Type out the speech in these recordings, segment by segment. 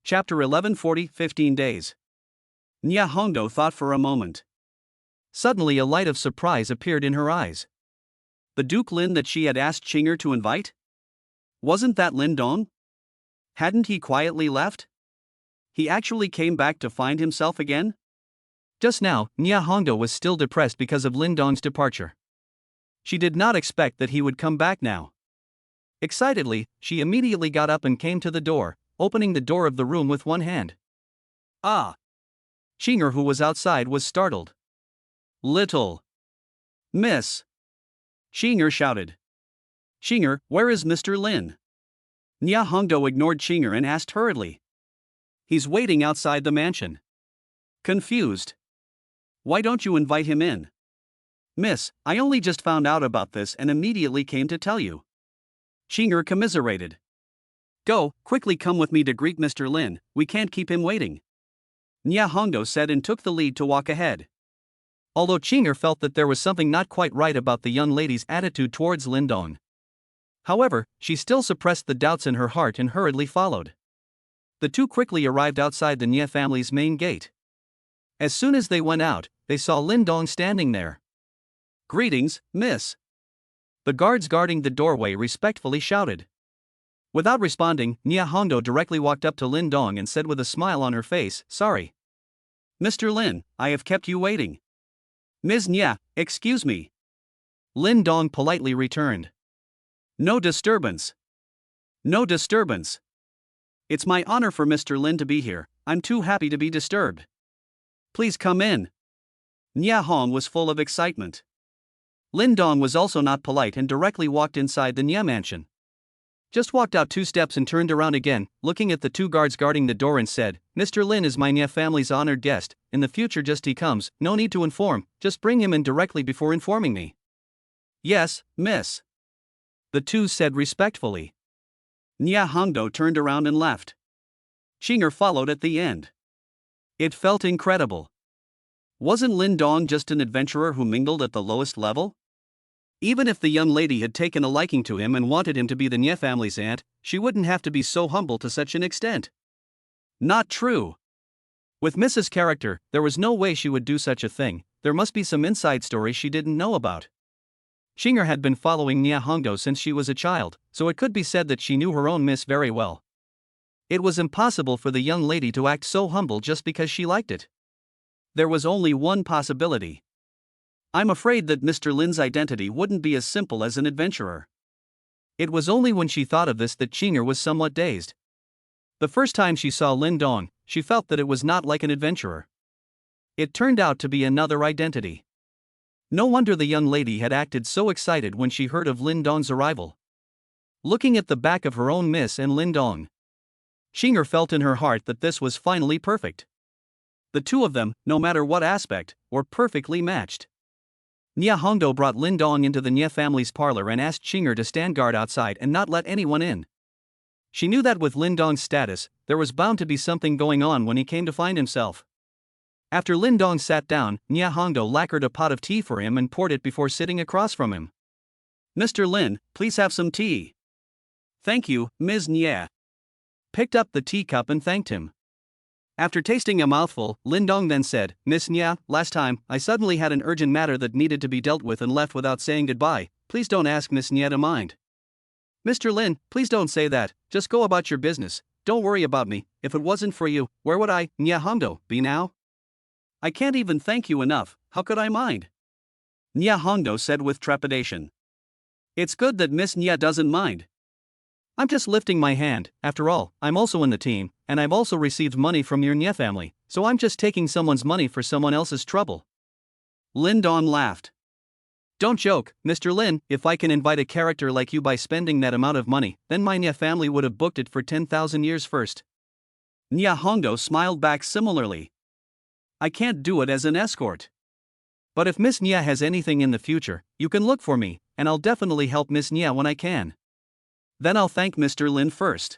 Chapter 1140 15 Days. Nya Hongdo thought for a moment. Suddenly a light of surprise appeared in her eyes. The Duke Lin that she had asked Qinger to invite? Wasn't that Lin Dong? Hadn't he quietly left? He actually came back to find himself again? Just now, Nya Hongdo was still depressed because of Lin Dong's departure. She did not expect that he would come back now. Excitedly, she immediately got up and came to the door, opening the door of the room with one hand. Ah! Qinger, who was outside, was startled. Little Miss! Qinger shouted. Qinger, where is Mr. Lin? Nya Hongdo ignored Qinger and asked hurriedly. He's waiting outside the mansion. Confused. Why don't you invite him in? Miss, I only just found out about this and immediately came to tell you. Qinger commiserated. Go, quickly come with me to greet Mr. Lin, we can't keep him waiting. Nya Hongdo said and took the lead to walk ahead. Although Qinger felt that there was something not quite right about the young lady's attitude towards Lin Dong. However, she still suppressed the doubts in her heart and hurriedly followed. The two quickly arrived outside the Nya family's main gate. As soon as they went out, they saw Lin Dong standing there. Greetings, miss. The guards guarding the doorway respectfully shouted. Without responding, Nya Hongdo directly walked up to Lin Dong and said with a smile on her face, sorry. Mr. Lin, I have kept you waiting. Ms. Nya, excuse me. Lin Dong politely returned. No disturbance. No disturbance. It's my honor for Mr. Lin to be here, I'm too happy to be disturbed. Please come in. Nya Hong was full of excitement. Lin Dong was also not polite and directly walked inside the Nya mansion. Just walked out 2 steps and turned around again, looking at the 2 guards guarding the door and said, Mr. Lin is my Nya family's honored guest, in the future just he comes, no need to inform, just bring him in directly before informing me. Yes, miss. The 2 said respectfully. Nya Hongdo turned around and left. Qinger followed at the end. It felt incredible. Wasn't Lin Dong just an adventurer who mingled at the lowest level? Even if the young lady had taken a liking to him and wanted him to be the Nya family's aunt, she wouldn't have to be so humble to such an extent. Not true. With Mrs. Character, there was no way she would do such a thing, there must be some inside story she didn't know about. Qinger had been following Nya Hongdo since she was a child, so it could be said that she knew her own miss very well. It was impossible for the young lady to act so humble just because she liked it. There was only one possibility. I'm afraid that Mr. Lin's identity wouldn't be as simple as an adventurer. It was only when she thought of this that Qinger was somewhat dazed. The first time she saw Lin Dong, she felt that it was not like an adventurer. It turned out to be another identity. No wonder the young lady had acted so excited when she heard of Lin Dong's arrival. Looking at the back of her own miss and Lin Dong, Qinger felt in her heart that this was finally perfect. The two of them, no matter what aspect, were perfectly matched. Nya Hongdo brought Lin Dong into the Nya family's parlor and asked Qinger to stand guard outside and not let anyone in. She knew that with Lin Dong's status, there was bound to be something going on when he came to find himself. After Lin Dong sat down, Nya Hongdo lacquered a pot of tea for him and poured it before sitting across from him. Mr. Lin, please have some tea. Thank you, Ms. Nya. Picked up the teacup and thanked him. After tasting a mouthful, Lin Dong then said, Miss Nya, last time, I suddenly had an urgent matter that needed to be dealt with and left without saying goodbye, please don't ask Miss Nya to mind. Mr. Lin, please don't say that, just go about your business, don't worry about me, if it wasn't for you, where would I, Nya Hongdo, be now? I can't even thank you enough, how could I mind? Nya Hongdo said with trepidation. It's good that Miss Nya doesn't mind. I'm just lifting my hand, after all, I'm also in the team, and I've also received money from your Nya family, so I'm just taking someone's money for someone else's trouble. Lin Dong laughed. Don't joke, Mr. Lin, if I can invite a character like you by spending that amount of money, then my Nya family would have booked it for 10,000 years first. Nya Hongdo smiled back similarly. I can't do it as an escort. But if Miss Nya has anything in the future, you can look for me, and I'll definitely help Miss Nya when I can. Then I'll thank Mr. Lin first.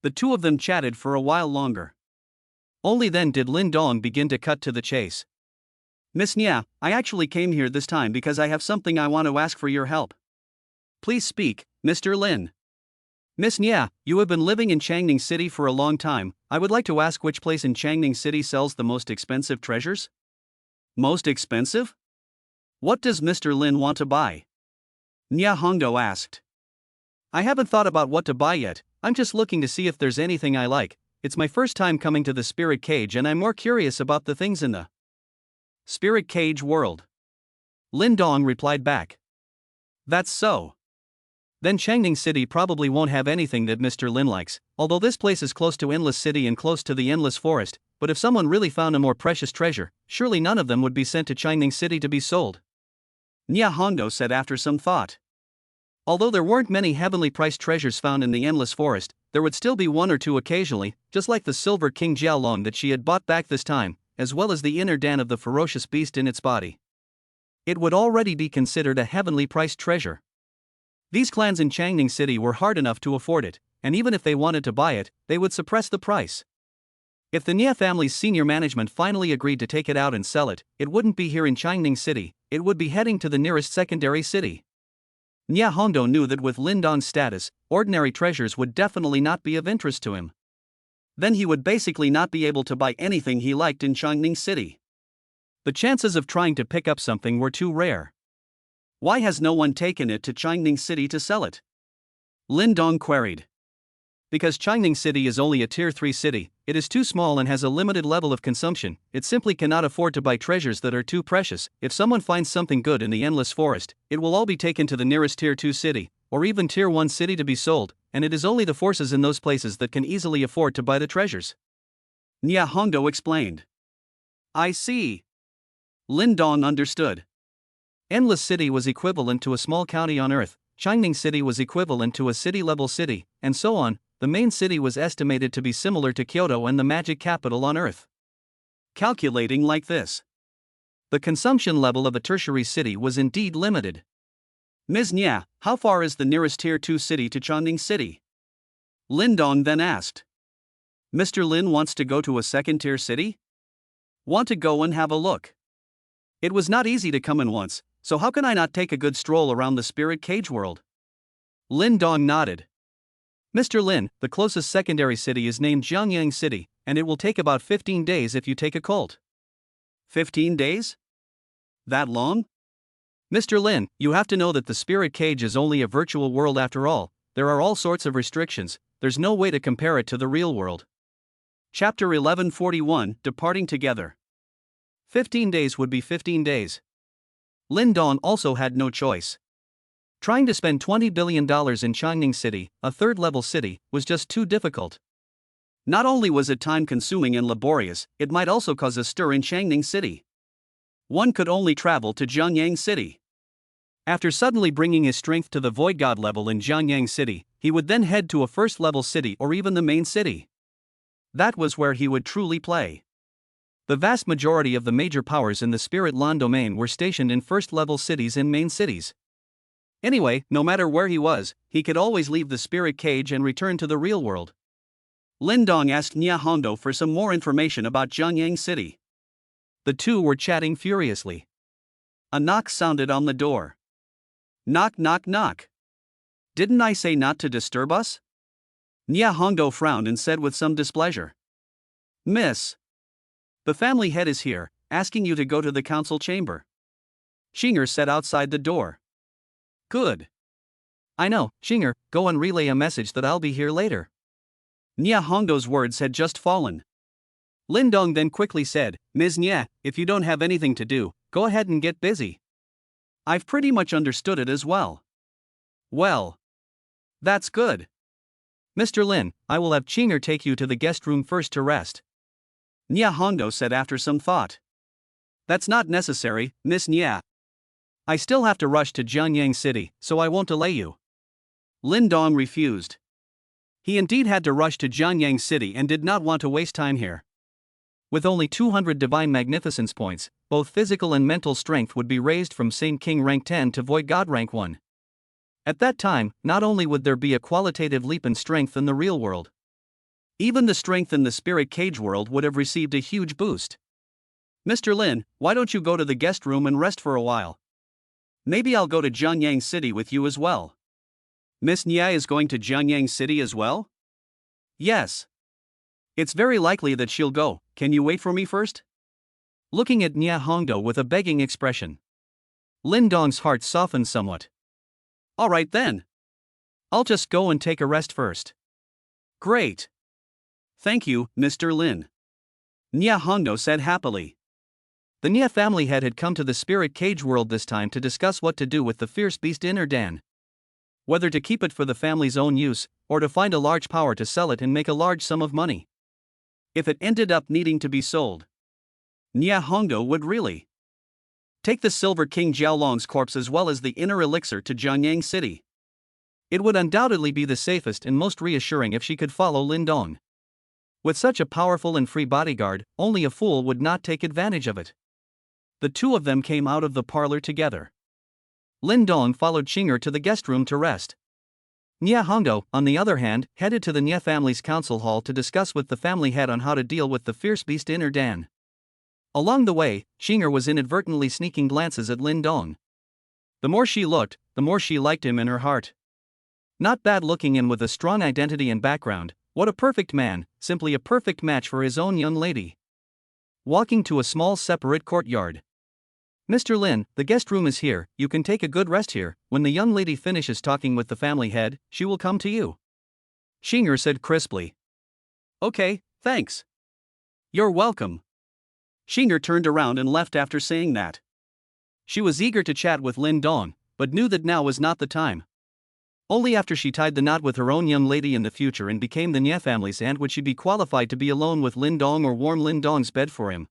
The two of them chatted for a while longer. Only then did Lin Dong begin to cut to the chase. Miss Nya, I actually came here this time because I have something I want to ask for your help. Please speak, Mr. Lin. Miss Nya, you have been living in Changning City for a long time. I would like to ask which place in Changning City sells the most expensive treasures? Most expensive? What does Mr. Lin want to buy? Nya Hongdo asked. I haven't thought about what to buy yet, I'm just looking to see if there's anything I like. It's my first time coming to the spirit cage and I'm more curious about the things in the spirit cage world. Lin Dong replied back. That's so. Then Changning City probably won't have anything that Mr. Lin likes, although this place is close to Endless City and close to the Endless Forest, but if someone really found a more precious treasure, surely none of them would be sent to Changning City to be sold. Nya Hongdo said after some thought. Although there weren't many heavenly priced treasures found in the Endless Forest, there would still be one or two occasionally, just like the Silver King Jiaolong that she had bought back this time, as well as the inner dan of the ferocious beast in its body. It would already be considered a heavenly priced treasure. These clans in Changning City were hard enough to afford it, and even if they wanted to buy it, they would suppress the price. If the Nya family's senior management finally agreed to take it out and sell it, it wouldn't be here in Changning City, it would be heading to the nearest secondary city. Nya Hongdo knew that with Lin Dong's status, ordinary treasures would definitely not be of interest to him. Then he would basically not be able to buy anything he liked in Changning City. The chances of trying to pick up something were too rare. Why has no one taken it to Changning City to sell it? Lin Dong queried. Because Changning City is only a Tier 3 city, it is too small and has a limited level of consumption, it simply cannot afford to buy treasures that are too precious. If someone finds something good in the Endless Forest, it will all be taken to the nearest Tier 2 city, or even Tier 1 city to be sold, and it is only the forces in those places that can easily afford to buy the treasures. Nya Hongdo explained. I see. Lin Dong understood. Endless City was equivalent to a small county on Earth, Changning City was equivalent to a city-level city, and so on. The main city was estimated to be similar to Kyoto and the magic capital on Earth. Calculating like this, the consumption level of a tertiary city was indeed limited. Ms. Nya, how far is the nearest Tier 2 city to Changning City? Lin Dong then asked. Mr. Lin wants to go to a second-tier city? Want to go and have a look. It was not easy to come in once, so how can I not take a good stroll around the spirit cage world? Lin Dong nodded. Mr. Lin, the closest secondary city is named Jiangyang City, and it will take about 15 days if you take a colt. 15 days? That long? Mr. Lin, you have to know that the spirit cage is only a virtual world after all, there are all sorts of restrictions, there's no way to compare it to the real world. Chapter 1141, Departing Together. 15 days would be 15 days. Lin Dong also had no choice. Trying to spend $20 billion in Changning City, a third-level city, was just too difficult. Not only was it time-consuming and laborious, it might also cause a stir in Changning City. One could only travel to Jiangyang City. After suddenly bringing his strength to the Void God level in Jiangyang City, he would then head to a first-level city or even the main city. That was where he would truly play. The vast majority of the major powers in the Spirit Land domain were stationed in first-level cities and main cities. Anyway, no matter where he was, he could always leave the spirit cage and return to the real world. Lin Dong asked Nya Hongdo for some more information about Jiangyang City. The two were chatting furiously. A knock sounded on the door. Knock knock knock. Didn't I say not to disturb us? Nya Hongdo frowned and said with some displeasure. Miss. The family head is here, asking you to go to the council chamber. Xinger said outside the door. Good. I know, Xinger, go and relay a message that I'll be here later. Nya Hongdo's words had just fallen. Lin Dong then quickly said, Ms. Nya, if you don't have anything to do, go ahead and get busy. I've pretty much understood it as well. Well. That's good. Mr. Lin, I will have Xinger take you to the guest room first to rest. Nya Hongdo said after some thought. That's not necessary, Miss Nya. I still have to rush to Jiangyang City, so I won't delay you. Lin Dong refused. He indeed had to rush to Jiangyang City and did not want to waste time here. With only 200 Divine Magnificence points, both physical and mental strength would be raised from Saint King rank 10 to Void God rank 1. At that time, not only would there be a qualitative leap in strength in the real world, even the strength in the spirit cage world would have received a huge boost. Mr. Lin, why don't you go to the guest room and rest for a while? Maybe I'll go to Jiangyang City with you as well. Miss Nia is going to Jiangyang City as well? Yes. It's very likely that she'll go. Can you wait for me first? Looking at Nia Hongdo with a begging expression, Lin Dong's heart softened somewhat. Alright then. I'll just go and take a rest first. Great. Thank you, Mr. Lin. Nia Hongdo said happily. The Nia family head had come to the spirit cage world this time to discuss what to do with the fierce beast Inner Dan. Whether to keep it for the family's own use, or to find a large power to sell it and make a large sum of money. If it ended up needing to be sold, Nia Hongdo would really take the Silver King Jiaolong's corpse as well as the inner elixir to Jiangyang City. It would undoubtedly be the safest and most reassuring if she could follow Lin Dong. With such a powerful and free bodyguard, only a fool would not take advantage of it. The two of them came out of the parlor together. Lin Dong followed Qinger to the guest room to rest. Nia Hongdo, on the other hand, headed to the Nia family's council hall to discuss with the family head on how to deal with the fierce beast Inner Dan. Along the way, Qinger was inadvertently sneaking glances at Lin Dong. The more she looked, the more she liked him in her heart. Not bad looking and with a strong identity and background, what a perfect man, simply a perfect match for his own young lady. Walking to a small separate courtyard. Mr. Lin, the guest room is here, you can take a good rest here. When the young lady finishes talking with the family head, she will come to you. Qinger said crisply. Okay, thanks. You're welcome. Qinger turned around and left after saying that. She was eager to chat with Lin Dong, but knew that now was not the time. Only after she tied the knot with her own young lady in the future and became the Nia family's aunt would she be qualified to be alone with Lin Dong or warm Lin Dong's bed for him.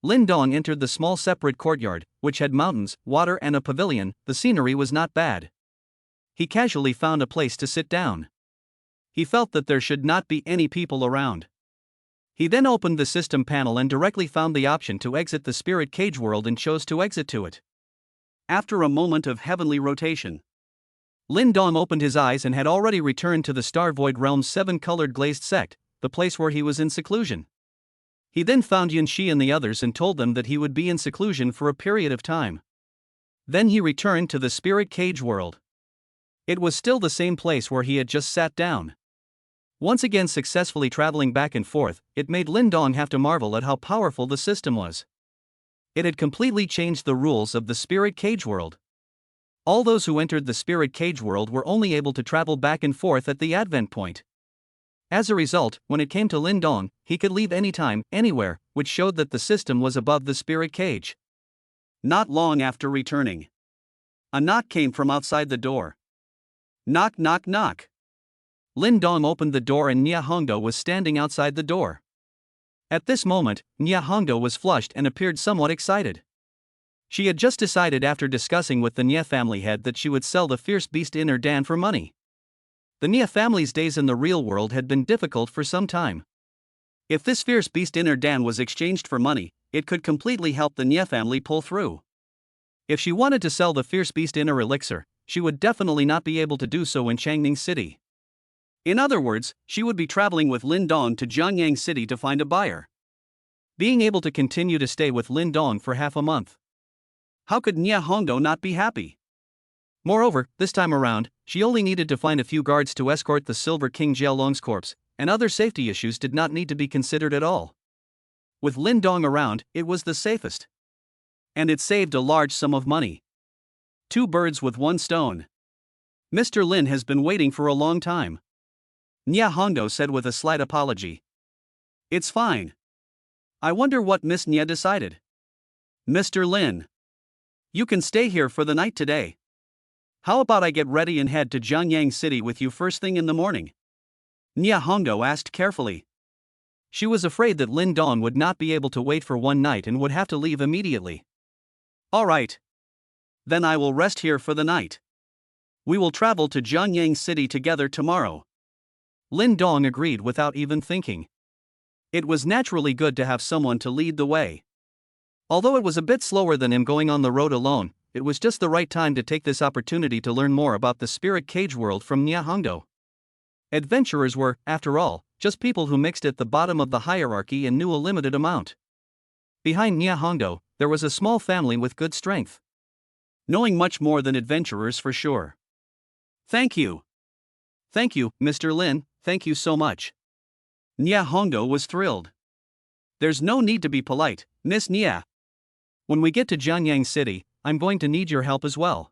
Lin Dong entered the small separate courtyard, which had mountains, water and a pavilion. The scenery was not bad. He casually found a place to sit down. He felt that there should not be any people around. He then opened the system panel and directly found the option to exit the spirit cage world and chose to exit to it. After a moment of heavenly rotation, Lin Dong opened his eyes and had already returned to the Star Void Realm's 7-colored glazed sect, the place where he was in seclusion. He then found Yun Shi and the others and told them that he would be in seclusion for a period of time. Then he returned to the spirit cage world. It was still the same place where he had just sat down. Once again successfully traveling back and forth, it made Lin Dong have to marvel at how powerful the system was. It had completely changed the rules of the spirit cage world. All those who entered the spirit cage world were only able to travel back and forth at the advent point. As a result, when it came to Lin Dong, he could leave anytime, anywhere, which showed that the system was above the spirit cage. Not long after returning, a knock came from outside the door. Knock, knock, knock. Lin Dong opened the door and Nia Hongdo was standing outside the door. At this moment, Nia Hongdo was flushed and appeared somewhat excited. She had just decided after discussing with the Nia family head that she would sell the fierce beast Inner Dan for money. The Nia family's days in the real world had been difficult for some time. If this fierce beast Inner Dan was exchanged for money, it could completely help the Nia family pull through. If she wanted to sell the fierce beast Inner elixir, she would definitely not be able to do so in Changning City. In other words, she would be traveling with Lin Dong to Jiangyang City to find a buyer. Being able to continue to stay with Lin Dong for half a month. How could Nia Hongdo not be happy? Moreover, this time around, she only needed to find a few guards to escort the Silver King Jiaolong's corpse, and other safety issues did not need to be considered at all. With Lin Dong around, it was the safest. And it saved a large sum of money. 2 birds with 1 stone. Mr. Lin has been waiting for a long time. Nia Hongdo said with a slight apology. It's fine. I wonder what Miss Nia decided. Mr. Lin, you can stay here for the night today. How about I get ready and head to Jiangyang City with you first thing in the morning? Nia Hongdo asked carefully. She was afraid that Lin Dong would not be able to wait for one night and would have to leave immediately. All right. Then I will rest here for the night. We will travel to Jiangyang City together tomorrow. Lin Dong agreed without even thinking. It was naturally good to have someone to lead the way. Although it was a bit slower than him going on the road alone, it was just the right time to take this opportunity to learn more about the spirit cage world from Nia Hongdo. Adventurers were, after all, just people who mixed at the bottom of the hierarchy and knew a limited amount. Behind Nia Hongdo, there was a small family with good strength. Knowing much more than adventurers for sure. Thank you. Thank you, Mr. Lin, thank you so much. Nia Hongdo was thrilled. There's no need to be polite, Miss Nia. When we get to Jianyang City, I'm going to need your help as well.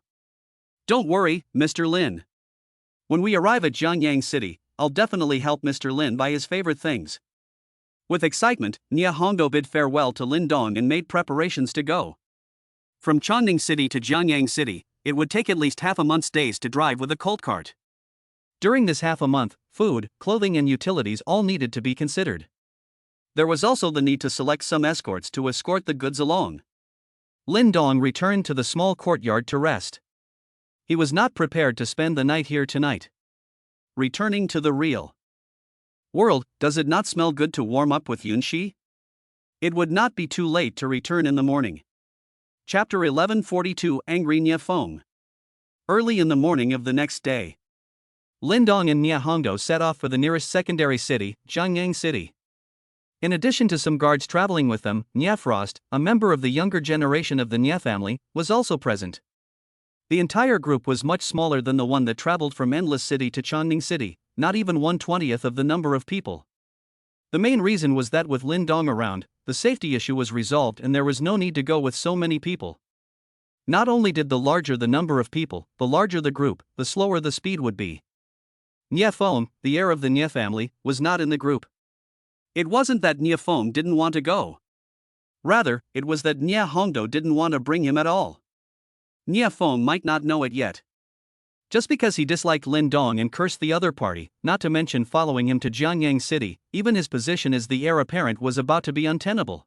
Don't worry, Mr. Lin. When we arrive at Jianyang City, I'll definitely help Mr. Lin buy his favorite things. With excitement, Nia Hongdo bid farewell to Lin Dong and made preparations to go. From Chongqing City to Jianyang City, it would take at least half a month's days to drive with a colt cart. During this half a month, food, clothing and utilities all needed to be considered. There was also the need to select some escorts to escort the goods along. Lin Dong returned to the small courtyard to rest. He was not prepared to spend the night here tonight. Returning to the real world, does it not smell good to warm up with Yunxi? It would not be too late to return in the morning. Chapter 1142 Angry Nia Feng. Early in the morning of the next day, Lin Dong and Nia Hongdo set off for the nearest secondary city, Jianyang City. In addition to some guards traveling with them, Nia Frost, a member of the younger generation of the Nia family, was also present. The entire group was much smaller than the one that traveled from Endless City to Chongqing City, not even 1/20th of the number of people. The main reason was that with Lin Dong around, the safety issue was resolved and there was no need to go with so many people. Not only did the larger the number of people, the larger the group, the slower the speed would be. Nia Feng, the heir of the Nia family, was not in the group. It wasn't that Nia Feng didn't want to go. Rather, it was that Nia Hongdo didn't want to bring him at all. Nia Feng might not know it yet. Just because he disliked Lin Dong and cursed the other party, not to mention following him to Jianyang City, even his position as the heir apparent was about to be untenable.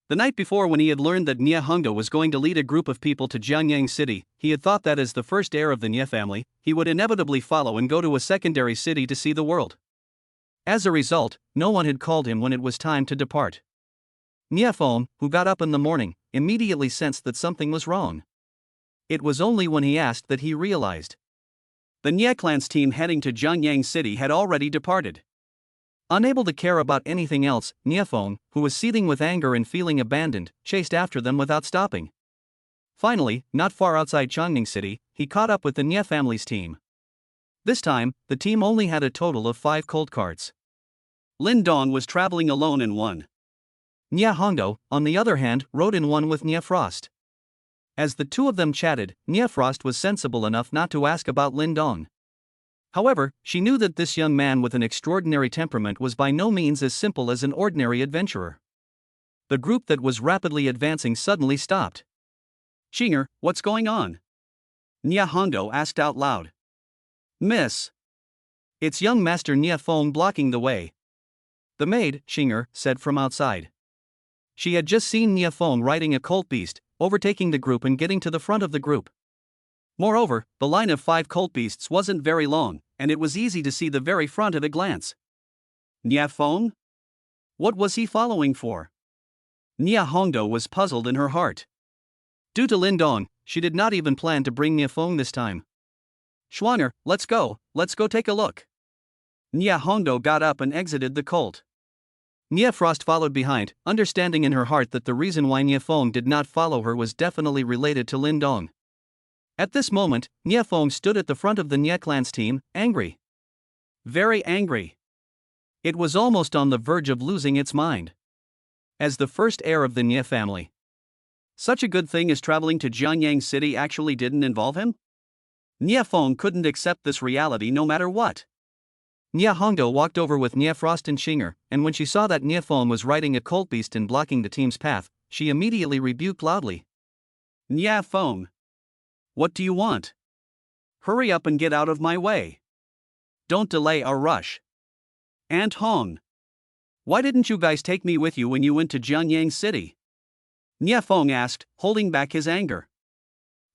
The night before, when he had learned that Nia Hongdo was going to lead a group of people to Jianyang City, he had thought that as the first heir of the Nia family, he would inevitably follow and go to a secondary city to see the world. As a result, no one had called him when it was time to depart. Nia Feng, who got up in the morning, immediately sensed that something was wrong. It was only when he asked that he realized. The Nia clan's team heading to Jianyang City had already departed. Unable to care about anything else, Nia Feng, who was seething with anger and feeling abandoned, chased after them without stopping. Finally, not far outside Chongqing City, he caught up with the Nia family's team. This time, the team only had a total of 5 colt carts. Lin Dong was traveling alone in one. Nia Hongdo, on the other hand, rode in one with Nia Frost. As the two of them chatted, Nia Frost was sensible enough not to ask about Lin Dong. However, she knew that this young man with an extraordinary temperament was by no means as simple as an ordinary adventurer. The group that was rapidly advancing suddenly stopped. "Xinger, what's going on?" Nia Hongdo asked out loud. "Miss. It's young Master Nia Feng blocking the way." The maid, Xinger, said from outside. She had just seen Nia Feng riding a colt beast, overtaking the group and getting to the front of the group. Moreover, the line of 5 colt beasts wasn't very long, and it was easy to see the very front at a glance. Nia Feng? What was he following for? Nia Hongdo was puzzled in her heart. Due to Lin Dong, she did not even plan to bring Nia Feng this time. "Schwanger, let's go take a look." Nia Hongdo got up and exited the colt. Nia Frost followed behind, understanding in her heart that the reason why Nia Feng did not follow her was definitely related to Lin Dong. At this moment, Nia Feng stood at the front of the Nia clan's team, angry. Very angry. It was almost on the verge of losing its mind. As the first heir of the Nia family, such a good thing as traveling to Jianyang City actually didn't involve him? Nia Feng couldn't accept this reality no matter what. Nia Hongdo walked over with Nia Frost and Xinger, and when she saw that Nia Feng was riding a colt beast and blocking the team's path, she immediately rebuked loudly. "Nia Feng. What do you want? Hurry up and get out of my way. Don't delay our rush. Aunt Hong. Why didn't you guys take me with you when you went to Jianyang City?" Nia Feng asked, holding back his anger.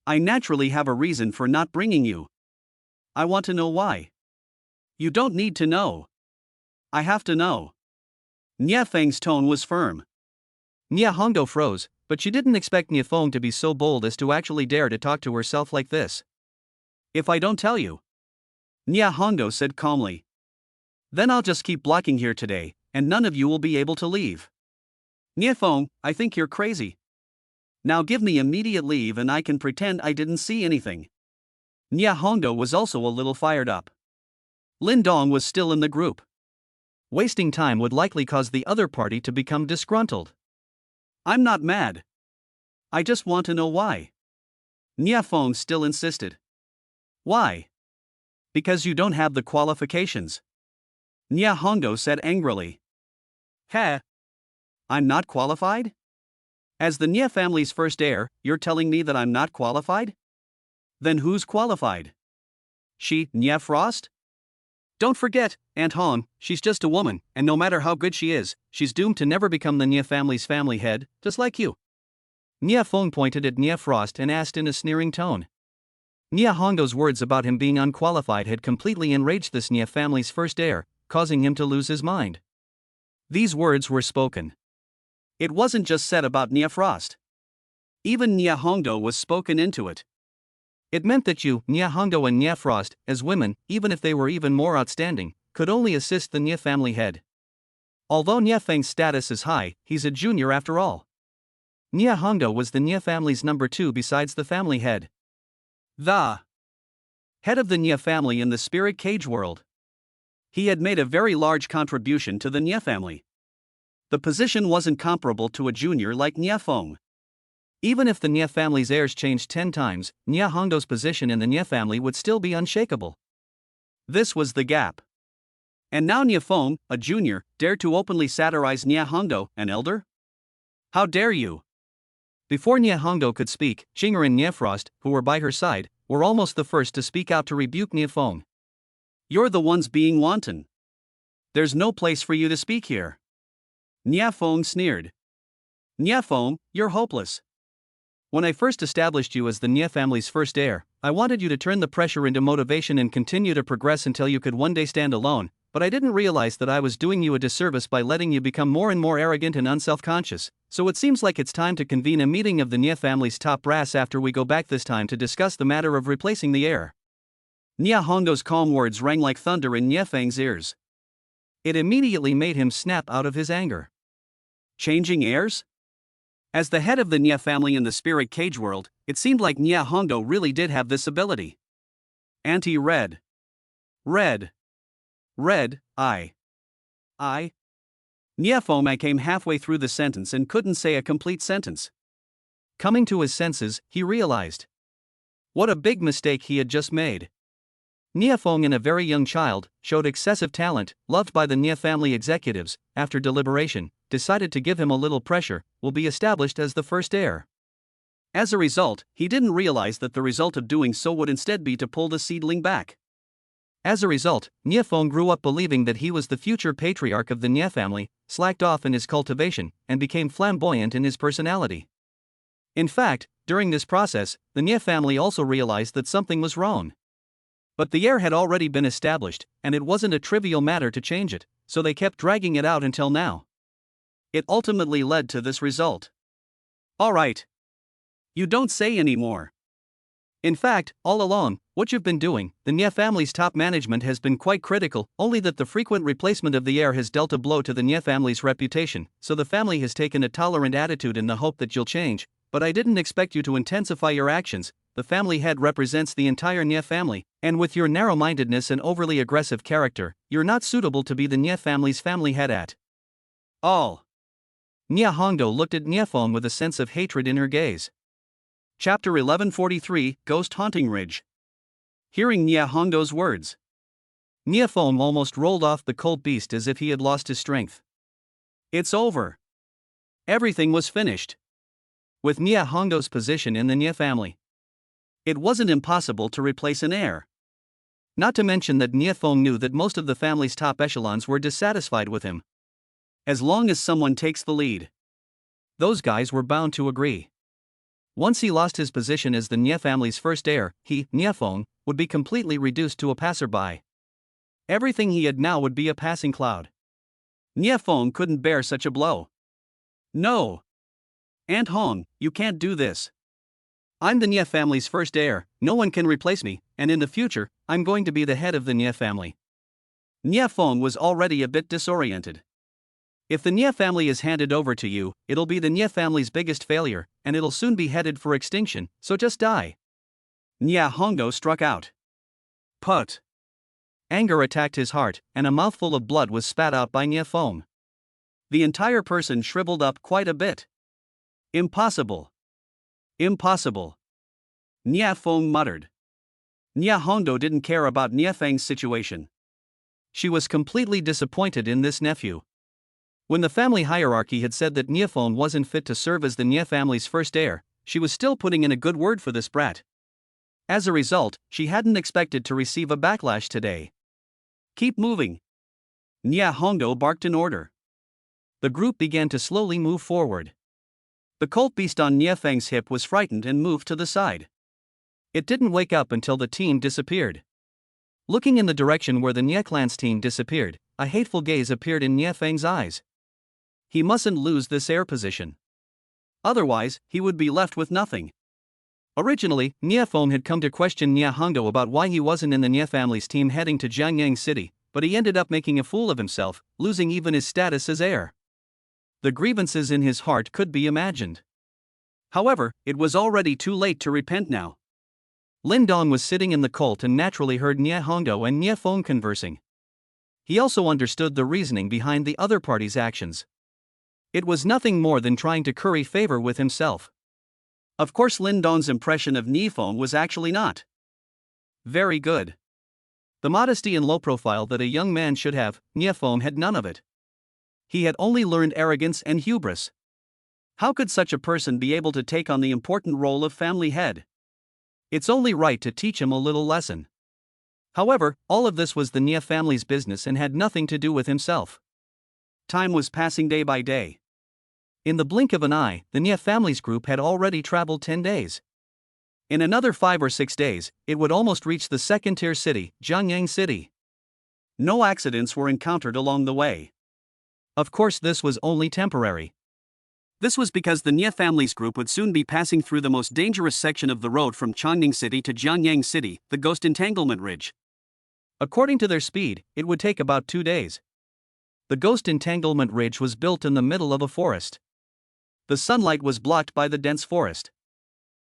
"I naturally have a reason for not bringing you. I want to know why." "You don't need to know. I have to know." Nia Feng's tone was firm. Nia Hongdo froze, but she didn't expect Nia Feng to be so bold as to actually dare to talk to herself like this. "If I don't tell you," Nia Hongdo said calmly, "then I'll just keep blocking here today, and none of you will be able to leave." "Nia Feng, I think you're crazy. Now give me immediate leave and I can pretend I didn't see anything." Nia Hongdo was also a little fired up. Lin Dong was still in the group. Wasting time would likely cause the other party to become disgruntled. I'm not mad. I just want to know why. Nia Feng still insisted. Why? Because you don't have the qualifications. Nia Hongdo said angrily. Heh? I'm not qualified? As the Nia family's first heir, you're telling me that I'm not qualified? Then who's qualified? She, Nia Frost? Don't forget, Aunt Hong, she's just a woman, and no matter how good she is, she's doomed to never become the Nia family's family head, just like you. Nia Feng pointed at Nia Frost and asked in a sneering tone. Nia Hongdo's words about him being unqualified had completely enraged this Nia family's first heir, causing him to lose his mind. These words were spoken. It wasn't just said about Nia Frost. Even Nia Hongdo was spoken into it. It meant that you, Nia Hongdo and Nia Frost, as women, even if they were even more outstanding, could only assist the Nia family head. Although Nia Feng's status is high, he's a junior after all. Nia Hongdo was the Nia family's number 2 besides the family head. The head of the Nia family in the spirit cage world. He had made a very large contribution to the Nia family. The position wasn't comparable to a junior like Nia Feng. Even if the Nia family's heirs changed 10 times, Nia Hongdo's position in the Nia family would still be unshakable. This was the gap. And now Nia Feng, a junior, dared to openly satirize Nia Hongdo, an elder? How dare you? Before Nia Hongdo could speak, Qinger and Nia Frost, who were by her side, were almost the first to speak out to rebuke Nia Feng. You're the ones being wanton. There's no place for you to speak here. Nia Feng sneered. Nia Feng, you're hopeless. When I first established you as the Nia family's first heir, I wanted you to turn the pressure into motivation and continue to progress until you could one day stand alone, but I didn't realize that I was doing you a disservice by letting you become more and more arrogant and unself-conscious, so it seems like it's time to convene a meeting of the Nia family's top brass after we go back this time to discuss the matter of replacing the heir. Nia Hongdo's calm words rang like thunder in Nia Feng's ears. It immediately made him snap out of his anger. Changing heirs? As the head of the Nia family in the spirit cage world, it seemed like Nia Hongdo really did have this ability. Anti-red. Red. Red, I. Nia Feng came halfway through the sentence and couldn't say a complete sentence. Coming to his senses, he realized what a big mistake he had just made. Nia Feng, a very young child, showed excessive talent, loved by the Nia family executives, after deliberation, decided to give him a little pressure, will be established as the first heir. As a result, he didn't realize that the result of doing so would instead be to pull the seedling back. As a result, Nia Feng grew up believing that he was the future patriarch of the Nia family, slacked off in his cultivation, and became flamboyant in his personality. In fact, during this process, the Nia family also realized that something was wrong. But the heir had already been established, and it wasn't a trivial matter to change it, so they kept dragging it out until now. It ultimately led to this result. Alright. You don't say anymore. In fact, all along, what you've been doing, the Nia family's top management has been quite critical, only that the frequent replacement of the heir has dealt a blow to the Nia family's reputation, so the family has taken a tolerant attitude in the hope that you'll change, but I didn't expect you to intensify your actions. The family head represents the entire Nia family, and with your narrow-mindedness and overly aggressive character, you're not suitable to be the Nia family's family head at all. Nia Hongdo looked at Nia Feng with a sense of hatred in her gaze. Chapter 1143, Ghost Haunting Ridge. Hearing Nia Hongdo's words, Nia Feng almost rolled off the cold beast as if he had lost his strength. It's over. Everything was finished. With Nia Hongdo's position in the Nia family, it wasn't impossible to replace an heir. Not to mention that Nia Feng knew that most of the family's top echelons were dissatisfied with him. As long as someone takes the lead, those guys were bound to agree. Once he lost his position as the Nia family's first heir, he, Nia Feng, would be completely reduced to a passerby. Everything he had now would be a passing cloud. Nia Feng couldn't bear such a blow. No. Aunt Hong, you can't do this. I'm the Nia family's first heir, no one can replace me, and in the future, I'm going to be the head of the Nia family. Nia Feng was already a bit disoriented. If the Nia family is handed over to you, it'll be the Nia family's biggest failure, and it'll soon be headed for extinction, so just die. Nya Hongdo struck out. Put! Anger attacked his heart, and a mouthful of blood was spat out by Nya Fong. The entire person shriveled up quite a bit. Impossible! Impossible! Nya Fong muttered. Nya Hongdo didn't care about Nya Feng's situation. She was completely disappointed in this nephew. When the family hierarchy had said that Nya Fong wasn't fit to serve as the Nya family's first heir, she was still putting in a good word for this brat. As a result, she hadn't expected to receive a backlash today. Keep moving! Nya Hongdo barked an order. The group began to slowly move forward. The colt beast on Nya Feng's hip was frightened and moved to the side. It didn't wake up until the team disappeared. Looking in the direction where the Nya clan's team disappeared, a hateful gaze appeared in Nya Feng's eyes. He mustn't lose this heir position. Otherwise, he would be left with nothing. Originally, Nya Feng had come to question Nya Hongdo about why he wasn't in the Nya family's team heading to Jiangyang City, but he ended up making a fool of himself, losing even his status as heir. The grievances in his heart could be imagined. However, it was already too late to repent now. Lin Dong was sitting in the colt and naturally heard Nya Hongdo and Nya Feng conversing. He also understood the reasoning behind the other party's actions. It was nothing more than trying to curry favor with himself. Of course, Lin Dong's impression of Nya Feng was actually not very good. The modesty and low profile that a young man should have, Nya Feng had none of it. He had only learned arrogance and hubris. How could such a person be able to take on the important role of family head? It's only right to teach him a little lesson. However, all of this was the Nya family's business and had nothing to do with himself. Time was passing day by day. In the blink of an eye, the Nya family's group had already traveled 10 days. In another 5 or 6 days, it would almost reach the second-tier city, Jiangyang City. No accidents were encountered along the way. Of course, this was only temporary. This was because the Nya family's group would soon be passing through the most dangerous section of the road from Chongning City to Jiangyang City, the Ghost Entanglement Ridge. According to their speed, it would take about 2 days. The Ghost Entanglement Ridge was built in the middle of a forest. The sunlight was blocked by the dense forest.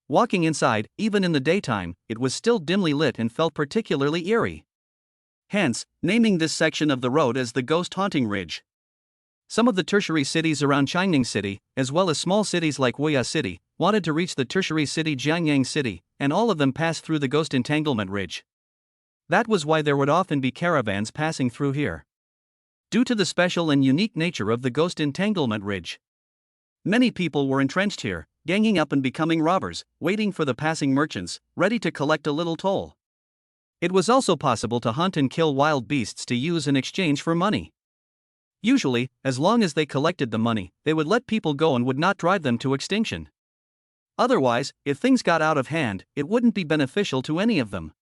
Walking inside, even in the daytime, it was still dimly lit and felt particularly eerie. Hence, naming this section of the road as the Ghost Haunting Ridge. Some of the tertiary cities around Chongning City, as well as small cities like Wuya City, wanted to reach the tertiary city Jiangyang City, and all of them passed through the Ghost Entanglement Ridge. That was why there would often be caravans passing through here. Due to the special and unique nature of the Ghost Entanglement Ridge, many people were entrenched here, ganging up and becoming robbers, waiting for the passing merchants, ready to collect a little toll. It was also possible to hunt and kill wild beasts to use in exchange for money. Usually, as long as they collected the money, they would let people go and would not drive them to extinction. Otherwise, if things got out of hand, it wouldn't be beneficial to any of them.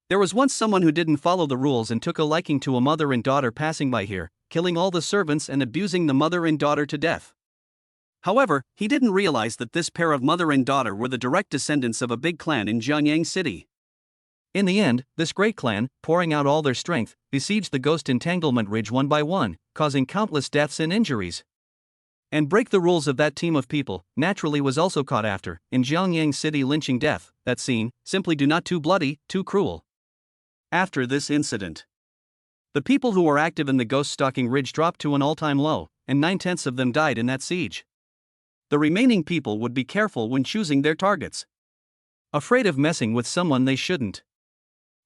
There was once someone who didn't follow the rules and took a liking to a mother and daughter passing by here, killing all the servants and abusing the mother and daughter to death. However, he didn't realize that this pair of mother and daughter were the direct descendants of a big clan in Jiangyang City. In the end, this great clan, pouring out all their strength, besieged the Ghost Entanglement Ridge one by one, causing countless deaths and injuries. And break the rules of that team of people, naturally was also caught after, in Jiangyang City lynching death, that scene, simply do not too bloody, too cruel. After this incident, the people who were active in the Ghost Stalking Ridge dropped to an all-time low, and 9/10 of them died in that siege. The remaining people would be careful when choosing their targets. Afraid of messing with someone they shouldn't.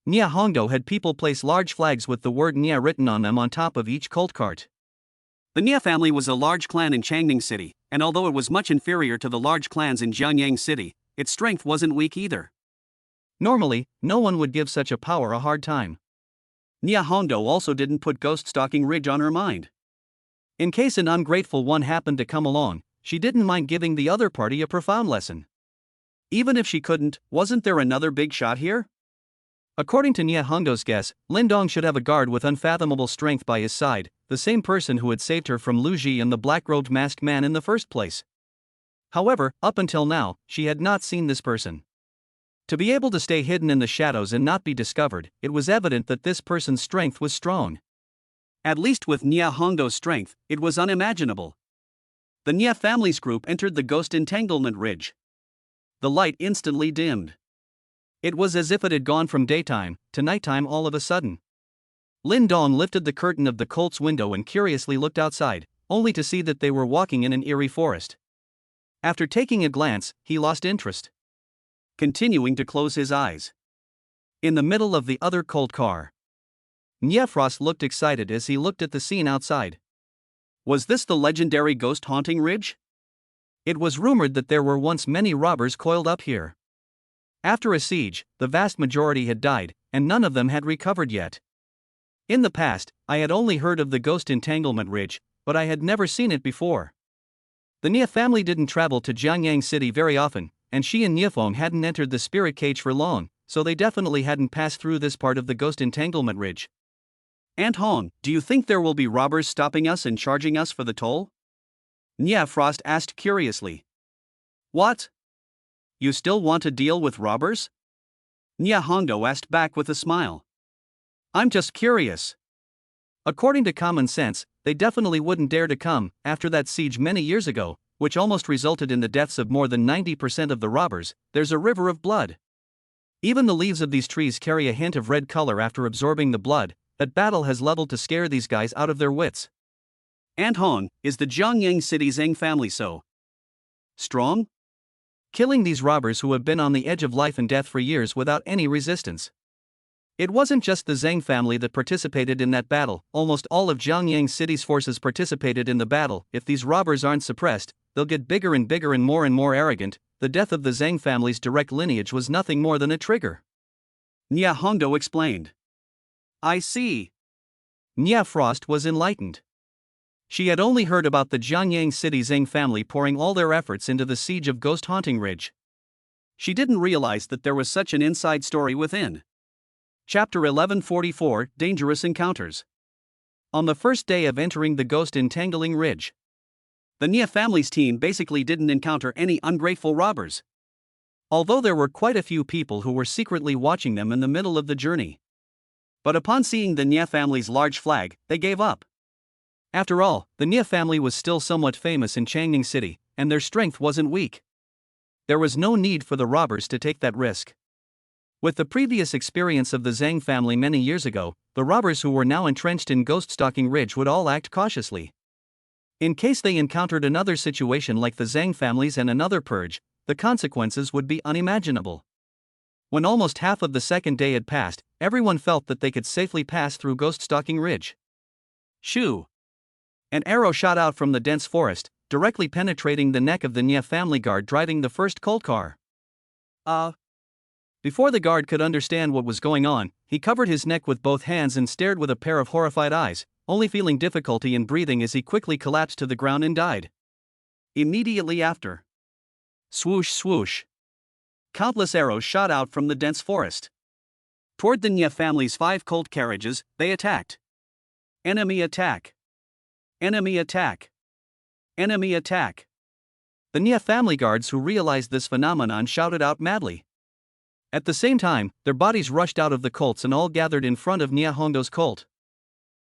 Nya Hongdo had people place large flags with the word Nya written on them on top of each colt cart. The Nya family was a large clan in Chongning City, and although it was much inferior to the large clans in Jiangyang City, its strength wasn't weak either. Normally, no one would give such a power a hard time. Nya Hongdo also didn't put Ghost Stalking Ridge on her mind. In case an ungrateful one happened to come along, she didn't mind giving the other party a profound lesson. Even if she couldn't, wasn't there another big shot here? According to Nya Hongdo's guess, Lin Dong should have a guard with unfathomable strength by his side, the same person who had saved her from Lu Ji and the black-robed masked man in the first place. However, up until now, she had not seen this person. To be able to stay hidden in the shadows and not be discovered, it was evident that this person's strength was strong. At least with Nya Hongdo's strength, it was unimaginable. The Nya family's group entered the Ghost Entanglement Ridge. The light instantly dimmed. It was as if it had gone from daytime to nighttime all of a sudden. Lin Dong lifted the curtain of the colt's window and curiously looked outside, only to see that they were walking in an eerie forest. After taking a glance, he lost interest, continuing to close his eyes. In the middle of the other colt car, Frost looked excited as he looked at the scene outside. Was this the legendary ghost haunting ridge? It was rumored that there were once many robbers coiled up here. After a siege, the vast majority had died, and none of them had recovered yet. In the past, I had only heard of the ghost entanglement ridge, but I had never seen it before. The Nia family didn't travel to Jiangyang City very often, and she and Niafeng hadn't entered the spirit cage for long, so they definitely hadn't passed through this part of the ghost entanglement ridge. Aunt Hong, do you think there will be robbers stopping us and charging us for the toll? Nia Frost asked curiously. What? You still want to deal with robbers? Nia Hongdo asked back with a smile. I'm just curious. According to common sense, they definitely wouldn't dare to come after that siege many years ago, which almost resulted in the deaths of more than 90% of the robbers. There's a river of blood. Even the leaves of these trees carry a hint of red color after absorbing the blood. That battle has leveled to scare these guys out of their wits. Aunt Hong, is the Jiangyang City Zhang family so strong? Killing these robbers who have been on the edge of life and death for years without any resistance. It wasn't just the Zhang family that participated in that battle, almost all of Jiangyang City's forces participated in the battle. If these robbers aren't suppressed, they'll get bigger and more arrogant. The death of the Zhang family's direct lineage was nothing more than a trigger. Nia Hongdo explained. I see. Nia Frost was enlightened. She had only heard about the Jiangyang City Zhang family pouring all their efforts into the siege of Ghost Haunting Ridge. She didn't realize that there was such an inside story within. Chapter 1144, Dangerous Encounters. On the first day of entering the Ghost Entangling Ridge, the Nia family's team basically didn't encounter any ungrateful robbers. Although there were quite a few people who were secretly watching them in the middle of the journey. But upon seeing the Nia family's large flag, they gave up. After all, the Nia family was still somewhat famous in Changning City, and their strength wasn't weak. There was no need for the robbers to take that risk. With the previous experience of the Zhang family many years ago, the robbers who were now entrenched in Ghost Stalking Ridge would all act cautiously. In case they encountered another situation like the Zhang families and another purge, the consequences would be unimaginable. When almost half of the second day had passed, everyone felt that they could safely pass through Ghost Stalking Ridge. Shoo! An arrow shot out from the dense forest, directly penetrating the neck of the Nia family guard driving the first colt car. Before the guard could understand what was going on, he covered his neck with both hands and stared with a pair of horrified eyes, only feeling difficulty in breathing as he quickly collapsed to the ground and died. Immediately after, swoosh swoosh, countless arrows shot out from the dense forest. Toward the Nia family's 5 colt carriages, they attacked. Enemy attack! Enemy attack! Enemy attack! The Nia family guards who realized this phenomenon shouted out madly. At the same time, their bodies rushed out of the colts and all gathered in front of Nia Hongdo's colt.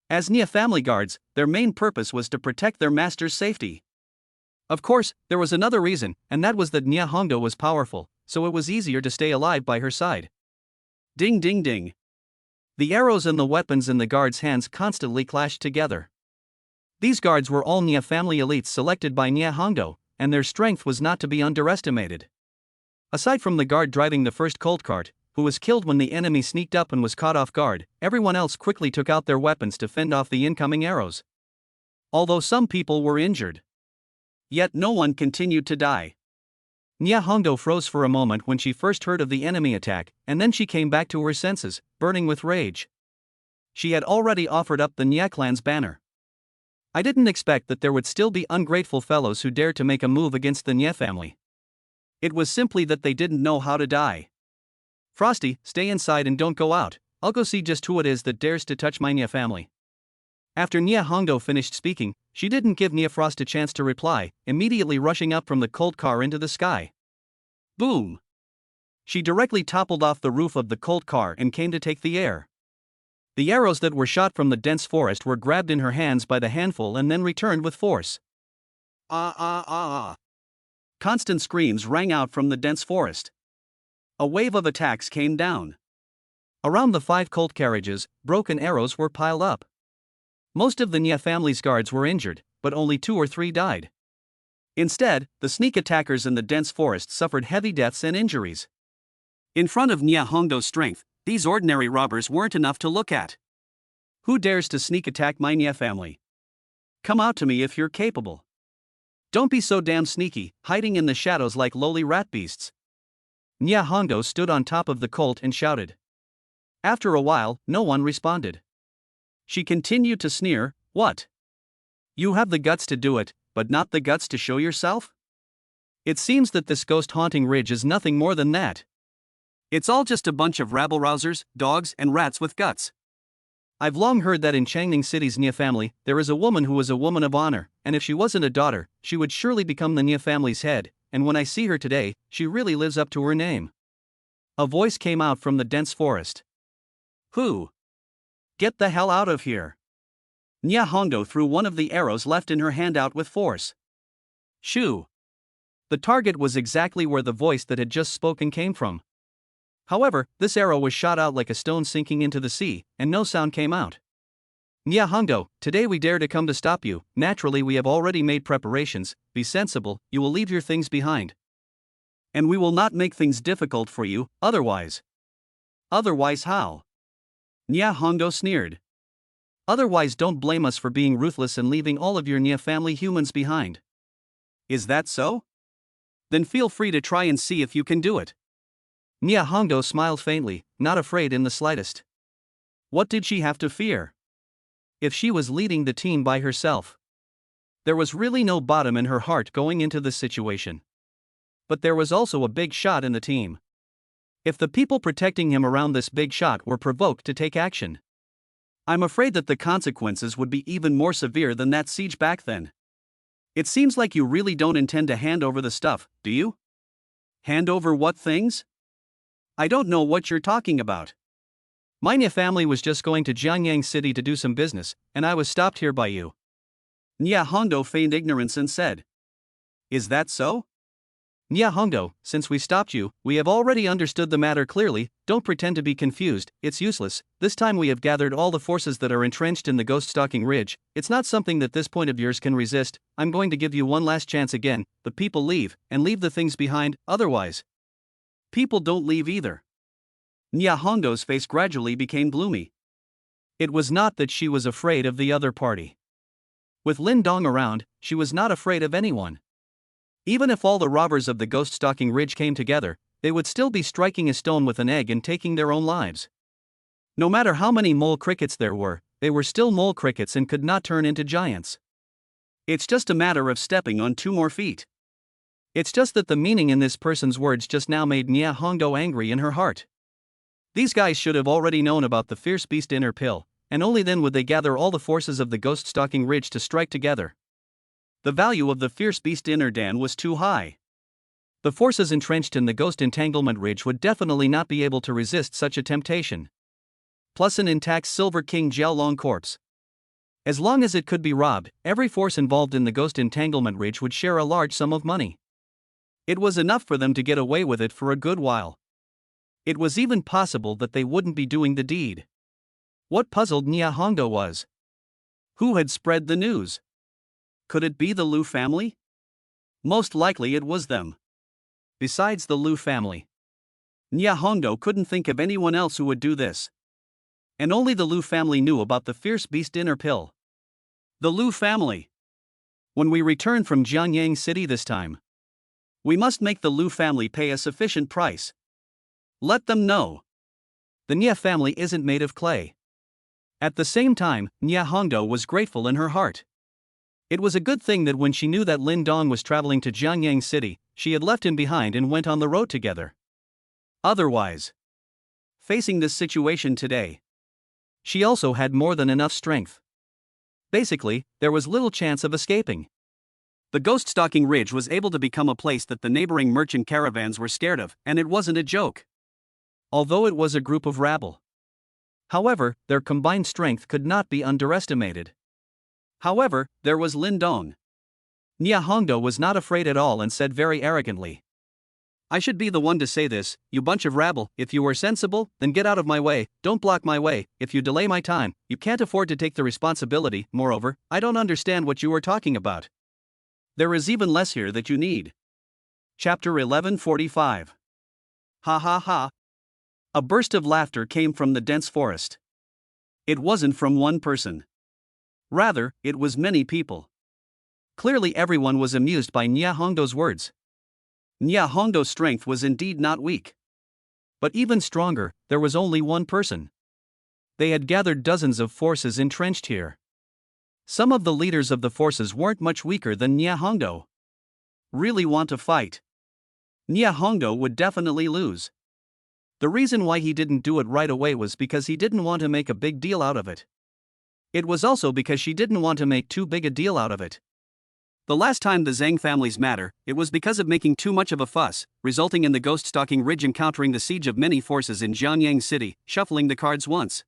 As Nia family guards, their main purpose was to protect their master's safety. Of course, there was another reason, and that was that Nia Hongdo was powerful, so it was easier to stay alive by her side. Ding ding ding. The arrows and the weapons in the guards' hands constantly clashed together. These guards were all Nia family elites selected by Nia Hongdo, and their strength was not to be underestimated. Aside from the guard driving the first colt cart, who was killed when the enemy sneaked up and was caught off guard, everyone else quickly took out their weapons to fend off the incoming arrows. Although some people were injured, yet no one continued to die. Nia Hongdo froze for a moment when she first heard of the enemy attack, and then she came back to her senses, burning with rage. She had already offered up the Nia clan's banner. I didn't expect that there would still be ungrateful fellows who dared to make a move against the Nia family. It was simply that they didn't know how to die. Frosty, stay inside and don't go out. I'll go see just who it is that dares to touch my Nia family. After Nia Hongdo finished speaking, she didn't give Nia Frost a chance to reply, immediately rushing up from the colt car into the sky. Boom! She directly toppled off the roof of the colt car and came to take the air. The arrows that were shot from the dense forest were grabbed in her hands by the handful and then returned with force. Constant screams rang out from the dense forest. A wave of attacks came down. Around the 5 colt carriages, broken arrows were piled up. Most of the Nya family's guards were injured, but only 2 or 3 died. Instead, the sneak attackers in the dense forest suffered heavy deaths and injuries. In front of Nya Hongdo's strength, these ordinary robbers weren't enough to look at. Who dares to sneak attack my Nya family? Come out to me if you're capable. Don't be so damn sneaky, hiding in the shadows like lowly rat beasts. Nya Hongdo stood on top of the colt and shouted. After a while, no one responded. She continued to sneer, "What? You have the guts to do it, but not the guts to show yourself? It seems that this ghost-haunting ridge is nothing more than that. It's all just a bunch of rabble-rousers, dogs, and rats with guts. I've long heard that in Changning City's Nya family, there is a woman who is a woman of honor, and if she wasn't a daughter, she would surely become the Nya family's head, and when I see her today, she really lives up to her name." A voice came out from the dense forest. Who? Get the hell out of here. Nya Hongdo threw one of the arrows left in her hand out with force. Shoo! The target was exactly where the voice that had just spoken came from. However, this arrow was shot out like a stone sinking into the sea, and no sound came out. Nya Hongdo, today we dare to come to stop you. Naturally, we have already made preparations. Be sensible, you will leave your things behind. And we will not make things difficult for you, otherwise. Otherwise how? Nya Hongdo sneered. Otherwise, don't blame us for being ruthless and leaving all of your Nya family humans behind. Is that so? Then feel free to try and see if you can do it. Nya Hongdo smiled faintly, not afraid in the slightest. What did she have to fear? If she was leading the team by herself. There was really no bottom in her heart going into this situation. But there was also a big shot in the team. If the people protecting him around this big shot were provoked to take action, I'm afraid that the consequences would be even more severe than that siege back then. It seems like you really don't intend to hand over the stuff, do you? Hand over what things? I don't know what you're talking about. My Nya family was just going to Jianyang City to do some business, and I was stopped here by you. Nya Hongdo feigned ignorance and said. Is that so? Nya Hongdo, since we stopped you, we have already understood the matter clearly. Don't pretend to be confused, it's useless. This time we have gathered all the forces that are entrenched in the ghost-stalking ridge. It's not something that this point of yours can resist. I'm going to give you one last chance again, but people leave, and leave the things behind, otherwise. People don't leave either. Nya Hongdo's face gradually became gloomy. It was not that she was afraid of the other party. With Lin Dong around, she was not afraid of anyone. Even if all the robbers of the ghost-stalking ridge came together, they would still be striking a stone with an egg and taking their own lives. No matter how many mole crickets there were, they were still mole crickets and could not turn into giants. It's just a matter of stepping on 2 more feet. It's just that the meaning in this person's words just now made Nya Hongdo angry in her heart. These guys should have already known about the fierce beast inner pill, and only then would they gather all the forces of the ghost-stalking ridge to strike together. The value of the fierce beast inner dan was too high. The forces entrenched in the ghost entanglement ridge would definitely not be able to resist such a temptation. Plus an intact Silver King Jiaolong corpse. As long as it could be robbed, every force involved in the ghost entanglement ridge would share a large sum of money. It was enough for them to get away with it for a good while. It was even possible that they wouldn't be doing the deed. What puzzled Nya Hongdo was, who had spread the news? Could it be the Lu family? Most likely it was them. Besides the Lu family, Nya Hongdo couldn't think of anyone else who would do this. And only the Lu family knew about the fierce beast inner pill. The Lu family. When we return from Jianyang City this time, we must make the Lu family pay a sufficient price. Let them know. The Nya family isn't made of clay. At the same time, Nya Hongdo was grateful in her heart. It was a good thing that when she knew that Lin Dong was traveling to Jianyang City, she had left him behind and went on the road together. Otherwise, facing this situation today, she also had more than enough strength. Basically, there was little chance of escaping. The ghost-stalking ridge was able to become a place that the neighboring merchant caravans were scared of, and it wasn't a joke. Although it was a group of rabble. However, their combined strength could not be underestimated. However, there was Lin Dong. Nya Hongdo was not afraid at all and said very arrogantly, I should be the one to say this, you bunch of rabble. If you were sensible, then get out of my way, don't block my way. If you delay my time, you can't afford to take the responsibility. Moreover, I don't understand what you are talking about. There is even less here that you need. Chapter 11:45. Ha ha ha. A burst of laughter came from the dense forest. It wasn't from one person. Rather, it was many people. Clearly everyone was amused by Nya Hongdo's words. Nya Hongdo's strength was indeed not weak. But even stronger, there was only one person. They had gathered dozens of forces entrenched here. Some of the leaders of the forces weren't much weaker than Nya Hongdo. Really want to fight? Nya Hongdo would definitely lose. The reason why he didn't do it right away was because he didn't want to make a big deal out of it. It was also because she didn't want to make too big a deal out of it. The last time the Zhang families matter, it was because of making too much of a fuss, resulting in the ghost-stalking Ridge encountering the siege of many forces in Jianyang City, shuffling the cards once.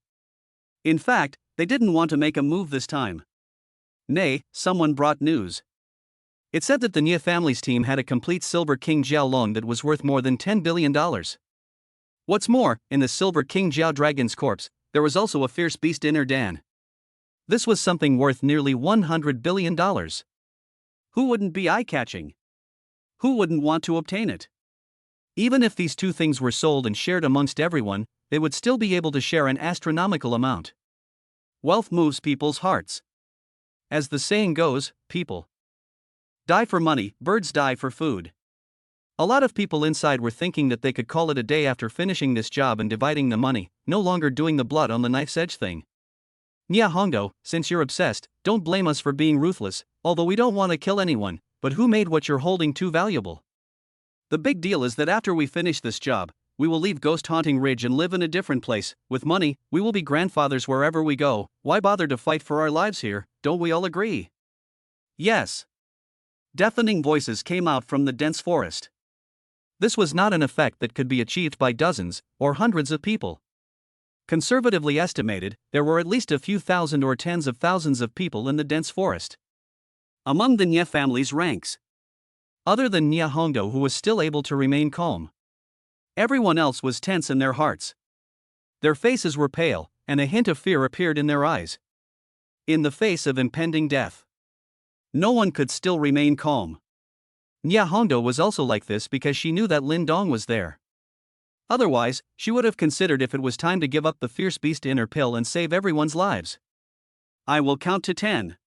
In fact, they didn't want to make a move this time. Nay, someone brought news. It said that the Nya family's team had a complete Silver King Jiao loan that was worth more than $10 billion. What's more, in the Silver King Jiao Dragon's corpse, there was also a fierce beast inner Dan. This was something worth nearly $100 billion. Who wouldn't be eye-catching? Who wouldn't want to obtain it? Even if these two things were sold and shared amongst everyone, they would still be able to share an astronomical amount. Wealth moves people's hearts. As the saying goes, people die for money, birds die for food. A lot of people inside were thinking that they could call it a day after finishing this job and dividing the money, no longer doing the blood on the knife's edge thing. Nya Hongdo, since you're obsessed, don't blame us for being ruthless, although we don't want to kill anyone, but who made what you're holding too valuable? The big deal is that after we finish this job, we will leave Ghost Haunting Ridge and live in a different place. With money, we will be grandfathers wherever we go. Why bother to fight for our lives here, don't we all agree? Yes. Deafening voices came out from the dense forest. This was not an effect that could be achieved by dozens or hundreds of people. Conservatively estimated, there were at least a few thousand or tens of thousands of people in the dense forest. Among the Nya family's ranks. Other than Nya Hongdo, who was still able to remain calm. Everyone else was tense in their hearts. Their faces were pale, and a hint of fear appeared in their eyes. In the face of impending death, no one could still remain calm. Nya Hongdo was also like this because she knew that Lin Dong was there. Otherwise, she would have considered if it was time to give up the fierce beast inner pill and save everyone's lives. I will count to 10.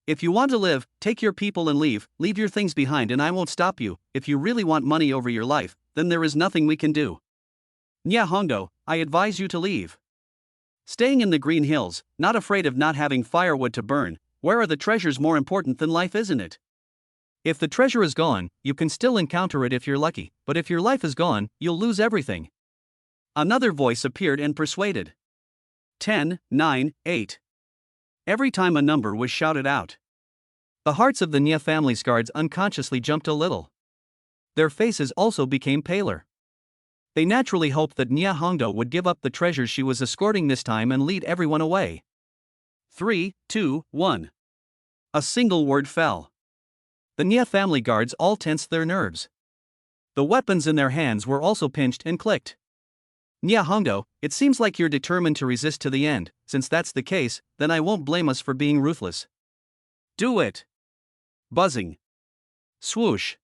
If you want to live, take your people and leave your things behind and I won't stop you. If you really want money over your life, then there is nothing we can do. Nya Hongdo, I advise you to leave. Staying in the Green Hills, not afraid of not having firewood to burn, where are the treasures more important than life, isn't it? If the treasure is gone, you can still encounter it if you're lucky, but if your life is gone, you'll lose everything. Another voice appeared and persuaded. 10, 9, 8. Every time a number was shouted out, the hearts of the Nya family's guards unconsciously jumped a little. Their faces also became paler. They naturally hoped that Nya Hongdo would give up the treasures she was escorting this time and lead everyone away. 3, 2, 1. A single word fell. The Nya family guards all tensed their nerves. The weapons in their hands were also pinched and clicked. Nya Hongdo, it seems like you're determined to resist to the end. Since that's the case, then I won't blame us for being ruthless. Do it. Buzzing. Swoosh.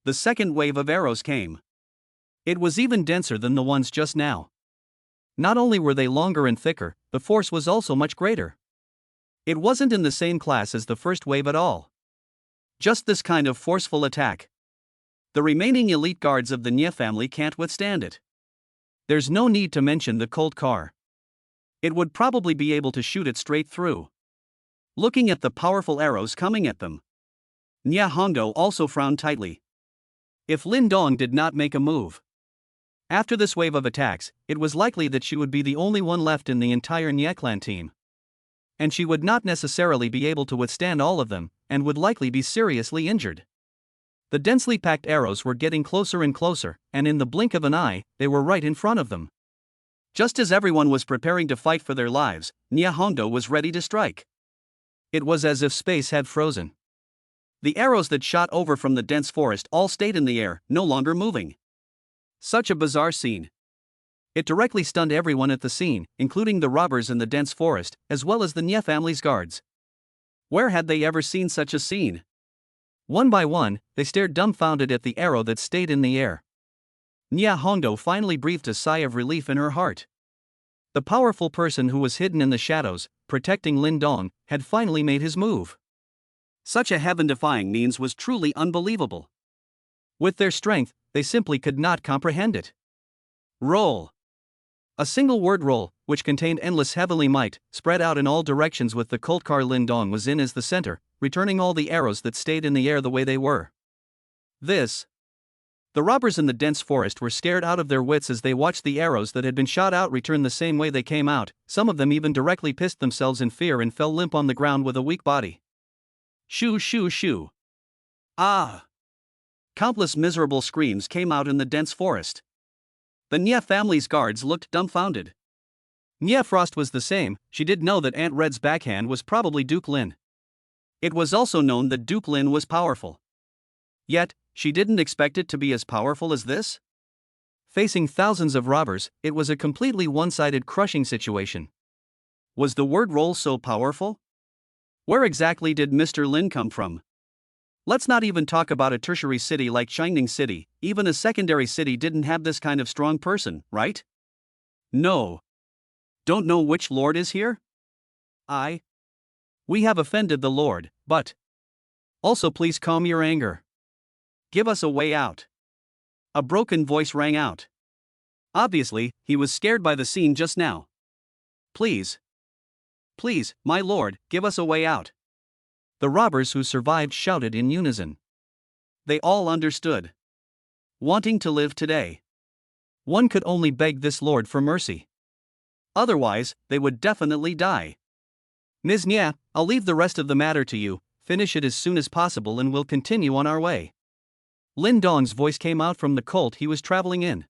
The second wave of arrows came. It was even denser than the ones just now. Not only were they longer and thicker, the force was also much greater. It wasn't in the same class as the first wave at all. Just this kind of forceful attack. The remaining elite guards of the Nya family can't withstand it. There's no need to mention the Colt car. It would probably be able to shoot it straight through. Looking at the powerful arrows coming at them, Nya Hongdo also frowned tightly. If Lin Dong did not make a move after this wave of attacks, it was likely that she would be the only one left in the entire Nya clan team. And she would not necessarily be able to withstand all of them, and would likely be seriously injured. The densely packed arrows were getting closer and closer, and in the blink of an eye, they were right in front of them. Just as everyone was preparing to fight for their lives, Nya Hongdo was ready to strike. It was as if space had frozen. The arrows that shot over from the dense forest all stayed in the air, no longer moving. Such a bizarre scene. It directly stunned everyone at the scene, including the robbers in the dense forest, as well as the Nya family's guards. Where had they ever seen such a scene? One by one, they stared dumbfounded at the arrow that stayed in the air. Nya Hongdo finally breathed a sigh of relief in her heart. The powerful person who was hidden in the shadows, protecting Lin Dong, had finally made his move. Such a heaven-defying means was truly unbelievable. With their strength, they simply could not comprehend it. Roll. A single word roll, which contained endless heavenly might, spread out in all directions with the cult car Lin Dong was in as the center, returning all the arrows that stayed in the air the way they were. The robbers in the dense forest were scared out of their wits as they watched the arrows that had been shot out return the same way they came out. Some of them even directly pissed themselves in fear and fell limp on the ground with a weak body. Shoo shoo shoo. Ah! Countless miserable screams came out in the dense forest. The Nya family's guards looked dumbfounded. Nya Frost was the same. She did know that Aunt Red's backhand was probably Duke Lin. It was also known that Duke Lin was powerful. Yet, she didn't expect it to be as powerful as this? Facing thousands of robbers, it was a completely one-sided crushing situation. Was the word roll so powerful? Where exactly did Mr. Lin come from? Let's not even talk about a tertiary city like Changning City. Even a secondary city didn't have this kind of strong person, right? No. Don't know which lord is here? We have offended the lord, but also please calm your anger. Give us a way out. A broken voice rang out. Obviously, he was scared by the scene just now. Please, my lord, give us a way out. The robbers who survived shouted in unison. They all understood. Wanting to live today, one could only beg this lord for mercy. Otherwise, they would definitely die. Ms. Nya, I'll leave the rest of the matter to you. Finish it as soon as possible and we'll continue on our way. Lin Dong's voice came out from the cult he was traveling in.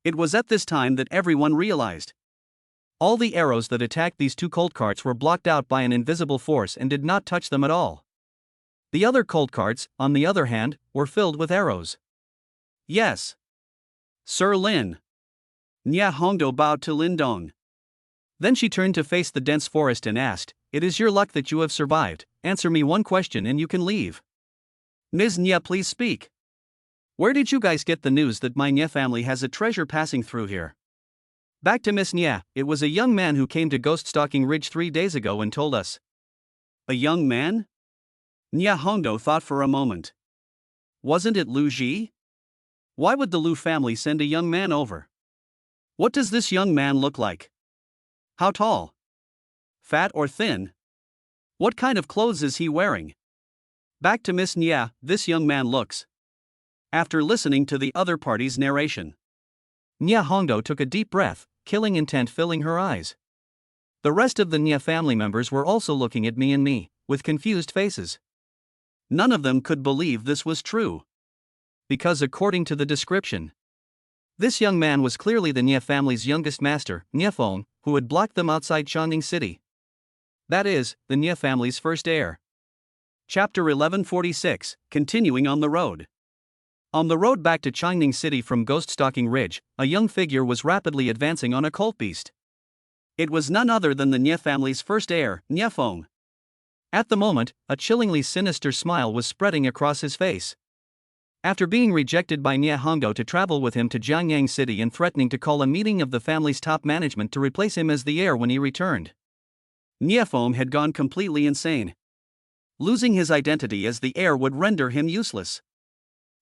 It was at this time that everyone realized. All the arrows that attacked these two cult carts were blocked out by an invisible force and did not touch them at all. The other cult carts, on the other hand, were filled with arrows. Yes. Sir Lin. Nya Hongdo bowed to Lin Dong. Then she turned to face the dense forest and asked, "It is your luck that you have survived. Answer me one question and you can leave." Ms. Nya, please speak. Where did you guys get the news that my Nya family has a treasure passing through here? Back to Miss Nya, it was a young man who came to Ghost Stalking Ridge 3 days ago and told us. A young man? Nya Hongdo thought for a moment. Wasn't it Lu Ji? Why would the Lu family send a young man over? What does this young man look like? How tall? Fat or thin? What kind of clothes is he wearing? Back to Miss Nya, this young man looks. After listening to the other party's narration, Nya Hongdo took a deep breath, killing intent filling her eyes. The rest of the Nya family members were also looking at me, with confused faces. None of them could believe this was true. Because according to the description, this young man was clearly the Nya family's youngest master, Nya Fong, who had blocked them outside Changning City. That is, the Nya family's first heir. Chapter 1146, Continuing on the Road. On the road back to Changning City from Ghost Stalking Ridge, a young figure was rapidly advancing on a cult beast. It was none other than the Nya family's first heir, Nya Fong. At the moment, a chillingly sinister smile was spreading across his face. After being rejected by Nya Hongdo to travel with him to Jiangyang City and threatening to call a meeting of the family's top management to replace him as the heir when he returned, Nya Fong had gone completely insane. Losing his identity as the heir would render him useless.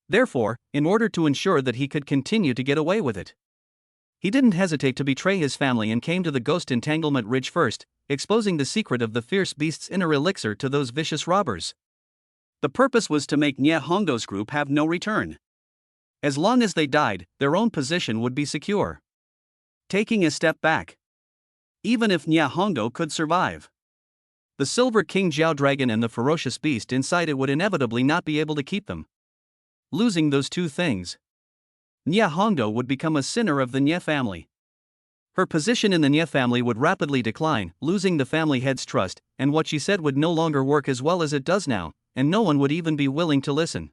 Therefore, in order to ensure that he could continue to get away with it, he didn't hesitate to betray his family and came to the Ghost Entanglement Ridge first, exposing the secret of the fierce beast's inner elixir to those vicious robbers. The purpose was to make Nya Hongdo's group have no return. As long as they died, their own position would be secure. Taking a step back. Even if Nya Hongdo could survive, the Silver King Jiao Dragon and the ferocious beast inside it would inevitably not be able to keep them. Losing those two things, Nya Hongdo would become a sinner of the Nya family. Her position in the Nya family would rapidly decline, losing the family head's trust, and what she said would no longer work as well as it does now, and no one would even be willing to listen.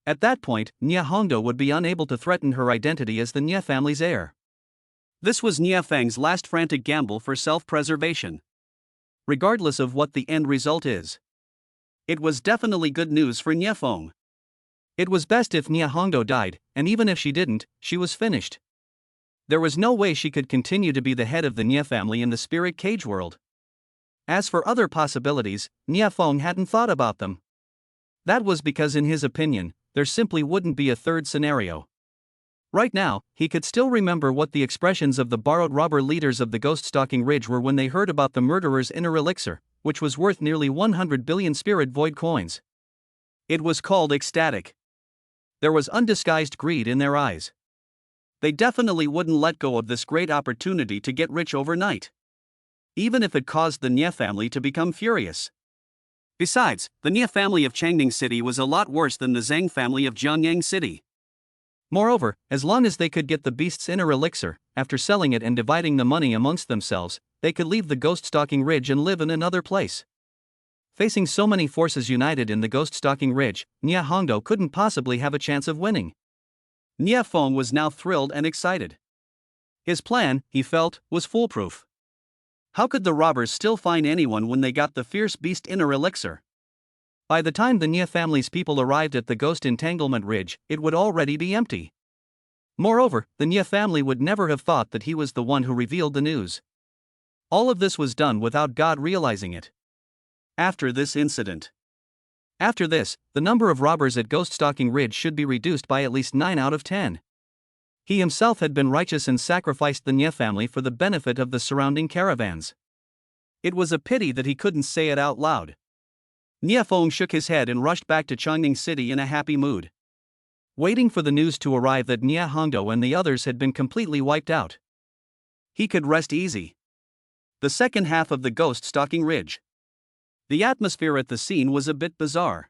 At that point, Nia Hongdo would be unable to threaten her identity as the Nia family's heir. This was Nia Feng's last frantic gamble for self-preservation. Regardless of what the end result is, it was definitely good news for Nia Feng. It was best if Nia Hongdo died, and even if she didn't, she was finished. There was no way she could continue to be the head of the Nia family in the spirit cage world. As for other possibilities, Nia Feng hadn't thought about them. That was because in his opinion, there simply wouldn't be a third scenario. Right now, he could still remember what the expressions of the borrowed robber leaders of the Ghost-Stalking Ridge were when they heard about the murderer's inner elixir, which was worth nearly 100 billion spirit void coins. It was called ecstatic. There was undisguised greed in their eyes. They definitely wouldn't let go of this great opportunity to get rich overnight, even if it caused the Nia family to become furious. Besides, the Nia family of Changning City was a lot worse than the Zhang family of Jiangyang City. Moreover, as long as they could get the beast's inner elixir, after selling it and dividing the money amongst themselves, they could leave the Ghost-Stalking Ridge and live in another place. Facing so many forces united in the Ghost-Stalking Ridge, Nia Hongdo couldn't possibly have a chance of winning. Nia Feng was now thrilled and excited. His plan, he felt, was foolproof. How could the robbers still find anyone when they got the fierce beast inner elixir? By the time the Nia family's people arrived at the Ghost Entanglement Ridge, it would already be empty. Moreover, the Nia family would never have thought that he was the one who revealed the news. All of this was done without God realizing it. After this incident. After this, the number of robbers at Ghost-Stalking Ridge should be reduced by at least 9 out of 10. He himself had been righteous and sacrificed the Nia family for the benefit of the surrounding caravans. It was a pity that he couldn't say it out loud. Nia Feng shook his head and rushed back to Changning City in a happy mood, waiting for the news to arrive that Nia Hongdo and the others had been completely wiped out. He could rest easy. The second half of the Ghost-Stalking Ridge. The atmosphere at the scene was a bit bizarre.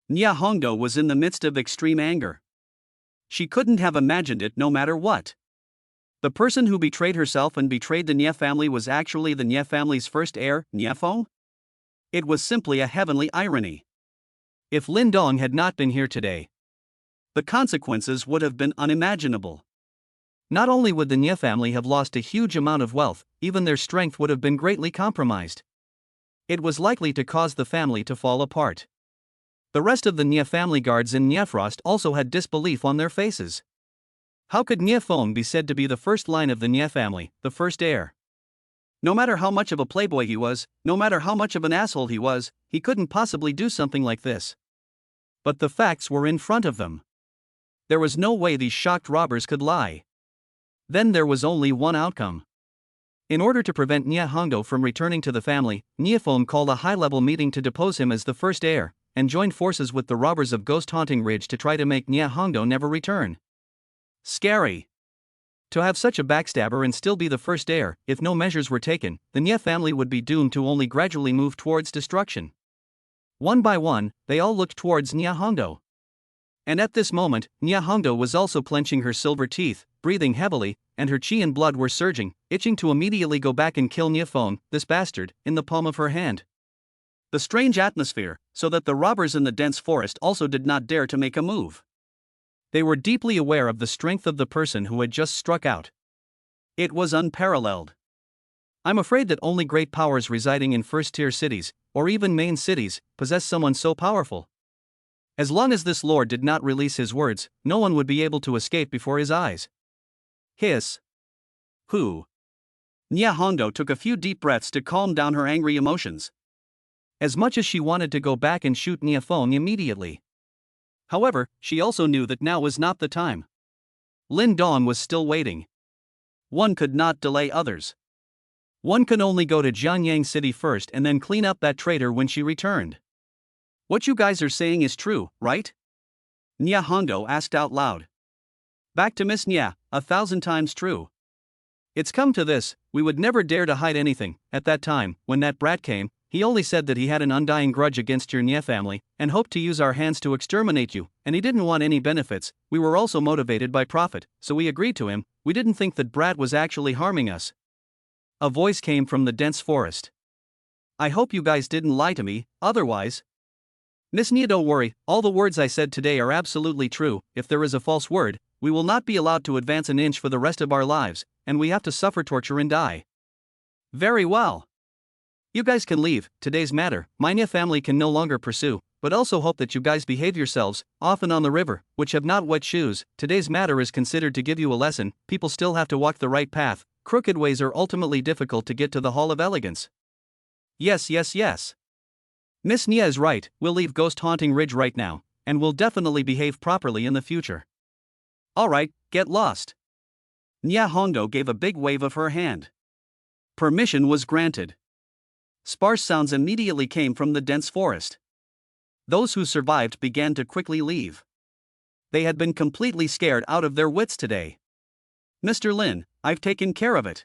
Nia Hongdo was in the midst of extreme anger. She couldn't have imagined it no matter what. The person who betrayed herself and betrayed the Nia family was actually the Nia family's first heir, Nia Feng? It was simply a heavenly irony. If Lin Dong had not been here today, the consequences would have been unimaginable. Not only would the Nia family have lost a huge amount of wealth, even their strength would have been greatly compromised. It was likely to cause the family to fall apart. The rest of the Nia family guards in Niafrost also had disbelief on their faces. How could Nia Feng be said to be the first line of the Nia family, the first heir? No matter how much of a playboy he was, no matter how much of an asshole he was, he couldn't possibly do something like this. But the facts were in front of them. There was no way these shocked robbers could lie. Then there was only one outcome. In order to prevent Nia Hongdo from returning to the family, Nia Feng called a high-level meeting to depose him as the first heir, and joined forces with the robbers of Ghost Haunting Ridge to try to make Nia Hongdo never return. Scary. To have such a backstabber and still be the first heir, if no measures were taken, the Nia family would be doomed to only gradually move towards destruction. One by one, they all looked towards Nia Hongdo. And at this moment, Nia Hongdo was also clenching her silver teeth, breathing heavily, and her chi and blood were surging, itching to immediately go back and kill Nia Feng, this bastard, in the palm of her hand. The strange atmosphere, so that the robbers in the dense forest also did not dare to make a move. They were deeply aware of the strength of the person who had just struck out. It was unparalleled. I'm afraid that only great powers residing in first-tier cities, or even main cities, possess someone so powerful. As long as this lord did not release his words, no one would be able to escape before his eyes. Hiss. Who? Nia Hongdo took a few deep breaths to calm down her angry emotions. As much as she wanted to go back and shoot Nia Feng immediately. However, she also knew that now was not the time. Lin Dong was still waiting. One could not delay others. One could only go to Jianyang City first and then clean up that traitor when she returned. What you guys are saying is true, right? Nia Hongdo asked out loud. Back to Miss Nia, 1,000 times true. It's come to this, we would never dare to hide anything. At that time, when that brat came, he only said that he had an undying grudge against your Nia family, and hoped to use our hands to exterminate you, and he didn't want any benefits. We were also motivated by profit, so we agreed to him. We didn't think that brat was actually harming us. A voice came from the dense forest. I hope you guys didn't lie to me, otherwise. Miss Nia, don't worry, all the words I said today are absolutely true. If there is a false word, we will not be allowed to advance an inch for the rest of our lives, and we have to suffer torture and die. Very well. You guys can leave. Today's matter, my Nia family can no longer pursue, but also hope that you guys behave yourselves, often on the river, which have not wet shoes. Today's matter is considered to give you a lesson. People still have to walk the right path. Crooked ways are ultimately difficult to get to the Hall of Elegance. Yes. Miss Nia is right, we'll leave Ghost Haunting Ridge right now, and we'll definitely behave properly in the future. Alright, get lost. Nia Hongdo gave a big wave of her hand. Permission was granted. Sparse sounds immediately came from the dense forest. Those who survived began to quickly leave. They had been completely scared out of their wits today. Mr. Lin, I've taken care of it.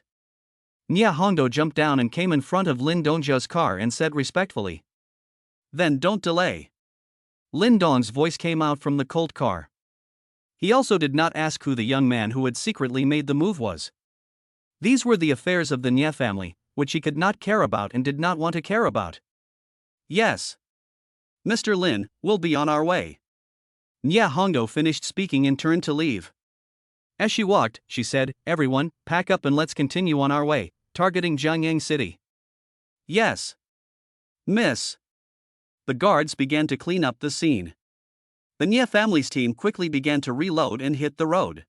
Nia Hongdo jumped down and came in front of Lin Dongjia's car and said respectfully. Then don't delay. Lin Dong's voice came out from the colt car. He also did not ask who the young man who had secretly made the move was. These were the affairs of the Nia family, which he could not care about and did not want to care about. Yes. Mr. Lin, we'll be on our way. Nia Hongdo finished speaking and turned to leave. As she walked, she said, everyone, pack up and let's continue on our way, targeting Jiangyang City. Yes. Miss. The guards began to clean up the scene. The Nia family's team quickly began to reload and hit the road.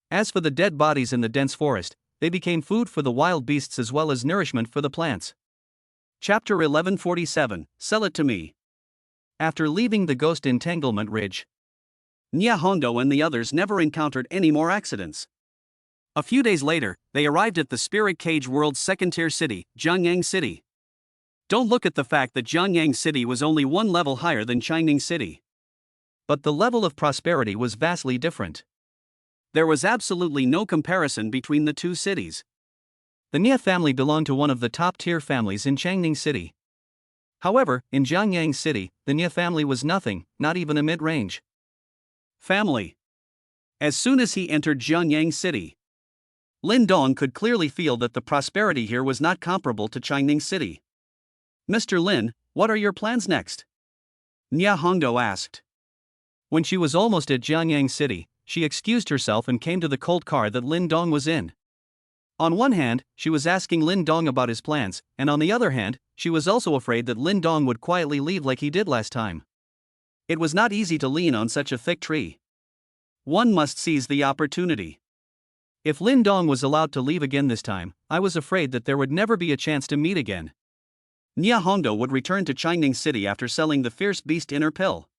As for the dead bodies in the dense forest, they became food for the wild beasts as well as nourishment for the plants. Chapter 1147, Sell It to Me. After leaving the Ghost Entanglement Ridge, Nia Hongdo and the others never encountered any more accidents. A few days later, they arrived at the Spirit Cage World's second-tier city, Jiangyang City. Don't look at the fact that Jiangyang City was only one level higher than Changning City. But the level of prosperity was vastly different. There was absolutely no comparison between the two cities. The Nia family belonged to one of the top-tier families in Changning City. However, in Jiangyang City, the Nia family was nothing, not even a mid-range family. As soon as he entered Jiangyang City, Lin Dong could clearly feel that the prosperity here was not comparable to Changning City. Mr. Lin, what are your plans next? Nia Hongdo asked. When she was almost at Jiangyang City, she excused herself and came to the colt car that Lin Dong was in. On one hand, she was asking Lin Dong about his plans, and on the other hand, she was also afraid that Lin Dong would quietly leave like he did last time. It was not easy to lean on such a thick tree. One must seize the opportunity. If Lin Dong was allowed to leave again this time, I was afraid that there would never be a chance to meet again. Nia Hongdo would return to Changning City after selling the Fierce Beast Inner Pill.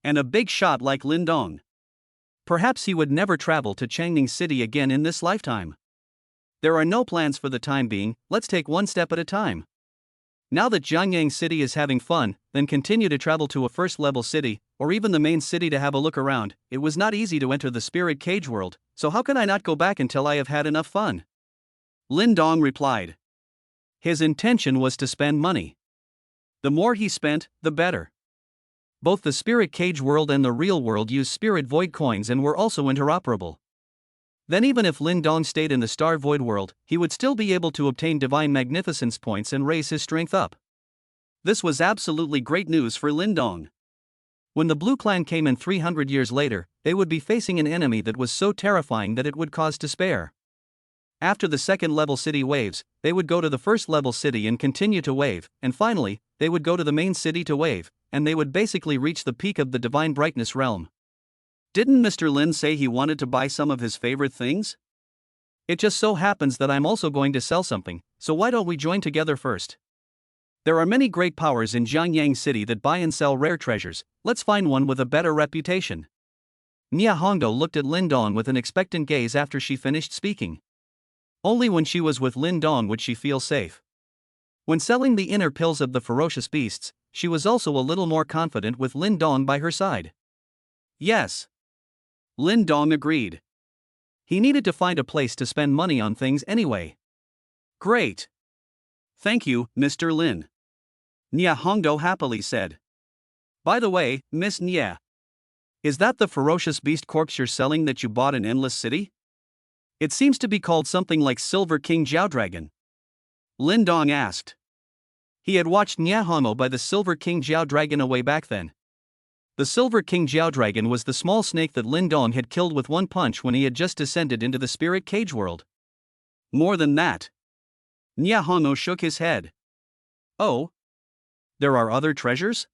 And a big shot like Lin Dong. Perhaps he would never travel to Changning City again in this lifetime. There are no plans for the time being, let's take one step at a time. Now that Jiangyang City is having fun, then continue to travel to a first-level city, or even the main city to have a look around. It was not easy to enter the Spirit Cage World, so how can I not go back until I have had enough fun? Lin Dong replied. His intention was to spend money. The more he spent, the better. Both the Spirit Cage World and the real world use Spirit Void coins and were also interoperable. Then even if Lin Dong stayed in the Star Void world, he would still be able to obtain Divine Magnificence points and raise his strength up. This was absolutely great news for Lin Dong. When the Blue Clan came in 300 years later, they would be facing an enemy that was so terrifying that it would cause despair. After the second-level city waves, they would go to the first-level city and continue to wave, and finally, they would go to the main city to wave, and they would basically reach the peak of the Divine Brightness realm. Didn't Mr. Lin say he wanted to buy some of his favorite things? It just so happens that I'm also going to sell something, so why don't we join together first? There are many great powers in Jiangyang City that buy and sell rare treasures, let's find one with a better reputation. Nia Hongdo looked at Lin Dong with an expectant gaze after she finished speaking. Only when she was with Lin Dong would she feel safe. When selling the inner pills of the ferocious beasts, she was also a little more confident with Lin Dong by her side. Yes. Lin Dong agreed. He needed to find a place to spend money on things anyway. Great. Thank you, Mr. Lin. Nia Hongdo happily said. By the way, Miss Nia. Is that the ferocious beast corpse you're selling that you bought in Endless City? It seems to be called something like Silver King Jiao Dragon. Lin Dong asked. He had watched Nya Hongmo by the Silver King Jiao Dragon away back then. The Silver King Jiao Dragon was the small snake that Lin Dong had killed with one punch when he had just descended into the spirit cage world. More than that. Nya Hongmo shook his head. Oh? There are other treasures?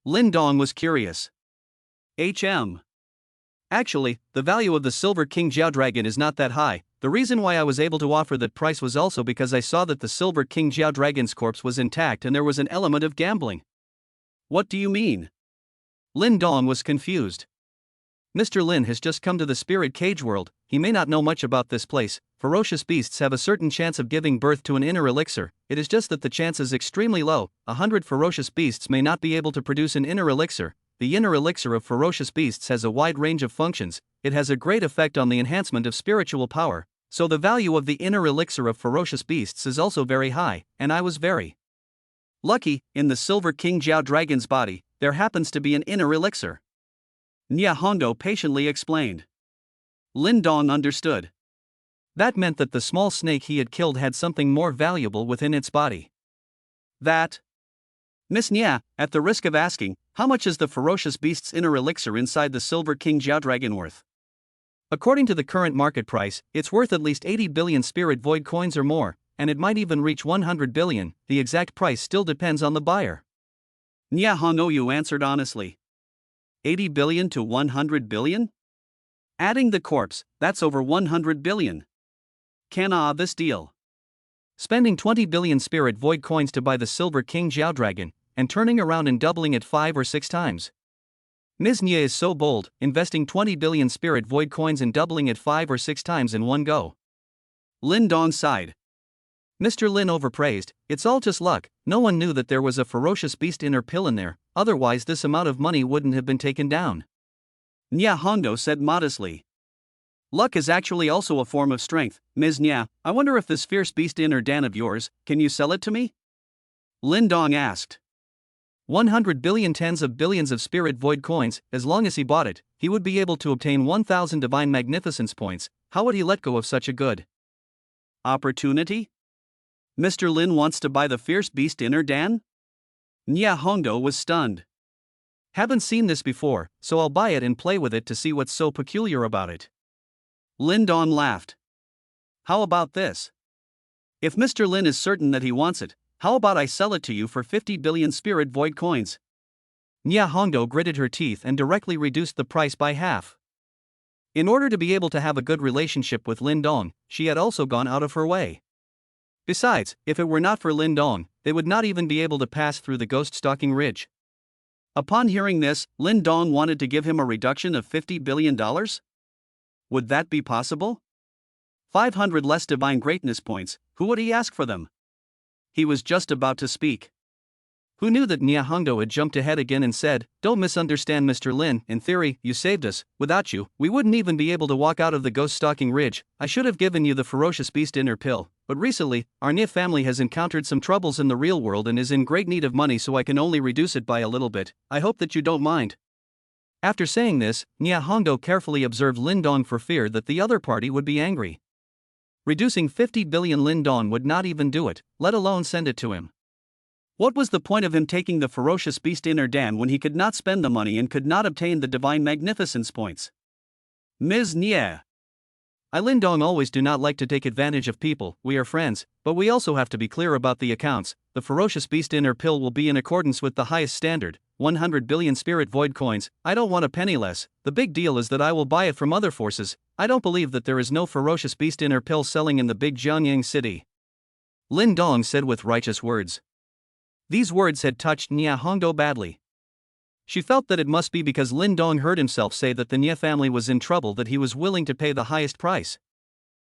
Lin Dong was curious. Actually, the value of the Silver King Jiao Dragon is not that high. The reason why I was able to offer that price was also because I saw that the Silver King Jiao Dragon's corpse was intact and there was an element of gambling. What do you mean? Lin Dong was confused. Mr. Lin has just come to the spirit cage world. He may not know much about this place. Ferocious beasts have a certain chance of giving birth to an inner elixir. It is just that the chance is extremely low. 100 ferocious beasts may not be able to produce an inner elixir. The inner elixir of ferocious beasts has a wide range of functions. It has a great effect on the enhancement of spiritual power. So the value of the inner elixir of ferocious beasts is also very high, and I was very lucky. In the Silver King Jiao Dragon's body, there happens to be an inner elixir. Nya Hongmo patiently explained. Lin Dong understood. That meant that the small snake he had killed had something more valuable within its body. That? Miss Nya, at the risk of asking, how much is the ferocious beast's inner elixir inside the Silver King Jiao Dragon worth? According to the current market price, it's worth at least 80 billion spirit void coins or more, and it might even reach 100 billion. The exact price still depends on the buyer. Nya Hongmo answered honestly. 80 billion to 100 billion? Adding the corpse, that's over 100 billion. This deal. Spending 20 billion spirit void coins to buy the Silver King Jiao Dragon, and turning around and doubling it 5 or 6 times. Ms. Nya is so bold, investing 20 billion spirit void coins and doubling it 5 or 6 times in one go. Lin Dong sighed. Mr. Lin overpraised. It's all just luck. No one knew that there was a ferocious beast inner pill in there, otherwise this amount of money wouldn't have been taken down. Nya Hongmo said modestly. Luck is actually also a form of strength. Ms. Nya, I wonder if this fierce beast inner Dan of yours, can you sell it to me? Lin Dong asked. 100 billion tens of billions of spirit void coins. As long as he bought it, he would be able to obtain 1,000 divine magnificence points. How would he let go of such a good opportunity? Mr. Lin wants to buy the fierce beast inner Dan? Nya Hongmo was stunned. Haven't seen this before, so I'll buy it and play with it to see what's so peculiar about it. Lin Dong laughed. How about this? If Mr. Lin is certain that he wants it, how about I sell it to you for 50 billion spirit void coins? Nya Hongmo gritted her teeth and directly reduced the price by half. In order to be able to have a good relationship with Lin Dong, she had also gone out of her way. Besides, if it were not for Lin Dong, they would not even be able to pass through the ghost stalking ridge. Upon hearing this, Lin Dong wanted to give him a reduction of $50 billion? Would that be possible? 500 less divine greatness points, who would he ask for them? He was just about to speak. Who knew that Nya Hongmo had jumped ahead again and said, Don't misunderstand Mr. Lin, in theory, you saved us. Without you, we wouldn't even be able to walk out of the ghost stalking ridge. I should have given you the ferocious beast inner pill, but recently, our Nya family has encountered some troubles in the real world and is in great need of money, so I can only reduce it by a little bit. I hope that you don't mind. After saying this, Nya Hongmo carefully observed Lin Dong for fear that the other party would be angry. Reducing 50 billion Lin Dong would not even do it, let alone send it to him. What was the point of him taking the ferocious beast inner Dan when he could not spend the money and could not obtain the divine magnificence points? Ms. Nya. I Lin Dong always do not like to take advantage of people. We are friends, but we also have to be clear about the accounts. The ferocious beast inner pill will be in accordance with the highest standard, 100 billion spirit void coins. I don't want a penny less. The big deal is that I will buy it from other forces. I don't believe that there is no ferocious beast inner pill selling in the big Jianyang city. Lin Dong said with righteous words. These words had touched Nya Hongmo badly. She felt that it must be because Lin Dong heard himself say that the Nya family was in trouble that he was willing to pay the highest price.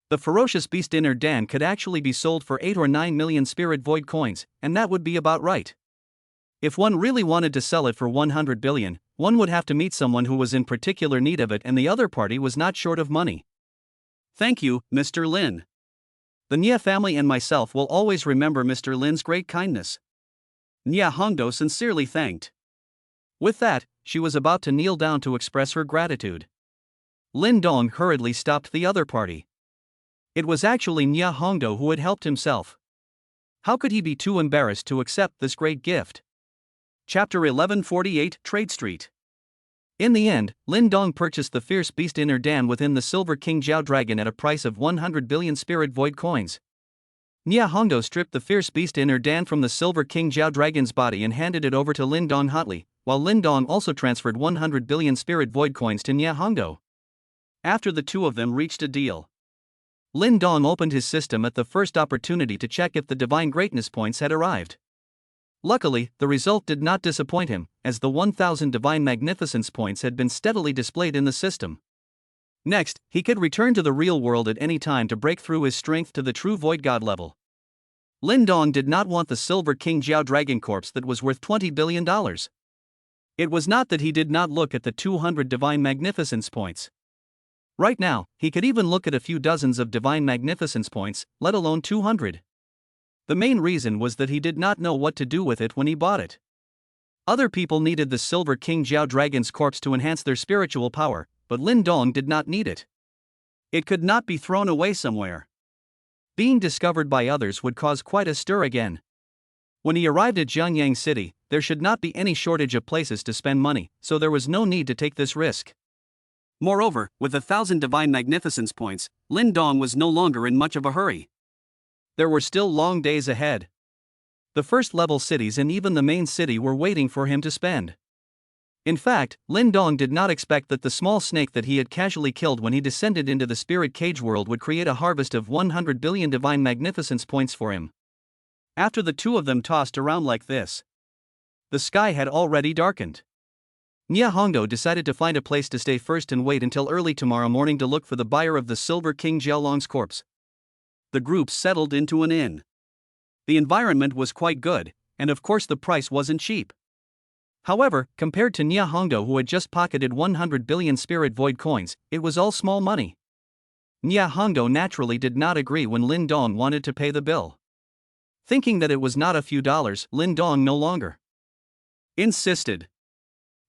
The ferocious beast inner Dan could actually be sold for 8 or 9 million spirit void coins, and that would be about right. If one really wanted to sell it for 100 billion, one would have to meet someone who was in particular need of it and the other party was not short of money. Thank you, Mr. Lin. The Nya family and myself will always remember Mr. Lin's great kindness. Nya Hongmo sincerely thanked. With that, she was about to kneel down to express her gratitude. Lin Dong hurriedly stopped the other party. It was actually Nya Hongmo who had helped himself. How could he be too embarrassed to accept this great gift? Chapter 1148 Trade Street. In the end, Lin Dong purchased the fierce beast Inner Dan within the Silver King Jiao Dragon at a price of 100 billion spirit void coins. Nia Hongdo stripped the fierce beast Inner Dan from the Silver King Jiao Dragon's body and handed it over to Lin Dong hotly, while Lin Dong also transferred 100 billion spirit void coins to Nia Hongdo. After the two of them reached a deal, Lin Dong opened his system at the first opportunity to check if the divine greatness points had arrived. Luckily, the result did not disappoint him, as the 1000 divine magnificence points had been steadily displayed in the system. Next, he could return to the real world at any time to break through his strength to the true void god level. Lin Dong did not want the Silver King Jiao Dragon corpse that was worth $20 billion. It was not that he did not look at the 200 divine magnificence points. Right now, he could even look at a few dozens of divine magnificence points, let alone 200. The main reason was that he did not know what to do with it when he bought it. Other people needed the Silver King Jiao Dragon's corpse to enhance their spiritual power, but Lin Dong did not need it. It could not be thrown away somewhere. Being discovered by others would cause quite a stir again. When he arrived at Jiangyang City, there should not be any shortage of places to spend money, so there was no need to take this risk. Moreover, with 1,000 divine magnificence points, Lin Dong was no longer in much of a hurry. There were still long days ahead. The first-level cities and even the main city were waiting for him to spend. In fact, Lin Dong did not expect that the small snake that he had casually killed when he descended into the spirit cage world would create a harvest of 100 billion divine magnificence points for him. After the two of them tossed around like this, the sky had already darkened. Nia Hongdo decided to find a place to stay first and wait until early tomorrow morning to look for the buyer of the Silver King Jiaolong's corpse. The group settled into an inn. The environment was quite good, and of course the price wasn't cheap. However, compared to Nia Hongdo, who had just pocketed 100 billion spirit void coins, it was all small money. Nia Hongdo naturally did not agree when Lin Dong wanted to pay the bill. Thinking that it was not a few dollars, Lin Dong no longer insisted.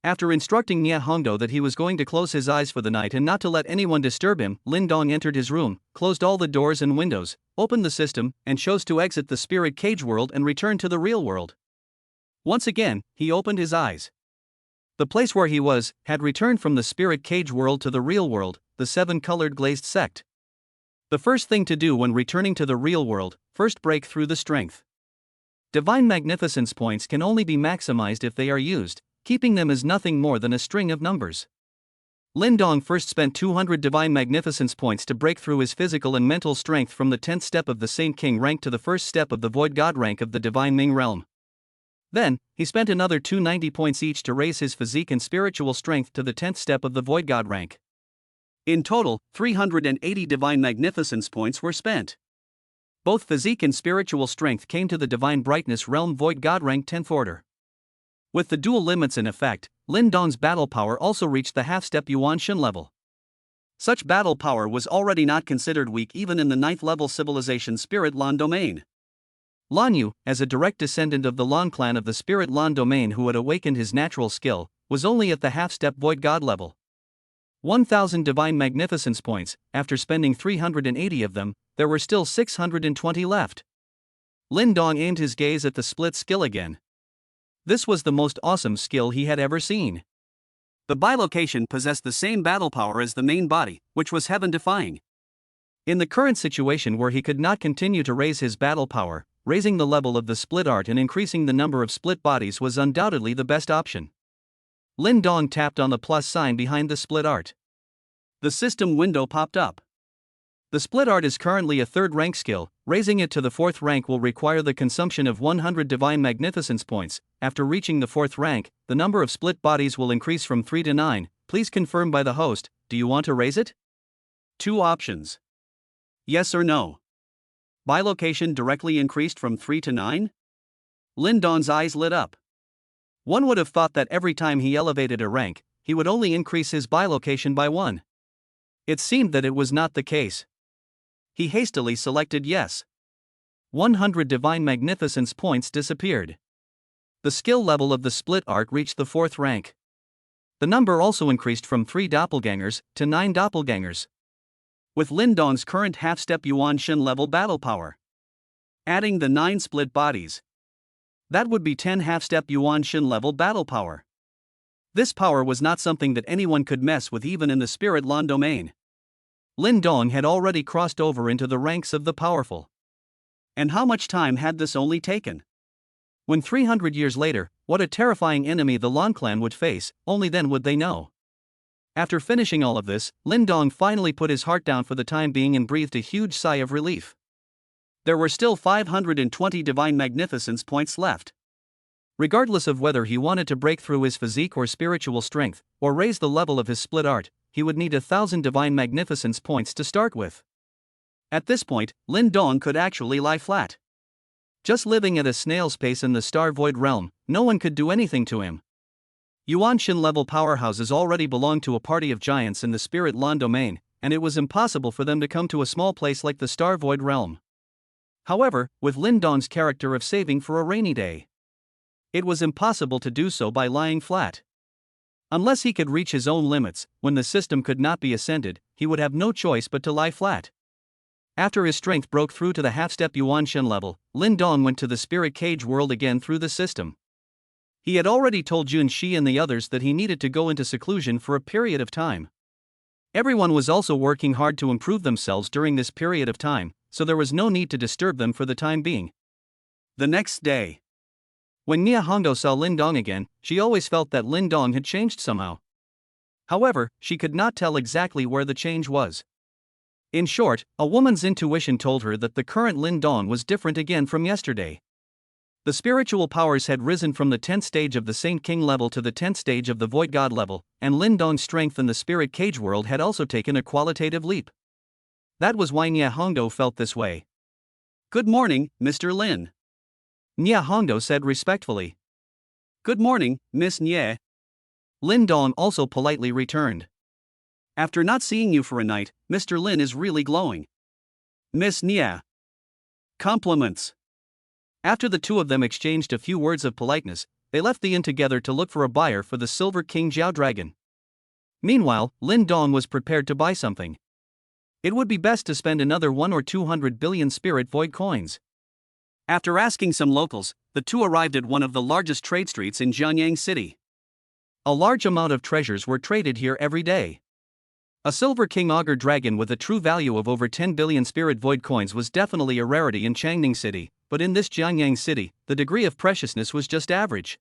After instructing Nia Hongdo that he was going to close his eyes for the night and not to let anyone disturb him, Lin Dong entered his room, closed all the doors and windows, opened the system, and chose to exit the spirit cage world and return to the real world. Once again, he opened his eyes. The place where he was had returned from the spirit cage world to the real world, the seven-colored glazed sect. The first thing to do when returning to the real world, first break through the strength. Divine magnificence points can only be maximized if they are used, keeping them as nothing more than a string of numbers. Lin Dong first spent 200 divine magnificence points to break through his physical and mental strength from the 10th step of the Saint King rank to the first step of the Void God rank of the Divine Ming realm. Then, he spent another 290 points each to raise his physique and spiritual strength to the 10th step of the Void God rank. In total, 380 divine magnificence points were spent. Both physique and spiritual strength came to the Divine Brightness realm Void God rank 10th order. With the dual limits in effect, Lin Dong's battle power also reached the half-step Yuan Shen level. Such battle power was already not considered weak even in the 9th level civilization Spirit Lan domain. Lan Yu, as a direct descendant of the Lan clan of the Spirit Lan domain who had awakened his natural skill, was only at the half-step Void God level. 1,000 divine magnificence points, after spending 380 of them, there were still 620 left. Lin Dong aimed his gaze at the split skill again. This was the most awesome skill he had ever seen. The bilocation possessed the same battle power as the main body, which was heaven-defying. In the current situation where he could not continue to raise his battle power, raising the level of the split art and increasing the number of split bodies was undoubtedly the best option. Lin Dong tapped on the plus sign behind the split art. The system window popped up. The split art is currently a 3rd rank skill. Raising it to the 4th rank will require the consumption of 100 divine magnificence points. After reaching the 4th rank, the number of split bodies will increase from 3 to 9. Please confirm by the host. Do you want to raise it? 2 options. Yes or no. Bilocation directly increased from 3 to 9? Lin Dong's eyes lit up. One would have thought that every time he elevated a rank, he would only increase his bilocation by 1. It seemed that it was not the case. He hastily selected yes. 100 divine magnificence points disappeared. The skill level of the split art reached the 4th rank. The number also increased from 3 doppelgangers to 9 doppelgangers. With Lin Dong's current half-step Yuan Shen level battle power, adding the 9 split bodies. That would be 10 half-step Yuan Shin level battle power. This power was not something that anyone could mess with even in the Spirit Lan domain. Lin Dong had already crossed over into the ranks of the powerful. And how much time had this only taken? When 300 years later, what a terrifying enemy the Lan clan would face, only then would they know. After finishing all of this, Lin Dong finally put his heart down for the time being and breathed a huge sigh of relief. There were still 520 Divine Magnificence points left. Regardless of whether he wanted to break through his physique or spiritual strength, or raise the level of his split art, he would need 1,000 Divine Magnificence points to start with. At this point, Lin Dong could actually lie flat. Just living at a snail's pace in the Star Void realm, no one could do anything to him. Yuan Shin level powerhouses already belonged to a party of giants in the Spirit Lan domain, and it was impossible for them to come to a small place like the Star Void realm. However, with Lin Dong's character of saving for a rainy day, it was impossible to do so by lying flat. Unless he could reach his own limits, when the system could not be ascended, he would have no choice but to lie flat. After his strength broke through to the half-step Yuan Shin level, Lin Dong went to the spirit cage world again through the system. He had already told Jun Shi and the others that he needed to go into seclusion for a period of time. Everyone was also working hard to improve themselves during this period of time, so there was no need to disturb them for the time being. The next day, when Nia Hongdo saw Lin Dong again, she always felt that Lin Dong had changed somehow. However, she could not tell exactly where the change was. In short, a woman's intuition told her that the current Lin Dong was different again from yesterday. The spiritual powers had risen from the 10th stage of the Saint King level to the 10th stage of the Void God level, and Lin Dong's strength in the spirit cage world had also taken a qualitative leap. That was why Nia Hongdo felt this way. "Good morning, Mr. Lin," Nia Hongdo said respectfully. "Good morning, Miss Nye." Lin Dong also politely returned. "After not seeing you for a night, Mr. Lin is really glowing." "Miss Nye." Compliments. After the two of them exchanged a few words of politeness, they left the inn together to look for a buyer for the Silver King Jiao Dragon. Meanwhile, Lin Dong was prepared to buy something. It would be best to spend another 1 or 200 billion spirit void coins. After asking some locals, the two arrived at one of the largest trade streets in Jianyang City. A large amount of treasures were traded here every day. A Silver King Augur Dragon with a true value of over 10 billion spirit void coins was definitely a rarity in Changning City, but in this Jianyang City, the degree of preciousness was just average.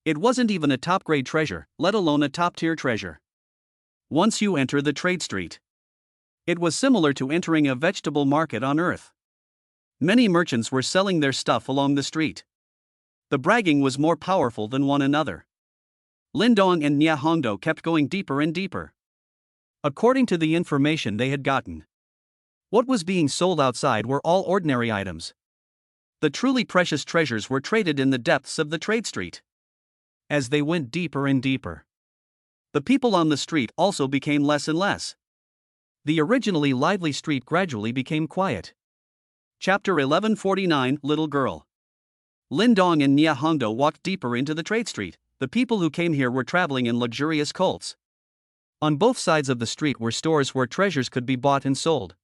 It wasn't even a top-grade treasure, let alone a top-tier treasure. Once you enter the trade street, it was similar to entering a vegetable market on Earth. Many merchants were selling their stuff along the street. The bragging was more powerful than one another. Lin Dong and Nia Hongdo kept going deeper and deeper. According to the information they had gotten, what was being sold outside were all ordinary items. The truly precious treasures were traded in the depths of the trade street. As they went deeper and deeper, the people on the street also became less and less. The originally lively street gradually became quiet. Chapter 1149, Little Girl. Lin Dong and Nia Hongdo walked deeper into the trade street. The people who came here were traveling in luxurious colts. On both sides of the street were stores where treasures could be bought and sold.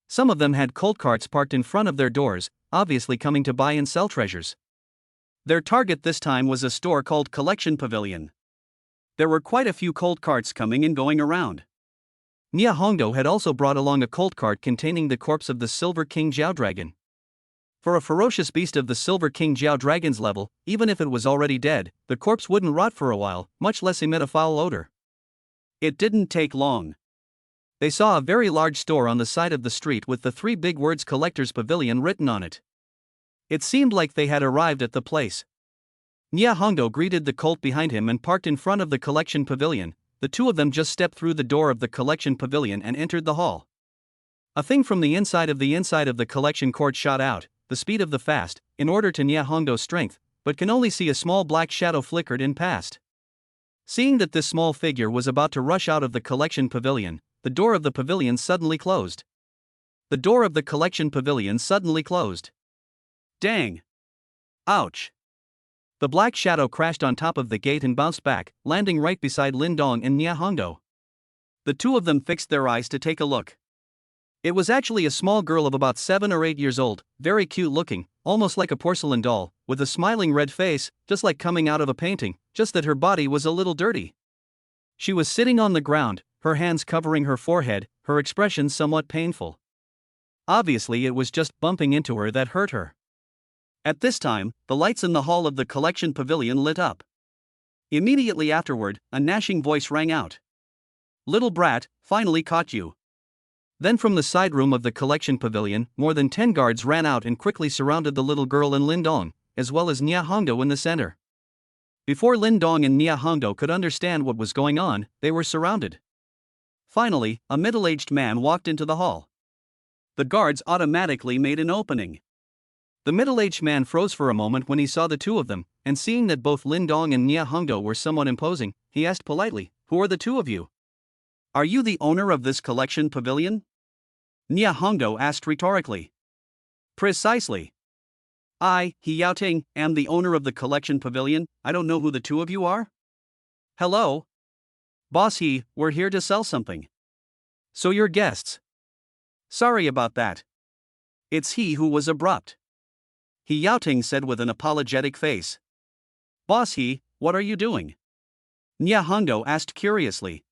Some of them had colt carts parked in front of their doors, obviously coming to buy and sell treasures. Their target this time was a store called Collection Pavilion. There were quite a few colt carts coming and going around. Nia Hongdo had also brought along a colt cart containing the corpse of the Silver King Jiao Dragon. For a ferocious beast of the Silver King Jiao Dragon's level, even if it was already dead, the corpse wouldn't rot for a while, much less emit a foul odor. It didn't take long. They saw a very large store on the side of the street with the 3 big words Collector's Pavilion written on it. It seemed like they had arrived at the place. Nia Hongdo greeted the colt behind him and parked in front of the Collection Pavilion. The two of them just stepped through the door of the Collection Pavilion and entered the hall. A thing from the inside of the collection court shot out, the speed of the fast, in order to Nia Hongdo's strength, but can only see a small black shadow flickered in past. Seeing that this small figure was about to rush out of the Collection Pavilion, the door of the pavilion suddenly closed. The door of the Collection Pavilion suddenly closed. Dang! Ouch! The black shadow crashed on top of the gate and bounced back, landing right beside Lin Dong and Nia Hongdo. The two of them fixed their eyes to take a look. It was actually a small girl of about 7 or 8 years old, very cute looking, almost like a porcelain doll, with a smiling red face, just like coming out of a painting, just that her body was a little dirty. She was sitting on the ground, her hands covering her forehead, her expression somewhat painful. Obviously, it was just bumping into her that hurt her. At this time, the lights in the hall of the collection pavilion lit up. Immediately afterward, a gnashing voice rang out. "Little brat, finally caught you." Then from the side room of the collection pavilion, more than 10 guards ran out and quickly surrounded the little girl and Lin Dong, as well as Nia Hongdo in the center. Before Lin Dong and Nia Hongdo could understand what was going on, they were surrounded. Finally, a middle-aged man walked into the hall. The guards automatically made an opening. The middle-aged man froze for a moment when he saw the two of them, and seeing that both Lin Dong and Nia Hongdo were somewhat imposing, he asked politely, "Who are the two of you? Are you the owner of this collection pavilion?" Nia Hongdo asked rhetorically. "Precisely. I, He Yaoting, am the owner of the collection pavilion. I don't know who the two of you are." "Hello? Boss He, we're here to sell something." "So you're guests?" "Sorry about that." It's he who was abrupt. He Yaoting said with an apologetic face. "Boss He, what are you doing?" Nia Hongdo asked curiously.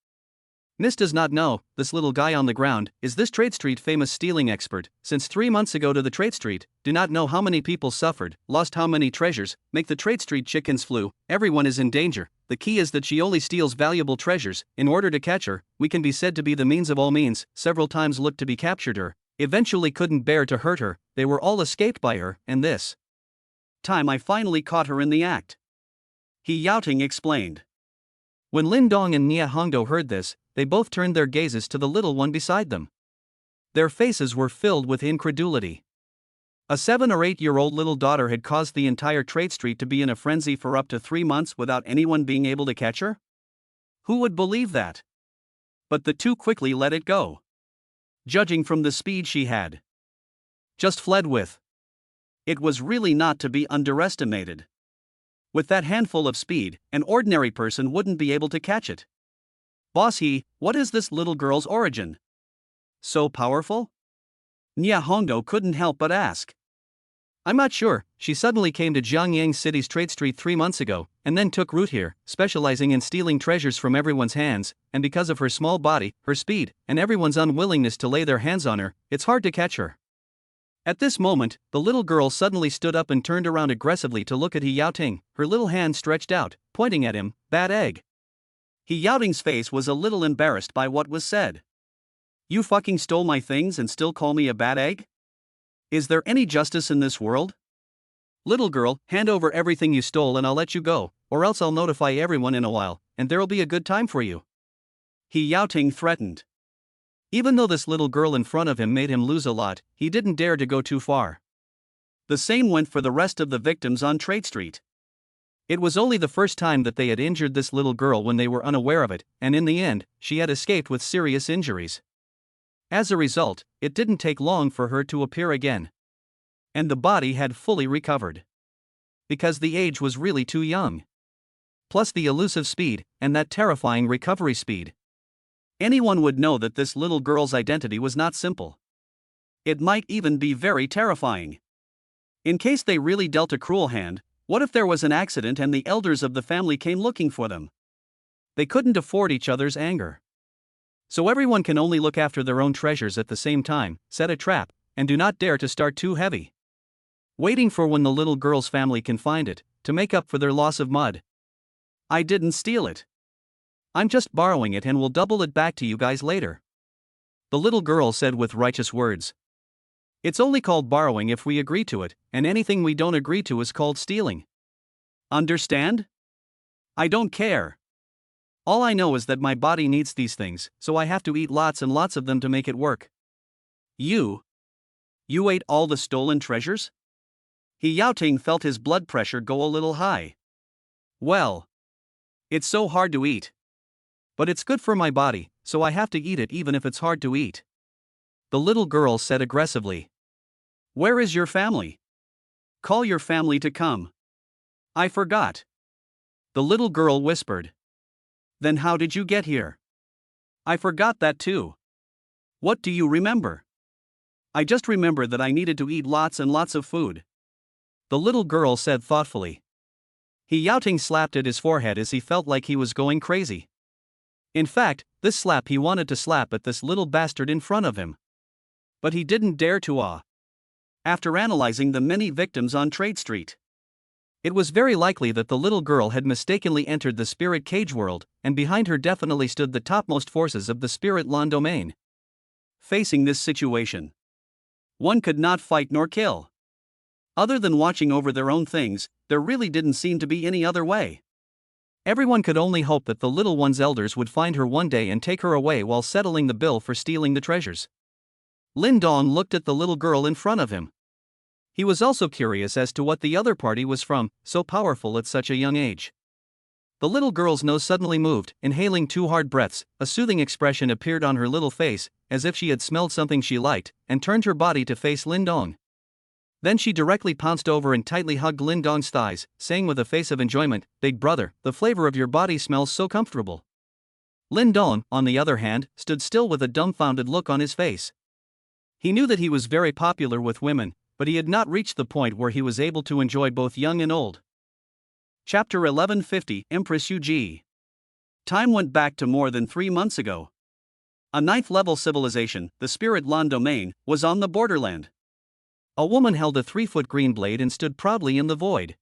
"Nis does not know, this little guy on the ground, is this Trade Street famous stealing expert, since 3 months ago to the Trade Street, do not know how many people suffered, lost how many treasures, make the Trade Street chickens flew, everyone is in danger, the key is that she only steals valuable treasures, in order to catch her, we can be said to be the means of all means, several times looked to be captured her, eventually couldn't bear to hurt her, they were all escaped by her, and this time I finally caught her in the act." He Yaoting explained. When Lin Dong and Nia Hongdo heard this, they both turned their gazes to the little one beside them. Their faces were filled with incredulity. A 7 or 8-year-old little daughter had caused the entire Trade Street to be in a frenzy for up to 3 months without anyone being able to catch her? Who would believe that? But the two quickly let it go. Judging from the speed she had just fled with, it was really not to be underestimated. With that handful of speed, an ordinary person wouldn't be able to catch it. "Boss He, what is this little girl's origin? So powerful?" Nia Hongdo couldn't help but ask. "I'm not sure, she suddenly came to Jiangyang City's Trade Street 3 months ago, and then took root here, specializing in stealing treasures from everyone's hands, and because of her small body, her speed, and everyone's unwillingness to lay their hands on her, it's hard to catch her." At this moment, the little girl suddenly stood up and turned around aggressively to look at He Yaoting, her little hand stretched out, pointing at him, "Bad egg." He Yaoting's face was a little embarrassed by what was said. "You fucking stole my things and still call me a bad egg? Is there any justice in this world? Little girl, hand over everything you stole and I'll let you go, or else I'll notify everyone in a while, and there'll be a good time for you." He Yaoting threatened. Even though this little girl in front of him made him lose a lot, he didn't dare to go too far. The same went for the rest of the victims on Trade Street. It was only the first time that they had injured this little girl when they were unaware of it, and in the end, she had escaped with serious injuries. As a result, it didn't take long for her to appear again. And the body had fully recovered. Because the age was really too young. Plus the elusive speed, and that terrifying recovery speed. Anyone would know that this little girl's identity was not simple. It might even be very terrifying. In case they really dealt a cruel hand, what if there was an accident and the elders of the family came looking for them? They couldn't afford each other's anger. So everyone can only look after their own treasures at the same time, set a trap, and do not dare to start too heavy. Waiting for when the little girl's family can find it, to make up for their loss of mud. "I didn't steal it. I'm just borrowing it and will double it back to you guys later," the little girl said with righteous words. "It's only called borrowing if we agree to it, and anything we don't agree to is called stealing. Understand? I don't care. All I know is that my body needs these things, so I have to eat lots and lots of them to make it work." You ate all the stolen treasures?" He Yaoting felt his blood pressure go a little high. "Well, it's so hard to eat. But it's good for my body, so I have to eat it even if it's hard to eat," the little girl said aggressively. "Where is your family? Call your family to come." "I forgot," the little girl whispered. "Then how did you get here?" "I forgot that too." "What do you remember?" I just remembered that I needed to eat lots and lots of food. The little girl said thoughtfully. He Yaoting slapped at his forehead as he felt like he was going crazy. In fact, this slap he wanted to slap at this little bastard in front of him. But he didn't dare to. After analyzing the many victims on Trade Street, it was very likely that the little girl had mistakenly entered the spirit cage world, and behind her definitely stood the topmost forces of the spirit land domain. Facing this situation, one could not fight nor kill. Other than watching over their own things, there really didn't seem to be any other way. Everyone could only hope that the little one's elders would find her one day and take her away while settling the bill for stealing the treasures. Lin Dong looked at the little girl in front of him. He was also curious as to what the other party was from, so powerful at such a young age. The little girl's nose suddenly moved, inhaling 2 hard breaths. A soothing expression appeared on her little face, as if she had smelled something she liked, and turned her body to face Lin Dong. Then she directly pounced over and tightly hugged Lin Dong's thighs, saying with a face of enjoyment, "Big brother, the flavor of your body smells so comfortable." Lin Dong, on the other hand, stood still with a dumbfounded look on his face. He knew that he was very popular with women, but he had not reached the point where he was able to enjoy both young and old. Chapter 1150, Empress Yu. Time went back to more than 3 months ago. A 9th-level civilization, the Spirit Land Domain, was on the borderland. A woman held a 3-foot green blade and stood proudly in the void.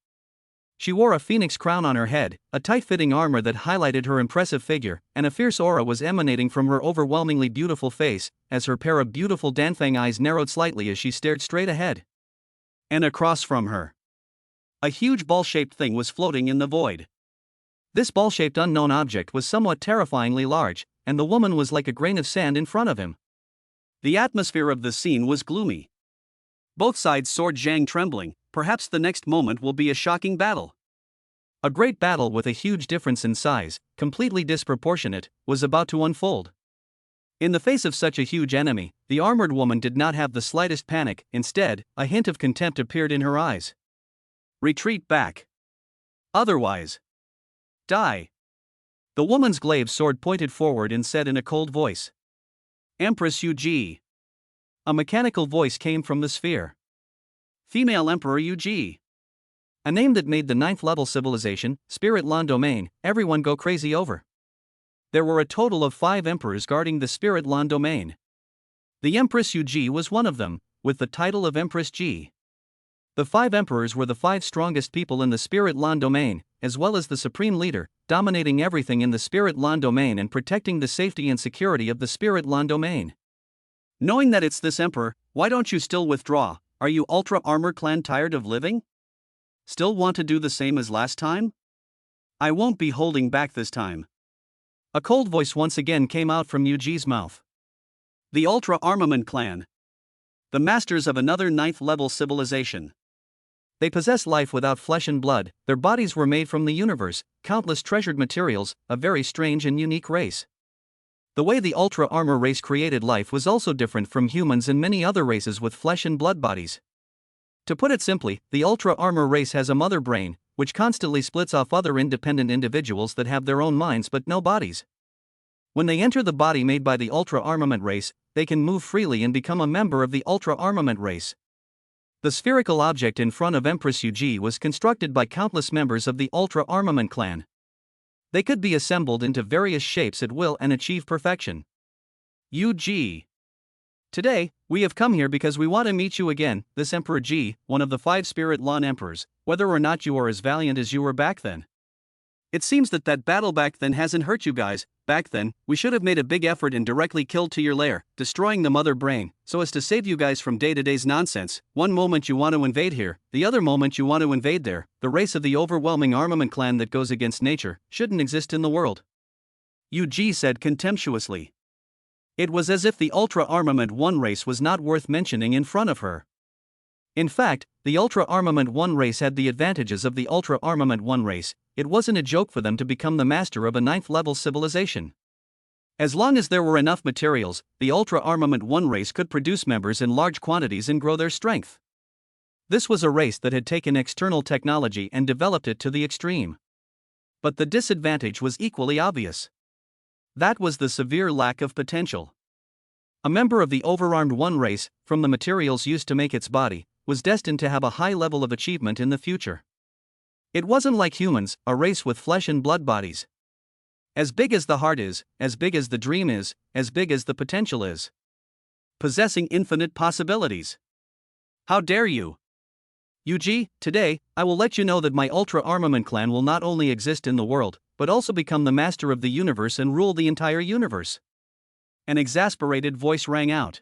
She wore a phoenix crown on her head, a tight-fitting armor that highlighted her impressive figure, and a fierce aura was emanating from her overwhelmingly beautiful face, as her pair of beautiful Danfang eyes narrowed slightly as she stared straight ahead. And across from her, a huge ball-shaped thing was floating in the void. This ball-shaped unknown object was somewhat terrifyingly large, and the woman was like a grain of sand in front of him. The atmosphere of the scene was gloomy. Both sides sword Zhang trembling, perhaps the next moment will be a shocking battle. A great battle with a huge difference in size, completely disproportionate, was about to unfold. In the face of such a huge enemy, the armored woman did not have the slightest panic. Instead, a hint of contempt appeared in her eyes. Retreat back. Otherwise, die. The woman's glaive sword pointed forward and said in a cold voice, "Empress Yu." A mechanical voice came from the sphere. Female Emperor Yu. A name that made the 9th-level civilization, Spirit Land Domain, everyone go crazy over. There were a total of 5 emperors guarding the Spirit Land Domain. The Empress Yu was one of them, with the title of Empress Ji. The 5 emperors were the 5 strongest people in the Spirit Land Domain, as well as the supreme leader, dominating everything in the Spirit Land Domain and protecting the safety and security of the Spirit Land Domain. Knowing that it's this emperor, why don't you still withdraw? Are you Ultra Armor Clan tired of living? Still want to do the same as last time? I won't be holding back this time. A cold voice once again came out from Yuji's mouth. The Ultra Armament Clan. The masters of another 9th-level civilization. They possess life without flesh and blood, their bodies were made from the universe, countless treasured materials, a very strange and unique race. The way the Ultra Armor race created life was also different from humans and many other races with flesh and blood bodies. To put it simply, the Ultra Armor race has a mother brain, which constantly splits off other independent individuals that have their own minds but no bodies. When they enter the body made by the Ultra Armament race, they can move freely and become a member of the Ultra Armament race. The spherical object in front of Empress Yu was constructed by countless members of the Ultra Armament Clan. They could be assembled into various shapes at will and achieve perfection. Yu. Today, we have come here because we want to meet you again, this Emperor Ji, one of the 5 Spirit Lan Emperors, whether or not you are as valiant as you were back then. It seems that battle back then hasn't hurt you guys. Back then, we should have made a big effort and directly killed to your lair, destroying the mother brain, so as to save you guys from day-to-day's nonsense. One moment you want to invade here, the other moment you want to invade there. The race of the overwhelming armament clan that goes against nature shouldn't exist in the world. Yu said contemptuously. It was as if the Ultra Armament 1 race was not worth mentioning in front of her. In fact, the Ultra Armament 1 race had the advantages of the Ultra Armament 1 race. It wasn't a joke for them to become the master of a 9th-level civilization. As long as there were enough materials, the Ultra Armament 1 race could produce members in large quantities and grow their strength. This was a race that had taken external technology and developed it to the extreme. But the disadvantage was equally obvious. That was the severe lack of potential. A member of the overarmed One race, from the materials used to make its body, was destined to have a high level of achievement in the future. It wasn't like humans, a race with flesh and blood bodies. As big as the heart is, as big as the dream is, as big as the potential is. Possessing infinite possibilities. How dare you? UG, today, I will let you know that my Ultra Armament clan will not only exist in the world, but also become the master of the universe and rule the entire universe. An exasperated voice rang out.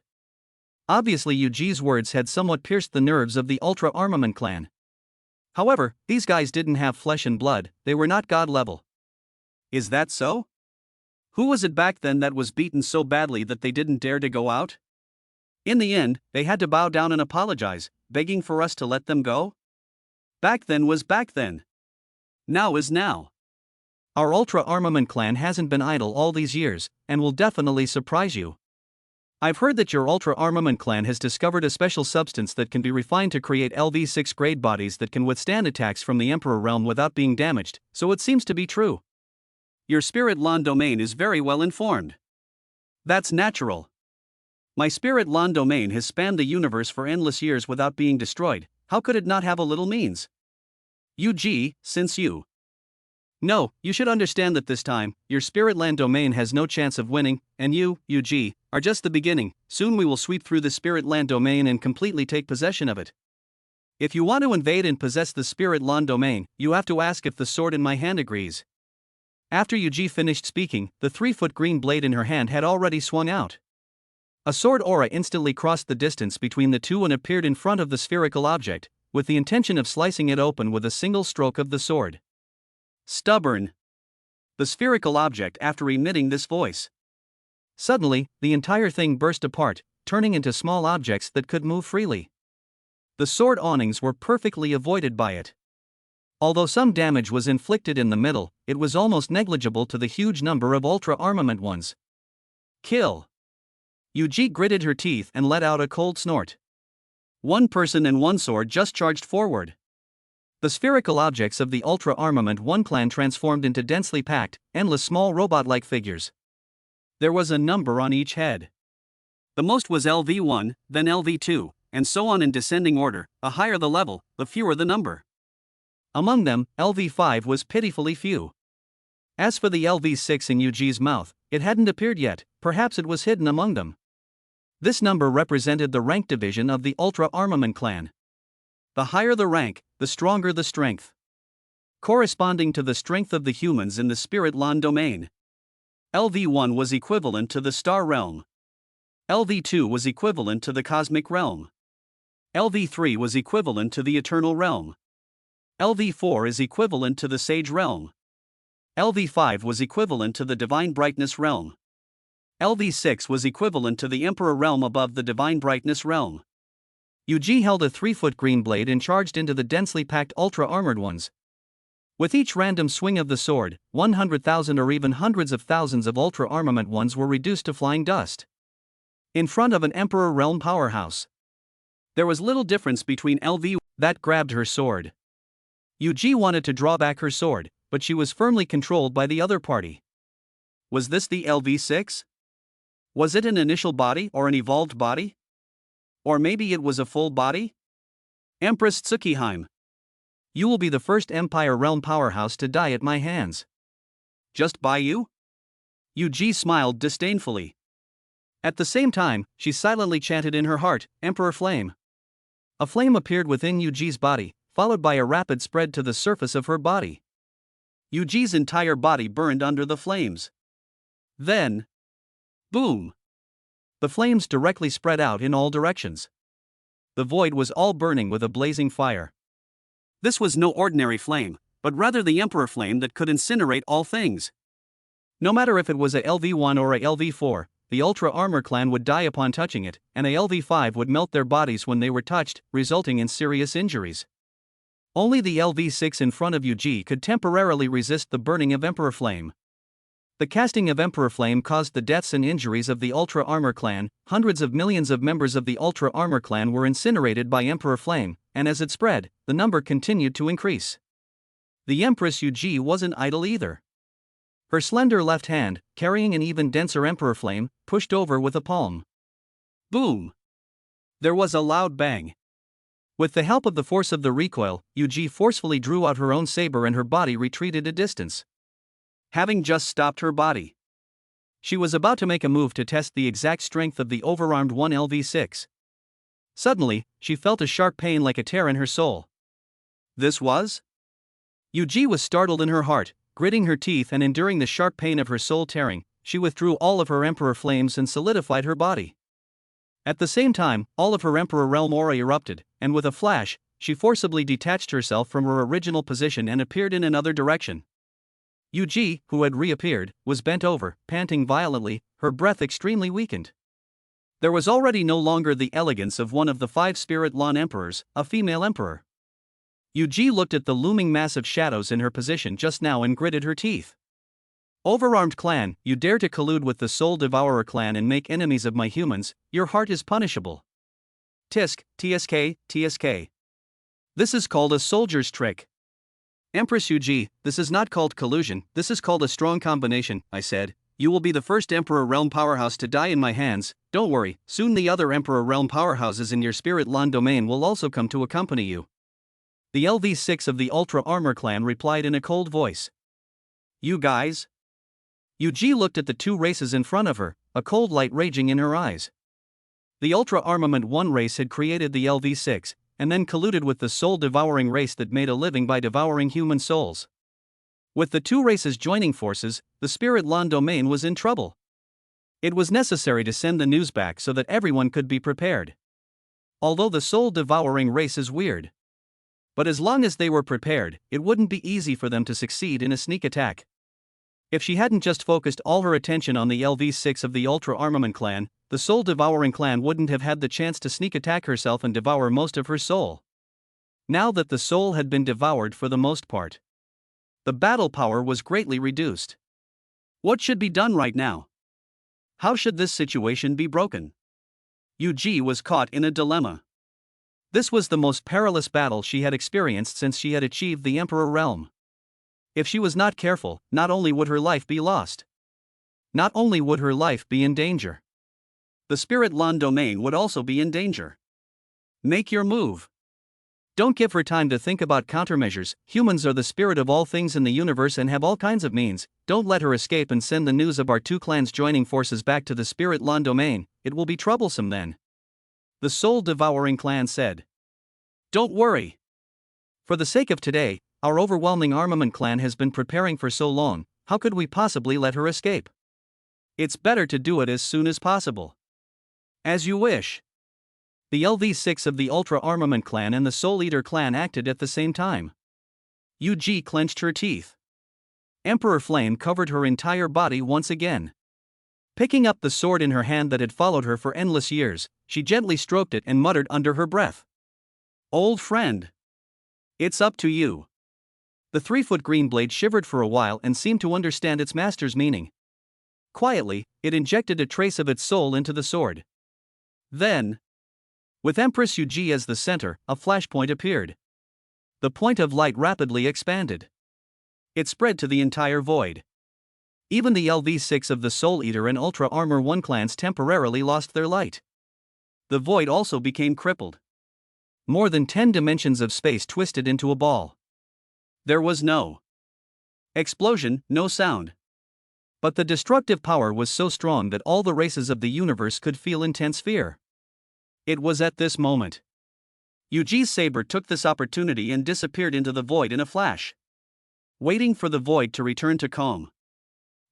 Obviously, UG's words had somewhat pierced the nerves of the Ultra Armament clan. However, these guys didn't have flesh and blood, they were not god level. Is that so? Who was it back then that was beaten so badly that they didn't dare to go out? In the end, they had to bow down and apologize, begging for us to let them go? Back then was back then. Now is now. Our Ultra Armament clan hasn't been idle all these years, and will definitely surprise you. I've heard that your Ultra Armament clan has discovered a special substance that can be refined to create LV6 grade bodies that can withstand attacks from the Emperor realm without being damaged, so it seems to be true. Your Spirit Lan domain is very well informed. That's natural. My Spirit Lan domain has spanned the universe for endless years without being destroyed, how could it not have a little means? UG, since you. No, you should understand that this time, your Spirit Land domain has no chance of winning, and you, UG, are just the beginning. Soon we will sweep through the Spirit Land domain and completely take possession of it. If you want to invade and possess the Spirit Land domain, you have to ask if the sword in my hand agrees. After UG finished speaking, the 3-foot green blade in her hand had already swung out. A sword aura instantly crossed the distance between the two and appeared in front of the spherical object, with the intention of slicing it open with a single stroke of the sword. Stubborn. The spherical object after emitting this voice. Suddenly, the entire thing burst apart, turning into small objects that could move freely. The sword awnings were perfectly avoided by it. Although some damage was inflicted in the middle, it was almost negligible to the huge number of Ultra Armament ones. Kill. UG gritted her teeth and let out a cold snort. One person and one sword just charged forward. The spherical objects of the Ultra Armament 1 clan transformed into densely packed, endless small robot-like figures. There was a number on each head. The most was LV1, then LV2, and so on in descending order. The higher the level, the fewer the number. Among them, LV5 was pitifully few. As for the LV6 in UG's mouth, it hadn't appeared yet, perhaps it was hidden among them. This number represented the rank division of the Ultra Armament clan. The higher the rank, the stronger the strength. Corresponding to the strength of the humans in the Spirit Lan domain. LV1 was equivalent to the Star Realm. LV2 was equivalent to the Cosmic Realm. LV3 was equivalent to the Eternal Realm. LV4 is equivalent to the Sage Realm. LV5 was equivalent to the Divine Brightness Realm. LV6 was equivalent to the Emperor Realm above the Divine Brightness Realm. UG held a 3-foot green blade and charged into the densely packed ultra-armored ones. With each random swing of the sword, 100,000 or even hundreds of thousands of ultra-armament ones were reduced to flying dust. In front of an Emperor Realm powerhouse. There was little difference between LV that grabbed her sword. UG wanted to draw back her sword, but she was firmly controlled by the other party. Was this the LV6? Was it an initial body or an evolved body? Or maybe it was a full body? Empress Tsukiheim. You will be the first Empire Realm powerhouse to die at my hands. Just by you? UG smiled disdainfully. At the same time, she silently chanted in her heart, Emperor Flame. A flame appeared within UG's body, followed by a rapid spread to the surface of her body. UG's entire body burned under the flames. Then, boom! The flames directly spread out in all directions. The void was all burning with a blazing fire. This was no ordinary flame, but rather the Emperor flame that could incinerate all things. No matter if it was a LV1 or a LV4, the Ultra Armor clan would die upon touching it, and a LV5 would melt their bodies when they were touched, resulting in serious injuries. Only the LV6 in front of UG could temporarily resist the burning of Emperor Flame. The casting of Emperor Flame caused the deaths and injuries of the Ultra Armor clan. Hundreds of millions of members of the Ultra Armor clan were incinerated by Emperor Flame, and as it spread, the number continued to increase. The Empress UG wasn't idle either. Her slender left hand, carrying an even denser Emperor Flame, pushed over with a palm. Boom! There was a loud bang. With the help of the force of the recoil, Yuji forcefully drew out her own saber and her body retreated a distance. Having just stopped her body, she was about to make a move to test the exact strength of the overarmed 1LV6. Suddenly, she felt a sharp pain like a tear in her soul. This was? Yuji was startled in her heart, gritting her teeth and enduring the sharp pain of her soul tearing. She withdrew all of her Emperor flames and solidified her body. At the same time, all of her Emperor realm aura erupted, and with a flash, she forcibly detached herself from her original position and appeared in another direction. Yuji, who had reappeared, was bent over, panting violently, her breath extremely weakened. There was already no longer the elegance of one of the 5 Spirit Lawn Emperors, a female emperor. Yuji looked at the looming mass of shadows in her position just now and gritted her teeth. Overarmed clan, you dare to collude with the Soul Devourer clan and make enemies of my humans, your heart is punishable. Tisk, TSK, TSK. This is called a soldier's trick. Empress Yuji, this is not called collusion, this is called a strong combination, I said. You will be the first Emperor Realm powerhouse to die in my hands. Don't worry, soon the other Emperor Realm powerhouses in your Spirit Lawn domain will also come to accompany you. The LV6 of the Ultra Armor clan replied in a cold voice. You guys? Yuji looked at the 2 races in front of her, a cold light raging in her eyes. The Ultra Armament 1 race had created the LV6, and then colluded with the soul-devouring race that made a living by devouring human souls. With the 2 races joining forces, the Spirit Lawn domain was in trouble. It was necessary to send the news back so that everyone could be prepared. Although the soul-devouring race is weird. But as long as they were prepared, it wouldn't be easy for them to succeed in a sneak attack. If she hadn't just focused all her attention on the LV6 of the Ultra Armament clan, the soul-devouring clan wouldn't have had the chance to sneak attack herself and devour most of her soul. Now that the soul had been devoured for the most part, the battle power was greatly reduced. What should be done right now? How should this situation be broken? Yuji was caught in a dilemma. This was the most perilous battle she had experienced since she had achieved the Emperor realm. If she was not careful, not only would her life be lost, not only would her life be in danger, the Spirit Lawn domain would also be in danger. Make your move. Don't give her time to think about countermeasures. Humans are the spirit of all things in the universe and have all kinds of means. Don't let her escape and send the news of our 2 clans joining forces back to the Spirit Lawn domain. It will be troublesome then. The soul-devouring clan said. Don't worry. For the sake of today, our overwhelming armament clan has been preparing for so long, how could we possibly let her escape? It's better to do it as soon as possible. As you wish. The LV6 of the Ultra Armament clan and the Soul Eater clan acted at the same time. Yuji clenched her teeth. Emperor Flame covered her entire body once again. Picking up the sword in her hand that had followed her for endless years, she gently stroked it and muttered under her breath. Old friend. It's up to you. The 3-foot green blade shivered for a while and seemed to understand its master's meaning. Quietly, it injected a trace of its soul into the sword. Then, with Empress Yuji as the center, a flashpoint appeared. The point of light rapidly expanded. It spread to the entire void. Even the LV6 of the Soul Eater and Ultra Armor 1 clans temporarily lost their light. The void also became crippled. More than 10 dimensions of space twisted into a ball. There was no explosion, no sound. But the destructive power was so strong that all the races of the universe could feel intense fear. It was at this moment. Yuji's saber took this opportunity and disappeared into the void in a flash. Waiting for the void to return to calm.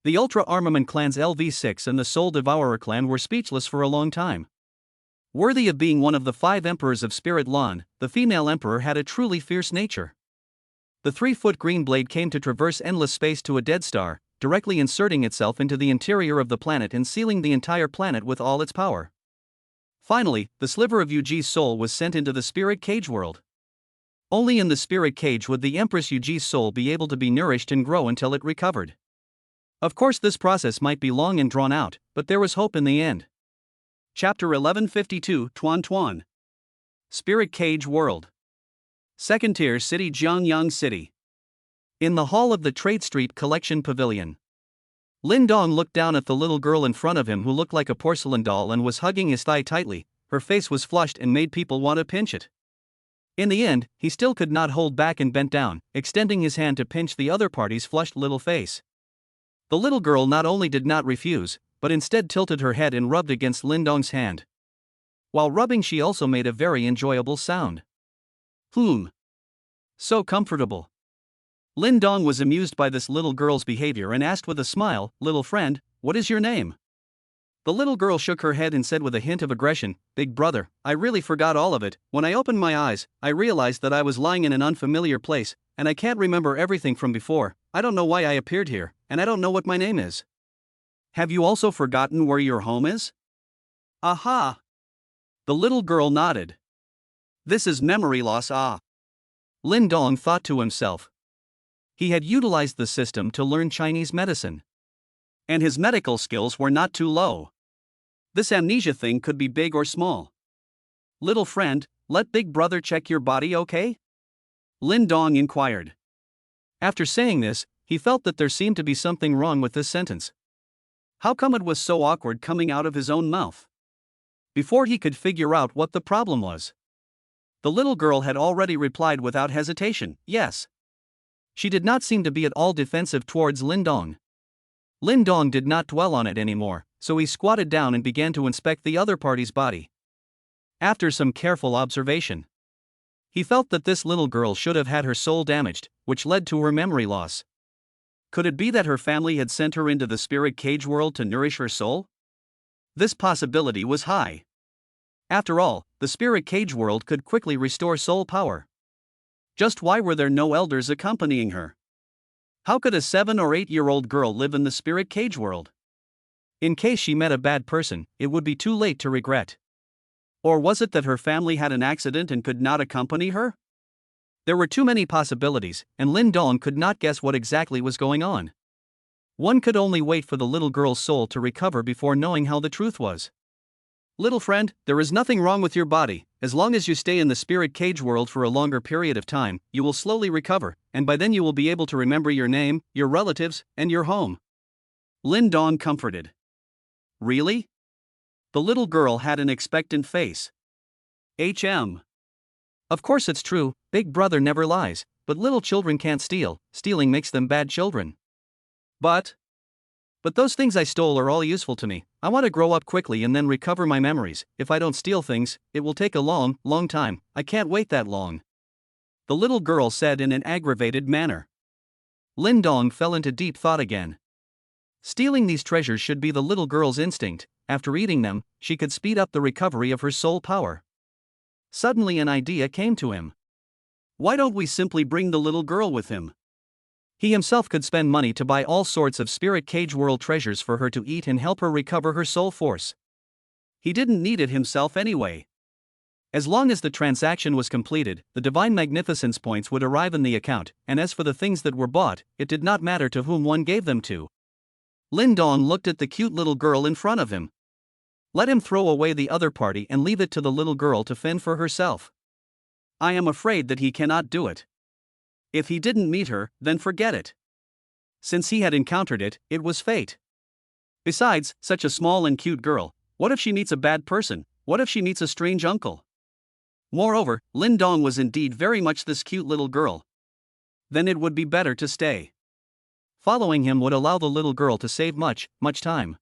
The Ultra Armament clan's LV6 and the Soul Devourer clan were speechless for a long time. Worthy of being one of the 5 emperors of Spirit Lawn, the female emperor had a truly fierce nature. The 3-foot green blade came to traverse endless space to a dead star, directly inserting itself into the interior of the planet and sealing the entire planet with all its power. Finally, the sliver of Yuji's soul was sent into the spirit cage world. Only in the spirit cage would the Empress Yuji's soul be able to be nourished and grow until it recovered. Of course, this process might be long and drawn out, but there was hope in the end. Chapter 1152 Tuan Tuan. Spirit Cage World. Second Tier City, Jiangyang City. In the hall of the Trade Street Collection Pavilion. Lin Dong looked down at the little girl in front of him who looked like a porcelain doll and was hugging his thigh tightly. Her face was flushed and made people want to pinch it. In the end, he still could not hold back and bent down, extending his hand to pinch the other party's flushed little face. The little girl not only did not refuse, but instead tilted her head and rubbed against Lin Dong's hand. While rubbing, she also made a very enjoyable sound. So comfortable. Lin Dong was amused by this little girl's behavior and asked with a smile, "Little friend, what is your name?" The little girl shook her head and said with a hint of aggression, "Big brother, I really forgot all of it. When I opened my eyes, I realized that I was lying in an unfamiliar place, and I can't remember everything from before. I don't know why I appeared here, and I don't know what my name is." "Have you also forgotten where your home is?" "Aha!" The little girl nodded. "This is memory loss, ah." Lin Dong thought to himself. He had utilized the system to learn Chinese medicine. And his medical skills were not too low. This amnesia thing could be big or small. "Little friend, let Big Brother check your body, okay?" Lin Dong inquired. After saying this, he felt that there seemed to be something wrong with this sentence. How come it was so awkward coming out of his own mouth? Before he could figure out what the problem was, the little girl had already replied without hesitation, "Yes." She did not seem to be at all defensive towards Lin Dong. Lin Dong did not dwell on it anymore, so he squatted down and began to inspect the other party's body. After some careful observation, he felt that this little girl should have had her soul damaged, which led to her memory loss. Could it be that her family had sent her into the spirit cage world to nourish her soul? This possibility was high. After all, the spirit cage world could quickly restore soul power. Just why were there no elders accompanying her? How could a 7 or 8-year-old girl live in the spirit cage world? In case she met a bad person, it would be too late to regret. Or was it that her family had an accident and could not accompany her? There were too many possibilities, and Lin Dong could not guess what exactly was going on. One could only wait for the little girl's soul to recover before knowing how the truth was. "Little friend, there is nothing wrong with your body. As long as you stay in the spirit cage world for a longer period of time, you will slowly recover, and by then you will be able to remember your name, your relatives, and your home." Lin Dong comforted. "Really?" The little girl had an expectant face. Of course it's true, Big Brother never lies, but little children can't steal. Stealing makes them bad children. But those things I stole are all useful to me. I want to grow up quickly and then recover my memories. If I don't steal things, it will take a long, long time. I can't wait that long," the little girl said in an aggravated manner. Lin Dong fell into deep thought again. Stealing these treasures should be the little girl's instinct. After eating them, she could speed up the recovery of her soul power. Suddenly an idea came to him. Why don't we simply bring the little girl with him? He himself could spend money to buy all sorts of spirit cage world treasures for her to eat and help her recover her soul force. He didn't need it himself anyway. As long as the transaction was completed, the divine magnificence points would arrive in the account, and as for the things that were bought, it did not matter to whom one gave them to. Lin Dong looked at the cute little girl in front of him. Let him throw away the other party and leave it to the little girl to fend for herself. I am afraid that he cannot do it. If he didn't meet her, then forget it. Since he had encountered it, it was fate. Besides, such a small and cute girl, what if she meets a bad person? What if she meets a strange uncle? Moreover, Lin Dong was indeed very much this cute little girl. Then it would be better to stay. Following him would allow the little girl to save much time.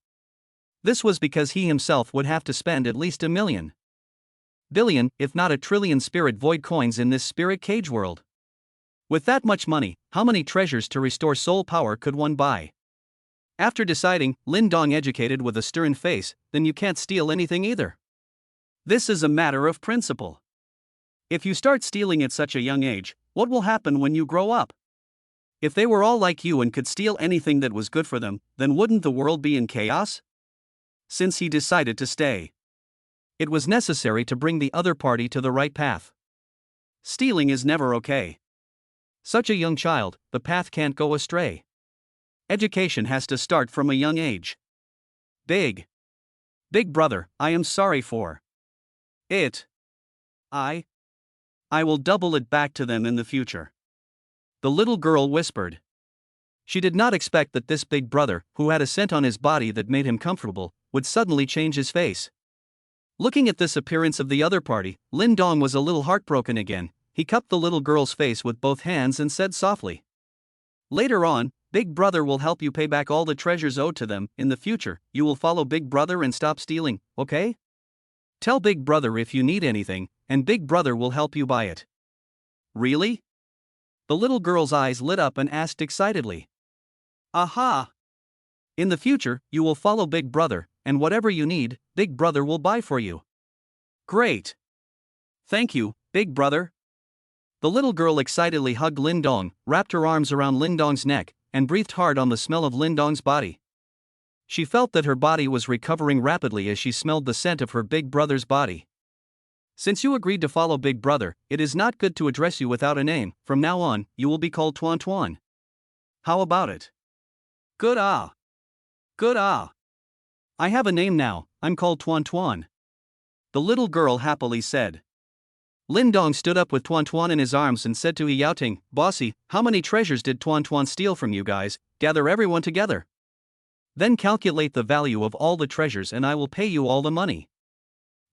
This was because he himself would have to spend at least 1,000,000 billion, if not 1,000,000,000,000 spirit void coins in this spirit cage world. With that much money, how many treasures to restore soul power could one buy? After deciding, Lin Dong educated with a stern face, "Then you can't steal anything either. This is a matter of principle. If you start stealing at such a young age, what will happen when you grow up? If they were all like you and could steal anything that was good for them, then wouldn't the world be in chaos?" Since he decided to stay, it was necessary to bring the other party to the right path. Stealing is never okay. Such a young child, the path can't go astray. Education has to start from a young age. Big brother, I am sorry for it. I will double it back to them in the future," the little girl whispered. She did not expect that this big brother, who had a scent on his body that made him comfortable, would suddenly change his face. Looking at this appearance of the other party, Lin Dong was a little heartbroken again. He cupped the little girl's face with both hands and said softly, "Later on, Big Brother will help you pay back all the treasures owed to them. In the future, you will follow Big Brother and stop stealing, okay? Tell Big Brother if you need anything, and Big Brother will help you buy it." "Really?" The little girl's eyes lit up and asked excitedly. "Aha! In the future, you will follow Big Brother, and whatever you need, Big Brother will buy for you." "Great! Thank you, Big Brother." The little girl excitedly hugged Lin Dong, wrapped her arms around Lin Dong's neck, and breathed hard on the smell of Lin Dong's body. She felt that her body was recovering rapidly as she smelled the scent of her big brother's body. "Since you agreed to follow Big Brother, it is not good to address you without a name. From now on, you will be called Tuan Tuan. How about it?" "Good ah! Good ah! I have a name now, I'm called Tuan Tuan," the little girl happily said. Lin Dong stood up with Tuan Tuan in his arms and said to Yao Ting, "Bossy, how many treasures did Tuan Tuan steal from you guys? Gather everyone together. Then calculate the value of all the treasures and I will pay you all the money."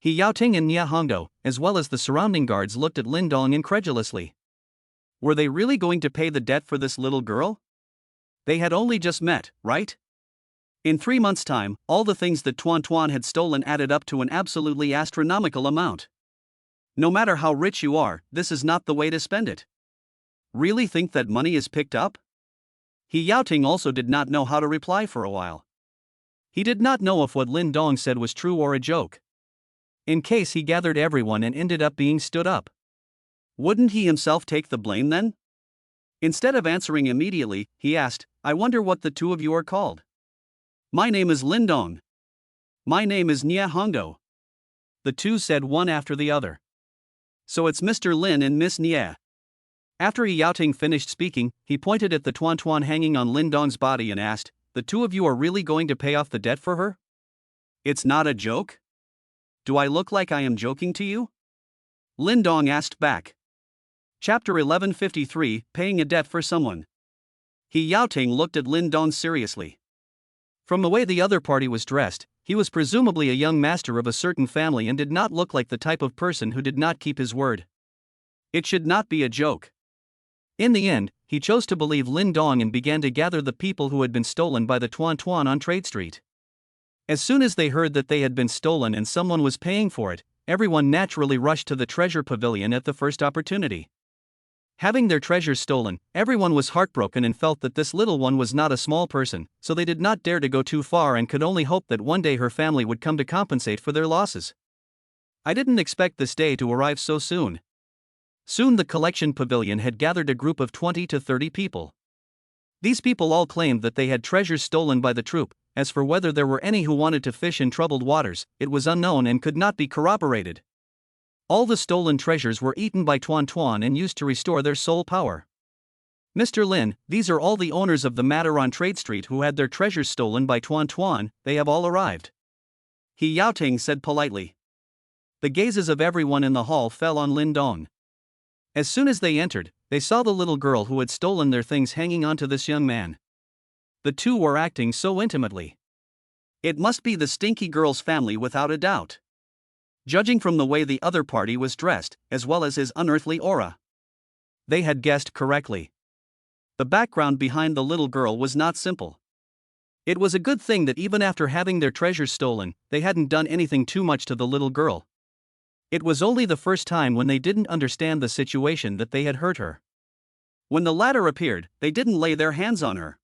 Yao Ting and Nia Hongdo, as well as the surrounding guards, looked at Lin Dong incredulously. Were they really going to pay the debt for this little girl? They had only just met, right? In 3 months' time, all the things that Tuan Tuan had stolen added up to an absolutely astronomical amount. No matter how rich you are, this is not the way to spend it. Really think that money is picked up? Yao Ting also did not know how to reply for a while. He did not know if what Lin Dong said was true or a joke. In case he gathered everyone and ended up being stood up, wouldn't he himself take the blame then? Instead of answering immediately, he asked, "I wonder what the two of you are called." "My name is Lin Dong." "My name is Nia Hongdo." The two said one after the other. "So it's Mr. Lin and Miss Nia." After Yao Ting finished speaking, he pointed at the Tuan Tuan hanging on Lin Dong's body and asked, "The two of you are really going to pay off the debt for her? It's not a joke? Do I look like I am joking to you?" Lin Dong asked back. Chapter 1153, Paying a Debt for Someone. Yao Ting looked at Lin Dong seriously. From the way the other party was dressed, he was presumably a young master of a certain family and did not look like the type of person who did not keep his word. It should not be a joke. In the end, he chose to believe Lin Dong and began to gather the people who had been stolen by the Tuan Tuan on Trade Street. As soon as they heard that they had been stolen and someone was paying for it, everyone naturally rushed to the treasure pavilion at the first opportunity. Having their treasures stolen, everyone was heartbroken and felt that this little one was not a small person, so they did not dare to go too far and could only hope that one day her family would come to compensate for their losses. I didn't expect this day to arrive so soon. Soon the collection pavilion had gathered a group of 20 to 30 people. These people all claimed that they had treasures stolen by the troupe. As for whether there were any who wanted to fish in troubled waters, it was unknown and could not be corroborated. All the stolen treasures were eaten by Tuan Tuan and used to restore their soul power. "Mr. Lin, these are all the owners of the matter on Trade Street who had their treasures stolen by Tuan Tuan. They have all arrived," Yao Ting said politely. The gazes of everyone in the hall fell on Lin Dong. As soon as they entered, they saw the little girl who had stolen their things hanging onto this young man. The two were acting so intimately. It must be the stinky girl's family without a doubt. Judging from the way the other party was dressed, as well as his unearthly aura, they had guessed correctly. The background behind the little girl was not simple. It was a good thing that even after having their treasures stolen, they hadn't done anything too much to the little girl. It was only the first time when they didn't understand the situation that they had hurt her. When the latter appeared, they didn't lay their hands on her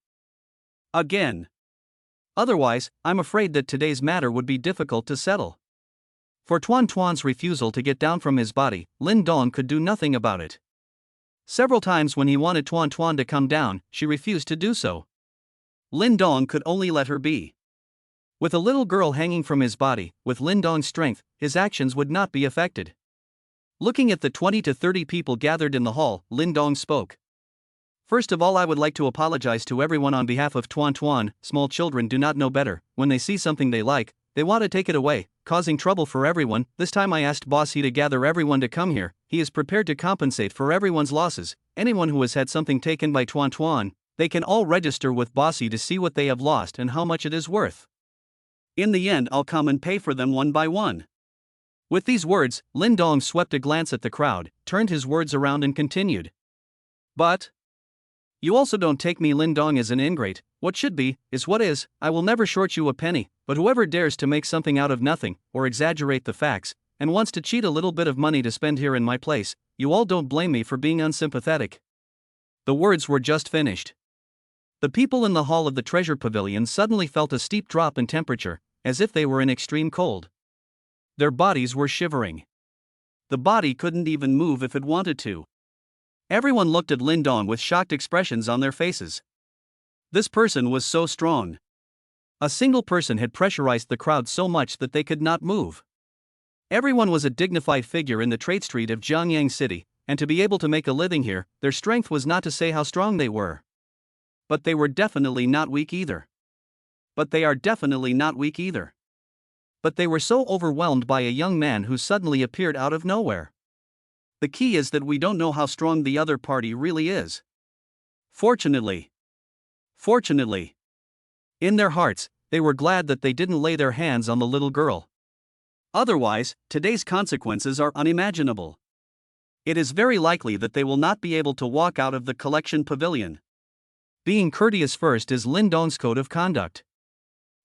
again. Otherwise, I'm afraid that today's matter would be difficult to settle. For Tuan Tuan's refusal to get down from his body, Lin Dong could do nothing about it. Several times when he wanted Tuan Tuan to come down, she refused to do so. Lin Dong could only let her be. With a little girl hanging from his body, with Lin Dong's strength, his actions would not be affected. Looking at the 20 to 30 people gathered in the hall, Lin Dong spoke. "First of all, I would like to apologize to everyone on behalf of Tuan Tuan. Small children do not know better. When they see something they like, they want to take it away, causing trouble for everyone. This time I asked Boss He to gather everyone to come here. He is prepared to compensate for everyone's losses. Anyone who has had something taken by Tuan Tuan, They can all register with Bossy to see what they have lost and how much it is worth. In the end, I'll come and pay for them one by one. With these words, Lin Dong swept a glance at the crowd, turned his words around and continued. But you also don't take me, Lin Dong, as an ingrate. What should be, is what is. I will never short you a penny, but whoever dares to make something out of nothing, or exaggerate the facts, and wants to cheat a little bit of money to spend here in my place, you all don't blame me for being unsympathetic. The words were just finished. The people in the hall of the treasure pavilion suddenly felt a steep drop in temperature, as if they were in extreme cold. Their bodies were shivering. The body couldn't even move if it wanted to. Everyone looked at Lin Dong with shocked expressions on their faces. This person was so strong. A single person had pressurized the crowd so much that they could not move. Everyone was a dignified figure in the trade street of Jiangyang City, and to be able to make a living here, their strength was not to say how strong they were. But they were definitely not weak either. But they were so overwhelmed by a young man who suddenly appeared out of nowhere. The key is that we don't know how strong the other party really is. Fortunately, in their hearts, they were glad that they didn't lay their hands on the little girl. Otherwise, today's consequences are unimaginable. It is very likely that they will not be able to walk out of the collection pavilion. Being courteous first is Lin Dong's code of conduct.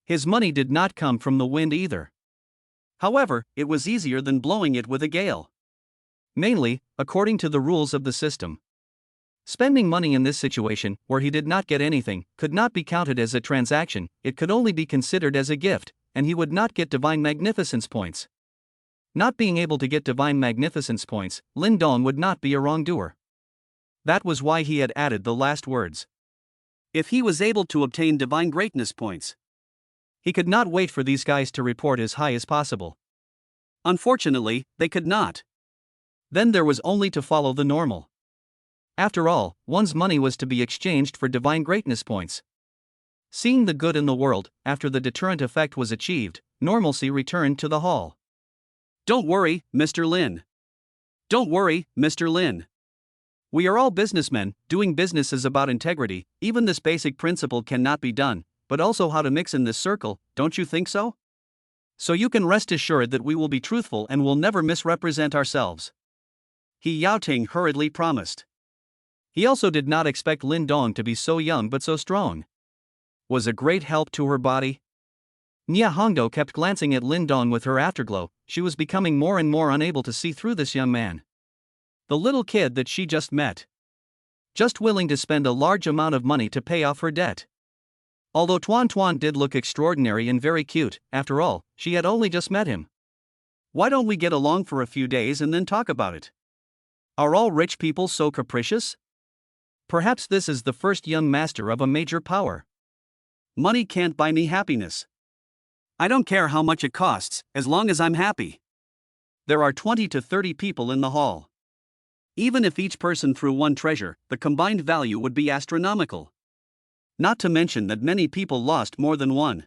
His money did not come from the wind either. However, it was easier than blowing it with a gale. Mainly, according to the rules of the system. Spending money in this situation, where he did not get anything, could not be counted as a transaction, it could only be considered as a gift, and he would not get Divine Magnificence points. Not being able to get Divine Magnificence points, Lin Dong would not be a wrongdoer. That was why he had added the last words. If he was able to obtain Divine Greatness points, he could not wait for these guys to report as high as possible. Unfortunately, they could not. Then there was only to follow the normal. After all, one's money was to be exchanged for Divine Greatness points. Seeing the good in the world, after the deterrent effect was achieved, normalcy returned to the hall. Don't worry, Mr. Lin. Don't worry, Mr. Lin. We are all businessmen. Doing business is about integrity. Even this basic principle cannot be done, but also how to mix in this circle, don't you think so? So you can rest assured that we will be truthful and will never misrepresent ourselves. He Yaoting hurriedly promised. He also did not expect Lin Dong to be so young but so strong. Was a great help to her body. Nia Hongdo kept glancing at Lin Dong with her afterglow. She was becoming more and more unable to see through this young man. The little kid that she just met. Just willing to spend a large amount of money to pay off her debt. Although Tuan Tuan did look extraordinary and very cute, after all, she had only just met him. Why don't we get along for a few days and then talk about it? Are all rich people so capricious? Perhaps this is the first young master of a major power. Money can't buy me happiness. I don't care how much it costs, as long as I'm happy. There are 20 to 30 people in the hall. Even if each person threw one treasure, the combined value would be astronomical. Not to mention that many people lost more than one.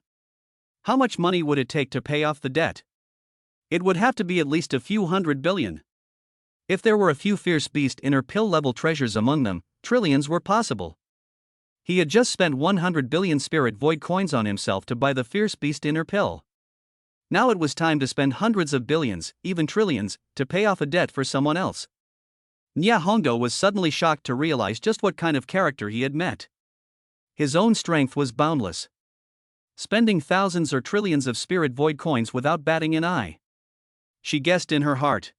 How much money would it take to pay off the debt? It would have to be at least a few $100 billion. If there were a few fierce beast inner pill-level treasures among them, trillions were possible. He had just spent 100 billion spirit void coins on himself to buy the fierce beast inner pill. Now it was time to spend hundreds of billions, even trillions, to pay off a debt for someone else. Nia Hongdo was suddenly shocked to realize just what kind of character he had met. His own strength was boundless. Spending thousands or trillions of spirit void coins without batting an eye. She guessed in her heart.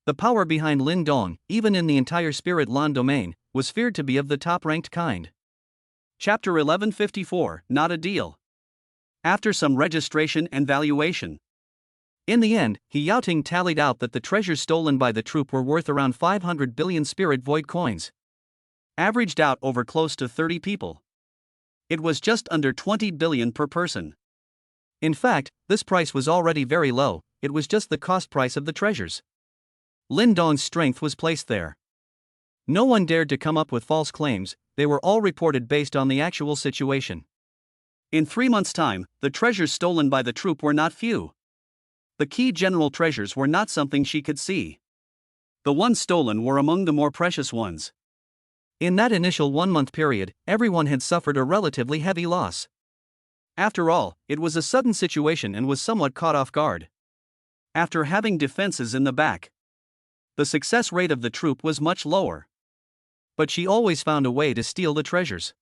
The power behind Lin Dong, even in the entire Spirit Lan domain, was feared to be of the top-ranked kind. Chapter 1154, Not a Deal. After some registration and valuation. In the end, He Yaoting tallied out that the treasures stolen by the troop were worth around 500 billion Spirit Void coins. Averaged out over close to 30 people. It was just under 20 billion per person. In fact, this price was already very low, it was just the cost price of the treasures. Lin Dong's strength was placed there. No one dared to come up with false claims, they were all reported based on the actual situation. In 3 months' time, the treasures stolen by the troop were not few. The key general treasures were not something she could see. The ones stolen were among the more precious ones. In that initial 1 month period, everyone had suffered a relatively heavy loss. After all, it was a sudden situation and was somewhat caught off guard. After having defenses in the back, the success rate of the troop was much lower. But she always found a way to steal the treasures.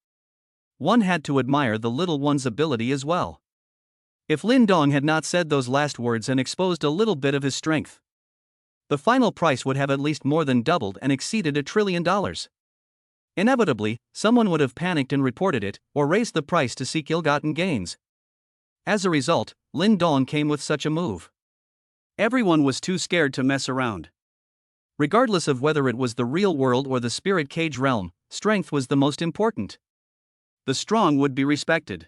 One had to admire the little one's ability as well. If Lin Dong had not said those last words and exposed a little bit of his strength, the final price would have at least more than doubled and exceeded $1 trillion. Inevitably, someone would have panicked and reported it, or raised the price to seek ill-gotten gains. As a result, Lin Dong came with such a move. Everyone was too scared to mess around. Regardless of whether it was the real world or the spirit cage realm, strength was the most important. The strong would be respected.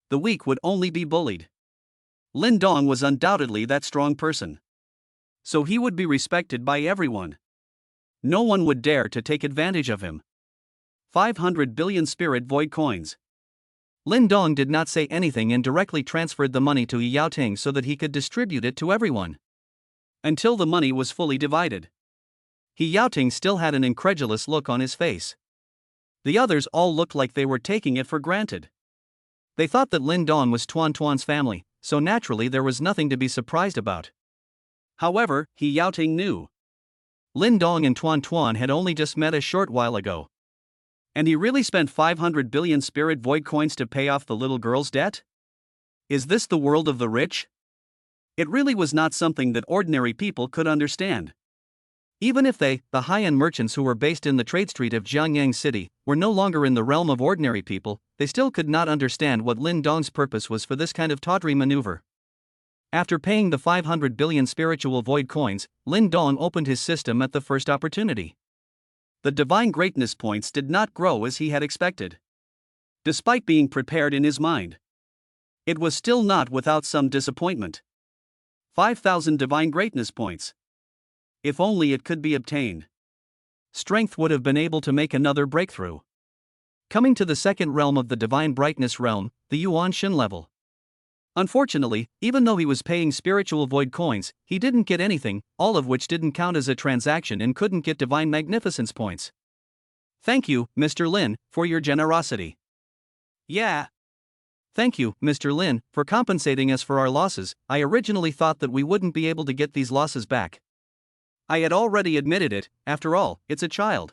The weak would only be bullied. Lin Dong was undoubtedly that strong person. So he would be respected by everyone. No one would dare to take advantage of him. 500 billion spirit void coins. Lin Dong did not say anything and directly transferred the money to Yi Yaoting so that he could distribute it to everyone. Until the money was fully divided. Yi Yaoting still had an incredulous look on his face. The others all looked like they were taking it for granted. They thought that Lin Dong was Tuan Tuan's family, so naturally there was nothing to be surprised about. However, Yi Yaoting knew. Lin Dong and Tuan Tuan had only just met a short while ago. And he really spent 500 billion spirit void coins to pay off the little girl's debt? Is this the world of the rich? It really was not something that ordinary people could understand. Even if they, the high-end merchants who were based in the trade street of Jiangyang City, were no longer in the realm of ordinary people, they still could not understand what Lin Dong's purpose was for this kind of tawdry maneuver. After paying the 500 billion spiritual void coins, Lin Dong opened his system at the first opportunity. The divine greatness points did not grow as he had expected. Despite being prepared in his mind, it was still not without some disappointment. 5,000 divine greatness points. If only it could be obtained. Strength would have been able to make another breakthrough. Coming to the second realm of the divine brightness realm, the Yuan Shin level. Unfortunately, even though he was paying spiritual void coins, he didn't get anything, all of which didn't count as a transaction and couldn't get divine magnificence points. Thank you, Mr. Lin, for your generosity. Yeah. Thank you, Mr. Lin, for compensating us for our losses. I originally thought that we wouldn't be able to get these losses back. I had already admitted it, after all, it's a child.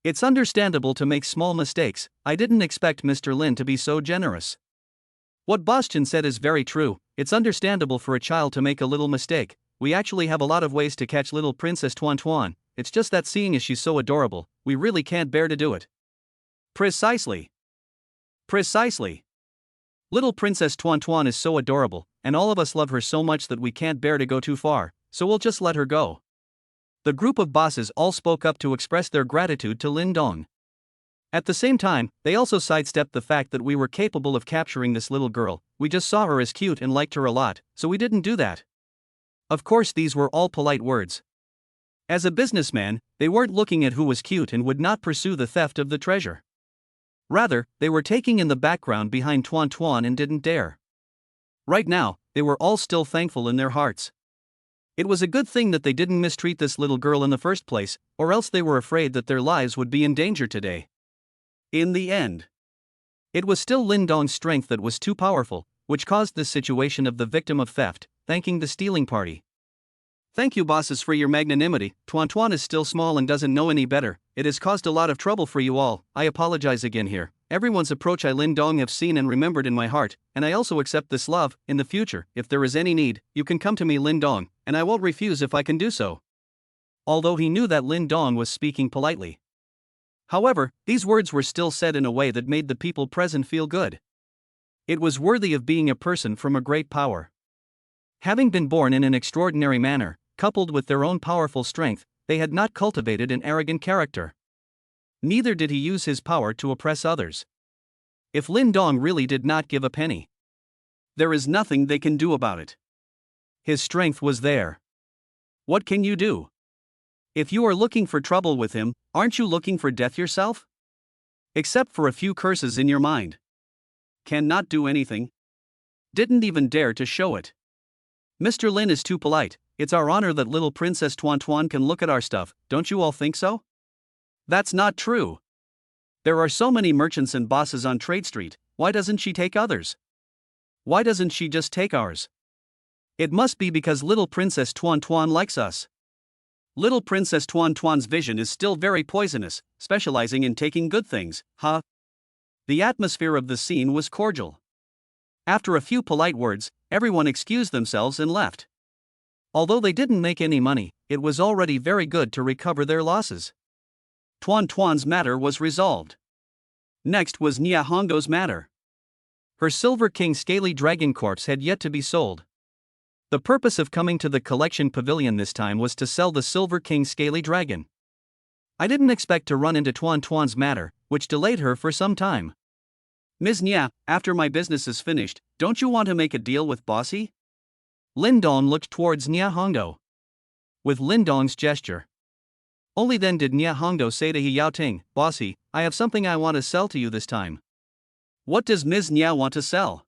It's understandable to make small mistakes. I didn't expect Mr. Lin to be so generous. What Bastian said is very true, it's understandable for a child to make a little mistake. We actually have a lot of ways to catch little Princess Tuan Tuan, it's just that seeing as she's so adorable, we really can't bear to do it. Precisely. Precisely. Little Princess Tuan Tuan is so adorable, and all of us love her so much that we can't bear to go too far, so we'll just let her go. The group of bosses all spoke up to express their gratitude to Lin Dong. At the same time, they also sidestepped the fact that we were capable of capturing this little girl. We just saw her as cute and liked her a lot, so we didn't do that. Of course, these were all polite words. As a businessman, they weren't looking at who was cute and would not pursue the theft of the treasure. Rather, they were taking in the background behind Tuan Tuan and didn't dare. Right now, they were all still thankful in their hearts. It was a good thing that they didn't mistreat this little girl in the first place, or else they were afraid that their lives would be in danger today. In the end, it was still Lin Dong's strength that was too powerful, which caused this situation of the victim of theft, thanking the stealing party. Thank you, bosses, for your magnanimity. Tuan Tuan is still small and doesn't know any better. It has caused a lot of trouble for you all. I apologize again here. Everyone's approach I Lin Dong have seen and remembered in my heart, and I also accept this love. In the future, if there is any need, you can come to me, Lin Dong, and I won't refuse if I can do so. Although he knew that Lin Dong was speaking politely. However, these words were still said in a way that made the people present feel good. It was worthy of being a person from a great power. Having been born in an extraordinary manner, coupled with their own powerful strength, they had not cultivated an arrogant character. Neither did he use his power to oppress others. If Lin Dong really did not give a penny, there is nothing they can do about it. His strength was there. What can you do? If you are looking for trouble with him, aren't you looking for death yourself? Except for a few curses in your mind. Cannot do anything. Didn't even dare to show it. Mr. Lin is too polite. It's our honor that little Princess Tuan Tuan can look at our stuff, don't you all think so? That's not true. There are so many merchants and bosses on Trade Street, why doesn't she take others? Why doesn't she just take ours? It must be because little Princess Tuan Tuan likes us. Little Princess Tuan Tuan's vision is still very poisonous, specializing in taking good things, huh? The atmosphere of the scene was cordial. After a few polite words, everyone excused themselves and left. Although they didn't make any money, it was already very good to recover their losses. Tuan Tuan's matter was resolved. Next was Nia Hongo's matter. Her Silver King Scaly Dragon corpse had yet to be sold. The purpose of coming to the collection pavilion this time was to sell the Silver King Scaly Dragon. I didn't expect to run into Tuan Tuan's matter, which delayed her for some time. Ms. Nia, after my business is finished, don't you want to make a deal with Bossy? Lin Dong looked towards Nia Hongdo. With Lin Dong's gesture. Only then did Nia Hongdo say to He Yaoting, Bossy, I have something I want to sell to you this time. What does Ms. Nia want to sell?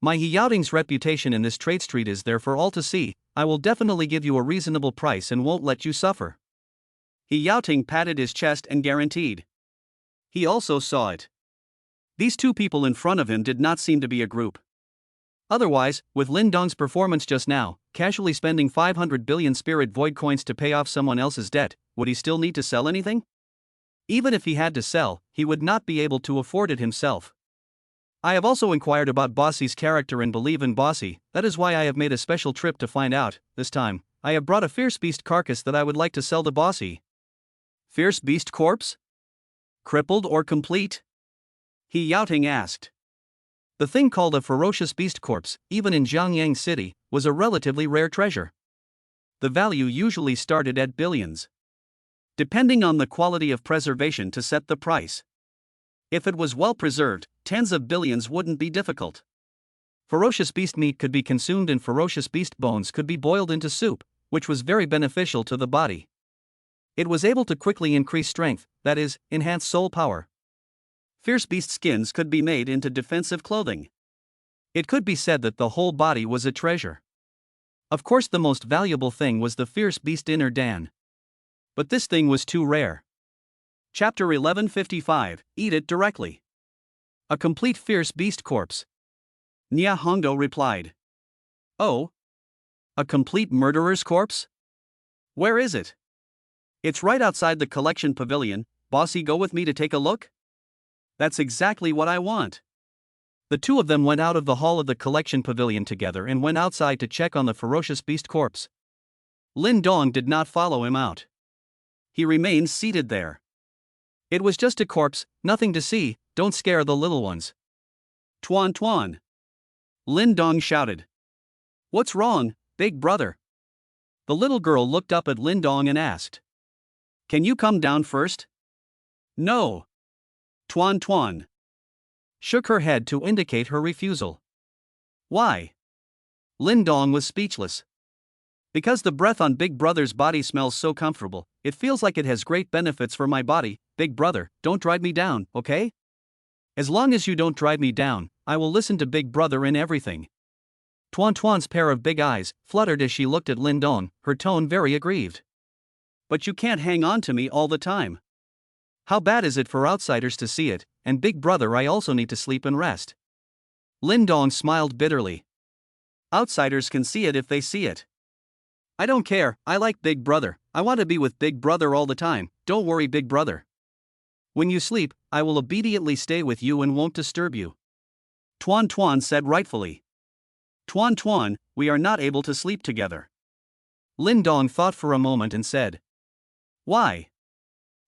My He Yaoting's reputation in this trade street is there for all to see. I will definitely give you a reasonable price and won't let you suffer. He Yaoting patted his chest and guaranteed. He also saw it. These two people in front of him did not seem to be a group. Otherwise, with Lin Dong's performance just now, casually spending 500 billion spirit void coins to pay off someone else's debt, would he still need to sell anything? Even if he had to sell, he would not be able to afford it himself. I have also inquired about Bossy's character and believe in Bossy, that is why I have made a special trip to find out. This time, I have brought a fierce beast carcass that I would like to sell to Bossy. Fierce beast corpse? Crippled or complete? He Yaoting asked. The thing called a ferocious beast corpse, even in Jiangyang City, was a relatively rare treasure. The value usually started at billions. Depending on the quality of preservation to set the price. If it was well preserved, tens of billions wouldn't be difficult. Ferocious beast meat could be consumed and ferocious beast bones could be boiled into soup, which was very beneficial to the body. It was able to quickly increase strength, that is, enhance soul power. Fierce beast skins could be made into defensive clothing. It could be said that the whole body was a treasure. Of course, the most valuable thing was the fierce beast inner Dan. But this thing was too rare. Chapter 1155, Eat it directly. A complete fierce beast corpse. Nia Hongdo replied. Oh? A complete murderer's corpse? Where is it? It's right outside the collection pavilion. Bossy, go with me to take a look? That's exactly what I want. The two of them went out of the hall of the collection pavilion together and went outside to check on the ferocious beast corpse. Lin Dong did not follow him out. He remained seated there. It was just a corpse, nothing to see, don't scare the little ones. Tuan Tuan. Lin Dong shouted. What's wrong, big brother? The little girl looked up at Lin Dong and asked. Can you come down first? No. Tuan Tuan shook her head to indicate her refusal. Why? Lin Dong was speechless. Because the breath on Big Brother's body smells so comfortable, it feels like it has great benefits for my body. Big Brother, don't drive me down, okay? As long as you don't drive me down, I will listen to Big Brother in everything. Tuan Tuan's pair of big eyes fluttered as she looked at Lin Dong, her tone very aggrieved. But you can't hang on to me all the time. How bad is it for outsiders to see it, and Big Brother, I also need to sleep and rest. Lin Dong smiled bitterly. Outsiders can see it if they see it. I don't care, I like Big Brother, I want to be with Big Brother all the time, don't worry Big Brother. When you sleep, I will obediently stay with you and won't disturb you. Tuan Tuan said rightfully. Tuan Tuan, we are not able to sleep together. Lin Dong thought for a moment and said. Why?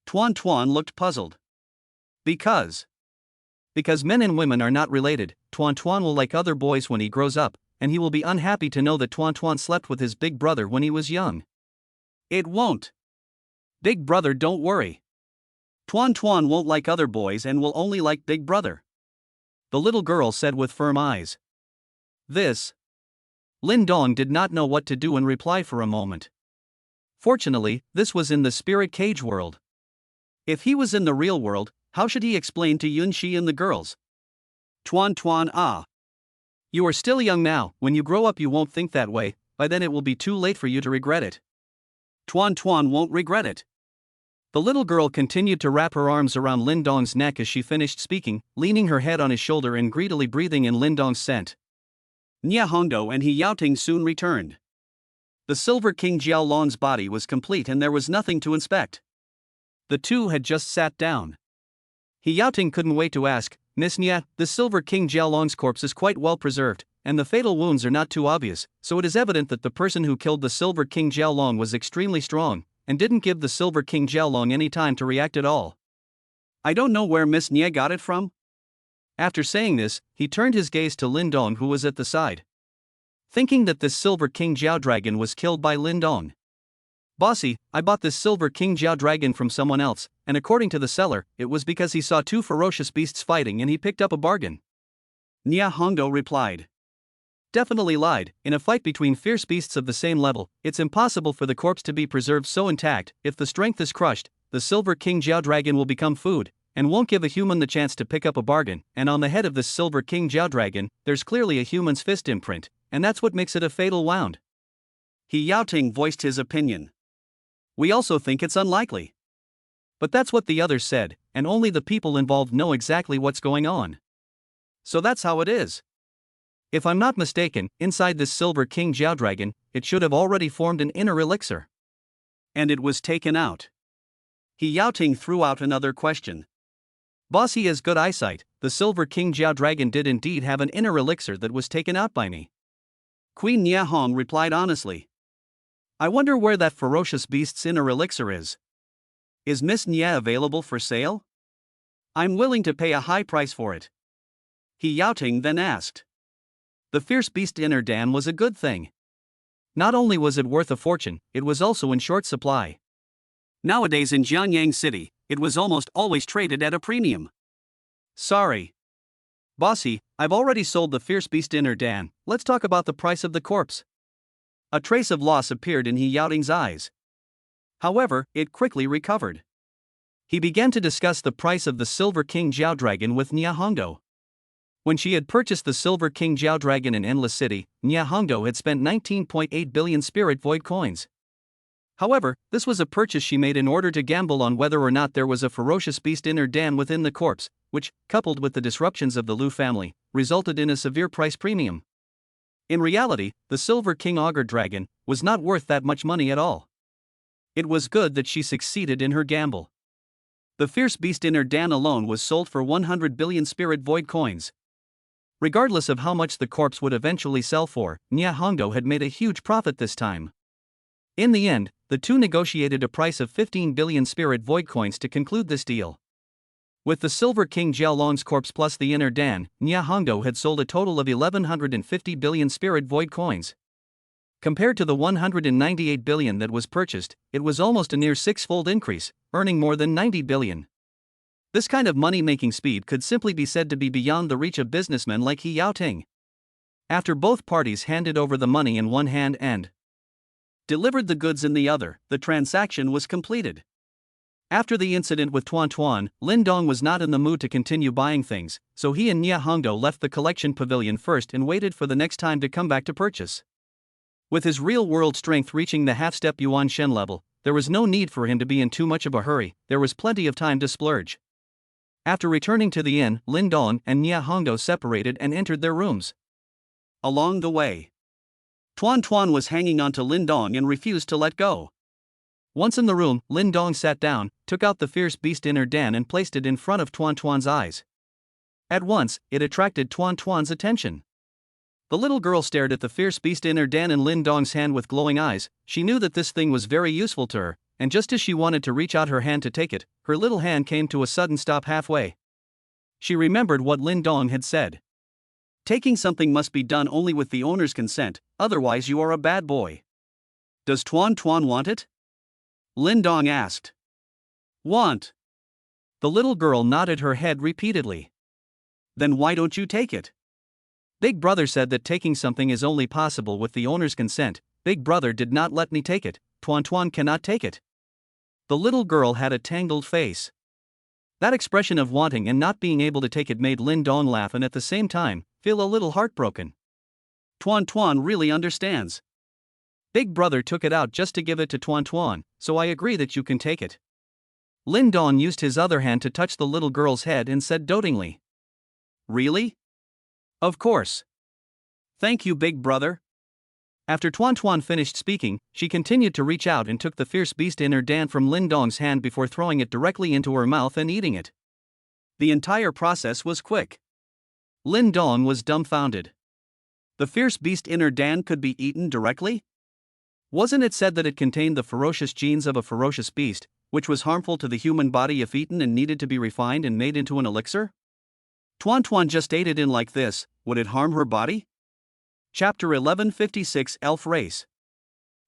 Tuan Tuan looked puzzled. Because men and women are not related. Tuan Tuan will like other boys when he grows up, and he will be unhappy to know that Tuan Tuan slept with his big brother when he was young. It won't. Big Brother, don't worry. Tuan Tuan won't like other boys and will only like Big Brother. The little girl said with firm eyes. This. Lin Dong did not know what to do and reply for a moment. Fortunately, this was in the spirit cage world. If he was in the real world, how should he explain to Yun Shi and the girls? Tuan Tuan, you are still young now, when you grow up you won't think that way, by then it will be too late for you to regret it. Tuan Tuan won't regret it. The little girl continued to wrap her arms around Lin Dong's neck as she finished speaking, leaning her head on his shoulder and greedily breathing in Lin Dong's scent. Nia Hongdo and He Yaoting soon returned. The Silver King Jiao Lon's body was complete and there was nothing to inspect. The two had just sat down. He Yaoting couldn't wait to ask, "Miss Nia, the Silver King Jiao Lon's corpse is quite well preserved, and the fatal wounds are not too obvious, so it is evident that the person who killed the Silver King Jiao Long was extremely strong, and didn't give the Silver King Jiao Long any time to react at all. I don't know where Miss Nia got it from." After saying this, he turned his gaze to Lin Dong, who was at the side. Thinking that this Silver King Jiao Dragon was killed by Lin Dong. "Bossy, I bought this Silver King Jiao Dragon from someone else, and according to the seller, it was because he saw two ferocious beasts fighting and he picked up a bargain." Nia Hongdo replied. Definitely lied. In a fight between fierce beasts of the same level, it's impossible for the corpse to be preserved so intact. If the strength is crushed, the Silver King Jiao Dragon will become food, and won't give a human the chance to pick up a bargain, and on the head of this Silver King Jiao Dragon, there's clearly a human's fist imprint, and that's what makes it a fatal wound. He Yaoting voiced his opinion. "We also think it's unlikely. But that's what the others said, and only the people involved know exactly what's going on. So that's how it is. If I'm not mistaken, inside this Silver King Jiao Dragon, it should have already formed an inner elixir. And it was taken out." He Yaoting threw out another question. "Bossy has good eyesight, the Silver King Jiao Dragon did indeed have an inner elixir that was taken out by me." Queen Nia Hong replied honestly. "I wonder where that ferocious beast's inner elixir is. Is Miss Nia available for sale? I'm willing to pay a high price for it." He Yaoting then asked. The fierce beast inner Dan was a good thing. Not only was it worth a fortune, it was also in short supply. Nowadays in Jianyang City, it was almost always traded at a premium. "Sorry. Bossy, I've already sold the fierce beast inner Dan, let's talk about the price of the corpse." A trace of loss appeared in He Yaoting's eyes. However, it quickly recovered. He began to discuss the price of the Silver King Jiao Dragon with Nia Hongdo. When she had purchased the Silver King Jiao Dragon in Endless City, Nia Hongdo had spent 19.8 billion Spirit Void coins. However, this was a purchase she made in order to gamble on whether or not there was a ferocious beast inner Dan within the corpse, which, coupled with the disruptions of the Lu family, resulted in a severe price premium. In reality, the Silver King Augur Dragon was not worth that much money at all. It was good that she succeeded in her gamble. The fierce beast inner Dan alone was sold for 100 billion Spirit Void coins. Regardless of how much the corpse would eventually sell for, Nia Hongdo had made a huge profit this time. In the end, the two negotiated a price of 15 billion Spirit Void coins to conclude this deal. With the Silver King Jiao Long's corpse plus the inner Dan, Nia Hongdo had sold a total of 1150 billion Spirit Void coins. Compared to the 198 billion that was purchased, it was almost a near six-fold increase, earning more than 90 billion. This kind of money-making speed could simply be said to be beyond the reach of businessmen like He Yaoting. After both parties handed over the money in one hand and delivered the goods in the other, the transaction was completed. After the incident with Tuan Tuan, Lin Dong was not in the mood to continue buying things, so he and Nia Hongdo left the collection pavilion first and waited for the next time to come back to purchase. With his real-world strength reaching the half-step Yuan Shen level, there was no need for him to be in too much of a hurry, there was plenty of time to splurge. After returning to the inn, Lin Dong and Nia Hongdo separated and entered their rooms. Along the way, Tuan Tuan was hanging on to Lin Dong and refused to let go. Once in the room, Lin Dong sat down, took out the fierce beast inner Dan and placed it in front of Tuan Tuan's eyes. At once, it attracted Tuan Tuan's attention. The little girl stared at the fierce beast inner Dan in Lin Dong's hand with glowing eyes. She knew that this thing was very useful to her, and just as she wanted to reach out her hand to take it, her little hand came to a sudden stop halfway. She remembered what Lin Dong had said. Taking something must be done only with the owner's consent, otherwise you are a bad boy. Does Tuan Tuan want it? Lin Dong asked. Want? The little girl nodded her head repeatedly. Then why don't you take it? Big Brother said that taking something is only possible with the owner's consent. Big Brother did not let me take it. Tuan Tuan cannot take it. The little girl had a tangled face. That expression of wanting and not being able to take it made Lin Dong laugh and at the same time, feel a little heartbroken. Tuan Tuan really understands. Big Brother took it out just to give it to Tuan Tuan, so I agree that you can take it. Lin Dong used his other hand to touch the little girl's head and said dotingly. Really? Of course. Thank you, big brother. After Tuan Tuan finished speaking, she continued to reach out and took the fierce beast inner Dan from Lin Dong's hand before throwing it directly into her mouth and eating it. The entire process was quick. Lin Dong was dumbfounded. The fierce beast inner Dan could be eaten directly? Wasn't it said that it contained the ferocious genes of a ferocious beast, which was harmful to the human body if eaten and needed to be refined and made into an elixir? Tuan Tuan just ate it in like this, would it harm her body? Chapter 1156 Elf Race.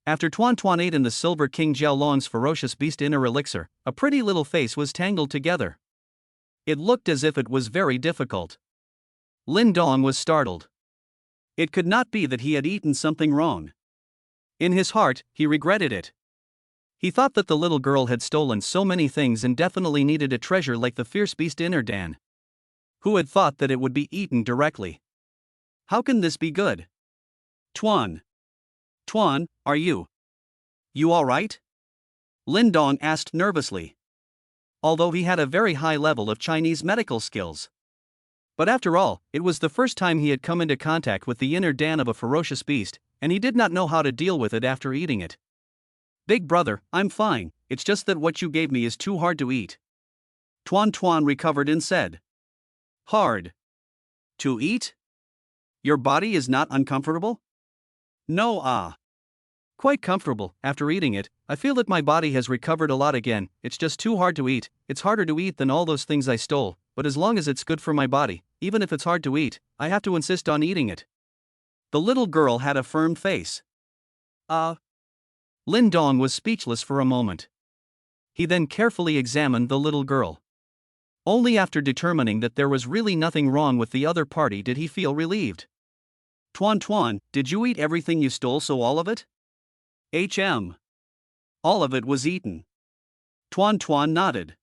After Tuan Tuan ate in the Silver King Jiaolong's ferocious beast inner elixir, a pretty little face was tangled together. It looked as if it was very difficult. Lin Dong was startled. It could not be that he had eaten something wrong. In his heart, he regretted it. He thought that the little girl had stolen so many things and definitely needed a treasure like the fierce beast inner Dan. Who had thought that it would be eaten directly? How can this be good? Tuan, are you all right? Lin Dong asked nervously. Although he had a very high level of Chinese medical skills. But after all, it was the first time he had come into contact with the inner Dan of a ferocious beast, and he did not know how to deal with it after eating it. Big brother, I'm fine, it's just that what you gave me is too hard to eat. Tuan Tuan recovered and said. Hard to eat? Your body is not uncomfortable? No, quite comfortable. After eating it, I feel that my body has recovered a lot again. It's just too hard to eat. It's harder to eat than all those things I stole, but as long as it's good for my body, even if it's hard to eat, I have to insist on eating it. The little girl had a firm face. Lin Dong was speechless for a moment. He then carefully examined the little girl. Only after determining that there was really nothing wrong with the other party did he feel relieved. Tuan, did you eat everything you stole, so all of it? All of it was eaten. Tuan nodded.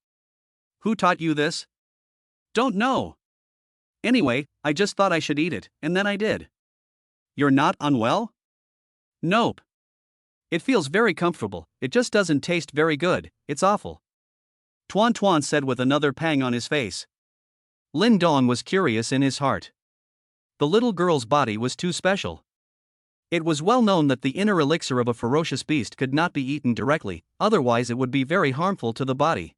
Who taught you this? Don't know. Anyway, I just thought I should eat it, and then I did. You're not unwell? Nope. It feels very comfortable, it just doesn't taste very good, it's awful. Tuan said with another pang on his face. Lin Dong was curious in his heart. The little girl's body was too special. It was well known that the inner elixir of a ferocious beast could not be eaten directly, otherwise it would be very harmful to the body.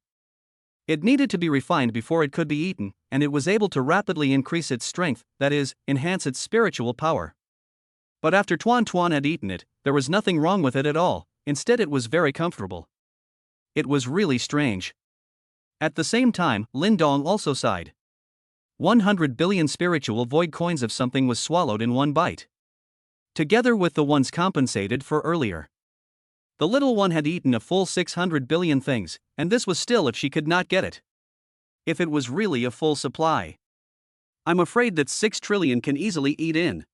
It needed to be refined before it could be eaten, and it was able to rapidly increase its strength, that is, enhance its spiritual power. But after Tuan had eaten it, there was nothing wrong with it at all, instead it was very comfortable. It was really strange. At the same time, Lin Dong also sighed. 100 billion spiritual void coins of something was swallowed in one bite. Together with the ones compensated for earlier. The little one had eaten a full 600 billion things, and this was still if she could not get it. If it was really a full supply. I'm afraid that 6 trillion can easily eat in.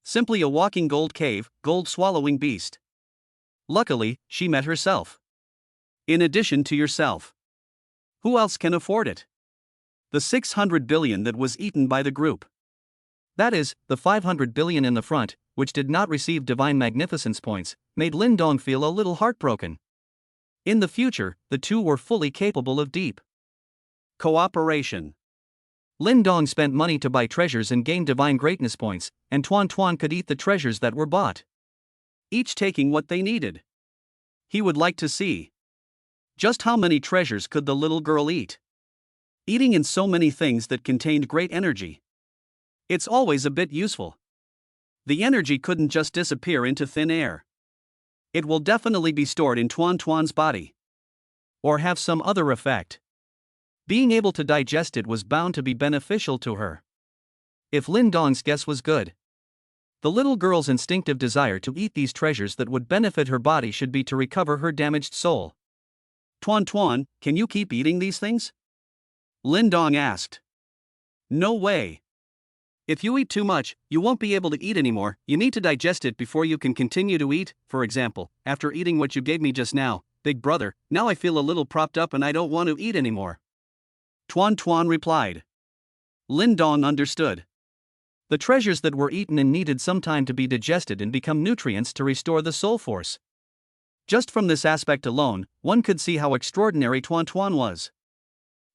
Simply a walking gold cave, gold-swallowing beast. Luckily, she met herself. In addition to yourself. Who else can afford it? The 600 billion that was eaten by the group. That is, the 500 billion in the front, which did not receive divine magnificence points, made Lin Dong feel a little heartbroken. In the future, the two were fully capable of deep cooperation. Lin Dong spent money to buy treasures and gain divine greatness points, and Tuan could eat the treasures that were bought. Each taking what they needed. He would like to see. Just how many treasures could the little girl eat? Eating in so many things that contained great energy. It's always a bit useful. The energy couldn't just disappear into thin air. It will definitely be stored in Tuan's body. Or have some other effect. Being able to digest it was bound to be beneficial to her. If Lin Dong's guess was good. The little girl's instinctive desire to eat these treasures that would benefit her body should be to recover her damaged soul. Tuan, can you keep eating these things? Lin Dong asked. No way. If you eat too much, you won't be able to eat anymore. You need to digest it before you can continue to eat. For example, after eating what you gave me just now, big brother, now I feel a little propped up and I don't want to eat anymore. Tuan replied. Lin Dong understood. The treasures that were eaten and needed some time to be digested and become nutrients to restore the soul force. Just from this aspect alone, one could see how extraordinary Tuan Tuan was.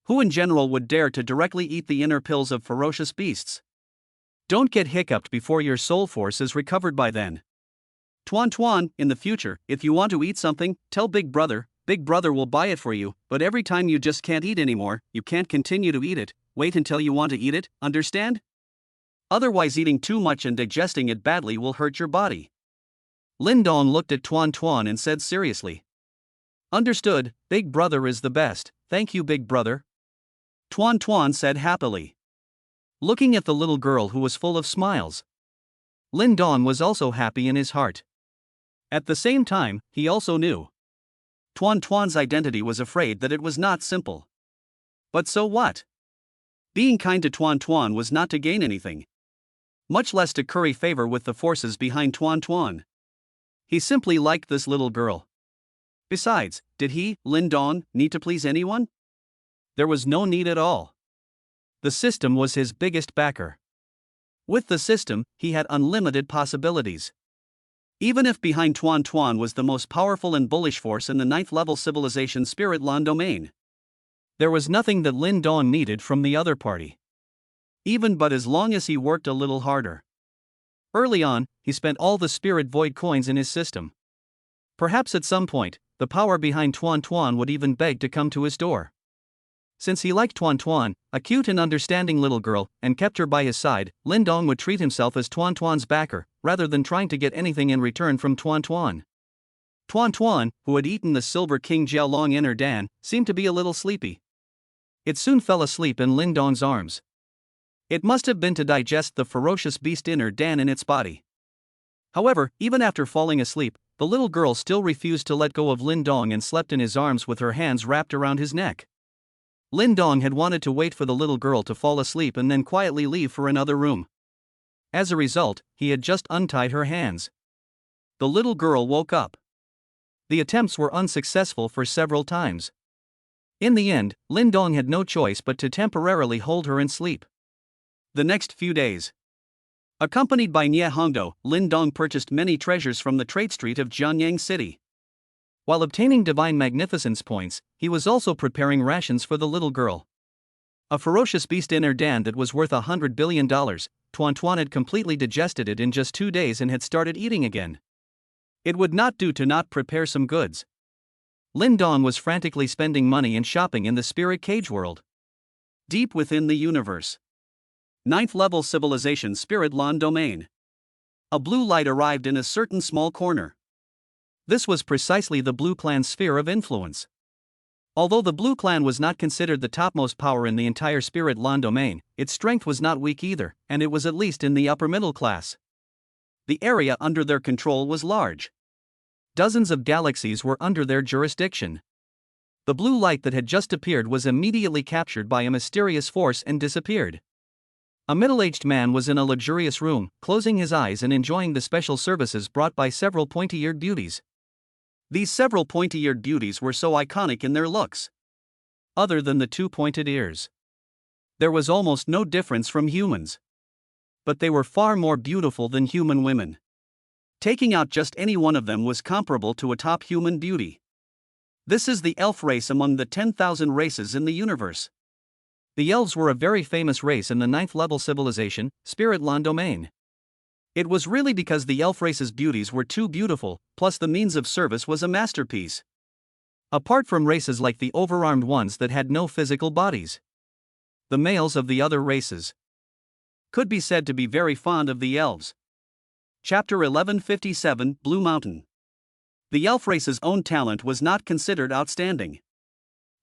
Who in general would dare to directly eat the inner pills of ferocious beasts? Don't get hiccuped before your soul force is recovered by then. Tuan Tuan, in the future, if you want to eat something, tell Big Brother will buy it for you, but every time you just can't eat anymore, you can't continue to eat it, wait until you want to eat it, understand? Otherwise eating too much and digesting it badly will hurt your body. Lin Dong looked at Tuan Tuan and said seriously. Understood, Big Brother is the best, thank you Big Brother. Tuan Tuan said happily, looking at the little girl who was full of smiles. Lin Dong was also happy in his heart. At the same time, he also knew Tuan Tuan's identity was afraid that it was not simple. But so what? Being kind to Tuan Tuan was not to gain anything, much less to curry favor with the forces behind Tuan Tuan. He simply liked this little girl. Besides, did he, Lin Dong, need to please anyone? There was no need at all. The system was his biggest backer. With the system, he had unlimited possibilities. Even if behind Tuan Tuan was the most powerful and bullish force in the 9th level civilization Spirit Lan domain, there was nothing that Lin Dong needed from the other party. Even but as long as he worked a little harder. Early on, he spent all the Spirit Void coins in his system. Perhaps at some point, the power behind Tuan Tuan would even beg to come to his door. Since he liked Tuan Tuan, a cute and understanding little girl, and kept her by his side, Lin Dong would treat himself as Tuan Tuan's backer, rather than trying to get anything in return from Tuan Tuan. Tuan Tuan, who had eaten the Silver King Jiaolong Inner Dan, seemed to be a little sleepy. It soon fell asleep in Lin Dong's arms. It must have been to digest the ferocious beast Inner Dan in its body. However, even after falling asleep, the little girl still refused to let go of Lin Dong and slept in his arms with her hands wrapped around his neck. Lin Dong had wanted to wait for the little girl to fall asleep and then quietly leave for another room. As a result, he had just untied her hands. The little girl woke up. The attempts were unsuccessful for several times. In the end, Lin Dong had no choice but to temporarily hold her in sleep. The next few days, accompanied by Nie Hongdo, Lin Dong purchased many treasures from the trade street of Jianyang City. While obtaining divine magnificence points, he was also preparing rations for the little girl. A ferocious beast Inner Dan that was worth $100 billion, Tuan Tuan had completely digested it in just 2 days and had started eating again. It would not do to not prepare some goods. Lin Dong was frantically spending money and shopping in the spirit cage world. Deep within the universe. 9th level civilization Spirit Lan domain. A blue light arrived in a certain small corner. This was precisely the Blue Clan's sphere of influence. Although the Blue Clan was not considered the topmost power in the entire Spirit Lan domain, its strength was not weak either, and it was at least in the upper middle class. The area under their control was large. Dozens of galaxies were under their jurisdiction. The blue light that had just appeared was immediately captured by a mysterious force and disappeared. A middle-aged man was in a luxurious room, closing his eyes and enjoying the special services brought by several pointy-eared beauties. These several pointy-eared beauties were so iconic in their looks. Other than the 2 pointed ears, there was almost no difference from humans. But they were far more beautiful than human women. Taking out just any one of them was comparable to a top human beauty. This is the elf race among the 10,000 races in the universe. The elves were a very famous race in the 9th level civilization, Spirit Lan domain. It was really because the elf race's beauties were too beautiful, plus the means of service was a masterpiece. Apart from races like the overarmed ones that had no physical bodies, the males of the other races could be said to be very fond of the elves. Chapter 1157, Blue Mountain. The elf race's own talent was not considered outstanding.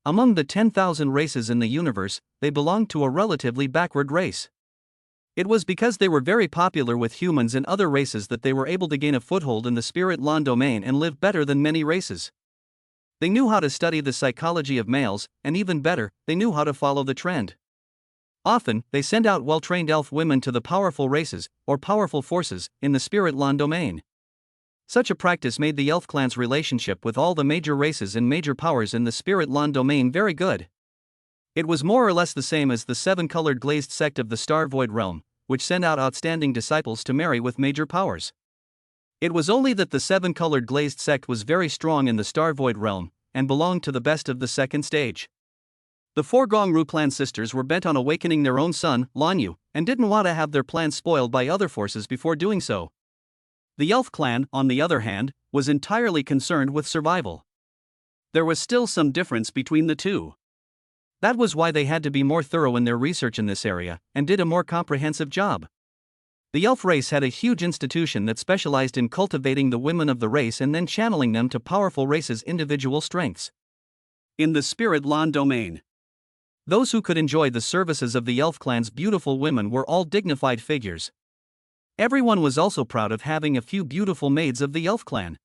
Among the 10,000 races in the universe, they belonged to a relatively backward race. It was because they were very popular with humans and other races that they were able to gain a foothold in the Spirit Lan domain and live better than many races. They knew how to study the psychology of males, and even better, they knew how to follow the trend. Often, they send out well-trained elf women to the powerful races, or powerful forces, in the Spirit Lan domain. Such a practice made the elf clan's relationship with all the major races and major powers in the Spirit Lan domain very good. It was more or less the same as the 7-colored glazed sect of the Star Void realm, which sent out outstanding disciples to marry with major powers. It was only that the seven-colored glazed sect was very strong in the Star Void realm, and belonged to the best of the second stage. The four Gongru clan sisters were bent on awakening their own son, Lanyu, and didn't want to have their plans spoiled by other forces before doing so. The elf clan, on the other hand, was entirely concerned with survival. There was still some difference between the two. That was why they had to be more thorough in their research in this area, and did a more comprehensive job. The elf race had a huge institution that specialized in cultivating the women of the race and then channeling them to powerful races' individual strengths. In the spirit land domain, those who could enjoy the services of the elf clan's beautiful women were all dignified figures. Everyone was also proud of having a few beautiful maids of the elf clan.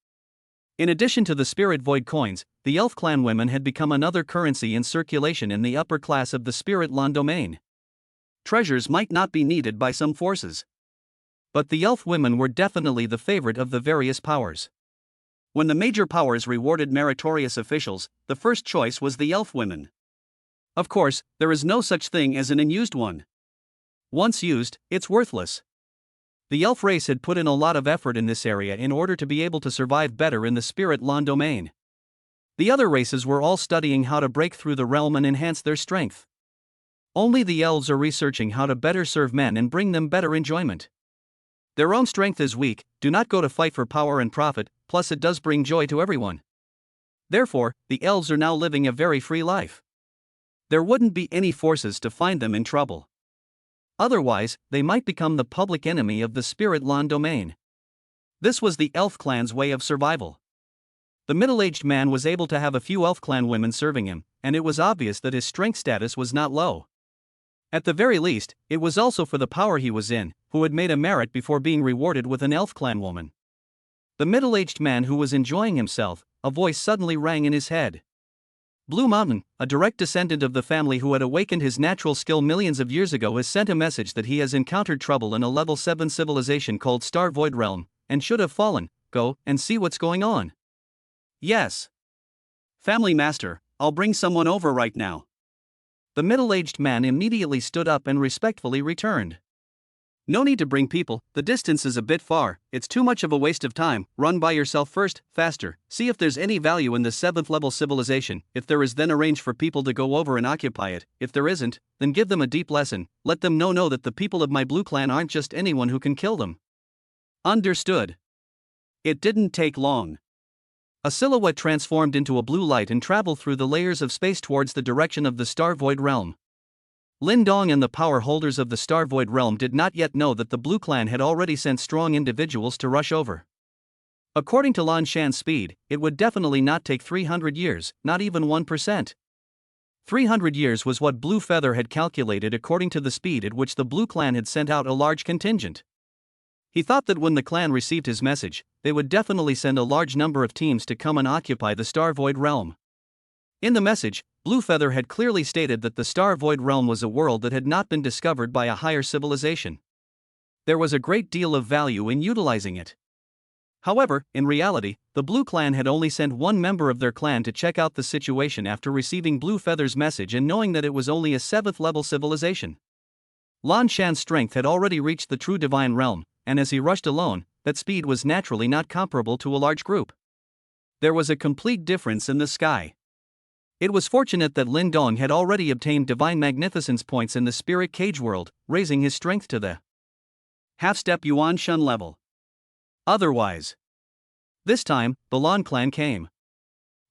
In addition to the spirit void coins, the elf clan women had become another currency in circulation in the upper class of the spirit land domain. Treasures might not be needed by some forces, but the elf women were definitely the favorite of the various powers. When the major powers rewarded meritorious officials, the first choice was the elf women. Of course, there is no such thing as an unused one. Once used, it's worthless. The elf race had put in a lot of effort in this area in order to be able to survive better in the spirit land domain. The other races were all studying how to break through the realm and enhance their strength. Only the elves are researching how to better serve men and bring them better enjoyment. Their own strength is weak, do not go to fight for power and profit, plus it does bring joy to everyone. Therefore, the elves are now living a very free life. There wouldn't be any forces to find them in trouble. Otherwise, they might become the public enemy of the spirit land domain. This was the elf clan's way of survival. The middle-aged man was able to have a few elf clan women serving him, and it was obvious that his strength status was not low. At the very least, it was also for the power he was in, who had made a merit before being rewarded with an elf clan woman. The middle-aged man who was enjoying himself, a voice suddenly rang in his head. Blue Mountain, a direct descendant of the family who had awakened his natural skill millions of years ago, has sent a message that he has encountered trouble in a level 7 civilization called Star Void Realm, and should have fallen. Go and see what's going on. Yes. Family master, I'll bring someone over right now. The middle-aged man immediately stood up and respectfully returned. No need to bring people, the distance is a bit far, it's too much of a waste of time, run by yourself first, faster, see if there's any value in the 7th level civilization, if there is then arrange for people to go over and occupy it, if there isn't, then give them a deep lesson, let them know that the people of my blue clan aren't just anyone who can kill them. Understood. It didn't take long. A silhouette transformed into a blue light and traveled through the layers of space towards the direction of the Star Void realm. Lin Dong and the power holders of the Star Void realm did not yet know that the Blue Clan had already sent strong individuals to rush over. According to Lan Shan's speed, it would definitely not take 300 years, not even 1%. 300 years was what Blue Feather had calculated according to the speed at which the Blue Clan had sent out a large contingent. He thought that when the clan received his message, they would definitely send a large number of teams to come and occupy the Star Void realm. In the message, Blue Feather had clearly stated that the Star Void realm was a world that had not been discovered by a higher civilization. There was a great deal of value in utilizing it. However, in reality, the Blue Clan had only sent one member of their clan to check out the situation after receiving Blue Feather's message and knowing that it was only a 7th level civilization. Lan Shan's strength had already reached the true divine realm, and as he rushed alone, that speed was naturally not comparable to a large group. There was a complete difference in the sky. It was fortunate that Lin Dong had already obtained divine magnificence points in the spirit cage world, raising his strength to the half-step Yuan Shun level. Otherwise, this time, the Lan clan came.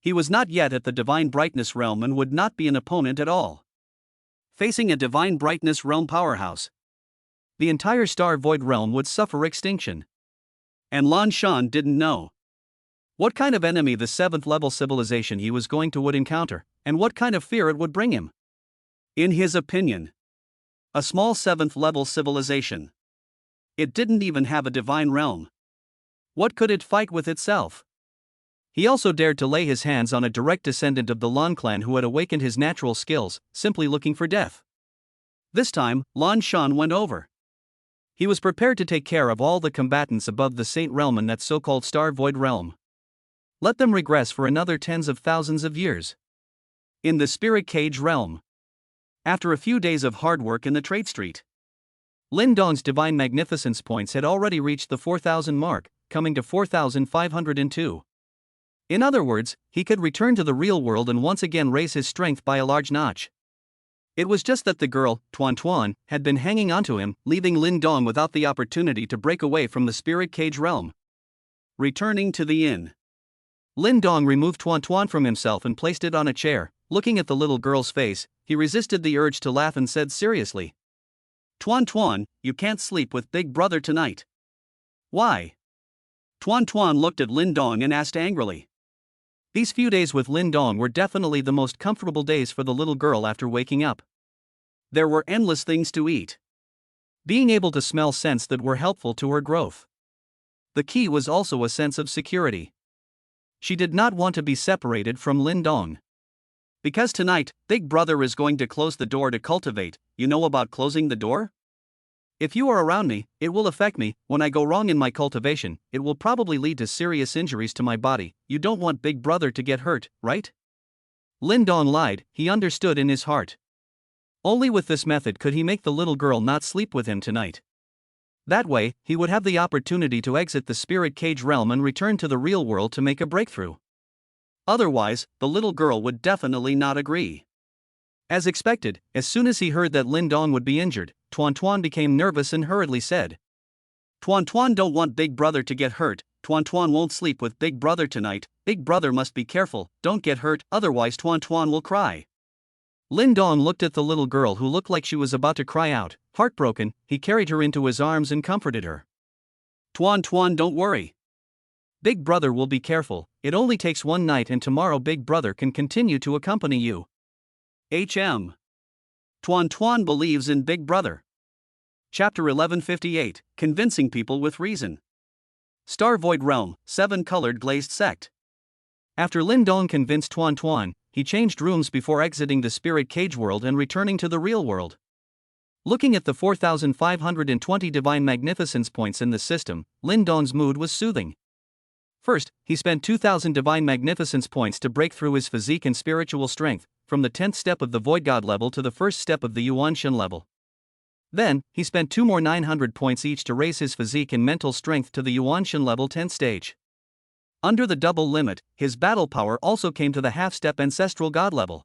He was not yet at the divine brightness realm and would not be an opponent at all. Facing a divine brightness realm powerhouse, the entire Star Void realm would suffer extinction. And Lan Shan didn't know what kind of enemy the 7th level civilization he was going to would encounter, and what kind of fear it would bring him. In his opinion, a small 7th level civilization. It didn't even have a divine realm. What could it fight with itself? He also dared to lay his hands on a direct descendant of the Lan clan who had awakened his natural skills, simply looking for death. This time, Lan Shan went over. He was prepared to take care of all the combatants above the Saint Realm in that so-called Star Void realm. Let them regress for another tens of thousands of years. In the Spirit Cage realm, after a few days of hard work in the trade street, Lin Dong's divine magnificence points had already reached the 4,000 mark, coming to 4,502. In other words, he could return to the real world and once again raise his strength by a large notch. It was just that the girl, Tuan Tuan, had been hanging onto him, leaving Lin Dong without the opportunity to break away from the spirit cage realm. Returning to the inn, Lin Dong removed Tuan Tuan from himself and placed it on a chair. Looking at the little girl's face, he resisted the urge to laugh and said seriously, "Tuan Tuan, you can't sleep with Big Brother tonight." "Why?" Tuan Tuan looked at Lin Dong and asked angrily. These few days with Lin Dong were definitely the most comfortable days for the little girl after waking up. There were endless things to eat. Being able to smell scents that were helpful to her growth. The key was also a sense of security. She did not want to be separated from Lin Dong. Because tonight, Big Brother is going to close the door to cultivate. You know about closing the door? If you are around me, it will affect me. When I go wrong in my cultivation, it will probably lead to serious injuries to my body. You don't want Big Brother to get hurt, right? Lin Dong lied. He understood in his heart. Only with this method could he make the little girl not sleep with him tonight. That way, he would have the opportunity to exit the spirit cage realm and return to the real world to make a breakthrough. Otherwise, the little girl would definitely not agree. As expected, as soon as he heard that Lin Dong would be injured, Tuan Tuan became nervous and hurriedly said, "Tuan Tuan don't want Big Brother to get hurt. Tuan Tuan won't sleep with Big Brother tonight. Big Brother must be careful, don't get hurt, otherwise Tuan Tuan will cry." Lin Dong looked at the little girl who looked like she was about to cry out. Heartbroken, he carried her into his arms and comforted her. "Tuan Tuan, don't worry. Big Brother will be careful. It only takes one night and tomorrow Big Brother can continue to accompany you." Tuan Tuan believes in Big Brother. Chapter 1158, Convincing People with Reason. Star Void Realm, 7-colored glazed sect. After Lin Dong convinced Tuan Tuan, he changed rooms before exiting the spirit cage world and returning to the real world. Looking at the 4,520 divine magnificence points in the system, Lin Dong's mood was soothing. First, he spent 2,000 divine magnificence points to break through his physique and spiritual strength, from the 10th step of the Void God level to the first step of the Yuanshan level. Then, he spent 2 more 900 points each to raise his physique and mental strength to the Yuanshan level 10th stage. Under the double limit, his battle power also came to the half-step ancestral God level.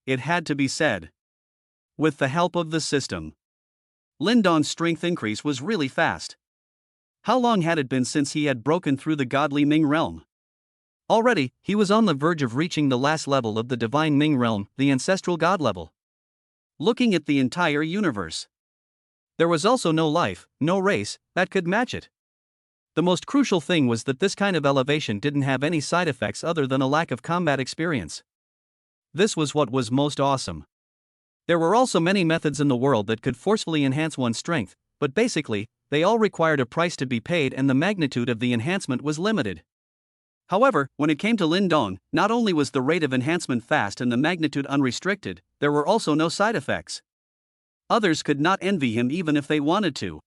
It had to be said. With the help of the system, Lin Dong's strength increase was really fast. How long had it been since he had broken through the godly Ming realm? Already, he was on the verge of reaching the last level of the divine Ming realm, the ancestral God level. Looking at the entire universe, there was also no life, no race, that could match it. The most crucial thing was that this kind of elevation didn't have any side effects other than a lack of combat experience. This was what was most awesome. There were also many methods in the world that could forcefully enhance one's strength, but basically, they all required a price to be paid and the magnitude of the enhancement was limited. However, when it came to Lin Dong, not only was the rate of enhancement fast and the magnitude unrestricted, there were also no side effects. Others could not envy him even if they wanted to.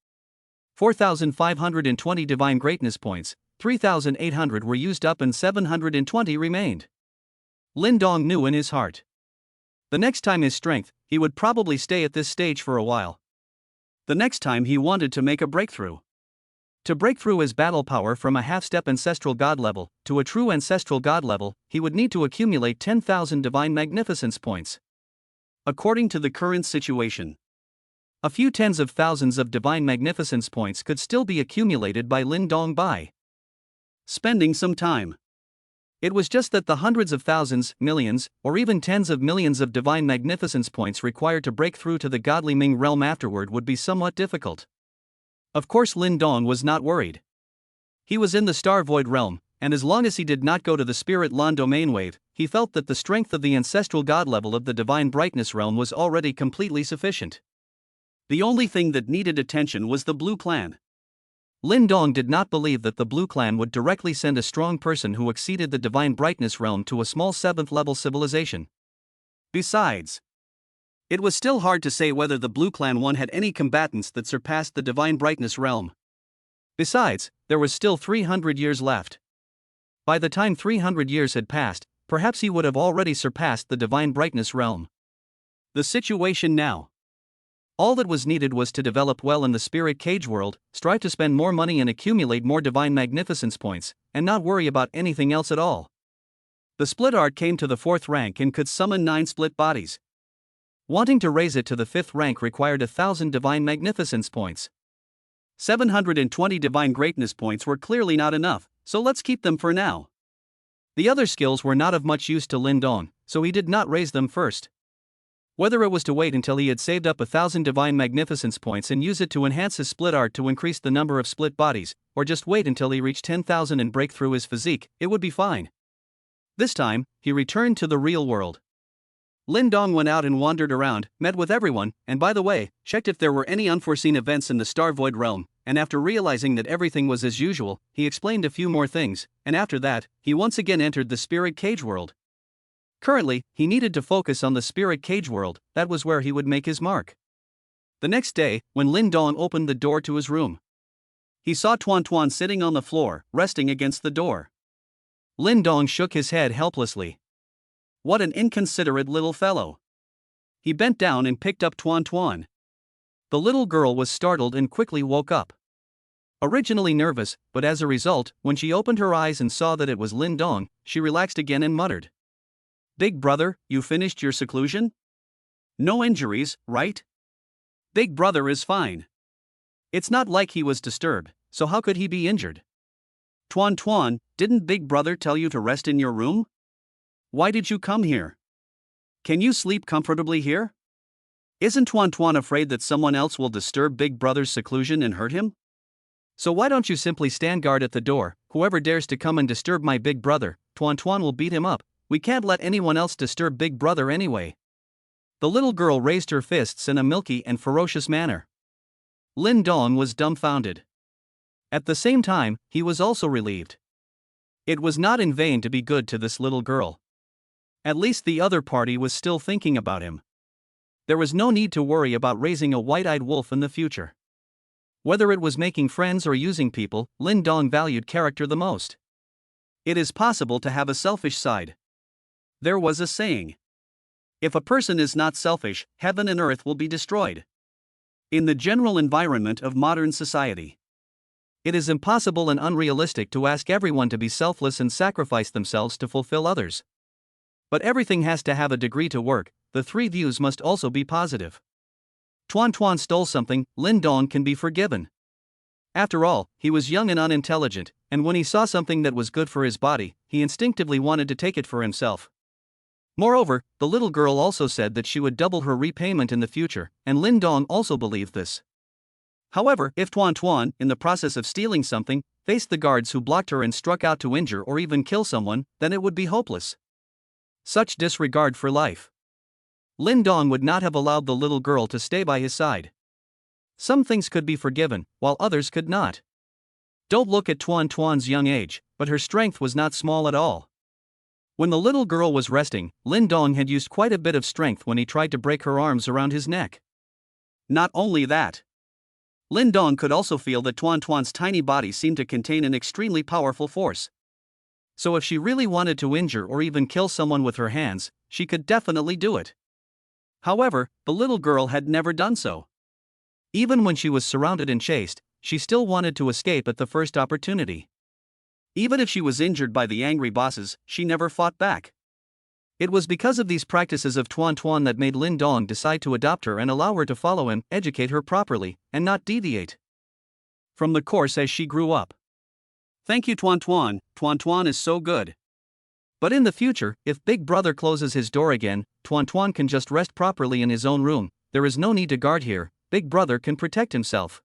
4,520 divine greatness points, 3,800 were used up and 720 remained. Lin Dong knew in his heart. The next time his strength, he would probably stay at this stage for a while. The next time he wanted to make a breakthrough. To break through his battle power from a half-step ancestral God level to a true ancestral God level, he would need to accumulate 10,000 divine magnificence points. According to the current situation, a few tens of thousands of divine magnificence points could still be accumulated by Lin Dong by spending some time. It was just that the hundreds of thousands, millions, or even tens of millions of divine magnificence points required to break through to the godly Ming realm afterward would be somewhat difficult. Of course, Lin Dong was not worried. He was in the Star Void realm, and as long as he did not go to the Spirit Lan domain wave, he felt that the strength of the ancestral God level of the divine brightness realm was already completely sufficient. The only thing that needed attention was the Blue Clan. Lin Dong did not believe that the Blue Clan would directly send a strong person who exceeded the divine brightness realm to a small 7th level civilization. Besides, it was still hard to say whether the Blue Clan 1 had any combatants that surpassed the divine brightness realm. Besides, there was still 300 years left. By the time 300 years had passed, perhaps he would have already surpassed the divine brightness realm. The situation now. All that was needed was to develop well in the spirit cage world, strive to spend more money and accumulate more divine magnificence points, and not worry about anything else at all. The split art came to the 4th rank and could summon 9 split bodies. Wanting to raise it to the 5th rank required 1,000 divine magnificence points. 720 divine greatness points were clearly not enough, so let's keep them for now. The other skills were not of much use to Lin Dong, so he did not raise them first. Whether it was to wait until he had saved up 1,000 divine magnificence points and use it to enhance his split art to increase the number of split bodies, or just wait until he reached 10,000 and break through his physique, it would be fine. This time, he returned to the real world. Lin Dong went out and wandered around, met with everyone, and by the way, checked if there were any unforeseen events in the Star Void realm, and after realizing that everything was as usual, he explained a few more things, and after that, he once again entered the spirit cage world. Currently, he needed to focus on the spirit cage world, that was where he would make his mark. The next day, when Lin Dong opened the door to his room, he saw Tuan Tuan sitting on the floor, resting against the door. Lin Dong shook his head helplessly. What an inconsiderate little fellow. He bent down and picked up Tuan Tuan. The little girl was startled and quickly woke up. Originally nervous, but as a result, when she opened her eyes and saw that it was Lin Dong, she relaxed again and muttered. Big brother, you finished your seclusion? No injuries, right? Big brother is fine. It's not like he was disturbed, so how could he be injured? Tuan Tuan, didn't Big brother tell you to rest in your room? Why did you come here? Can you sleep comfortably here? Isn't Tuan Tuan afraid that someone else will disturb Big brother's seclusion and hurt him? So why don't you simply stand guard at the door? Whoever dares to come and disturb my big brother, Tuan Tuan will beat him up. We can't let anyone else disturb Big brother anyway. The little girl raised her fists in a milky and ferocious manner. Lin Dong was dumbfounded. At the same time, he was also relieved. It was not in vain to be good to this little girl. At least the other party was still thinking about him. There was no need to worry about raising a white-eyed wolf in the future. Whether it was making friends or using people, Lin Dong valued character the most. It is possible to have a selfish side. There was a saying. If a person is not selfish, heaven and earth will be destroyed. In the general environment of modern society, it is impossible and unrealistic to ask everyone to be selfless and sacrifice themselves to fulfill others. But everything has to have a degree to work, the 3 views must also be positive. Tuan Tuan stole something, Lin Dong can be forgiven. After all, he was young and unintelligent, and when he saw something that was good for his body, he instinctively wanted to take it for himself. Moreover, the little girl also said that she would double her repayment in the future, and Lin Dong also believed this. However, if Tuan Tuan, in the process of stealing something, faced the guards who blocked her and struck out to injure or even kill someone, then it would be hopeless. Such disregard for life. Lin Dong would not have allowed the little girl to stay by his side. Some things could be forgiven, while others could not. Don't look at Tuan Tuan's young age, but her strength was not small at all. When the little girl was resting, Lin Dong had used quite a bit of strength when he tried to break her arms around his neck. Not only that, Lin Dong could also feel that Tuan Tuan's tiny body seemed to contain an extremely powerful force. So if she really wanted to injure or even kill someone with her hands, she could definitely do it. However, the little girl had never done so. Even when she was surrounded and chased, she still wanted to escape at the first opportunity. Even if she was injured by the angry bosses, she never fought back. It was because of these practices of Tuan Tuan that made Lin Dong decide to adopt her and allow her to follow him, educate her properly, and not deviate from the course as she grew up. Thank you Tuan Tuan, Tuan Tuan is so good. But in the future, if Big Brother closes his door again, Tuan Tuan can just rest properly in his own room, there is no need to guard here, Big Brother can protect himself.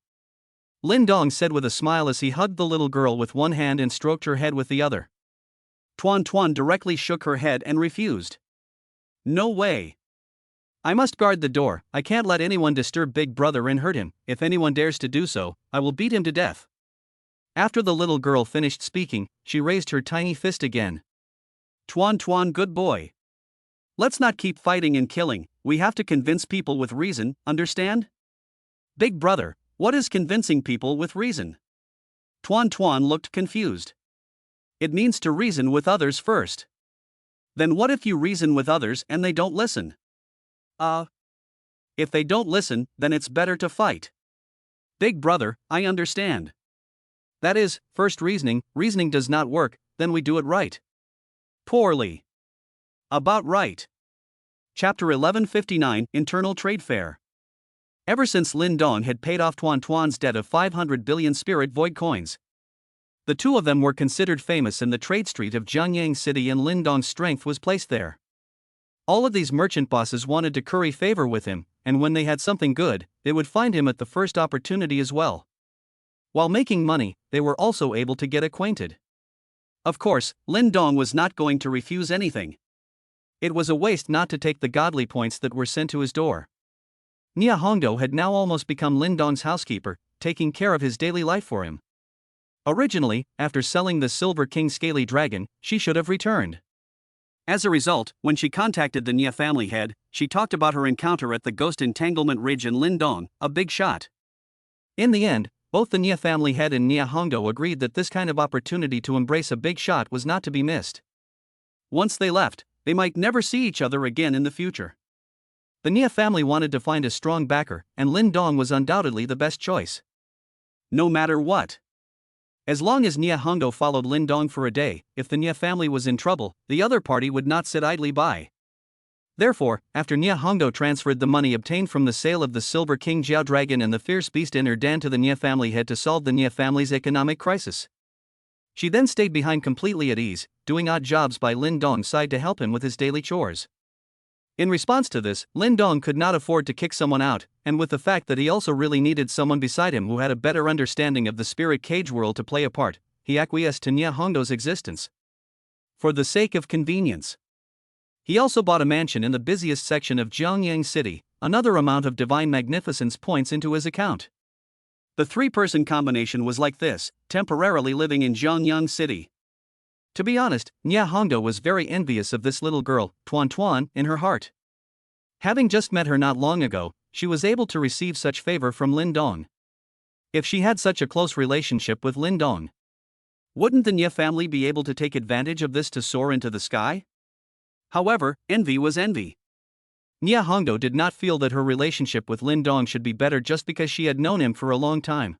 Lin Dong said with a smile as he hugged the little girl with one hand and stroked her head with the other. Tuan Tuan directly shook her head and refused. No way. I must guard the door, I can't let anyone disturb Big Brother and hurt him, if anyone dares to do so, I will beat him to death. After the little girl finished speaking, she raised her tiny fist again. Tuan Tuan good boy. Let's not keep fighting and killing, we have to convince people with reason, understand? Big Brother, what is convincing people with reason? Tuan Tuan looked confused. It means to reason with others first. Then what if you reason with others and they don't listen? If they don't listen, then it's better to fight. Big brother, I understand. That is, first reasoning does not work, then we do it right. Poorly. About right. Chapter 1159, Internal Trade Fair. Ever since Lin Dong had paid off Tuan Tuan's debt of 500 billion spirit void coins, the two of them were considered famous in the trade street of Jiangyang City, and Lin Dong's strength was placed there. All of these merchant bosses wanted to curry favor with him, and when they had something good, they would find him at the first opportunity as well. While making money, they were also able to get acquainted. Of course, Lin Dong was not going to refuse anything. It was a waste not to take the godly points that were sent to his door. Nia Hongdo had now almost become Lin Dong's housekeeper, taking care of his daily life for him. Originally, after selling the Silver King Scaly Dragon, she should have returned. As a result, when she contacted the Nia family head, she talked about her encounter at the Ghost Entanglement Ridge and Lin Dong, a big shot. In the end, both the Nia family head and Nia Hongdo agreed that this kind of opportunity to embrace a big shot was not to be missed. Once they left, they might never see each other again in the future. The Nia family wanted to find a strong backer, and Lin Dong was undoubtedly the best choice. No matter what. As long as Nia Hongdo followed Lin Dong for a day, if the Nia family was in trouble, the other party would not sit idly by. Therefore, after Nia Hongdo transferred the money obtained from the sale of the Silver King Jiao Dragon and the Fierce Beast Inner Dan to the Nia family head to solve the Nia family's economic crisis, she then stayed behind completely at ease, doing odd jobs by Lin Dong's side to help him with his daily chores. In response to this, Lin Dong could not afford to kick someone out, and with the fact that he also really needed someone beside him who had a better understanding of the spirit cage world to play a part, he acquiesced to Nia Hongdo's existence. For the sake of convenience. He also bought a mansion in the busiest section of Jiangyang City, another amount of divine magnificence points into his account. The three-person combination was like this, temporarily living in Jiangyang City. To be honest, Nia Hongdo was very envious of this little girl, Tuan Tuan, in her heart. Having just met her not long ago, she was able to receive such favor from Lin Dong. If she had such a close relationship with Lin Dong, wouldn't the Nia family be able to take advantage of this to soar into the sky? However, envy was envy. Nia Hongdo did not feel that her relationship with Lin Dong should be better just because she had known him for a long time.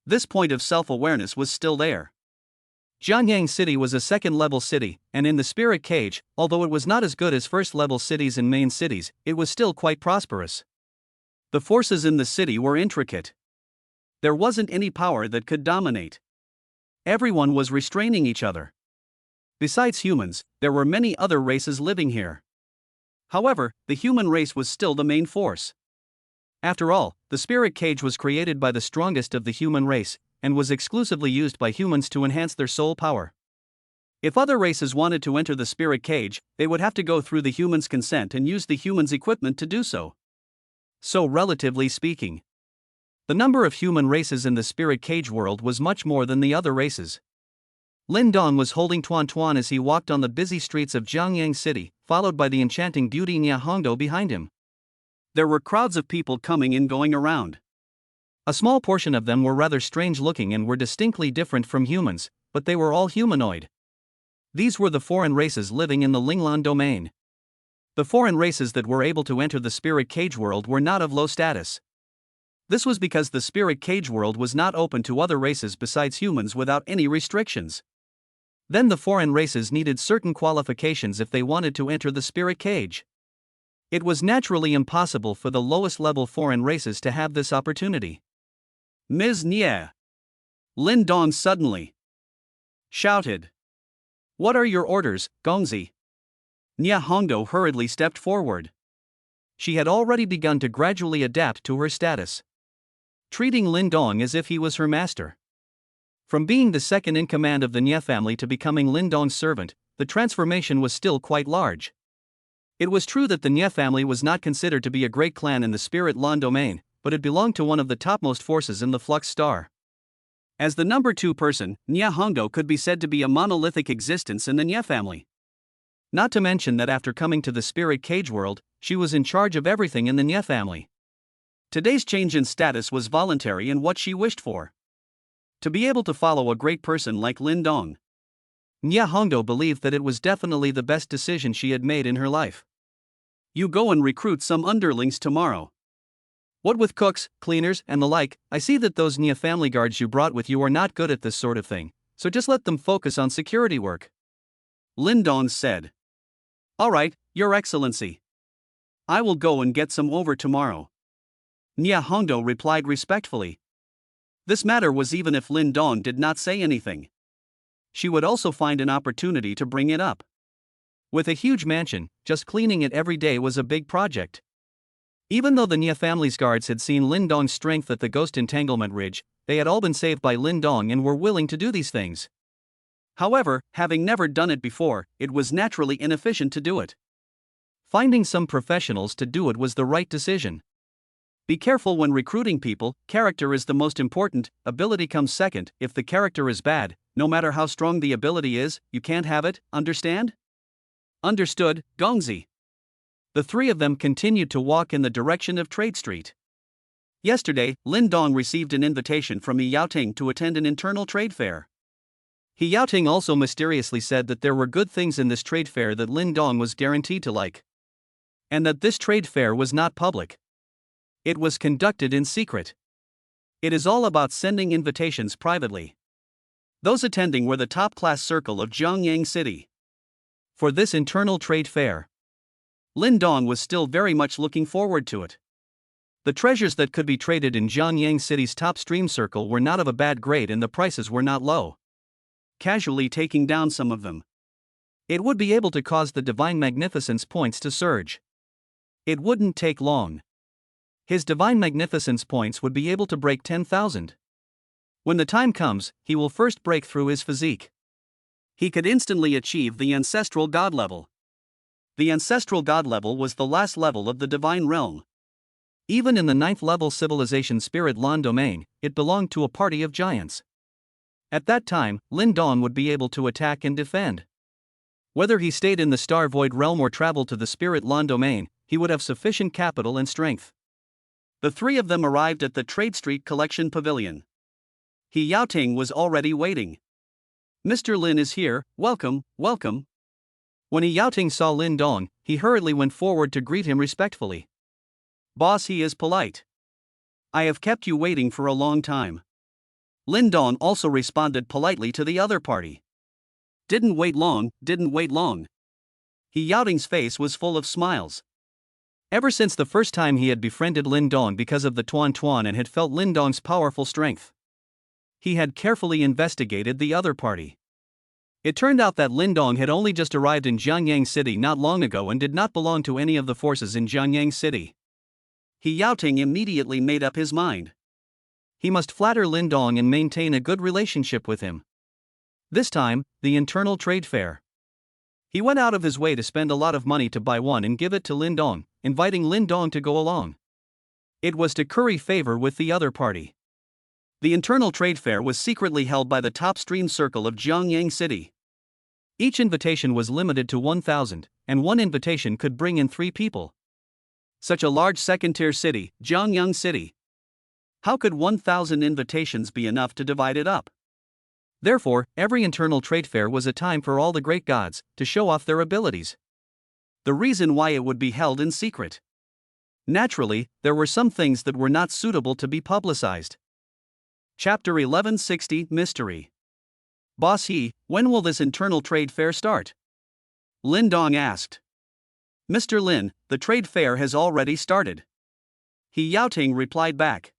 This point of self-awareness was still there. Jiangyang City was a second-level city, and in the spirit cage, although it was not as good as first-level cities and main cities, it was still quite prosperous. The forces in the city were intricate. There wasn't any power that could dominate. Everyone was restraining each other. Besides humans, there were many other races living here. However, the human race was still the main force. After all, the spirit cage was created by the strongest of the human race, and was exclusively used by humans to enhance their soul power. If other races wanted to enter the spirit cage, they would have to go through the humans' consent and use the humans' equipment to do so. So, relatively speaking, the number of human races in the spirit cage world was much more than the other races. Lin Dong was holding Tuan Tuan as he walked on the busy streets of Jiangyang City, followed by the enchanting beauty Nia Hongdo behind him. There were crowds of people coming and going around. A small portion of them were rather strange looking and were distinctly different from humans, but they were all humanoid. These were the foreign races living in the Linglan domain. The foreign races that were able to enter the spirit cage world were not of low status. This was because the spirit cage world was not open to other races besides humans without any restrictions. Then the foreign races needed certain qualifications if they wanted to enter the spirit cage. It was naturally impossible for the lowest level foreign races to have this opportunity. Ms. Nia. Lin Dong suddenly shouted. What are your orders, Gongzi? Nia Hongdo hurriedly stepped forward. She had already begun to gradually adapt to her status, treating Lin Dong as if he was her master. From being the second in command of the Nia family to becoming Lin Dong's servant, the transformation was still quite large. It was true that the Nia family was not considered to be a great clan in the Spirit Lan domain, but it belonged to one of the topmost forces in the Flux Star. As the number 2 person, Nia Hongdo could be said to be a monolithic existence in the Nia family. Not to mention that after coming to the Spirit Cage world, she was in charge of everything in the Nia family. Today's change in status was voluntary and what she wished for. To be able to follow a great person like Lin Dong, Nia Hongdo believed that it was definitely the best decision she had made in her life. You go and recruit some underlings tomorrow. What with cooks, cleaners, and the like, I see that those Nia family guards you brought with you are not good at this sort of thing, so just let them focus on security work. Lin Dong said. All right, Your Excellency. I will go and get some over tomorrow. Nia Hongdo replied respectfully. This matter was even if Lin Dong did not say anything. She would also find an opportunity to bring it up. With a huge mansion, just cleaning it every day was a big project. Even though the Nia family's guards had seen Lin Dong's strength at the Ghost Entanglement Ridge, they had all been saved by Lin Dong and were willing to do these things. However, having never done it before, it was naturally inefficient to do it. Finding some professionals to do it was the right decision. Be careful when recruiting people, character is the most important, ability comes second. If the character is bad, no matter how strong the ability is, you can't have it, understand? Understood, Gongzi. The three of them continued to walk in the direction of Trade Street. Yesterday, Lin Dong received an invitation from He Yaoting to attend an internal trade fair. He Yaoting also mysteriously said that there were good things in this trade fair that Lin Dong was guaranteed to like. And that this trade fair was not public. It was conducted in secret. It is all about sending invitations privately. Those attending were the top-class circle of Jiangyang City. For this internal trade fair, Lin Dong was still very much looking forward to it. The treasures that could be traded in Jiangyang City's top stream circle were not of a bad grade and the prices were not low. Casually taking down some of them, it would be able to cause the Divine Magnificence points to surge. It wouldn't take long. His Divine Magnificence points would be able to break 10,000. When the time comes, he will first break through his physique. He could instantly achieve the Ancestral God level. The Ancestral God level was the last level of the Divine Realm. Even in the 9th level civilization Spirit Lan domain, it belonged to a party of giants. At that time, Lin Dong would be able to attack and defend. Whether he stayed in the Star Void realm or traveled to the Spirit Lan domain, he would have sufficient capital and strength. The three of them arrived at the Trade Street Collection Pavilion. He Yaoting was already waiting. Mr. Lin is here, welcome, welcome. When He Yaoting saw Lin Dong, he hurriedly went forward to greet him respectfully. Boss, he is polite. I have kept you waiting for a long time. Lin Dong also responded politely to the other party. Didn't wait long, didn't wait long. He Yaoting's face was full of smiles. Ever since the first time he had befriended Lin Dong because of the Tuan Tuan and had felt Lin Dong's powerful strength, he had carefully investigated the other party. It turned out that Lin Dong had only just arrived in Jiangyang City not long ago and did not belong to any of the forces in Jiangyang City. He Yaoting immediately made up his mind. He must flatter Lin Dong and maintain a good relationship with him. This time, the internal trade fair. He went out of his way to spend a lot of money to buy one and give it to Lin Dong, inviting Lin Dong to go along. It was to curry favor with the other party. The internal trade fair was secretly held by the top stream circle of Jiangyang City. Each invitation was limited to 1,000, and one invitation could bring in 3 people. Such a large second-tier city, Jiangyang City. How could 1,000 invitations be enough to divide it up? Therefore, every internal trade fair was a time for all the great gods to show off their abilities. The reason why it would be held in secret. Naturally, there were some things that were not suitable to be publicized. Chapter 1160 Mystery. Boss He, when will this internal trade fair start? Lin Dong asked. Mr. Lin, the trade fair has already started. He Yaoting replied back.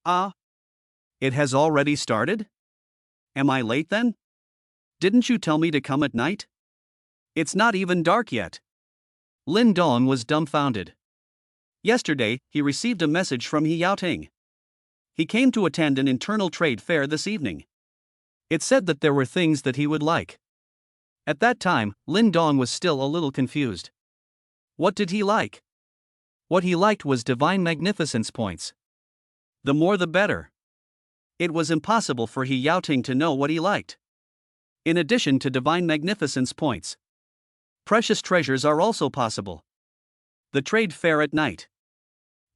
Ah? It has already started? Am I late then? Didn't you tell me to come at night? It's not even dark yet. Lin Dong was dumbfounded. Yesterday, he received a message from He Yaoting. He came to attend an internal trade fair this evening. It said that there were things that he would like. At that time, Lin Dong was still a little confused. What did he like? What he liked was Divine Magnificence points. The more the better. It was impossible for He Yaoting to know what he liked. In addition to Divine Magnificence points, precious treasures are also possible. The trade fair at night.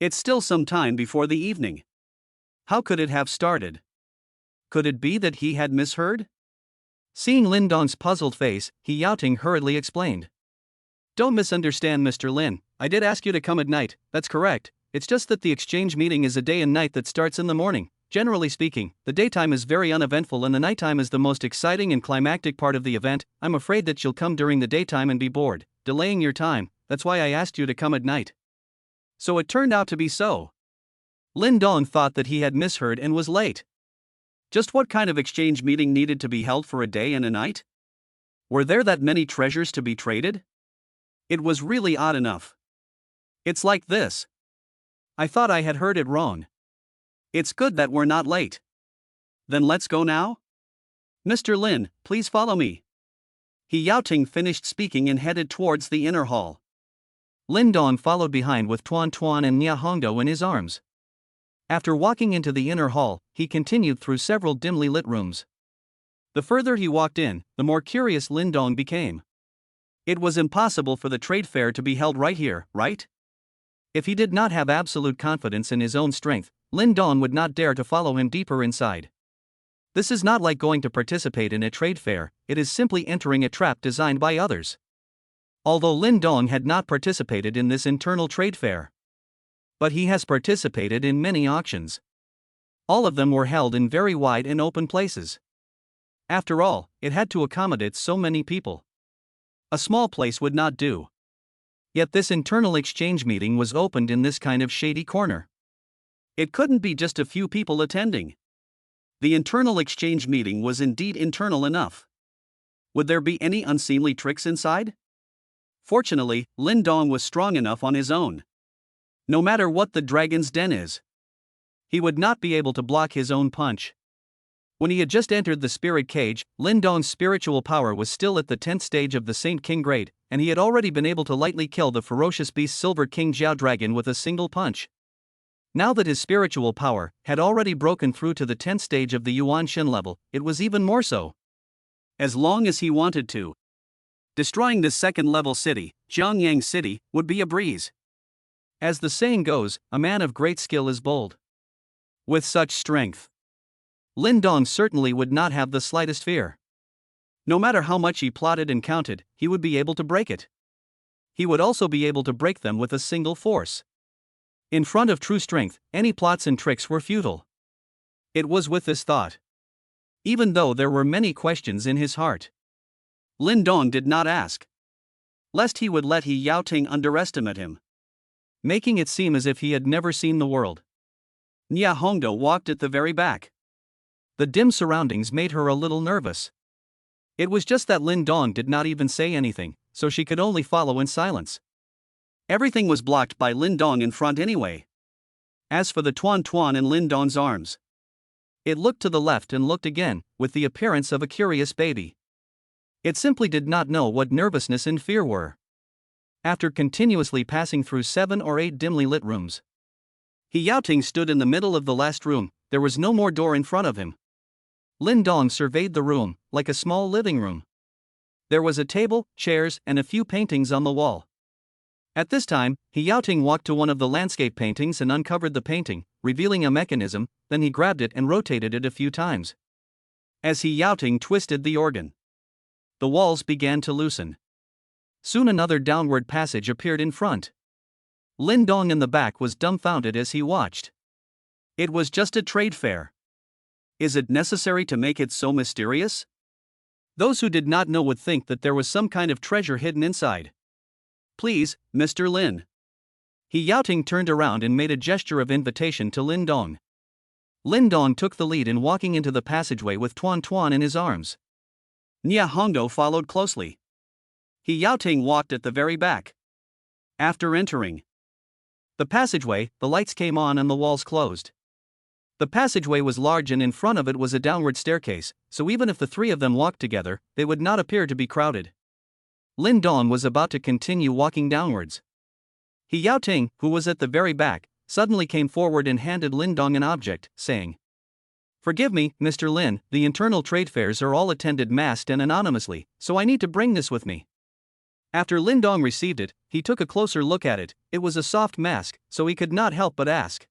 It's still some time before the evening. How could it have started? Could it be that he had misheard? Seeing Lin Dong's puzzled face, He Yaoting hurriedly explained. Don't misunderstand Mr. Lin, I did ask you to come at night, that's correct. It's just that the exchange meeting is a day and night that starts in the morning. Generally speaking, the daytime is very uneventful and the nighttime is the most exciting and climactic part of the event. I'm afraid that you'll come during the daytime and be bored, delaying your time. That's why I asked you to come at night. So it turned out to be so. Lin Dong thought that he had misheard and was late. Just what kind of exchange meeting needed to be held for a day and a night? Were there that many treasures to be traded? It was really odd enough. It's like this. I thought I had heard it wrong. It's good that we're not late. Then let's go now? Mr. Lin, please follow me. He Yaoting finished speaking and headed towards the inner hall. Lin Dong followed behind with Tuan Tuan and Nia Hongdo in his arms. After walking into the inner hall, he continued through several dimly lit rooms. The further he walked in, the more curious Lin Dong became. It was impossible for the trade fair to be held right here, right? If he did not have absolute confidence in his own strength, Lin Dong would not dare to follow him deeper inside. This is not like going to participate in a trade fair, it is simply entering a trap designed by others. Although Lin Dong had not participated in this internal trade fair, but he has participated in many auctions. All of them were held in very wide and open places. After all, it had to accommodate so many people. A small place would not do. Yet this internal exchange meeting was opened in this kind of shady corner. It couldn't be just a few people attending. The internal exchange meeting was indeed internal enough. Would there be any unseemly tricks inside? Fortunately, Lin Dong was strong enough on his own. No matter what the dragon's den is, he would not be able to block his own punch. When he had just entered the spirit cage, Lin Dong's spiritual power was still at the 10th stage of the Saint King grade, and he had already been able to lightly kill the ferocious beast Silver King Jiao Dragon with a single punch. Now that his spiritual power had already broken through to the 10th stage of the Yuan Shen level, it was even more so. As long as he wanted to, destroying this second-level city, Zhongyang City, would be a breeze. As the saying goes, a man of great skill is bold. With such strength, Lin Dong certainly would not have the slightest fear. No matter how much he plotted and counted, he would be able to break it. He would also be able to break them with a single force. In front of true strength, any plots and tricks were futile. It was with this thought, even though there were many questions in his heart, Lin Dong did not ask, lest he would let He Yaoting underestimate him, making it seem as if he had never seen the world. Nia Hongdo walked at the very back. The dim surroundings made her a little nervous. It was just that Lin Dong did not even say anything, so she could only follow in silence. Everything was blocked by Lin Dong in front anyway. As for the Tuan Tuan in Lin Dong's arms, it looked to the left and looked again, with the appearance of a curious baby. It simply did not know what nervousness and fear were. After continuously passing through 7 or 8 dimly lit rooms, He Yaoting stood in the middle of the last room. There was no more door in front of him. Lin Dong surveyed the room, like a small living room. There was a table, chairs, and a few paintings on the wall. At this time, He Yaoting walked to one of the landscape paintings and uncovered the painting, revealing a mechanism. Then he grabbed it and rotated it a few times. As He Yaoting twisted the organ, the walls began to loosen. Soon another downward passage appeared in front. Lin Dong in the back was dumbfounded as he watched. It was just a trade fair. Is it necessary to make it so mysterious? Those who did not know would think that there was some kind of treasure hidden inside. Please, Mr. Lin. He Yaoting turned around and made a gesture of invitation to Lin Dong. Lin Dong took the lead in walking into the passageway with Tuan Tuan in his arms. Nia Hongdo followed closely. He Yaoting walked at the very back. After entering the passageway, the lights came on and the walls closed. The passageway was large and in front of it was a downward staircase, so even if the three of them walked together, they would not appear to be crowded. Lin Dong was about to continue walking downwards. He Yaoting, who was at the very back, suddenly came forward and handed Lin Dong an object, saying, "Forgive me, Mr. Lin, the internal trade fairs are all attended masked and anonymously, so I need to bring this with me." After Lin Dong received it, he took a closer look at it. It was a soft mask, so he could not help but ask,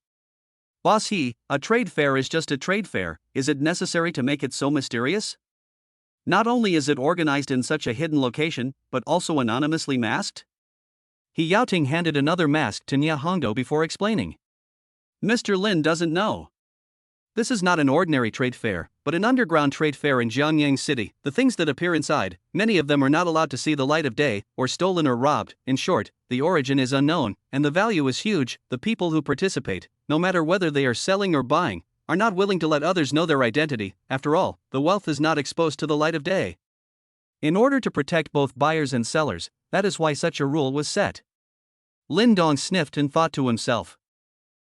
"Boss He, a trade fair is just a trade fair, is it necessary to make it so mysterious? Not only is it organized in such a hidden location, but also anonymously masked?" He Yaoting handed another mask to Nya Hongdo before explaining. Mr. Lin doesn't know. This is not an ordinary trade fair, but an underground trade fair in Jianyang City. The things that appear inside, many of them are not allowed to see the light of day, or stolen or robbed. In short, the origin is unknown, and the value is huge. The people who participate, no matter whether they are selling or buying, are not willing to let others know their identity. After all, the wealth is not exposed to the light of day. In order to protect both buyers and sellers, that is why such a rule was set. Lin Dong sniffed and thought to himself.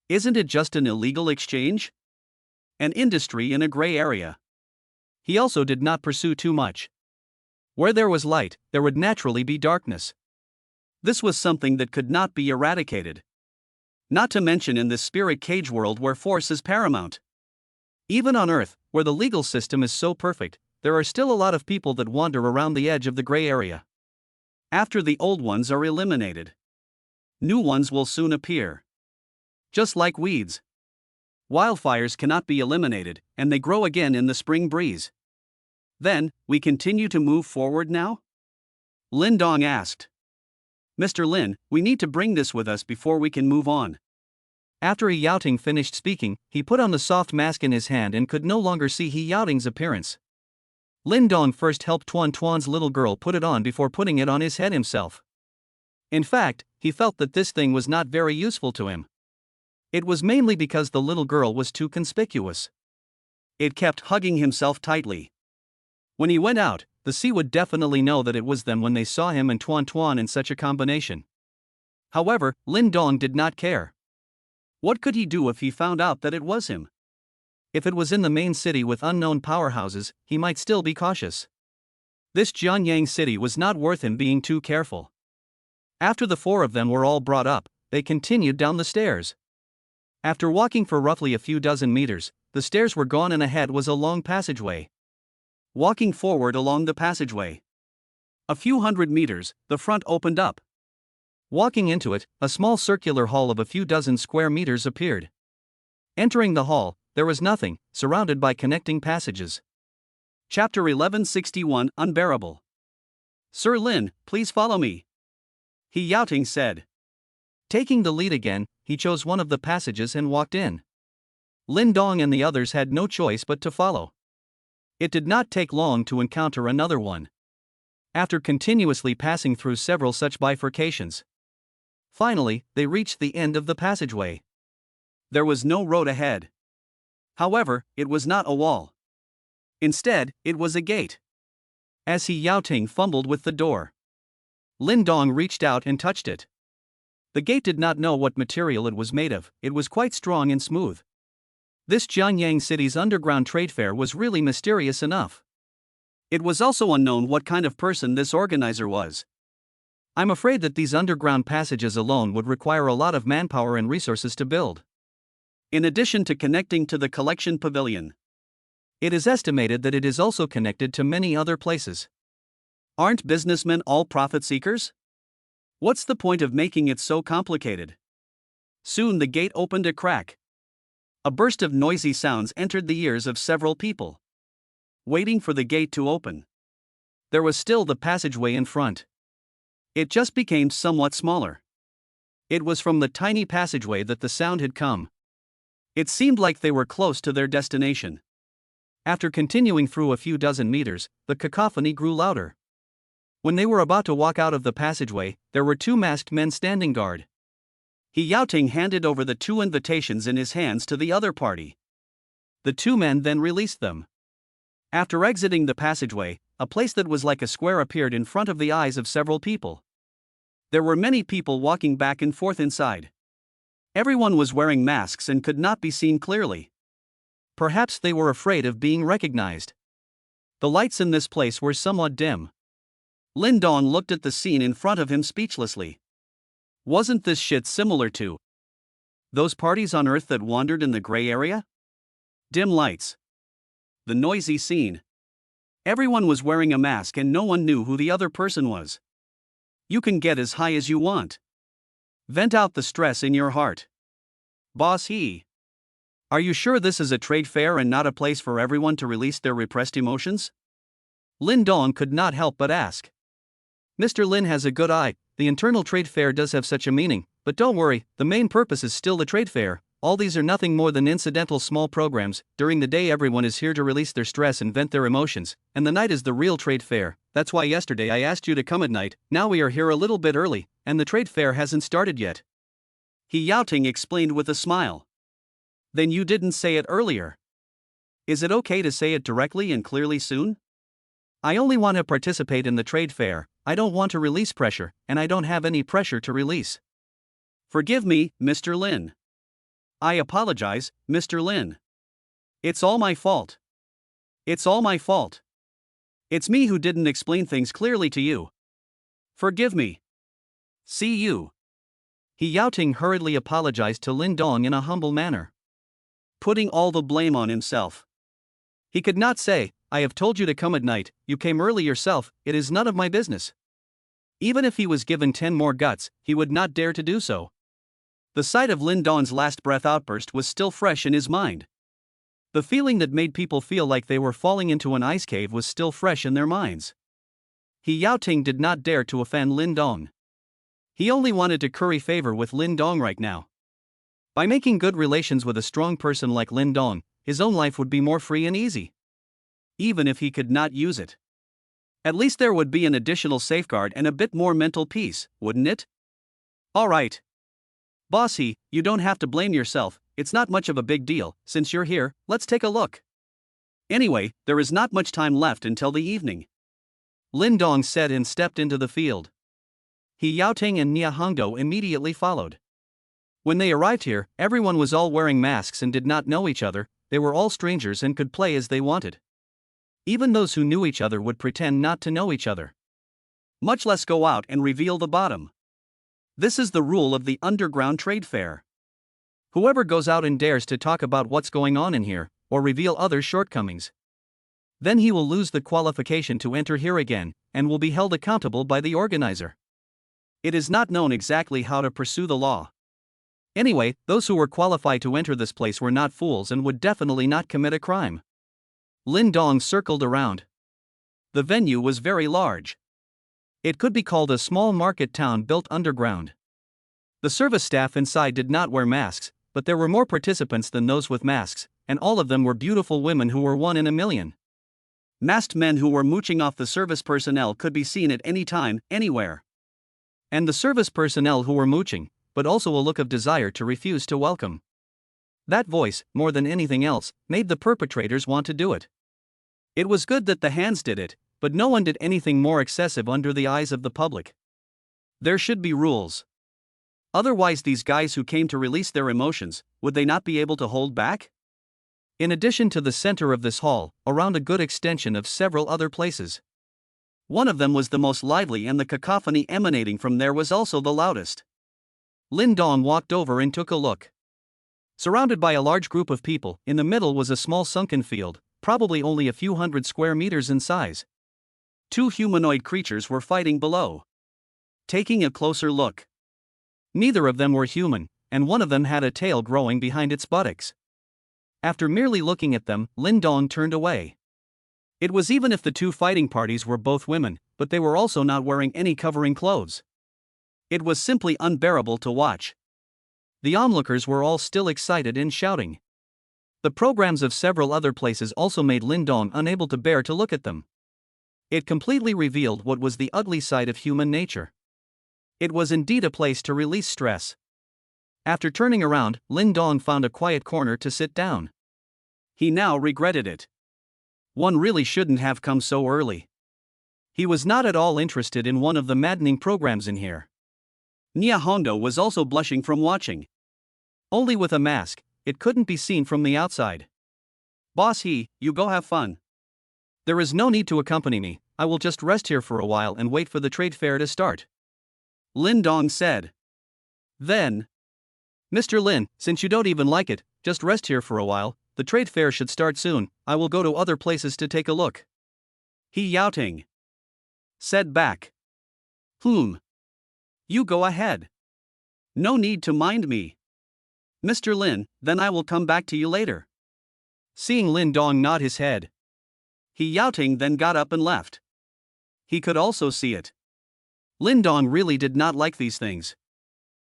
Isn't it just an illegal exchange? An industry in a gray area. He also did not pursue too much. Where there was light, there would naturally be darkness. This was something that could not be eradicated. Not to mention in this spirit cage world where force is paramount. Even on Earth, where the legal system is so perfect, there are still a lot of people that wander around the edge of the gray area. After the old ones are eliminated, new ones will soon appear. Just like weeds. Wildfires cannot be eliminated, and they grow again in the spring breeze. Then, we continue to move forward now? Lin Dong asked. Mr. Lin, we need to bring this with us before we can move on. After He Yaoting finished speaking, he put on the soft mask in his hand and could no longer see He Yaoting's appearance. Lin Dong first helped Tuan Tuan's little girl put it on before putting it on his head himself. In fact, he felt that this thing was not very useful to him. It was mainly because the little girl was too conspicuous. It kept hugging himself tightly. When he went out, the sea would definitely know that it was them when they saw him and Tuan Tuan in such a combination. However, Lin Dong did not care. What could he do if he found out that it was him? If it was in the main city with unknown powerhouses, he might still be cautious. This Jianyang city was not worth him being too careful. After the four of them were all brought up, they continued down the stairs. After walking for roughly a few dozen meters, the stairs were gone and ahead was a long passageway. Walking forward along the passageway. A few hundred meters, the front opened up. Walking into it, a small circular hall of a few dozen square meters appeared. Entering the hall, there was nothing, surrounded by connecting passages. Chapter 1161 Unbearable. Sir Lin, please follow me. He Yaoting said. Taking the lead again, he chose one of the passages and walked in. Lin Dong and the others had no choice but to follow. It did not take long to encounter another one. After continuously passing through several such bifurcations, finally, they reached the end of the passageway. There was no road ahead. However, it was not a wall. Instead, it was a gate. As He Yaoting fumbled with the door, Lin Dong reached out and touched it. The gate did not know what material it was made of, it was quite strong and smooth. This Jianyang city's underground trade fair was really mysterious enough. It was also unknown what kind of person this organizer was. I'm afraid that these underground passages alone would require a lot of manpower and resources to build. In addition to connecting to the collection pavilion, it is estimated that it is also connected to many other places. Aren't businessmen all profit seekers? What's the point of making it so complicated? Soon the gate opened a crack. A burst of noisy sounds entered the ears of several people. Waiting for the gate to open. There was still the passageway in front. It just became somewhat smaller. It was from the tiny passageway that the sound had come. It seemed like they were close to their destination. After continuing through a few dozen meters, the cacophony grew louder. When they were about to walk out of the passageway, there were two masked men standing guard. He Yaoting handed over the two invitations in his hands to the other party. The two men then released them. After exiting the passageway, a place that was like a square appeared in front of the eyes of several people. There were many people walking back and forth inside. Everyone was wearing masks and could not be seen clearly. Perhaps they were afraid of being recognized. The lights in this place were somewhat dim. Lin Dong looked at the scene in front of him speechlessly. Wasn't this shit similar to those parties on Earth that wandered in the gray area? Dim lights. The noisy scene. Everyone was wearing a mask and no one knew who the other person was. You can get as high as you want. Vent out the stress in your heart. Boss He. Are you sure this is a trade fair and not a place for everyone to release their repressed emotions? Lin Dong could not help but ask. Mr. Lin has a good eye. The internal trade fair does have such a meaning, but don't worry, the main purpose is still the trade fair. All these are nothing more than incidental small programs. During the day everyone is here to release their stress and vent their emotions, and the night is the real trade fair. That's why yesterday I asked you to come at night. Now we are here a little bit early, and the trade fair hasn't started yet. He Yaoting explained with a smile. Then you didn't say it earlier. Is it okay to say it directly and clearly soon? I only want to participate in the trade fair. I don't want to release pressure, and I don't have any pressure to release. Forgive me, Mr. Lin. I apologize, Mr. Lin. It's all my fault. It's all my fault. It's me who didn't explain things clearly to you. Forgive me. See you. He Yaoting hurriedly apologized to Lin Dong in a humble manner, putting all the blame on himself. He could not say, I have told you to come at night, you came early yourself, it is none of my business. Even if he was given 10 more guts, he would not dare to do so. The sight of Lin Dong's last breath outburst was still fresh in his mind. The feeling that made people feel like they were falling into an ice cave was still fresh in their minds. He Yaoting did not dare to offend Lin Dong. He only wanted to curry favor with Lin Dong right now. By making good relations with a strong person like Lin Dong, his own life would be more free and easy. Even if he could not use it. At least there would be an additional safeguard and a bit more mental peace, wouldn't it? Alright. Bossy, you don't have to blame yourself, it's not much of a big deal. Since you're here, let's take a look. Anyway, there is not much time left until the evening. Lin Dong said and stepped into the field. He Yaoting and Nia Hongdo immediately followed. When they arrived here, everyone was all wearing masks and did not know each other. They were all strangers and could play as they wanted. Even those who knew each other would pretend not to know each other. Much less go out and reveal the bottom. This is the rule of the underground trade fair. Whoever goes out and dares to talk about what's going on in here, or reveal others' shortcomings, then he will lose the qualification to enter here again, and will be held accountable by the organizer. It is not known exactly how to pursue the law. Anyway, those who were qualified to enter this place were not fools and would definitely not commit a crime. Lin Dong circled around. The venue was very large. It could be called a small market town built underground. The service staff inside did not wear masks, but there were more participants than those with masks, and all of them were beautiful women who were 1 in a million. Masked men who were mooching off the service personnel could be seen at any time, anywhere. And the service personnel who were mooching, but also a look of desire to refuse to welcome. That voice, more than anything else, made the perpetrators want to do it. It was good that the hands did it, but no one did anything more excessive under the eyes of the public. There should be rules. Otherwise, these guys who came to release their emotions, would they not be able to hold back? In addition to the center of this hall, around a good extension of several other places. One of them was the most lively and the cacophony emanating from there was also the loudest. Lin Dong walked over and took a look. Surrounded by a large group of people, in the middle was a small sunken field, probably only a few hundred square meters in size. 2 humanoid creatures were fighting below. Taking a closer look. Neither of them were human, and one of them had a tail growing behind its buttocks. After merely looking at them, Lin Dong turned away. It was even if the 2 fighting parties were both women, but they were also not wearing any covering clothes. It was simply unbearable to watch. The onlookers were all still excited and shouting. The programs of several other places also made Lin Dong unable to bear to look at them. It completely revealed what was the ugly side of human nature. It was indeed a place to release stress. After turning around, Lin Dong found a quiet corner to sit down. He now regretted it. One really shouldn't have come so early. He was not at all interested in one of the maddening programs in here. Nia Hondo was also blushing from watching. Only with a mask, it couldn't be seen from the outside. Boss you go have fun. There is no need to accompany me, I will just rest here for a while and wait for the trade fair to start. Lin Dong said. Then, Mr. Lin, since you don't even like it, just rest here for a while, the trade fair should start soon, I will go to other places to take a look. He Yaoting said back. You go ahead. No need to mind me. Mr. Lin, then I will come back to you later. Seeing Lin Dong nod his head, He Yaoting then got up and left. He could also see it. Lin Dong really did not like these things.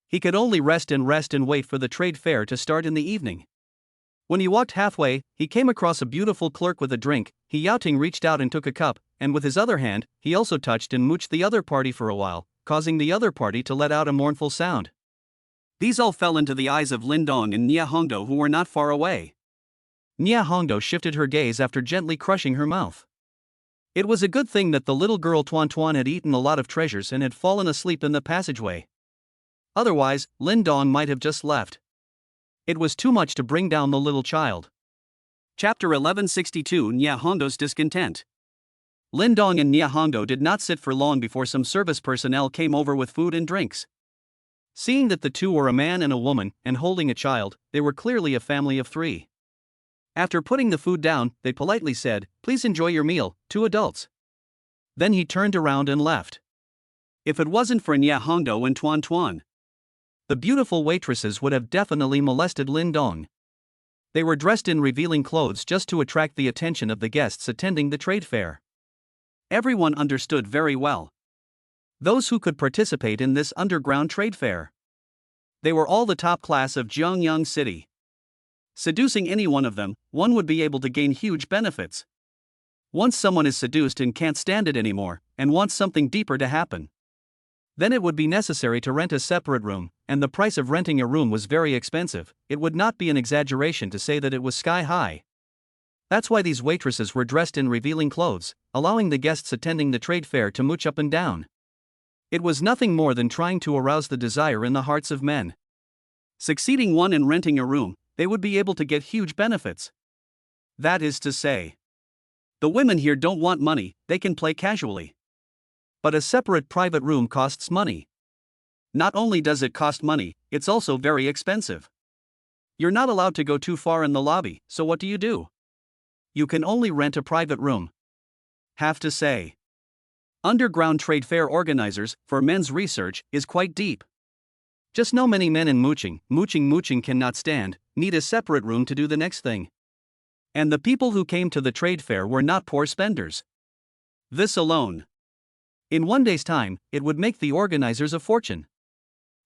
He could only rest and wait for the trade fair to start in the evening. When he walked halfway, he came across a beautiful clerk with a drink. He Yaoting reached out and took a cup, and with his other hand, he also touched and mooched the other party for a while, causing the other party to let out a mournful sound. These all fell into the eyes of Lin Dong and Nia Hongdo, who were not far away. Nia Hongdo shifted her gaze after gently crushing her mouth. It was a good thing that the little girl Tuan Tuan had eaten a lot of treasures and had fallen asleep in the passageway. Otherwise, Lin Dong might have just left. It was too much to bring down the little child. Chapter 1162, Nia Hongdo's discontent. Lin Dong and Nia Hongdo did not sit for long before some service personnel came over with food and drinks. Seeing that the two were a man and a woman, and holding a child, they were clearly a family of 3. After putting the food down, they politely said, "Please enjoy your meal," to adults. Then he turned around and left. If it wasn't for Nia Hongdo and Tuan Tuan, the beautiful waitresses would have definitely molested Lin Dong. They were dressed in revealing clothes just to attract the attention of the guests attending the trade fair. Everyone understood very well those who could participate in this underground trade fair. They were all the top class of Jiangyang City. Seducing any one of them, one would be able to gain huge benefits. Once someone is seduced and can't stand it anymore, and wants something deeper to happen, then it would be necessary to rent a separate room, and the price of renting a room was very expensive. It would not be an exaggeration to say that it was sky high. That's why these waitresses were dressed in revealing clothes, allowing the guests attending the trade fair to mooch up and down. It was nothing more than trying to arouse the desire in the hearts of men. Succeeding one in renting a room, they would be able to get huge benefits. That is to say, the women here don't want money, they can play casually. But a separate private room costs money. Not only does it cost money, it's also very expensive. You're not allowed to go too far in the lobby, so what do? You can only rent a private room. Have to say, underground trade fair organizers, for men's research, is quite deep. Just know many men in mooching cannot stand, need a separate room to do the next thing. And the people who came to the trade fair were not poor spenders. This alone, in one day's time, it would make the organizers a fortune.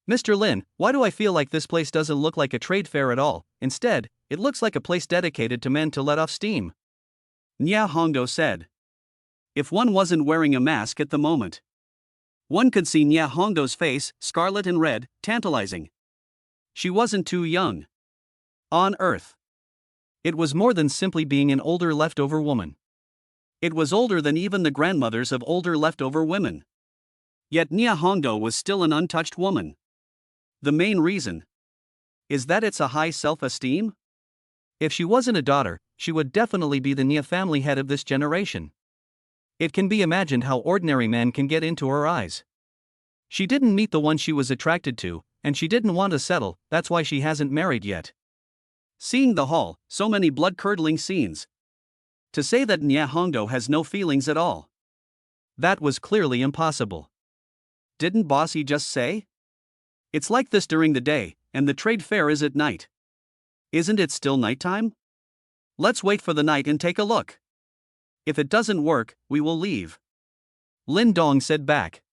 Mr. Lin, why do I feel like this place doesn't look like a trade fair at all? Instead, it looks like a place dedicated to men to let off steam. Nia Hongdo said. If one wasn't wearing a mask at the moment, one could see Nia Hongdo's face, scarlet and red, tantalizing. She wasn't too young. On Earth, it was more than simply being an older leftover woman. It was older than even the grandmothers of older leftover women. Yet Nia Hongdo was still an untouched woman. The main reason is that it's a high self-esteem. If she wasn't a daughter, she would definitely be the Nia family head of this generation. It can be imagined how ordinary men can get into her eyes. She didn't meet the one she was attracted to, and she didn't want to settle, that's why she hasn't married yet. Seeing the hall, so many blood-curdling scenes. To say that Nia Hongdo has no feelings at all, that was clearly impossible. Didn't Bossy just say? It's like this during the day, and the trade fair is at night. Isn't it still nighttime? Let's wait for the night and take a look. If it doesn't work, we will leave. Lin Dong said back.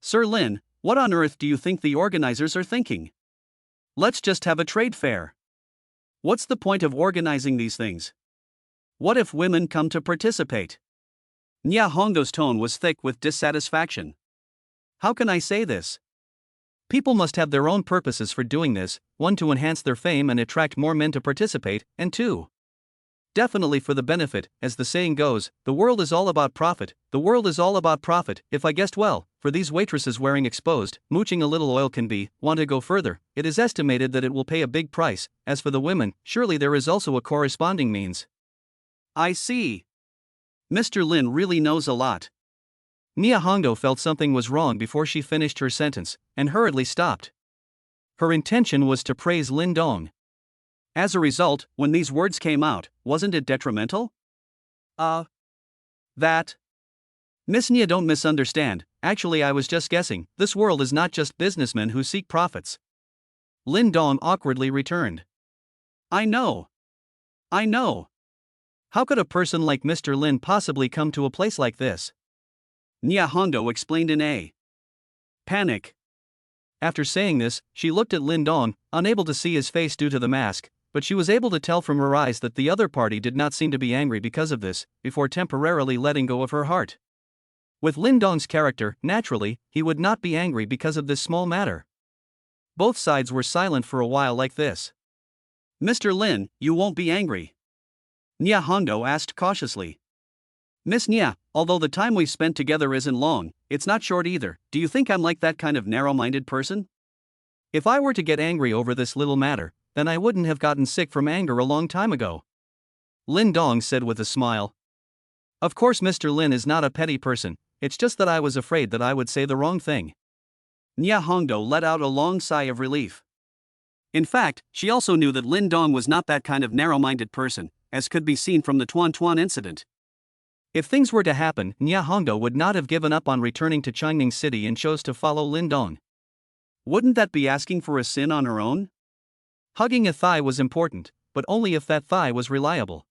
Sir Lin, what on earth do you think the organizers are thinking? Let's just have a trade fair. What's the point of organizing these things? What if women come to participate? Nia Hongdo's tone was thick with dissatisfaction. How can I say this? People must have their own purposes for doing this, 1 to enhance their fame and attract more men to participate, and 2. Definitely for the benefit, as the saying goes, the world is all about profit, the world is all about profit. If I guessed well, for these waitresses wearing exposed, mooching a little oil can be, want to go further, it is estimated that it will pay a big price. As for the women, surely there is also a corresponding means. I see. Mr. Lin really knows a lot. Nia Hongdo felt something was wrong before she finished her sentence, and hurriedly stopped. Her intention was to praise Lin Dong. As a result, when these words came out, wasn't it detrimental? That. Miss Nia, don't misunderstand, actually I was just guessing, this world is not just businessmen who seek profits. Lin Dong awkwardly returned. I know. How could a person like Mr. Lin possibly come to a place like this? Nia Hondo explained in a panic. After saying this, she looked at Lin Dong, unable to see his face due to the mask, but she was able to tell from her eyes that the other party did not seem to be angry because of this, before temporarily letting go of her heart. With Lin Dong's character, naturally, he would not be angry because of this small matter. Both sides were silent for a while like this. Mr. Lin, you won't be angry? Nia Hondo asked cautiously. Miss Nia, although the time we've spent together isn't long, it's not short either. Do you think I'm like that kind of narrow-minded person? If I were to get angry over this little matter, then I wouldn't have gotten sick from anger a long time ago. Lin Dong said with a smile. Of course Mr. Lin is not a petty person, it's just that I was afraid that I would say the wrong thing. Nia Hondo let out a long sigh of relief. In fact, she also knew that Lin Dong was not that kind of narrow-minded person, as could be seen from the Tuan Tuan incident. If things were to happen, Nia Hondo would not have given up on returning to Changning City and chose to follow Lin Dong. Wouldn't that be asking for a sin on her own? Hugging a thigh was important, but only if that thigh was reliable.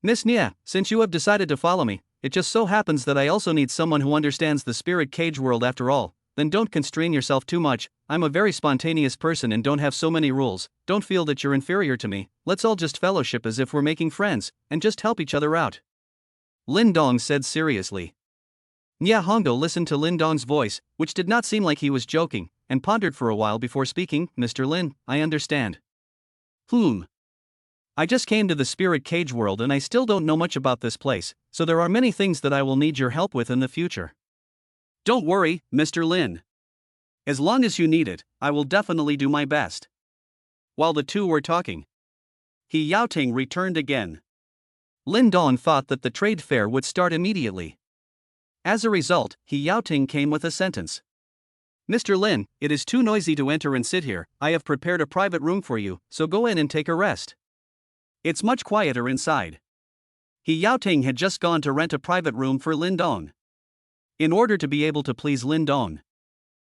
Miss Nia, since you have decided to follow me, it just so happens that I also need someone who understands the spirit cage world after all. Then don't constrain yourself too much. I'm a very spontaneous person and don't have so many rules. Don't feel that you're inferior to me. Let's all just fellowship as if we're making friends, and just help each other out. Lin Dong said seriously. Nia Hondo listened to Lin Dong's voice, which did not seem like he was joking, and pondered for a while before speaking. Mr. Lin, I understand. I just came to the spirit cage world and I still don't know much about this place, so there are many things that I will need your help with in the future. Don't worry, Mr. Lin. As long as you need it, I will definitely do my best. While the two were talking, He Yaoting returned again. Lin Dong thought that the trade fair would start immediately. As a result, He Yaoting came with a sentence. Mr. Lin, it is too noisy to enter and sit here. I have prepared a private room for you, so go in and take a rest. It's much quieter inside. He Yaoting had just gone to rent a private room for Lin Dong. In order to be able to please Lin Dong,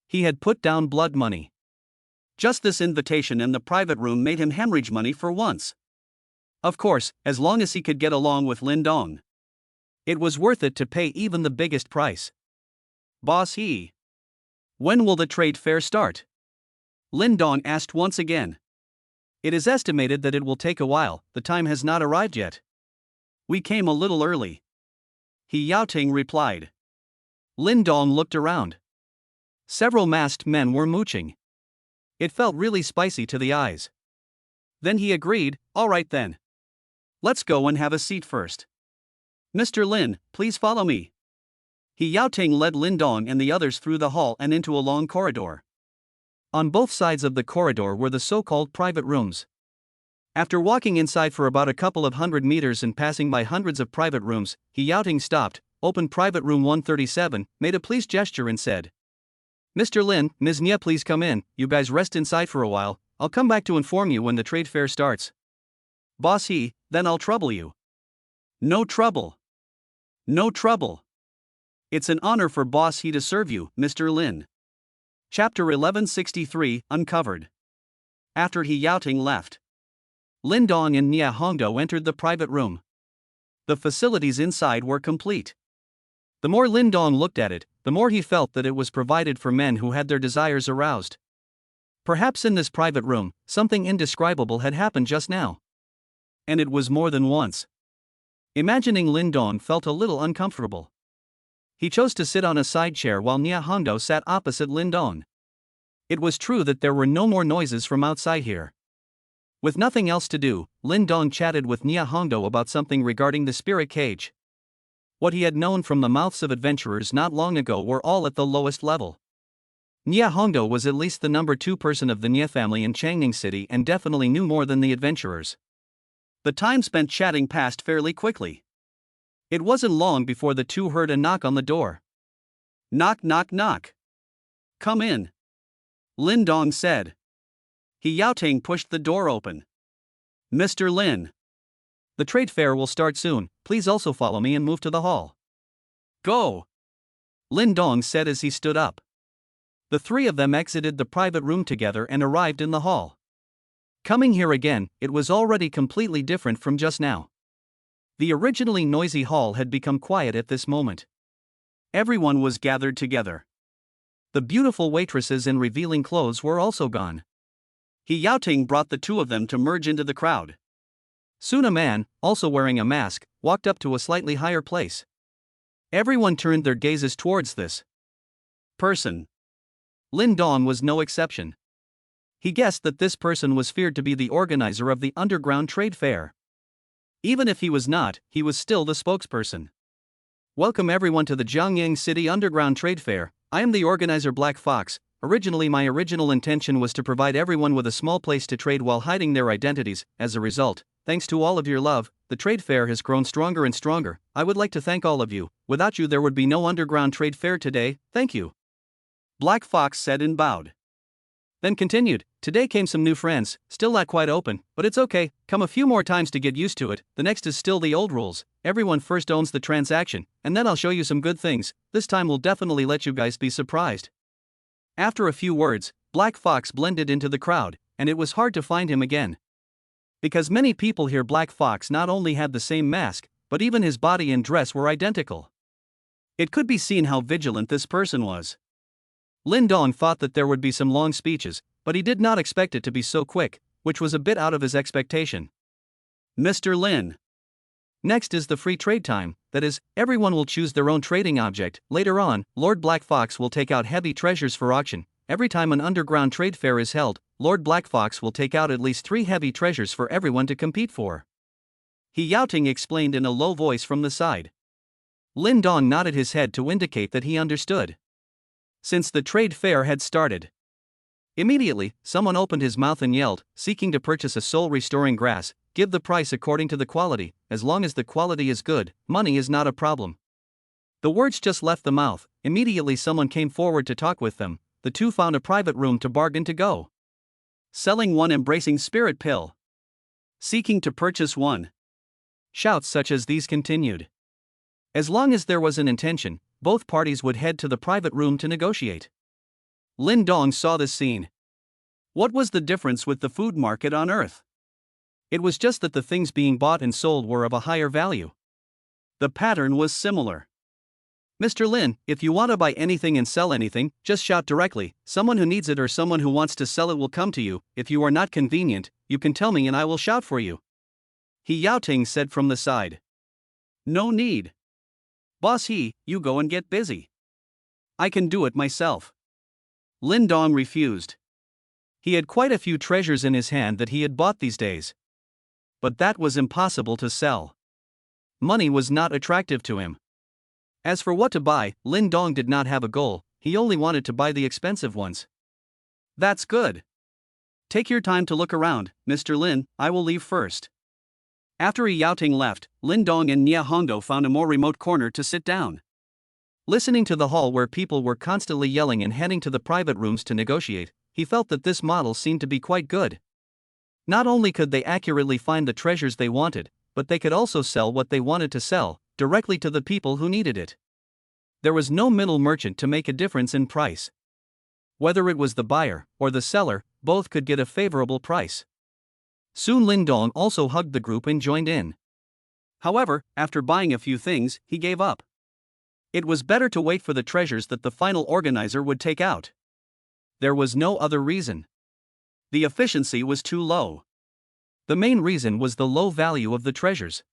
he had put down blood money. Just this invitation and the private room made him hemorrhage money for once. Of course, as long as he could get along with Lin Dong, it was worth it to pay even the biggest price. Boss He, when will the trade fair start? Lin Dong asked once again. It is estimated that it will take a while. The time has not arrived yet. We came a little early. He Yaoting replied. Lin Dong looked around. Several masked men were mooching. It felt really spicy to the eyes. Then he agreed, all right then. Let's go and have a seat first. Mr. Lin, please follow me. He Yaoting led Lin Dong and the others through the hall and into a long corridor. On both sides of the corridor were the so-called private rooms. After walking inside for about a couple of 100 meters and passing by hundreds of private rooms, He Yaoting stopped, opened private room 137, made a pleased gesture and said, Mr. Lin, Ms. Nia, please come in. You guys rest inside for a while. I'll come back to inform you when the trade fair starts. Boss He, then I'll trouble you. No trouble. No trouble. It's an honor for Boss He to serve you, Mr. Lin. Chapter 1163, Uncovered. After He Yaoting left, Lin Dong and Nia Hondo entered the private room. The facilities inside were complete. The more Lin Dong looked at it, the more he felt that it was provided for men who had their desires aroused. Perhaps in this private room, something indescribable had happened just now. And it was more than once. Imagining Lin Dong felt a little uncomfortable. He chose to sit on a side chair while Nia Hondo sat opposite Lin Dong. It was true that there were no more noises from outside here. With nothing else to do, Lin Dong chatted with Nia Hondo about something regarding the spirit cage. What he had known from the mouths of adventurers not long ago were all at the lowest level. Nia Hondo was at least the number 2 person of the Nia family in Changning City and definitely knew more than the adventurers. The time spent chatting passed fairly quickly. It wasn't long before the two heard a knock on the door. Knock, knock, knock. Come in. Lin Dong said. He Yaoting pushed the door open. Mr. Lin. The trade fair will start soon, please also follow me and move to the hall. Go. Lin Dong said as he stood up. The three of them exited the private room together and arrived in the hall. Coming here again, it was already completely different from just now. The originally noisy hall had become quiet at this moment. everyone was gathered together. The beautiful waitresses in revealing clothes were also gone. He Yaoting brought the two of them to merge into the crowd. Soon a man, also wearing a mask, walked up to a slightly higher place. Everyone turned their gazes towards this person. Lin Dong was no exception. He guessed that this person was feared to be the organizer of the underground trade fair. Even if he was not, he was still the spokesperson. Welcome everyone to the Jiangyang City Underground Trade Fair. I am the organizer Black Fox. Originally my original intention was to provide everyone with a small place to trade while hiding their identities. As a result, thanks to all of your love, the trade fair has grown stronger and stronger. I would like to thank all of you. Without you there would be no underground trade fair today. Thank you. Black Fox said and bowed. Then continued, today came some new friends, still not quite open, but it's okay, come a few more times to get used to it. The next is still the old rules. Everyone first owns the transaction, and then I'll show you some good things. This time we'll definitely let you guys be surprised. After a few words, Black Fox blended into the crowd, and it was hard to find him again. Because many people here Black Fox not only had the same mask, but even his body and dress were identical. It could be seen how vigilant this person was. Lin Dong thought that there would be some long speeches, but he did not expect it to be so quick, which was a bit out of his expectation. Mr. Lin. Next is the free trade time, that is, everyone will choose their own trading object. Later on, Lord Black Fox will take out heavy treasures for auction. Every time an underground trade fair is held, Lord Black Fox will take out at least 3 heavy treasures for everyone to compete for. He Yaoting explained in a low voice from the side. Lin Dong nodded his head to indicate that he understood. Since the trade fair had started, immediately, someone opened his mouth and yelled, seeking to purchase a soul-restoring grass, give the price according to the quality. As long as the quality is good, money is not a problem. The words just left the mouth, immediately someone came forward to talk with them. The two found a private room to bargain to go. Selling one embracing spirit pill. Seeking to purchase one. Shouts such as these continued. As long as there was an intention, both parties would head to the private room to negotiate. Lin Dong saw this scene. What was the difference with the food market on Earth? It was just that the things being bought and sold were of a higher value. The pattern was similar. Mr. Lin, if you want to buy anything and sell anything, just shout directly. Someone who needs it or someone who wants to sell it will come to you. If you are not convenient, you can tell me and I will shout for you. He Yaoting said from the side. No need. Boss you go and get busy. I can do it myself. Lin Dong refused. He had quite a few treasures in his hand that he had bought these days. But that was impossible to sell. Money was not attractive to him. As for what to buy, Lin Dong did not have a goal, he only wanted to buy the expensive ones. That's good. Take your time to look around, Mr. Lin, I will leave first. After Yaoting left, Lin Dong and Nia Hongdo found a more remote corner to sit down. Listening to the hall where people were constantly yelling and heading to the private rooms to negotiate, he felt that this model seemed to be quite good. Not only could they accurately find the treasures they wanted, but they could also sell what they wanted to sell, directly to the people who needed it. There was no middle merchant to make a difference in price. Whether it was the buyer or the seller, both could get a favorable price. Soon Lin Dong also hugged the group and joined in. However, after buying a few things, he gave up. It was better to wait for the treasures that the final organizer would take out. There was no other reason. The efficiency was too low. The main reason was the low value of the treasures.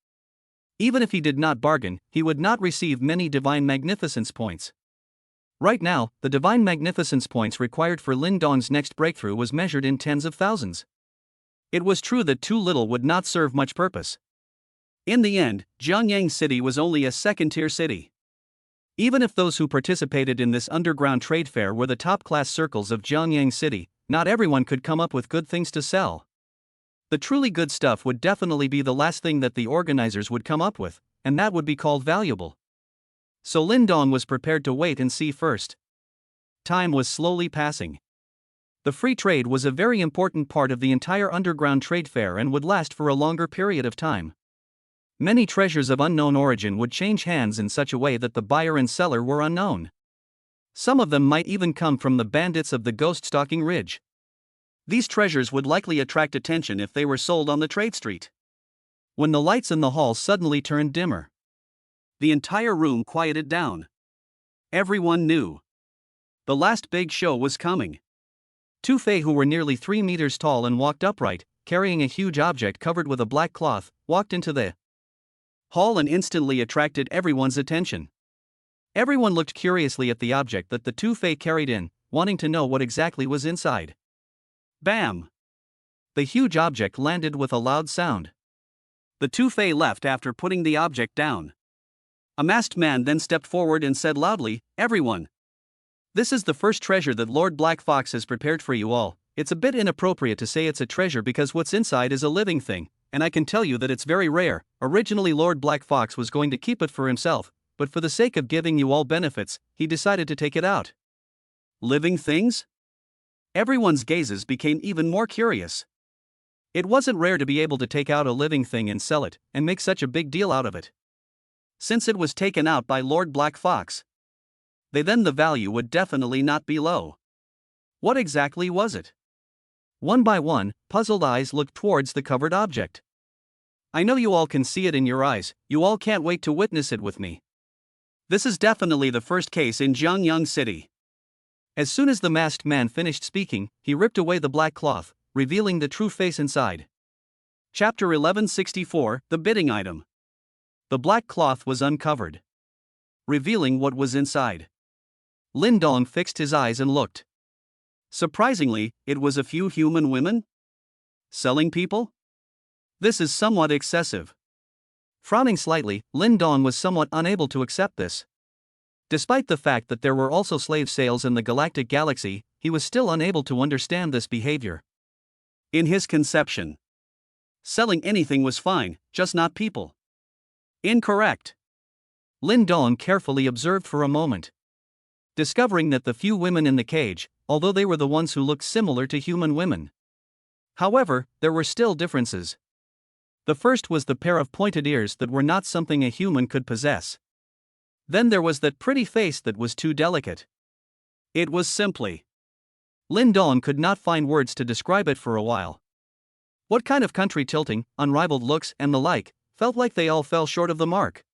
Even if he did not bargain, he would not receive many Divine Magnificence points. Right now, the Divine Magnificence points required for Lin Dong's next breakthrough was measured in tens of thousands. It was true that too little would not serve much purpose. In the end, Jiangyang City was only a second-tier city. Even if those who participated in this underground trade fair were the top-class circles of Jiangyang City, not everyone could come up with good things to sell. The truly good stuff would definitely be the last thing that the organizers would come up with, and that would be called valuable. So Lin Dong was prepared to wait and see first. Time was slowly passing. The free trade was a very important part of the entire underground trade fair and would last for a longer period of time. Many treasures of unknown origin would change hands in such a way that the buyer and seller were unknown. Some of them might even come from the bandits of the Ghost Stalking Ridge. These treasures would likely attract attention if they were sold on the trade street. When the lights in the hall suddenly turned dimmer, the entire room quieted down. Everyone knew. The last big show was coming. Two Fae who were nearly 3 meters tall and walked upright, carrying a huge object covered with a black cloth, walked into the hall and instantly attracted everyone's attention. Everyone looked curiously at the object that the two Fae carried in, wanting to know what exactly was inside. Bam! The huge object landed with a loud sound. The two Fae left after putting the object down. A masked man then stepped forward and said loudly, "Everyone! This is the first treasure that Lord Black Fox has prepared for you all. It's a bit inappropriate to say it's a treasure because what's inside is a living thing, and I can tell you that it's very rare. Originally Lord Black Fox was going to keep it for himself, but for the sake of giving you all benefits, he decided to take it out." Living things? Everyone's gazes became even more curious. It wasn't rare to be able to take out a living thing and sell it, and make such a big deal out of it. Since it was taken out by Lord Black Fox, then the value would definitely not be low. What exactly was it? One by one, puzzled eyes looked towards the covered object. I know you all can see it in your eyes, you all can't wait to witness it with me. This is definitely the first case in Jiangyang City. As soon as the masked man finished speaking, he ripped away the black cloth, revealing the true face inside. Chapter 1164, The Bidding Item. The black cloth was uncovered, revealing what was inside. Lin Dong fixed his eyes and looked. Surprisingly, it was a few human women? Selling people? This is somewhat excessive. Frowning slightly, Lin Dong was somewhat unable to accept this. Despite the fact that there were also slave sales in the galactic galaxy, he was still unable to understand this behavior. In his conception, selling anything was fine, just not people. Incorrect. Lin Dong carefully observed for a moment, discovering that the few women in the cage, although they were the ones who looked similar to human women. However, there were still differences. The first was the pair of pointed ears that were not something a human could possess. Then there was that pretty face that was too delicate. It was simply. Lin Dong could not find words to describe it for a while. What kind of country tilting, unrivaled looks, and the like, felt like they all fell short of the mark.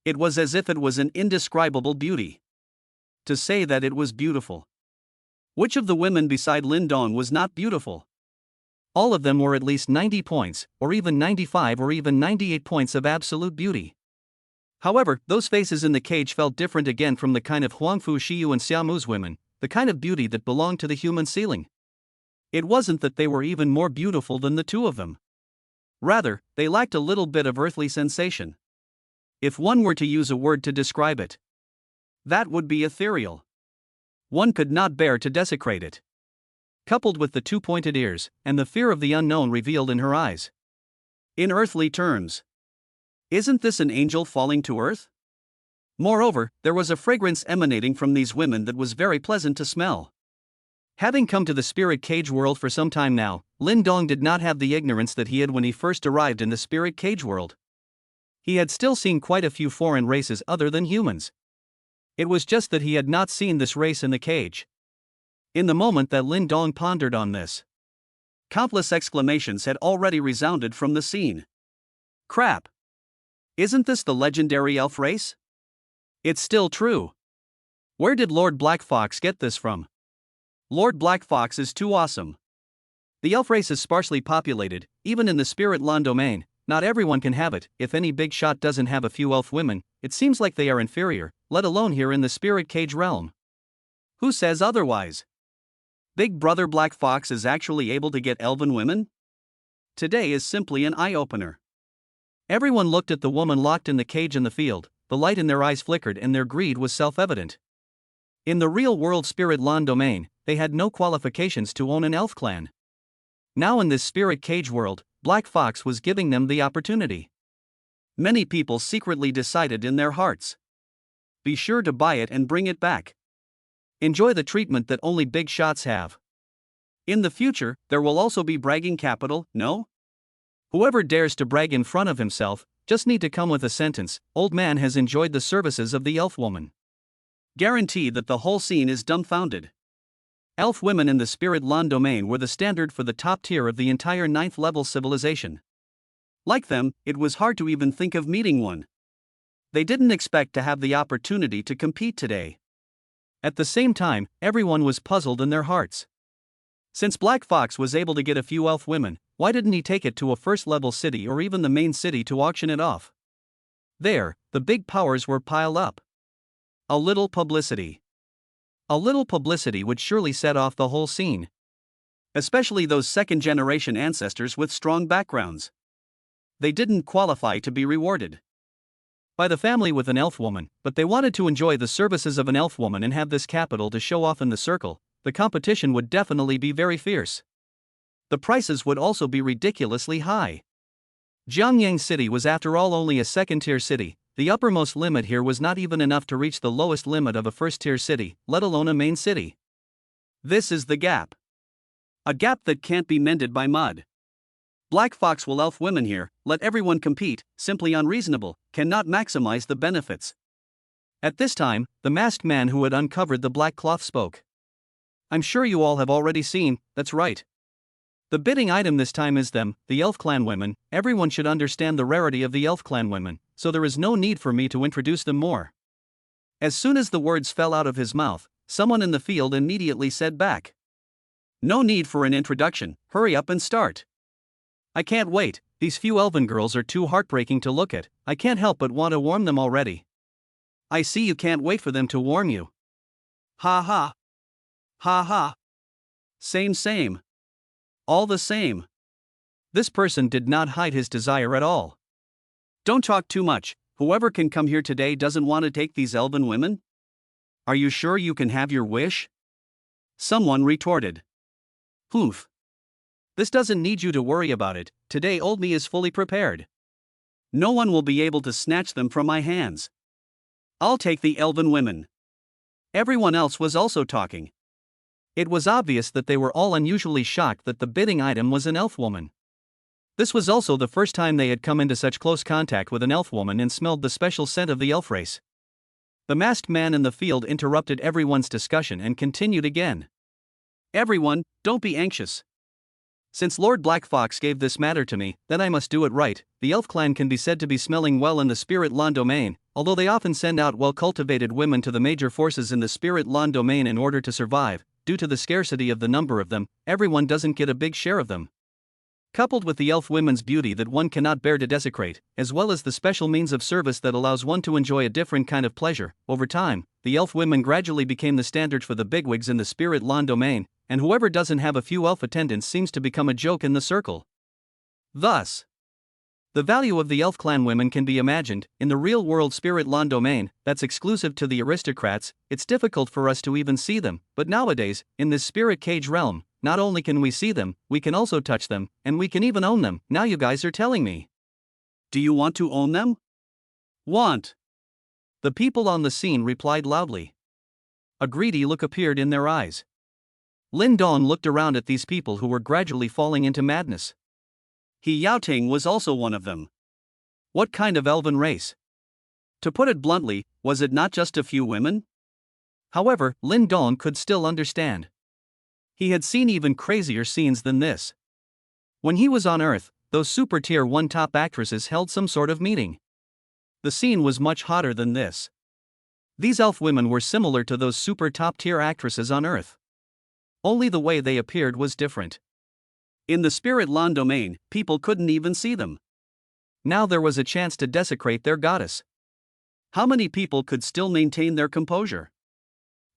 It was as if it was an indescribable beauty. To say that it was beautiful. Which of the women beside Lin Dong was not beautiful? All of them were at least 90 points, or even 95 or even 98 points of absolute beauty. However, those faces in the cage felt different again from the kind of Huangfu Xiyu and Xiamu's women, the kind of beauty that belonged to the human ceiling. It wasn't that they were even more beautiful than the two of them. Rather, they lacked a little bit of earthly sensation. If one were to use a word to describe it, that would be ethereal. One could not bear to desecrate it. Coupled with the two pointed ears, and the fear of the unknown revealed in her eyes. In earthly terms, isn't this an angel falling to earth? Moreover, there was a fragrance emanating from these women that was very pleasant to smell. Having come to the spirit cage world for some time now, Lin Dong did not have the ignorance that he had when he first arrived in the spirit cage world. He had still seen quite a few foreign races other than humans. It was just that he had not seen this race in the cage. In the moment that Lin Dong pondered on this, countless exclamations had already resounded from the scene. Crap! Isn't this the legendary elf race? It's still true. Where did Lord Black Fox get this from? Lord Black Fox is too awesome. The elf race is sparsely populated, even in the spirit land domain. Not everyone can have it. If any big shot doesn't have a few elf women, it seems like they are inferior, let alone here in the spirit cage realm. Who says otherwise? Big Brother Black Fox is actually able to get elven women? Today is simply an eye-opener. Everyone looked at the woman locked in the cage in the field, the light in their eyes flickered and their greed was self-evident. In the real-world spirit land domain, they had no qualifications to own an elf clan. Now in this spirit cage world, Black Fox was giving them the opportunity. Many people secretly decided in their hearts. Be sure to buy it and bring it back. Enjoy the treatment that only big shots have. In the future, there will also be bragging capital, no? Whoever dares to brag in front of himself, just need to come with a sentence, "Old man has enjoyed the services of the elf woman." Guarantee that the whole scene is dumbfounded. Elf women in the spirit land domain were the standard for the top tier of the entire 9th level civilization. Like them, it was hard to even think of meeting one. They didn't expect to have the opportunity to compete today. At the same time, everyone was puzzled in their hearts. Since Black Fox was able to get a few elf women, why didn't he take it to a first-level city or even the main city to auction it off? There, the big powers were piled up. A little publicity. A little publicity would surely set off the whole scene. Especially those second-generation ancestors with strong backgrounds. They didn't qualify to be rewarded by the family with an elf woman, but they wanted to enjoy the services of an elf woman and have this capital to show off in the circle. The competition would definitely be very fierce. The prices would also be ridiculously high. Jiangyang City was after all only a second-tier city. The uppermost limit here was not even enough to reach the lowest limit of a first-tier city, let alone a main city. This is the gap. A gap that can't be mended by mud. Black Fox will elf women here, let everyone compete, simply unreasonable, cannot maximize the benefits. At this time, the masked man who had uncovered the black cloth spoke. I'm sure you all have already seen, that's right. The bidding item this time is them, the elf clan women. Everyone should understand the rarity of the elf clan women, so there is no need for me to introduce them more. As soon as the words fell out of his mouth, someone in the field immediately said back. No need for an introduction, hurry up and start. I can't wait, these few elven girls are too heartbreaking to look at, I can't help but want to warm them already. I see you can't wait for them to warm you. Ha ha. Ha ha. Same. All the same. This person did not hide his desire at all. Don't talk too much, whoever can come here today doesn't want to take these elven women? Are you sure you can have your wish? Someone retorted. Poof. This doesn't need you to worry about it, today old me is fully prepared. No one will be able to snatch them from my hands. I'll take the elven women. Everyone else was also talking. It was obvious that they were all unusually shocked that the bidding item was an elf woman. This was also the first time they had come into such close contact with an elf woman and smelled the special scent of the elf race. The masked man in the field interrupted everyone's discussion and continued again. Everyone, don't be anxious. Since Lord Black Fox gave this matter to me, then I must do it right. The elf clan can be said to be smelling well in the spirit lawn domain, although they often send out well-cultivated women to the major forces in the spirit lawn domain in order to survive. Due to the scarcity of the number of them, everyone doesn't get a big share of them. Coupled with the elf women's beauty that one cannot bear to desecrate, as well as the special means of service that allows one to enjoy a different kind of pleasure, over time, the elf women gradually became the standard for the bigwigs in the spirit lawn domain, and whoever doesn't have a few elf attendants seems to become a joke in the circle. Thus, the value of the elf clan women can be imagined. In the real-world spirit lawn domain, that's exclusive to the aristocrats, it's difficult for us to even see them, but nowadays, in this spirit cage realm, not only can we see them, we can also touch them, and we can even own them. Now you guys are telling me. Do you want to own them? Want. The people on the scene replied loudly. A greedy look appeared in their eyes. Lin Dong looked around at these people who were gradually falling into madness. He Yaoting was also one of them. What kind of elven race? To put it bluntly, was it not just a few women? However, Lin Dong could still understand. He had seen even crazier scenes than this. When he was on Earth, those super tier 1 top actresses held some sort of meeting. The scene was much hotter than this. These elf women were similar to those super top tier actresses on Earth. Only the way they appeared was different. In the spirit lawn domain, people couldn't even see them. Now there was a chance to desecrate their goddess. How many people could still maintain their composure?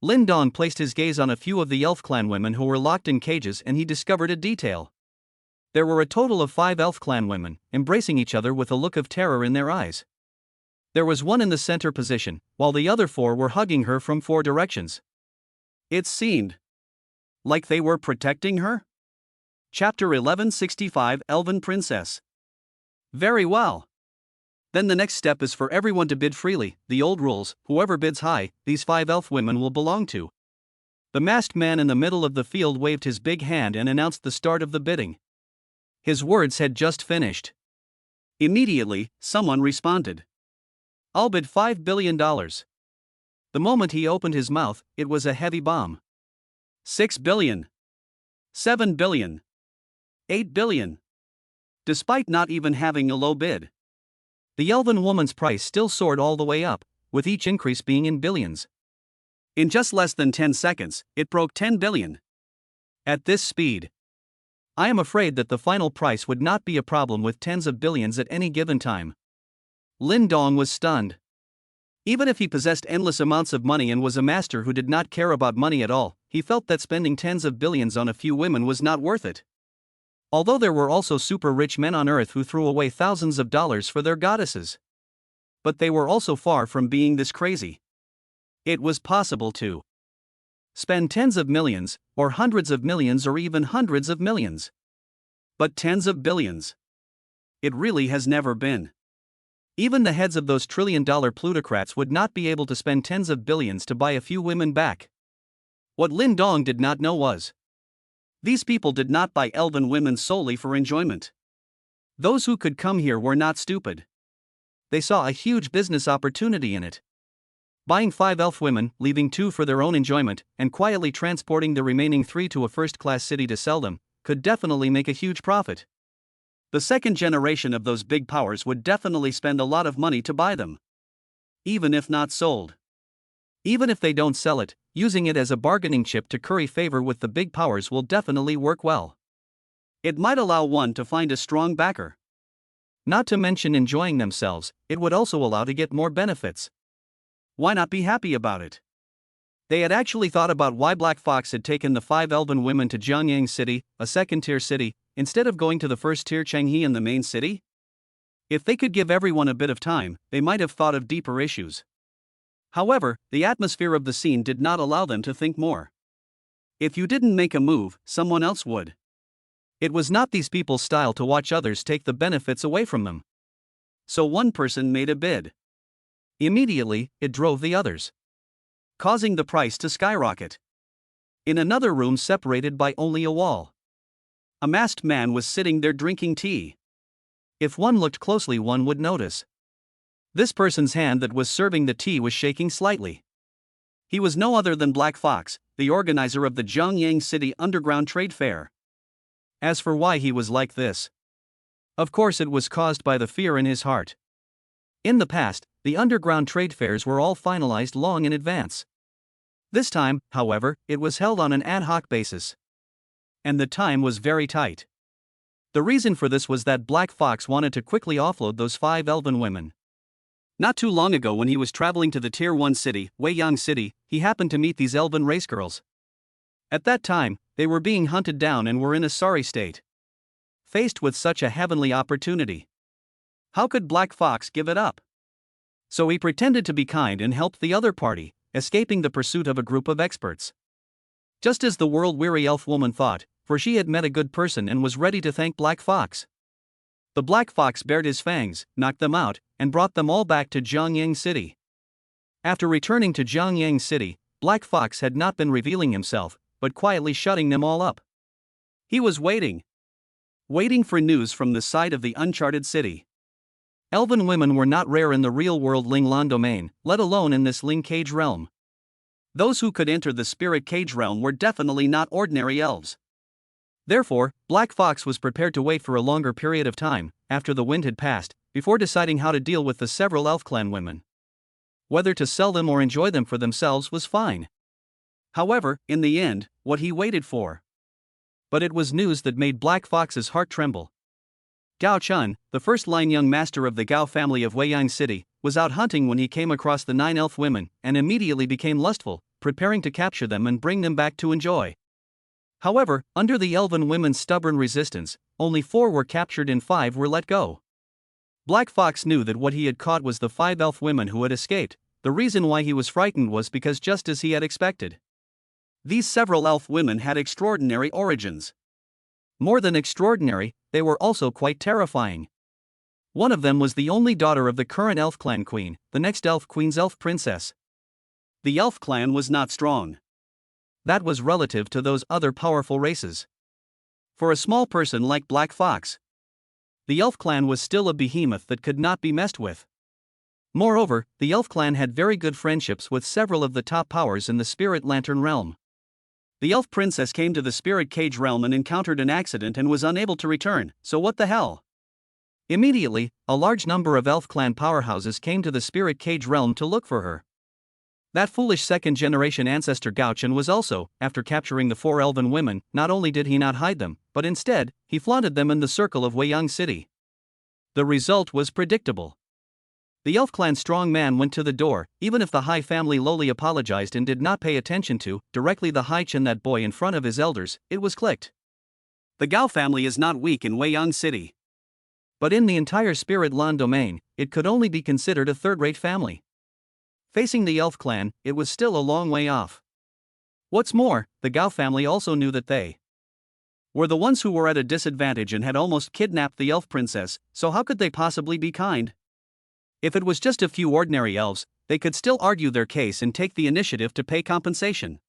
Lin Dong placed his gaze on a few of the elf clan women who were locked in cages and he discovered a detail. There were a total of 5 elf clan women, embracing each other with a look of terror in their eyes. There was one in the center position, while the other 4 were hugging her from 4 directions. It seemed like they were protecting her? Chapter 1165 Elven Princess. Very well. Then the next step is for everyone to bid freely. The old rules, whoever bids high, these 5 elf women will belong to. The masked man in the middle of the field waved his big hand and announced the start of the bidding. His words had just finished. Immediately, someone responded. I'll bid $5 billion. The moment he opened his mouth, it was a heavy bomb. 6 billion. 7 billion. 8 billion. Despite not even having a low bid. The elven woman's price still soared all the way up, with each increase being in billions. In just less than 10 seconds, it broke 10 billion. At this speed, I am afraid that the final price would not be a problem with tens of billions at any given time. Lin Dong was stunned. Even if he possessed endless amounts of money and was a master who did not care about money at all, he felt that spending tens of billions on a few women was not worth it. Although there were also super rich men on Earth who threw away thousands of dollars for their goddesses. But they were also far from being this crazy. It was possible to spend tens of millions, or hundreds of millions, or even hundreds of millions. But tens of billions. It really has never been. Even the heads of those trillion-dollar plutocrats would not be able to spend tens of billions to buy a few women back. What Lin Dong did not know was, these people did not buy elven women solely for enjoyment. Those who could come here were not stupid. They saw a huge business opportunity in it. Buying 5 elf women, leaving 2 for their own enjoyment, and quietly transporting the remaining 3 to a first-class city to sell them, could definitely make a huge profit. The second generation of those big powers would definitely spend a lot of money to buy them. Even if not sold. Even if they don't sell it, using it as a bargaining chip to curry favor with the big powers will definitely work well. It might allow one to find a strong backer. Not to mention enjoying themselves, it would also allow to get more benefits. Why not be happy about it? They had actually thought about why Black Fox had taken the 5 elven women to Jiangyang City, a second-tier city, instead of going to the first-tier Changhe in the main city? If they could give everyone a bit of time, they might have thought of deeper issues. However, the atmosphere of the scene did not allow them to think more. If you didn't make a move, someone else would. It was not these people's style to watch others take the benefits away from them. So one person made a bid. Immediately, it drove the others, causing the price to skyrocket. In another room separated by only a wall, a masked man was sitting there drinking tea. If one looked closely, one would notice this person's hand that was serving the tea was shaking slightly. He was no other than Black Fox, the organizer of the Jiangyang City Underground Trade Fair. As for why he was like this, of course it was caused by the fear in his heart. In the past, the underground trade fairs were all finalized long in advance. This time, however, it was held on an ad hoc basis. And the time was very tight. The reason for this was that Black Fox wanted to quickly offload those 5 elven women. Not too long ago, when he was traveling to the Tier 1 city, Weiyang City, he happened to meet these elven race girls. At that time, they were being hunted down and were in a sorry state. Faced with such a heavenly opportunity, how could Black Fox give it up? So he pretended to be kind and helped the other party, escaping the pursuit of a group of experts. Just as the world-weary elf woman thought, for she had met a good person and was ready to thank Black Fox. The Black Fox bared his fangs, knocked them out, and brought them all back to Jiangyang City. After returning to Jiangyang City, Black Fox had not been revealing himself, but quietly shutting them all up. He was waiting for news from the side of the uncharted city. Elven women were not rare in the real-world Linglan domain, let alone in this Ling Cage realm. Those who could enter the Spirit Cage realm were definitely not ordinary elves. Therefore, Black Fox was prepared to wait for a longer period of time, after the wind had passed, before deciding how to deal with the several elf clan women. Whether to sell them or enjoy them for themselves was fine. However, in the end, what he waited for. But it was news that made Black Fox's heart tremble. Gao Chun, the first-line young master of the Gao family of Weiyang City, was out hunting when he came across the 9 elf women, and immediately became lustful, preparing to capture them and bring them back to enjoy. However, under the elven women's stubborn resistance, only 4 were captured and 5 were let go. Black Fox knew that what he had caught was the 5 elf women who had escaped. The reason why he was frightened was because, just as he had expected, these several elf women had extraordinary origins. More than extraordinary, they were also quite terrifying. One of them was the only daughter of the current elf clan queen, the next elf queen's elf princess. The elf clan was not strong. That was relative to those other powerful races. For a small person like Black Fox, the elf clan was still a behemoth that could not be messed with. Moreover, the elf clan had very good friendships with several of the top powers in the Spirit Lantern realm. The elf princess came to the Spirit Cage realm and encountered an accident and was unable to return, so what the hell? Immediately, a large number of elf clan powerhouses came to the spirit cage realm to look for her. That foolish second-generation ancestor Gauchan was also, after capturing the 4 elven women, not only did he not hide them, but instead, he flaunted them in the circle of Weiyang City. The result was predictable. The elf clan strong man went to the door, even if the High family lowly apologized and did not pay attention to, directly the High Chen that boy in front of his elders, it was clicked. The Gao family is not weak in Weiyang City. But in the entire Spirit Lan domain, it could only be considered a third-rate family. Facing the elf clan, it was still a long way off. What's more, the Gao family also knew that they were the ones who were at a disadvantage and had almost kidnapped the elf princess, so how could they possibly be kind? If it was just a few ordinary elves, they could still argue their case and take the initiative to pay compensation.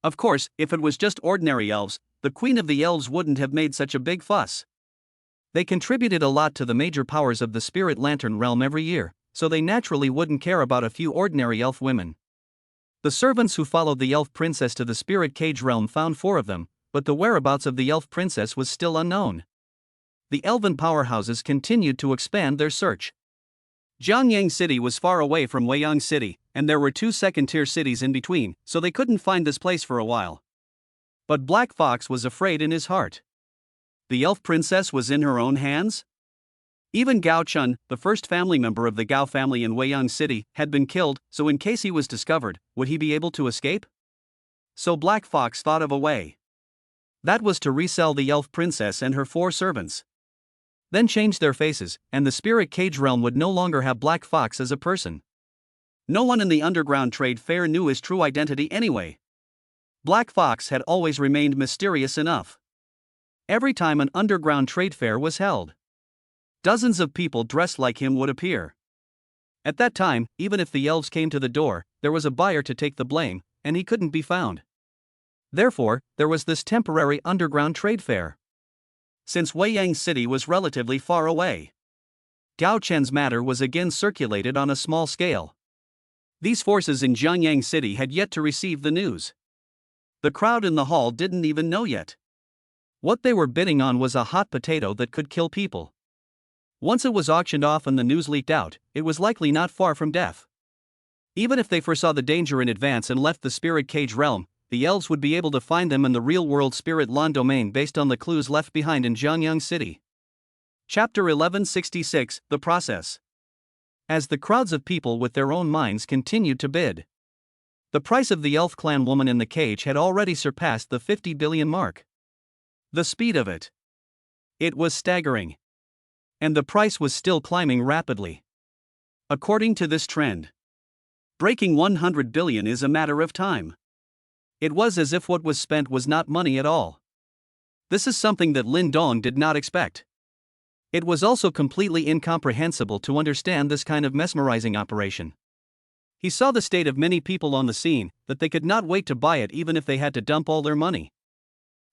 Of course, if it was just ordinary elves, the queen of the elves wouldn't have made such a big fuss. They contributed a lot to the major powers of the Spirit Lantern realm every year, so they naturally wouldn't care about a few ordinary elf women. The servants who followed the elf princess to the spirit cage realm found 4 of them, but the whereabouts of the elf princess was still unknown. The elven powerhouses continued to expand their search. Jiangyang City was far away from Weiyang City, and there were 2 second-tier cities in between, so they couldn't find this place for a while. But Black Fox was afraid in his heart. The elf princess was in her own hands? Even Gao Chun, the first family member of the Gao family in Weiyang City, had been killed, so in case he was discovered, would he be able to escape? So Black Fox thought of a way. That was to resell the elf princess and her 4 servants. Then change their faces, and the spirit cage realm would no longer have Black Fox as a person. No one in the underground trade fair knew his true identity anyway. Black Fox had always remained mysterious enough. Every time an underground trade fair was held, dozens of people dressed like him would appear. At that time, even if the elves came to the door, there was a buyer to take the blame, and he couldn't be found. Therefore, there was this temporary underground trade fair. Since Weiyang City was relatively far away, Gao Chen's matter was again circulated on a small scale. These forces in Jiangyang City had yet to receive the news. The crowd in the hall didn't even know yet. What they were bidding on was a hot potato that could kill people. Once it was auctioned off and the news leaked out, it was likely not far from death. Even if they foresaw the danger in advance and left the spirit cage realm, the elves would be able to find them in the real-world Spirit Lan domain based on the clues left behind in Jiangyang City. Chapter 1166, The Process. As the crowds of people with their own minds continued to bid, the price of the elf clan woman in the cage had already surpassed the 50 billion mark. The speed of it. It was staggering. And the price was still climbing rapidly. According to this trend, breaking 100 billion is a matter of time. It was as if what was spent was not money at all. This is something that Lin Dong did not expect. It was also completely incomprehensible to understand this kind of mesmerizing operation. He saw the state of many people on the scene, that they could not wait to buy it even if they had to dump all their money.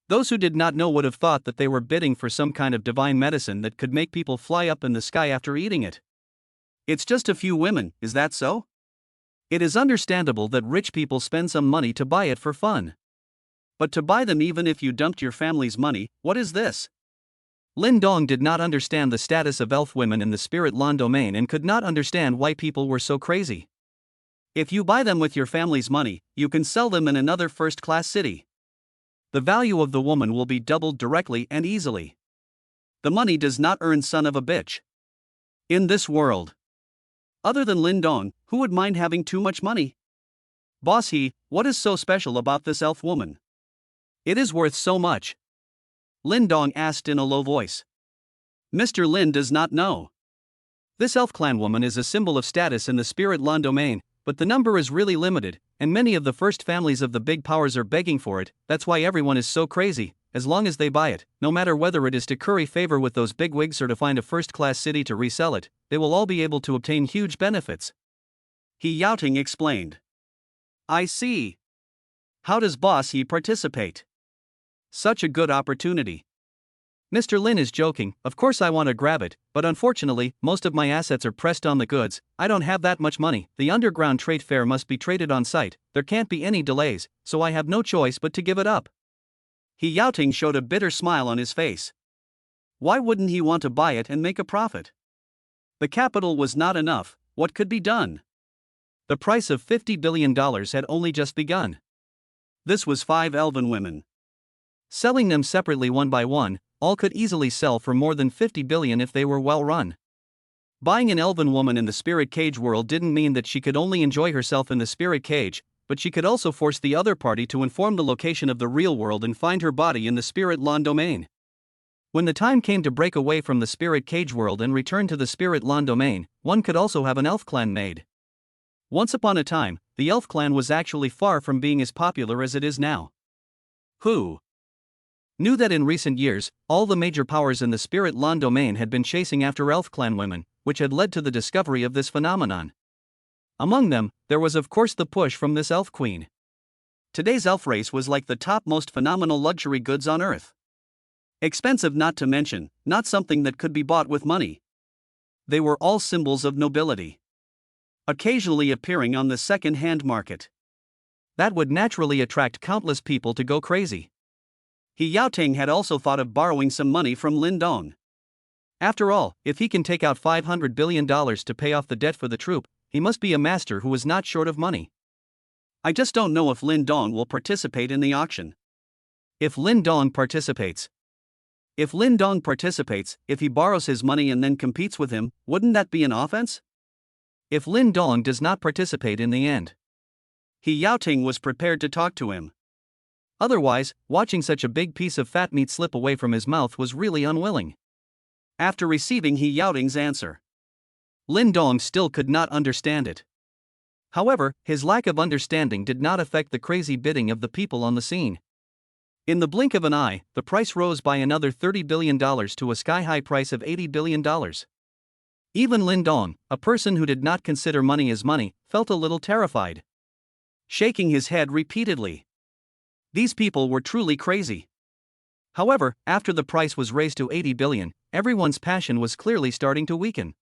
Those who did not know would have thought that they were bidding for some kind of divine medicine that could make people fly up in the sky after eating it. It's just a few women, is that so? It is understandable that rich people spend some money to buy it for fun. But to buy them even if you dumped your family's money, what is this? Lin Dong did not understand the status of elf women in the Spirit Lan domain and could not understand why people were so crazy. If you buy them with your family's money, you can sell them in another first-class city. The value of the woman will be doubled directly and easily. The money does not earn son of a bitch. In this world, other than Lin Dong, who would mind having too much money? Boss what is so special about this elf woman? It is worth so much. Lin Dong asked in a low voice. Mr. Lin does not know. This elf clan woman is a symbol of status in the Spirit Lan domain, but the number is really limited, and many of the first families of the big powers are begging for it. That's why everyone is so crazy. As long as they buy it, no matter whether it is to curry favor with those bigwigs or to find a first-class city to resell it, they will all be able to obtain huge benefits. He Yaoting explained. I see. How does Boss He participate? Such a good opportunity. Mr. Lin is joking, of course I want to grab it, but unfortunately, most of my assets are pressed on the goods. I don't have that much money. The underground trade fair must be traded on site, there can't be any delays, so I have no choice but to give it up. He Yaoting showed a bitter smile on his face. Why wouldn't he want to buy it and make a profit? The capital was not enough. What could be done? The price of $50 billion had only just begun. This was 5 elven women. Selling them separately one by one, all could easily sell for more than 50 billion if they were well run. Buying an elven woman in the spirit cage world didn't mean that she could only enjoy herself in the spirit cage, but she could also force the other party to inform the location of the real world and find her body in the spirit lawn domain. When the time came to break away from the spirit cage world and return to the spirit lawn domain, one could also have an elf clan made. Once upon a time, the elf clan was actually far from being as popular as it is now. Who knew that in recent years, all the major powers in the spirit lawn domain had been chasing after elf clan women, which had led to the discovery of this phenomenon. Among them, there was of course the push from this elf queen. Today's elf race was like the top most phenomenal luxury goods on earth. Expensive not to mention, not something that could be bought with money. They were all symbols of nobility. Occasionally appearing on the second-hand market. That would naturally attract countless people to go crazy. He Yaoting had also thought of borrowing some money from Lin Dong. After all, if he can take out $500 billion to pay off the debt for the troop, he must be a master who is not short of money. I just don't know if Lin Dong will participate in the auction. If Lin Dong participates, if he borrows his money and then competes with him, wouldn't that be an offense? If Lin Dong does not participate in the end, He Yaoting was prepared to talk to him. Otherwise, watching such a big piece of fat meat slip away from his mouth was really unwilling. After receiving He Yaoting's answer, Lin Dong still could not understand it. However, his lack of understanding did not affect the crazy bidding of the people on the scene. In the blink of an eye, the price rose by another $30 billion to a sky-high price of $80 billion. Even Lin Dong, a person who did not consider money as money, felt a little terrified. Shaking his head repeatedly. These people were truly crazy. However, after the price was raised to 80 billion, everyone's passion was clearly starting to weaken.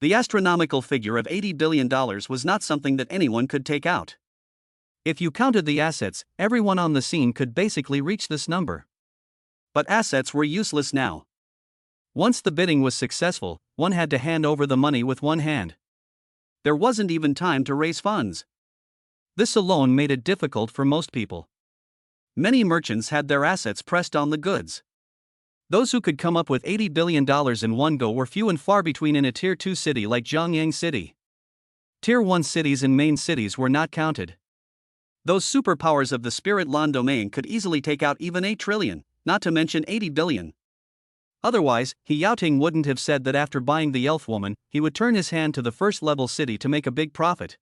The astronomical figure of $80 billion was not something that anyone could take out. If you counted the assets, everyone on the scene could basically reach this number. But assets were useless now. Once the bidding was successful, one had to hand over the money with one hand. There wasn't even time to raise funds. This alone made it difficult for most people. Many merchants had their assets pressed on the goods. Those who could come up with $80 billion in one go were few and far between in a Tier 2 city like Zhongyang City. Tier 1 cities and main cities were not counted. Those superpowers of the spirit lawn domain could easily take out even 8 trillion, not to mention 80 billion. Otherwise, He Yaoting wouldn't have said that after buying the elf woman, he would turn his hand to the first-level city to make a big profit.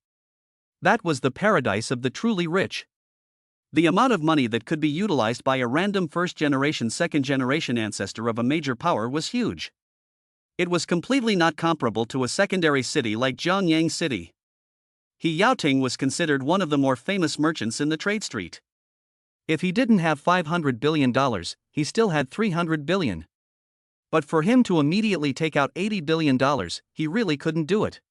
That was the paradise of the truly rich. The amount of money that could be utilized by a random first-generation, second-generation ancestor of a major power was huge. It was completely not comparable to a secondary city like Zhongyang City. He Yaoting was considered one of the more famous merchants in the trade street. If he didn't have $500 billion, he still had $300 billion. But for him to immediately take out $80 billion, he really couldn't do it.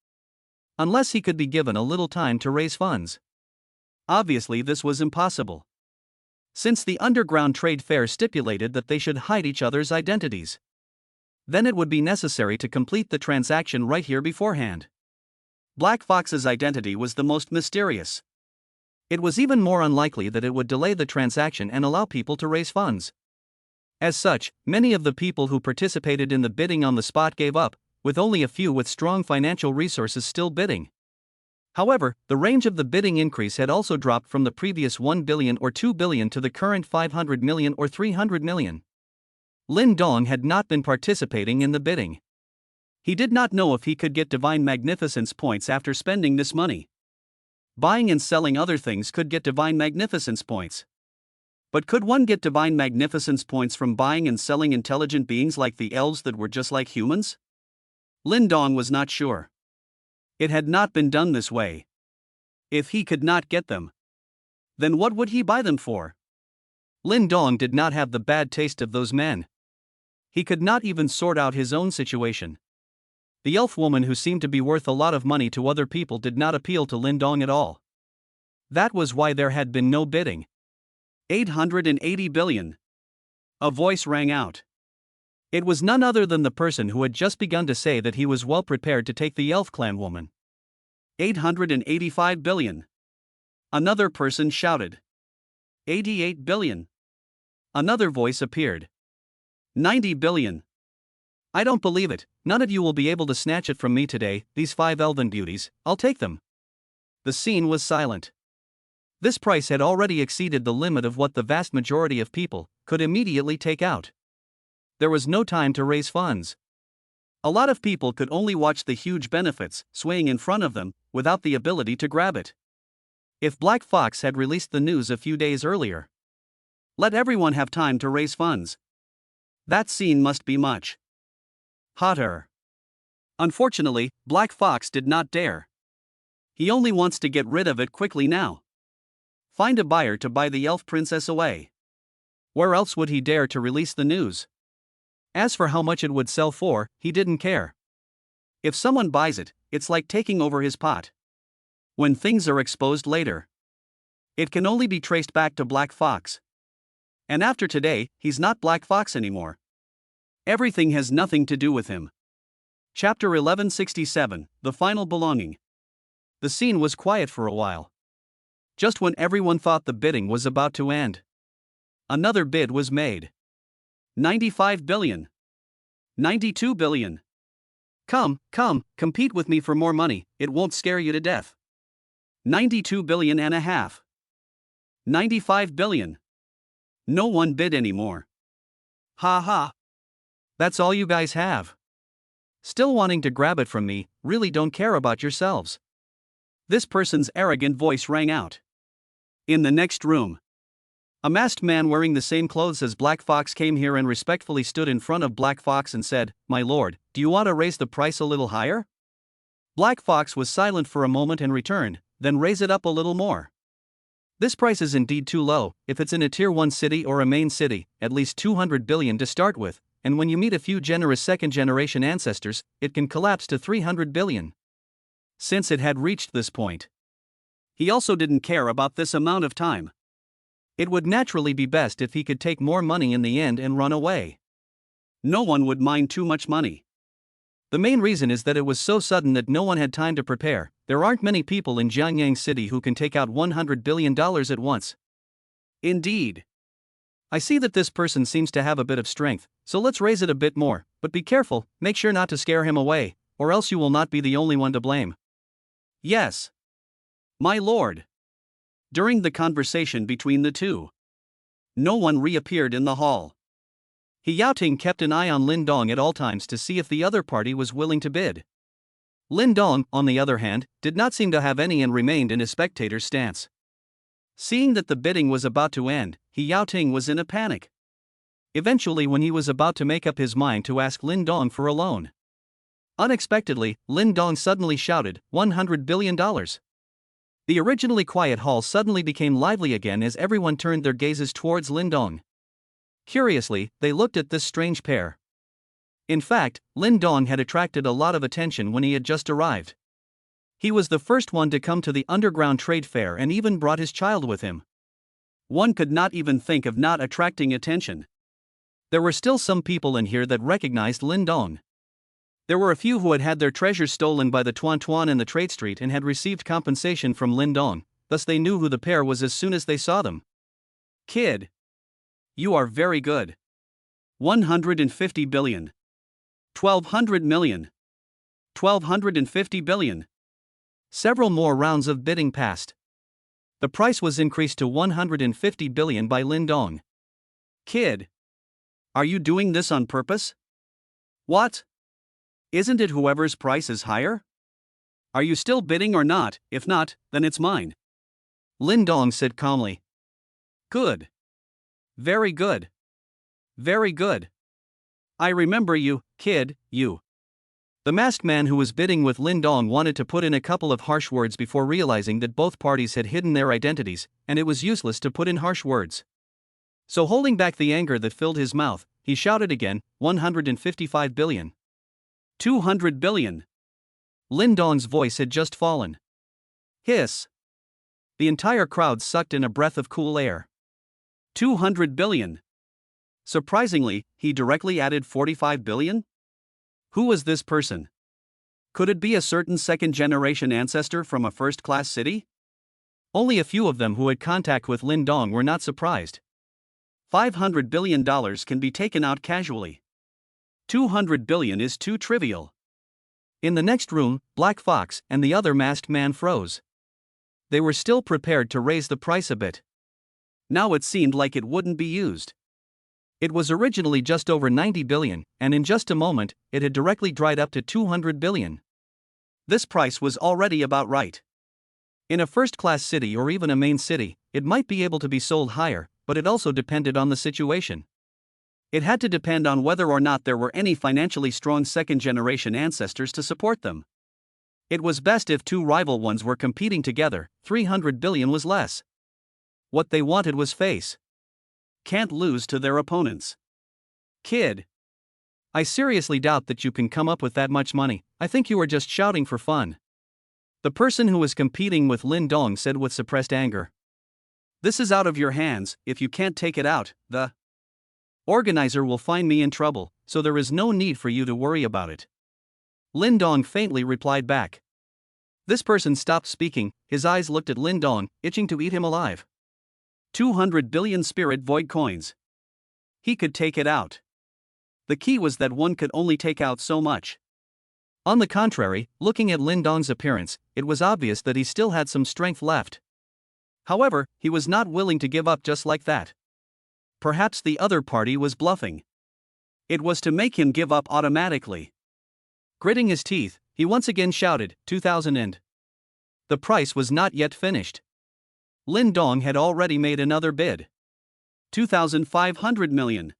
Unless he could be given a little time to raise funds. Obviously, this was impossible. Since the underground trade fair stipulated that they should hide each other's identities. Then it would be necessary to complete the transaction right here beforehand. Black Fox's identity was the most mysterious. It was even more unlikely that it would delay the transaction and allow people to raise funds. As such, many of the people who participated in the bidding on the spot gave up, with only a few with strong financial resources still bidding. However, the range of the bidding increase had also dropped from the previous 1 billion or 2 billion to the current 500 million or 300 million. Lin Dong had not been participating in the bidding. He did not know if he could get divine magnificence points after spending this money. Buying and selling other things could get divine magnificence points. But could one get divine magnificence points from buying and selling intelligent beings like the elves that were just like humans? Lin Dong was not sure. It had not been done this way. If he could not get them, then what would he buy them for? Lin Dong did not have the bad taste of those men. He could not even sort out his own situation. The elf woman who seemed to be worth a lot of money to other people did not appeal to Lin Dong at all. That was why there had been no bidding. 880 billion. A voice rang out. It was none other than the person who had just begun to say that he was well prepared to take the elf clan woman. 885 billion. Another person shouted. 88 billion. Another voice appeared. 90 billion. I don't believe it, none of you will be able to snatch it from me today, these 5 elven beauties, I'll take them. The scene was silent. This price had already exceeded the limit of what the vast majority of people could immediately take out. There was no time to raise funds. A lot of people could only watch the huge benefits swaying in front of them without the ability to grab it. If Black Fox had released the news a few days earlier, let everyone have time to raise funds, that scene must be much hotter. Unfortunately, Black Fox did not dare. He only wants to get rid of it quickly now. Find a buyer to buy the elf princess away. Where else would he dare to release the news? As for how much it would sell for, he didn't care. If someone buys it, it's like taking over his pot. When things are exposed later, it can only be traced back to Black Fox. And after today, he's not Black Fox anymore. Everything has nothing to do with him. Chapter 1167, The Final Belonging. The scene was quiet for a while. Just when everyone thought the bidding was about to end, another bid was made. 95 billion. 92 billion. Come, compete with me for more money, it won't scare you to death. 92 billion and a half. 95 billion. No one bid anymore. Ha ha. That's all you guys have. Still wanting to grab it from me, really don't care about yourselves. This person's arrogant voice rang out. In the next room, a masked man wearing the same clothes as Black Fox came here and respectfully stood in front of Black Fox and said, "My lord, do you want to raise the price a little higher?" Black Fox was silent for a moment and returned, "Then raise it up a little more. This price is indeed too low. If it's in a tier 1 city or a main city, at least 200 billion to start with, and when you meet a few generous second-generation ancestors, it can collapse to 300 billion. Since it had reached this point, he also didn't care about this amount of time. It would naturally be best if he could take more money in the end and run away. No one would mind too much money. The main reason is that it was so sudden that no one had time to prepare. There aren't many people in Jianyang City who can take out $100 billion at once. Indeed. I see that this person seems to have a bit of strength, so let's raise it a bit more, but be careful, make sure not to scare him away, or else you will not be the only one to blame. Yes. My lord. During the conversation between the two, no one reappeared in the hall. He Yaoting kept an eye on Lin Dong at all times to see if the other party was willing to bid. Lin Dong, on the other hand, did not seem to have any and remained in a spectator's stance. Seeing that the bidding was about to end, He Yaoting was in a panic. Eventually, when he was about to make up his mind to ask Lin Dong for a loan, unexpectedly, Lin Dong suddenly shouted, $100 billion. The originally quiet hall suddenly became lively again as everyone turned their gazes towards Lin Dong. Curiously, they looked at this strange pair. In fact, Lin Dong had attracted a lot of attention when he had just arrived. He was the first one to come to the underground trade fair and even brought his child with him. One could not even think of not attracting attention. There were still some people in here that recognized Lin Dong. There were a few who had had their treasures stolen by the Tuan Tuan in the trade street and had received compensation from Lin Dong, thus they knew who the pair was as soon as they saw them. Kid. You are very good. 150 billion. 1,200 million. 1,250 billion. Several more rounds of bidding passed. The price was increased to 150 billion by Lin Dong. Kid. Are you doing this on purpose? What? Isn't it whoever's price is higher? Are you still bidding or not? If not, then it's mine. Lin Dong said calmly. Good. Very good. Very good. I remember you, kid, you. The masked man who was bidding with Lin Dong wanted to put in a couple of harsh words before realizing that both parties had hidden their identities, and it was useless to put in harsh words. So holding back the anger that filled his mouth, he shouted again, 155 billion. 200 billion. Lin Dong's voice had just fallen. Hiss. The entire crowd sucked in a breath of cool air. 200 billion. Surprisingly, he directly added 45 billion? Who was this person? Could it be a certain second-generation ancestor from a first-class city? Only a few of them who had contact with Lin Dong were not surprised. $500 billion can be taken out casually. 200 billion is too trivial. In the next room, Black Fox and the other masked man froze. They were still prepared to raise the price a bit. Now it seemed like it wouldn't be used. It was originally just over 90 billion, and in just a moment, it had directly dried up to 200 billion. This price was already about right. In a first-class city or even a main city, it might be able to be sold higher, but it also depended on the situation. It had to depend on whether or not there were any financially strong second-generation ancestors to support them. It was best if two rival ones were competing together. 300 billion was less. What they wanted was face. Can't lose to their opponents. Kid, I seriously doubt that you can come up with that much money. I think you are just shouting for fun. The person who was competing with Lin Dong said with suppressed anger. This is out of your hands. If you can't take it out, the organizer will find me in trouble, so there is no need for you to worry about it. Lin Dong faintly replied back. This person stopped speaking. His eyes looked at Lin Dong, itching to eat him alive. 200 billion spirit void coins. He could take it out. The key was that one could only take out so much. On the contrary, looking at Lin Dong's appearance, it was obvious that he still had some strength left. However, he was not willing to give up just like that. Perhaps the other party was bluffing. It was to make him give up automatically. Gritting his teeth, he once again shouted, 2,000 and. The price was not yet finished. Lin Dong had already made another bid. 2,500 million.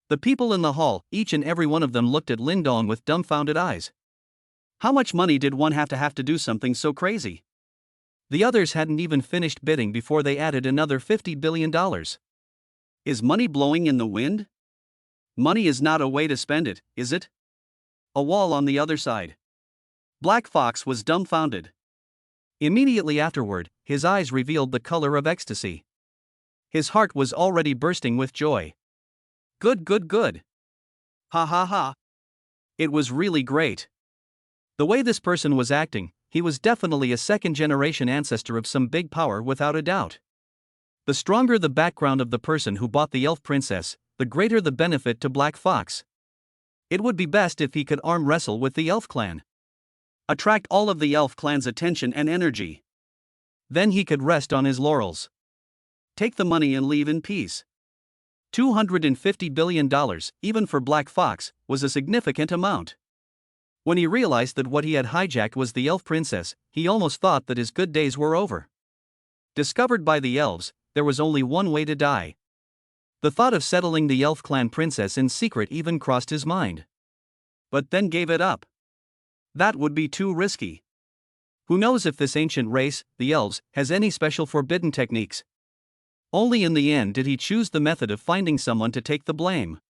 The people in the hall, each and every one of them looked at Lin Dong with dumbfounded eyes. How much money did one have to do something so crazy? The others hadn't even finished bidding before they added another $50 billion. Is money blowing in the wind? Money is not a way to spend it, is it? A wall on the other side. Black Fox was dumbfounded. Immediately afterward, his eyes revealed the color of ecstasy. His heart was already bursting with joy. Good. Ha ha ha. It was really great. The way this person was acting, he was definitely a second-generation ancestor of some big power without a doubt. The stronger the background of the person who bought the elf princess, the greater the benefit to Black Fox. It would be best if he could arm wrestle with the elf clan. Attract all of the elf clan's attention and energy. Then he could rest on his laurels. Take the money and leave in peace. $250 billion, even for Black Fox, was a significant amount. When he realized that what he had hijacked was the elf princess, he almost thought that his good days were over. Discovered by the elves, there was only one way to die. The thought of settling the elf clan princess in secret even crossed his mind. But then gave it up. That would be too risky. Who knows if this ancient race, the elves, has any special forbidden techniques? Only in the end did he choose the method of finding someone to take the blame.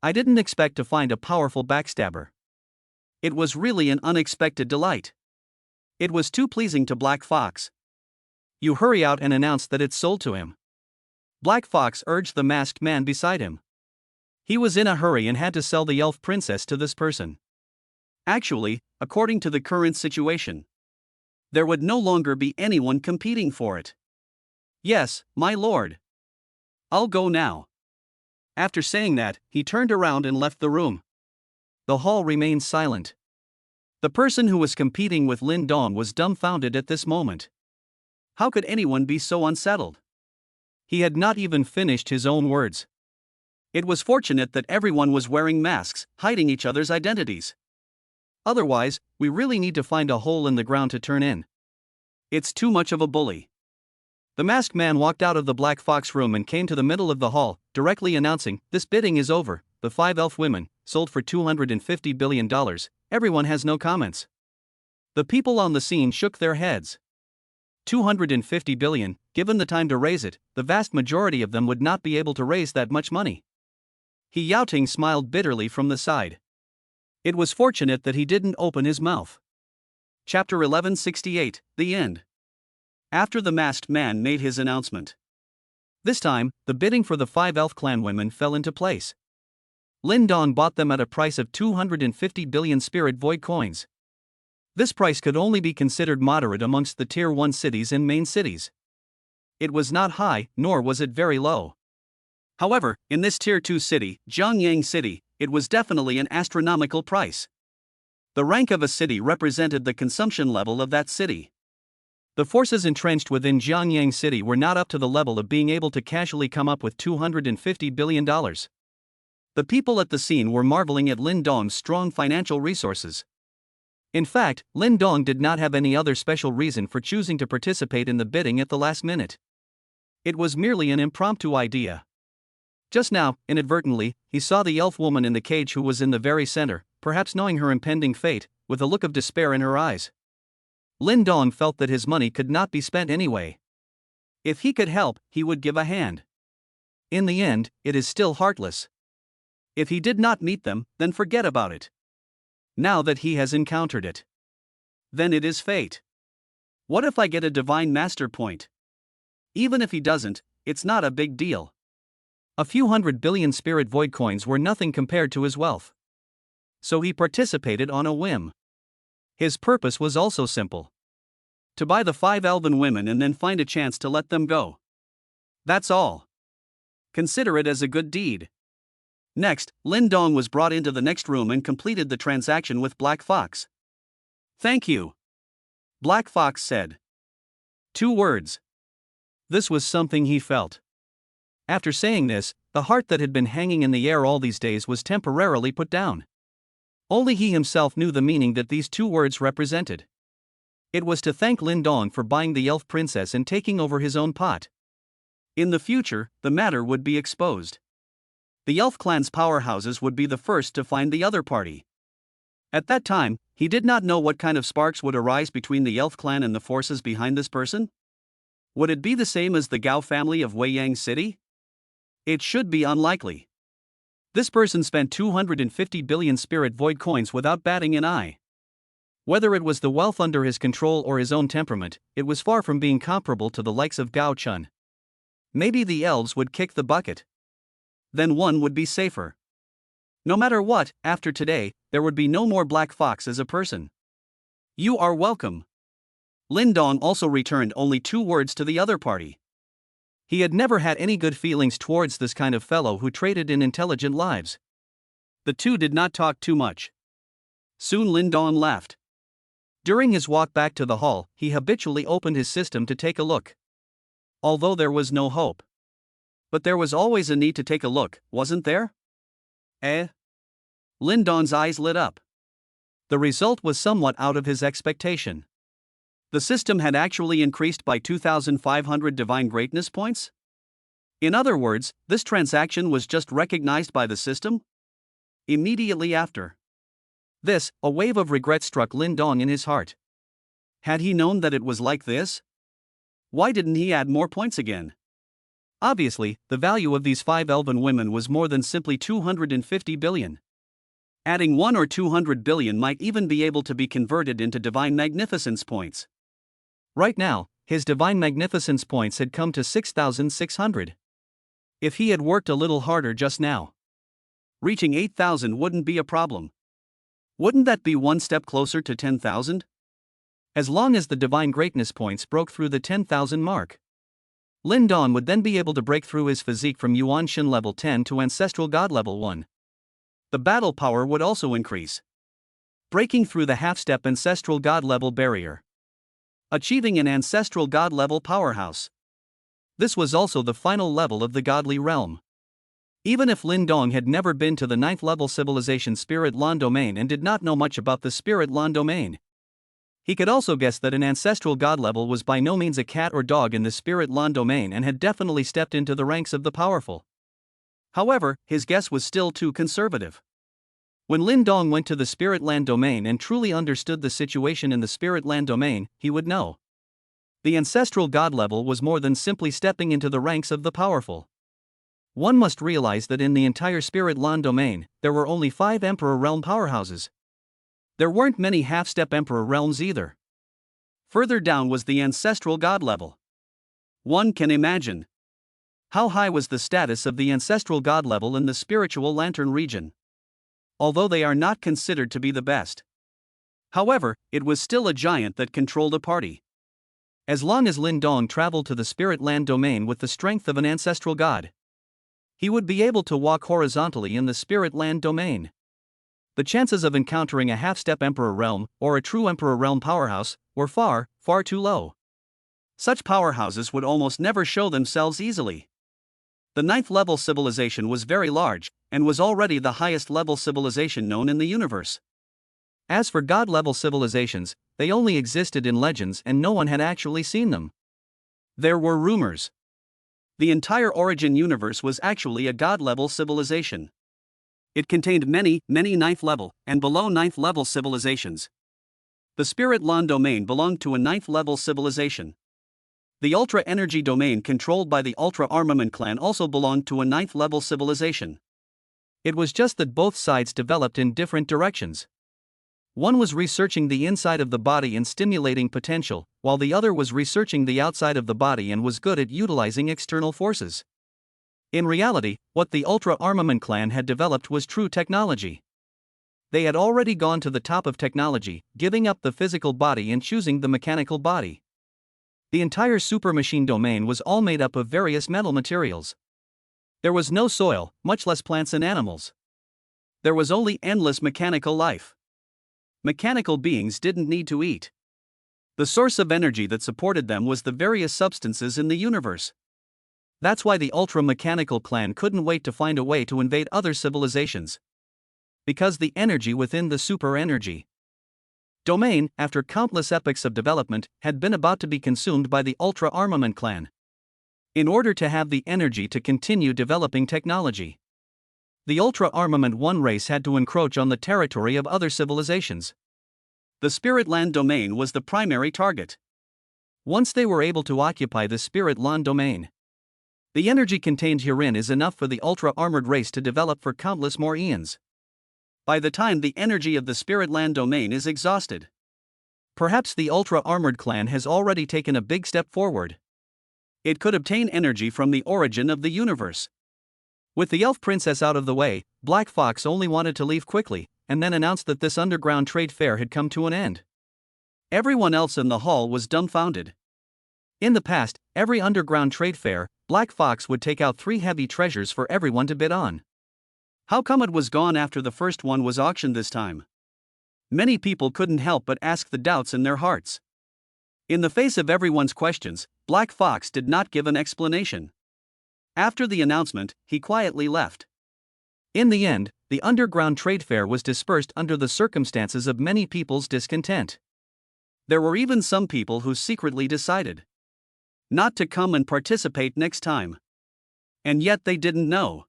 I didn't expect to find a powerful backstabber. It was really an unexpected delight. It was too pleasing to Black Fox. You hurry out and announce that it's sold to him. Black Fox urged the masked man beside him. He was in a hurry and had to sell the elf princess to this person. Actually, according to the current situation, there would no longer be anyone competing for it. Yes, my lord. I'll go now. After saying that, he turned around and left the room. The hall remained silent. The person who was competing with Lin Dong was dumbfounded at this moment. How could anyone be so unsettled? He had not even finished his own words. It was fortunate that everyone was wearing masks, hiding each other's identities. Otherwise, we really need to find a hole in the ground to turn in. It's too much of a bully. The masked man walked out of the Black Fox room and came to the middle of the hall, directly announcing, "This bidding is over. The 5 elf women, sold for $250 billion. Everyone has no comments." The people on the scene shook their heads. 250 billion, given the time to raise it, the vast majority of them would not be able to raise that much money. He Yao Ting smiled bitterly from the side. It was fortunate that he didn't open his mouth. Chapter 1168, The End. After the masked man made his announcement, This time, the bidding for the 5 elf clan women fell into place. Lin Dong bought them at a price of 250 billion spirit void coins. This price could only be considered moderate amongst the Tier 1 cities and main cities. It was not high, nor was it very low. However, in this Tier 2 city, Jiangyang City, it was definitely an astronomical price. The rank of a city represented the consumption level of that city. The forces entrenched within Jiangyang City were not up to the level of being able to casually come up with $250 billion. The people at the scene were marveling at Lin Dong's strong financial resources. In fact, Lin Dong did not have any other special reason for choosing to participate in the bidding at the last minute. It was merely an impromptu idea. Just now, inadvertently, he saw the elf woman in the cage who was in the very center, perhaps knowing her impending fate, with a look of despair in her eyes. Lin Dong felt that his money could not be spent anyway. If he could help, he would give a hand. In the end, it is still heartless. If he did not meet them, then forget about it. Now that he has encountered it, then it is fate. What if I get a divine master point? Even if he doesn't, it's not a big deal. A few 100 billion spirit void coins were nothing compared to his wealth. So he participated on a whim. His purpose was also simple: to buy the 5 elven women and then find a chance to let them go. That's all. Consider it as a good deed. Next, Lin Dong was brought into the next room and completed the transaction with Black Fox. "Thank you," Black Fox said. 2 words. This was something he felt. After saying this, the heart that had been hanging in the air all these days was temporarily put down. Only he himself knew the meaning that these 2 words represented. It was to thank Lin Dong for buying the elf princess and taking over his own pot. In the future, the matter would be exposed. The elf clan's powerhouses would be the first to find the other party. At that time, he did not know what kind of sparks would arise between the elf clan and the forces behind this person. Would it be the same as the Gao family of Weiyang City? It should be unlikely. This person spent 250 billion spirit void coins without batting an eye. Whether it was the wealth under his control or his own temperament, it was far from being comparable to the likes of Gao Chun. Maybe the elves would kick the bucket. Then one would be safer. No matter what, after today, there would be no more Black Fox as a person. "You are welcome." Lin Dong also returned only 2 words to the other party. He had never had any good feelings towards this kind of fellow who traded in intelligent lives. The 2 did not talk too much. Soon Lin Dong left. During his walk back to the hall, he habitually opened his system to take a look. Although there was no hope. But there was always a need to take a look, wasn't there? Lin Dong's eyes lit up. The result was somewhat out of his expectation. The system had actually increased by 2,500 divine greatness points? In other words, this transaction was just recognized by the system? Immediately after this, a wave of regret struck Lin Dong in his heart. Had he known that it was like this? Why didn't he add more points again? Obviously, the value of these 5 elven women was more than simply 250 billion. Adding 1 or 200 billion might even be able to be converted into divine magnificence points. Right now, his divine magnificence points had come to 6,600. If he had worked a little harder just now, reaching 8,000 wouldn't be a problem. Wouldn't that be one step closer to 10,000? As long as the divine greatness points broke through the 10,000 mark, Lin Dong would then be able to break through his physique from Yuan Shin level 10 to Ancestral God level 1. The battle power would also increase, breaking through the half-step Ancestral God level barrier, achieving an Ancestral God level powerhouse. This was also the final level of the godly realm. Even if Lin Dong had never been to the 9th level civilization Spirit Lan domain and did not know much about the Spirit Lan domain, he could also guess that an Ancestral God level was by no means a cat or dog in the Spirit Lan domain and had definitely stepped into the ranks of the powerful. However, his guess was still too conservative. When Lin Dong went to the Spirit Land domain and truly understood the situation in the Spirit Land domain, he would know. The Ancestral God level was more than simply stepping into the ranks of the powerful. One must realize that in the entire Spirit Land domain, there were only 5 Emperor Realm powerhouses. There weren't many half-step Emperor Realms either. Further down was the Ancestral God level. One can imagine How high was the status of the ancestral god level in the spiritual lantern region? Although they are not considered to be the best. However, it was still a giant that controlled a party. As long as Lin Dong traveled to the spirit land domain with the strength of an ancestral god, he would be able to walk horizontally in the spirit land domain. The chances of encountering a half-step Emperor realm, or a true Emperor realm powerhouse, were far, far too low. Such powerhouses would almost never show themselves easily. The 9th level civilization was very large, and was already the highest level civilization known in the universe. As for god level civilizations, they only existed in legends and no one had actually seen them. There were rumors. The entire origin universe was actually a god level civilization. It contained many 9th level and below 9th level civilizations. The spirit land domain belonged to a 9th level civilization. The Ultra Energy domain controlled by the Ultra Armament clan also belonged to a 9th level civilization. It was just that both sides developed in different directions. One was researching the inside of the body and stimulating potential, while the other was researching the outside of the body and was good at utilizing external forces. In reality, what the Ultra Armament clan had developed was true technology. They had already gone to the top of technology, giving up the physical body and choosing the mechanical body. The entire super machine domain was all made up of various metal materials. There was no soil, much less plants and animals. There was only endless mechanical life. Mechanical beings didn't need to eat. The source of energy that supported them was the various substances in the universe. That's why the ultra-mechanical clan couldn't wait to find a way to invade other civilizations. Because the energy within the super-energy domain, after countless epochs of development, had been about to be consumed by the ultra-armament clan. In order to have the energy to continue developing technology, the ultra-armament one race had to encroach on the territory of other civilizations. The spirit land domain was the primary target. Once they were able to occupy the spirit land domain, the energy contained herein is enough for the ultra-armored race to develop for countless more eons. By the time the energy of the spirit land domain is exhausted, perhaps the ultra-armored clan has already taken a big step forward. It could obtain energy from the origin of the universe. With the elf princess out of the way, Black Fox only wanted to leave quickly, and then announced that this underground trade fair had come to an end. Everyone else in the hall was dumbfounded. In the past, every underground trade fair, Black Fox would take out 3 heavy treasures for everyone to bid on. How come it was gone after the first one was auctioned this time? Many people couldn't help but ask the doubts in their hearts. In the face of everyone's questions, Black Fox did not give an explanation. After the announcement, he quietly left. In the end, the underground trade fair was dispersed under the circumstances of many people's discontent. There were even some people who secretly decided not to come and participate next time. And yet they didn't know.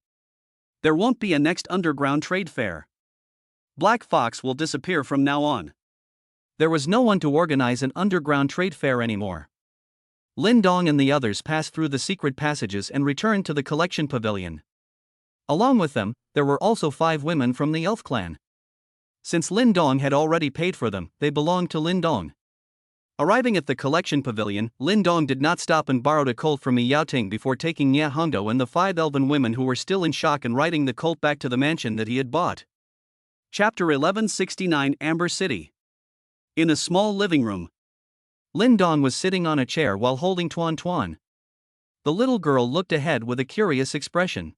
There won't be a next underground trade fair. Black Fox will disappear from now on. There was no one to organize an underground trade fair anymore. Lin Dong and the others passed through the secret passages and returned to the collection pavilion. Along with them, there were also 5 women from the elf clan. Since Lin Dong had already paid for them, they belonged to Lin Dong. Arriving at the collection pavilion, Lin Dong did not stop and borrowed a colt from Yao Ting before taking Nia Hongdo and the 5 elven women who were still in shock and riding the colt back to the mansion that he had bought. Chapter 1169 Amber City. In a small living room, Lin Dong was sitting on a chair while holding Tuan Tuan. The little girl looked ahead with a curious expression.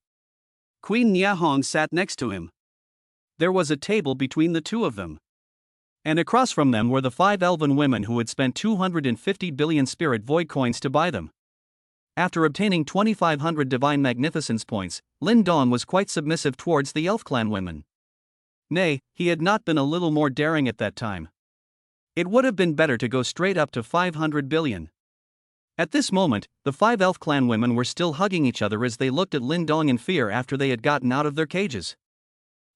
Queen Nia Hong sat next to him. There was a table between the two of them. And across from them were the 5 elven women who had spent 250 billion spirit void coins to buy them. After obtaining 2,500 divine magnificence points, Lin Dong was quite submissive towards the elf clan women. Nay, he had not been a little more daring at that time. It would have been better to go straight up to 500 billion. At this moment, the 5 elf clan women were still hugging each other as they looked at Lin Dong in fear after they had gotten out of their cages.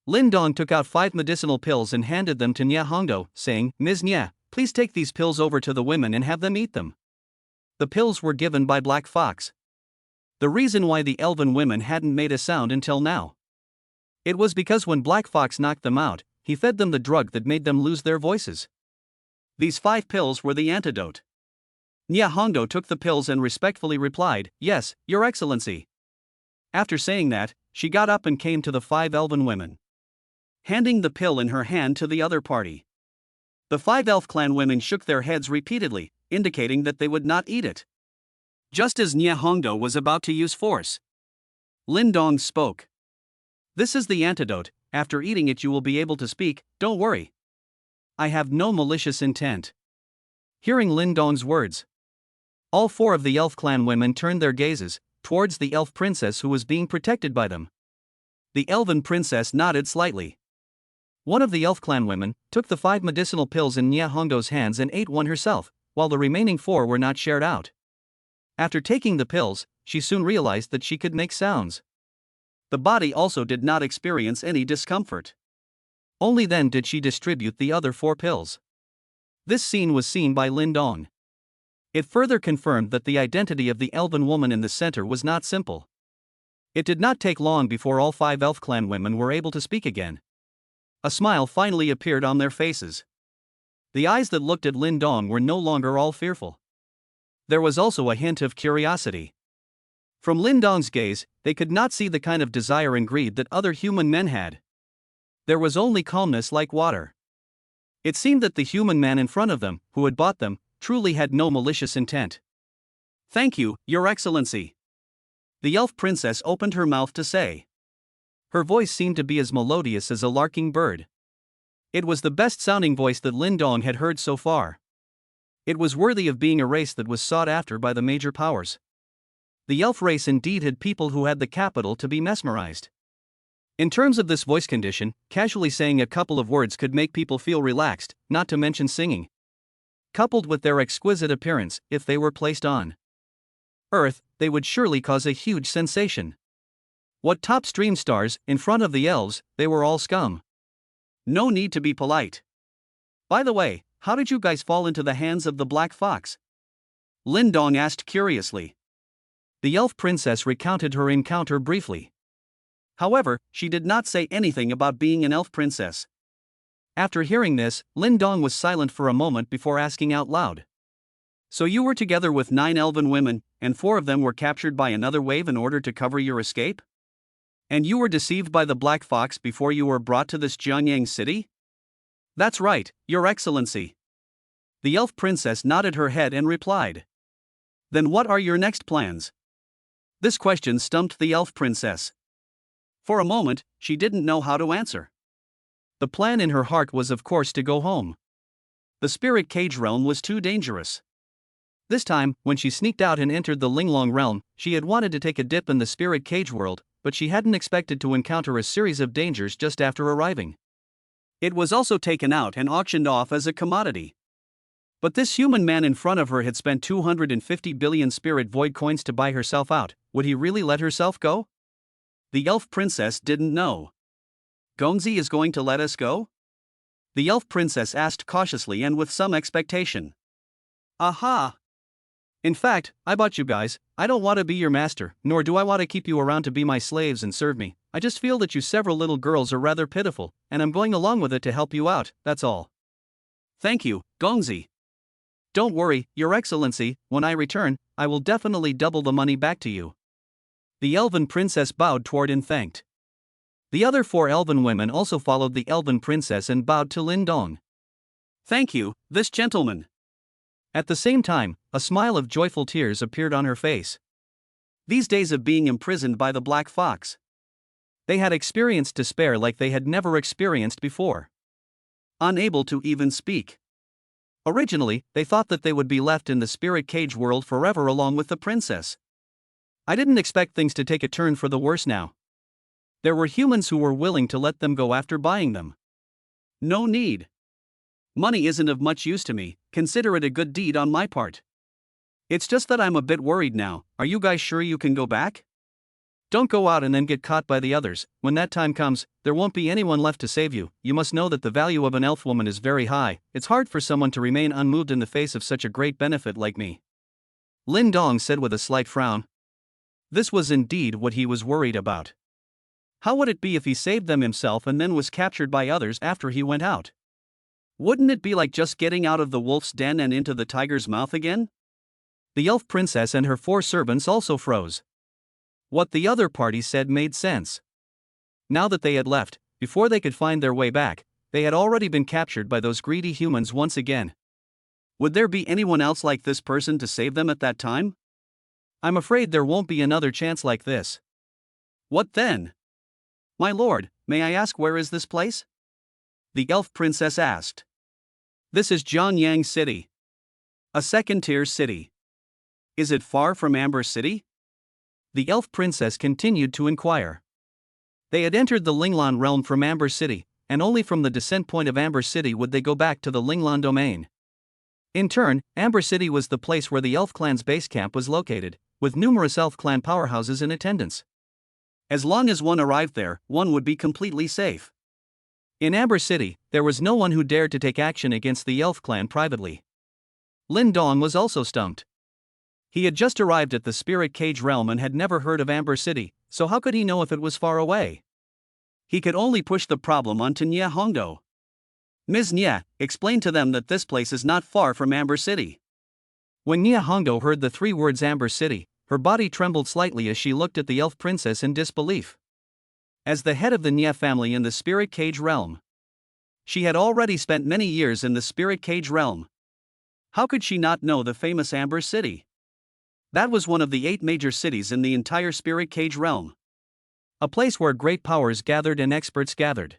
Lin Dong took out 5 medicinal pills and handed them to Nia Hongdo, saying, "Ms. Nia, please take these pills over to the women and have them eat them." The pills were given by Black Fox. The reason why the elven women hadn't made a sound until now. It was because when Black Fox knocked them out, he fed them the drug that made them lose their voices. These 5 pills were the antidote. Nia Hongdo took the pills and respectfully replied, "Yes, Your Excellency." After saying that, she got up and came to the 5 elven women, handing the pill in her hand to the other party. The 5 elf clan women shook their heads repeatedly, indicating that they would not eat it. Just as Nye Hongdo was about to use force, Lin Dong spoke. "This is the antidote. After eating it you will be able to speak, don't worry. I have no malicious intent." Hearing Lin Dong's words, all 4 of the elf clan women turned their gazes towards the elf princess who was being protected by them. The elven princess nodded slightly. One of the elf clan women took the 5 medicinal pills in Nye Hongdo's hands and ate one herself, while the remaining 4 were not shared out. After taking the pills, she soon realized that she could make sounds. The body also did not experience any discomfort. Only then did she distribute the other 4 pills. This scene was seen by Lin Dong. It further confirmed that the identity of the elven woman in the center was not simple. It did not take long before all 5 elf clan women were able to speak again. A smile finally appeared on their faces. The eyes that looked at Lin Dong were no longer all fearful. There was also a hint of curiosity. From Lin Dong's gaze, they could not see the kind of desire and greed that other human men had. There was only calmness like water. It seemed that the human man in front of them, who had bought them, truly had no malicious intent. "Thank you, Your Excellency," the elf princess opened her mouth to say. Her voice seemed to be as melodious as a larking bird. It was the best-sounding voice that Lin Dong had heard so far. It was worthy of being a race that was sought after by the major powers. The elf race indeed had people who had the capital to be mesmerized. In terms of this voice condition, casually saying a couple of words could make people feel relaxed, not to mention singing. Coupled with their exquisite appearance, if they were placed on Earth, they would surely cause a huge sensation. What top stream stars, in front of the elves, they were all scum. No need to be polite. By the way, how did you guys fall into the hands of the Black Fox? Lin Dong asked curiously. The elf princess recounted her encounter briefly. However, she did not say anything about being an elf princess. After hearing this, Lin Dong was silent for a moment before asking out loud. "So you were together with 9 elven women, and 4 of them were captured by another wave in order to cover your escape? And you were deceived by the Black Fox before you were brought to this Jianyang city?" "That's right, Your Excellency." The elf princess nodded her head and replied. "Then what are your next plans?" This question stumped the elf princess. For a moment, she didn't know how to answer. The plan in her heart was of course to go home. The spirit cage realm was too dangerous. This time, when she sneaked out and entered the Linglong realm, she had wanted to take a dip in the spirit cage world, but she hadn't expected to encounter a series of dangers just after arriving. It was also taken out and auctioned off as a commodity. But this human man in front of her had spent 250 billion spirit void coins to buy herself out. Would he really let herself go? The elf princess didn't know. "Gongzi is going to let us go?" the elf princess asked cautiously and with some expectation. "Aha! In fact, I bought you guys. I don't want to be your master, nor do I want to keep you around to be my slaves and serve me. I just feel that you several little girls are rather pitiful, and I'm going along with it to help you out, that's all." "Thank you, Gongzi. Don't worry, Your Excellency, when I return, I will definitely double the money back to you." The elven princess bowed toward and thanked. The other 4 elven women also followed the elven princess and bowed to Lin Dong. "Thank you, this gentleman." At the same time, a smile of joyful tears appeared on her face. These days of being imprisoned by the Black Fox, they had experienced despair like they had never experienced before. Unable to even speak. Originally, they thought that they would be left in the spirit cage world forever along with the princess. I didn't expect things to take a turn for the worse now. There were humans who were willing to let them go after buying them. No need. Money isn't of much use to me, consider it a good deed on my part. It's just that I'm a bit worried now. Are you guys sure you can go back? Don't go out and then get caught by the others. When that time comes, there won't be anyone left to save you. You must know that the value of an elf woman is very high. It's hard for someone to remain unmoved in the face of such a great benefit like me. Lin Dong said with a slight frown. This was indeed what he was worried about. How would it be if he saved them himself and then was captured by others after he went out? Wouldn't it be like just getting out of the wolf's den and into the tiger's mouth again? The elf princess and her 4 servants also froze. What the other party said made sense. Now that they had left, before they could find their way back, they had already been captured by those greedy humans once again. Would there be anyone else like this person to save them at that time? I'm afraid there won't be another chance like this. What then? My lord, may I ask where is this place? The elf princess asked. This is Jianyang City. A second-tier city. Is it far from Amber City? The elf princess continued to inquire. They had entered the Linglan realm from Amber City, and only from the descent point of Amber City would they go back to the Linglan domain. In turn, Amber City was the place where the elf clan's base camp was located, with numerous elf clan powerhouses in attendance. As long as one arrived there, one would be completely safe. In Amber City, there was no one who dared to take action against the elf clan privately. Lin Dong was also stumped. He had just arrived at the spirit cage realm and had never heard of Amber City, so how could he know if it was far away? He could only push the problem onto Nye Hongdo. Ms. Nye, explain to them that this place is not far from Amber City. When Nye Hongdo heard the 3 words Amber City, her body trembled slightly as she looked at the elf princess in disbelief. As the head of the Nye family in the spirit cage realm, she had already spent many years in the spirit cage realm. How could she not know the famous Amber City? That was one of the 8 major cities in the entire spirit cage realm. A place where great powers gathered and experts gathered.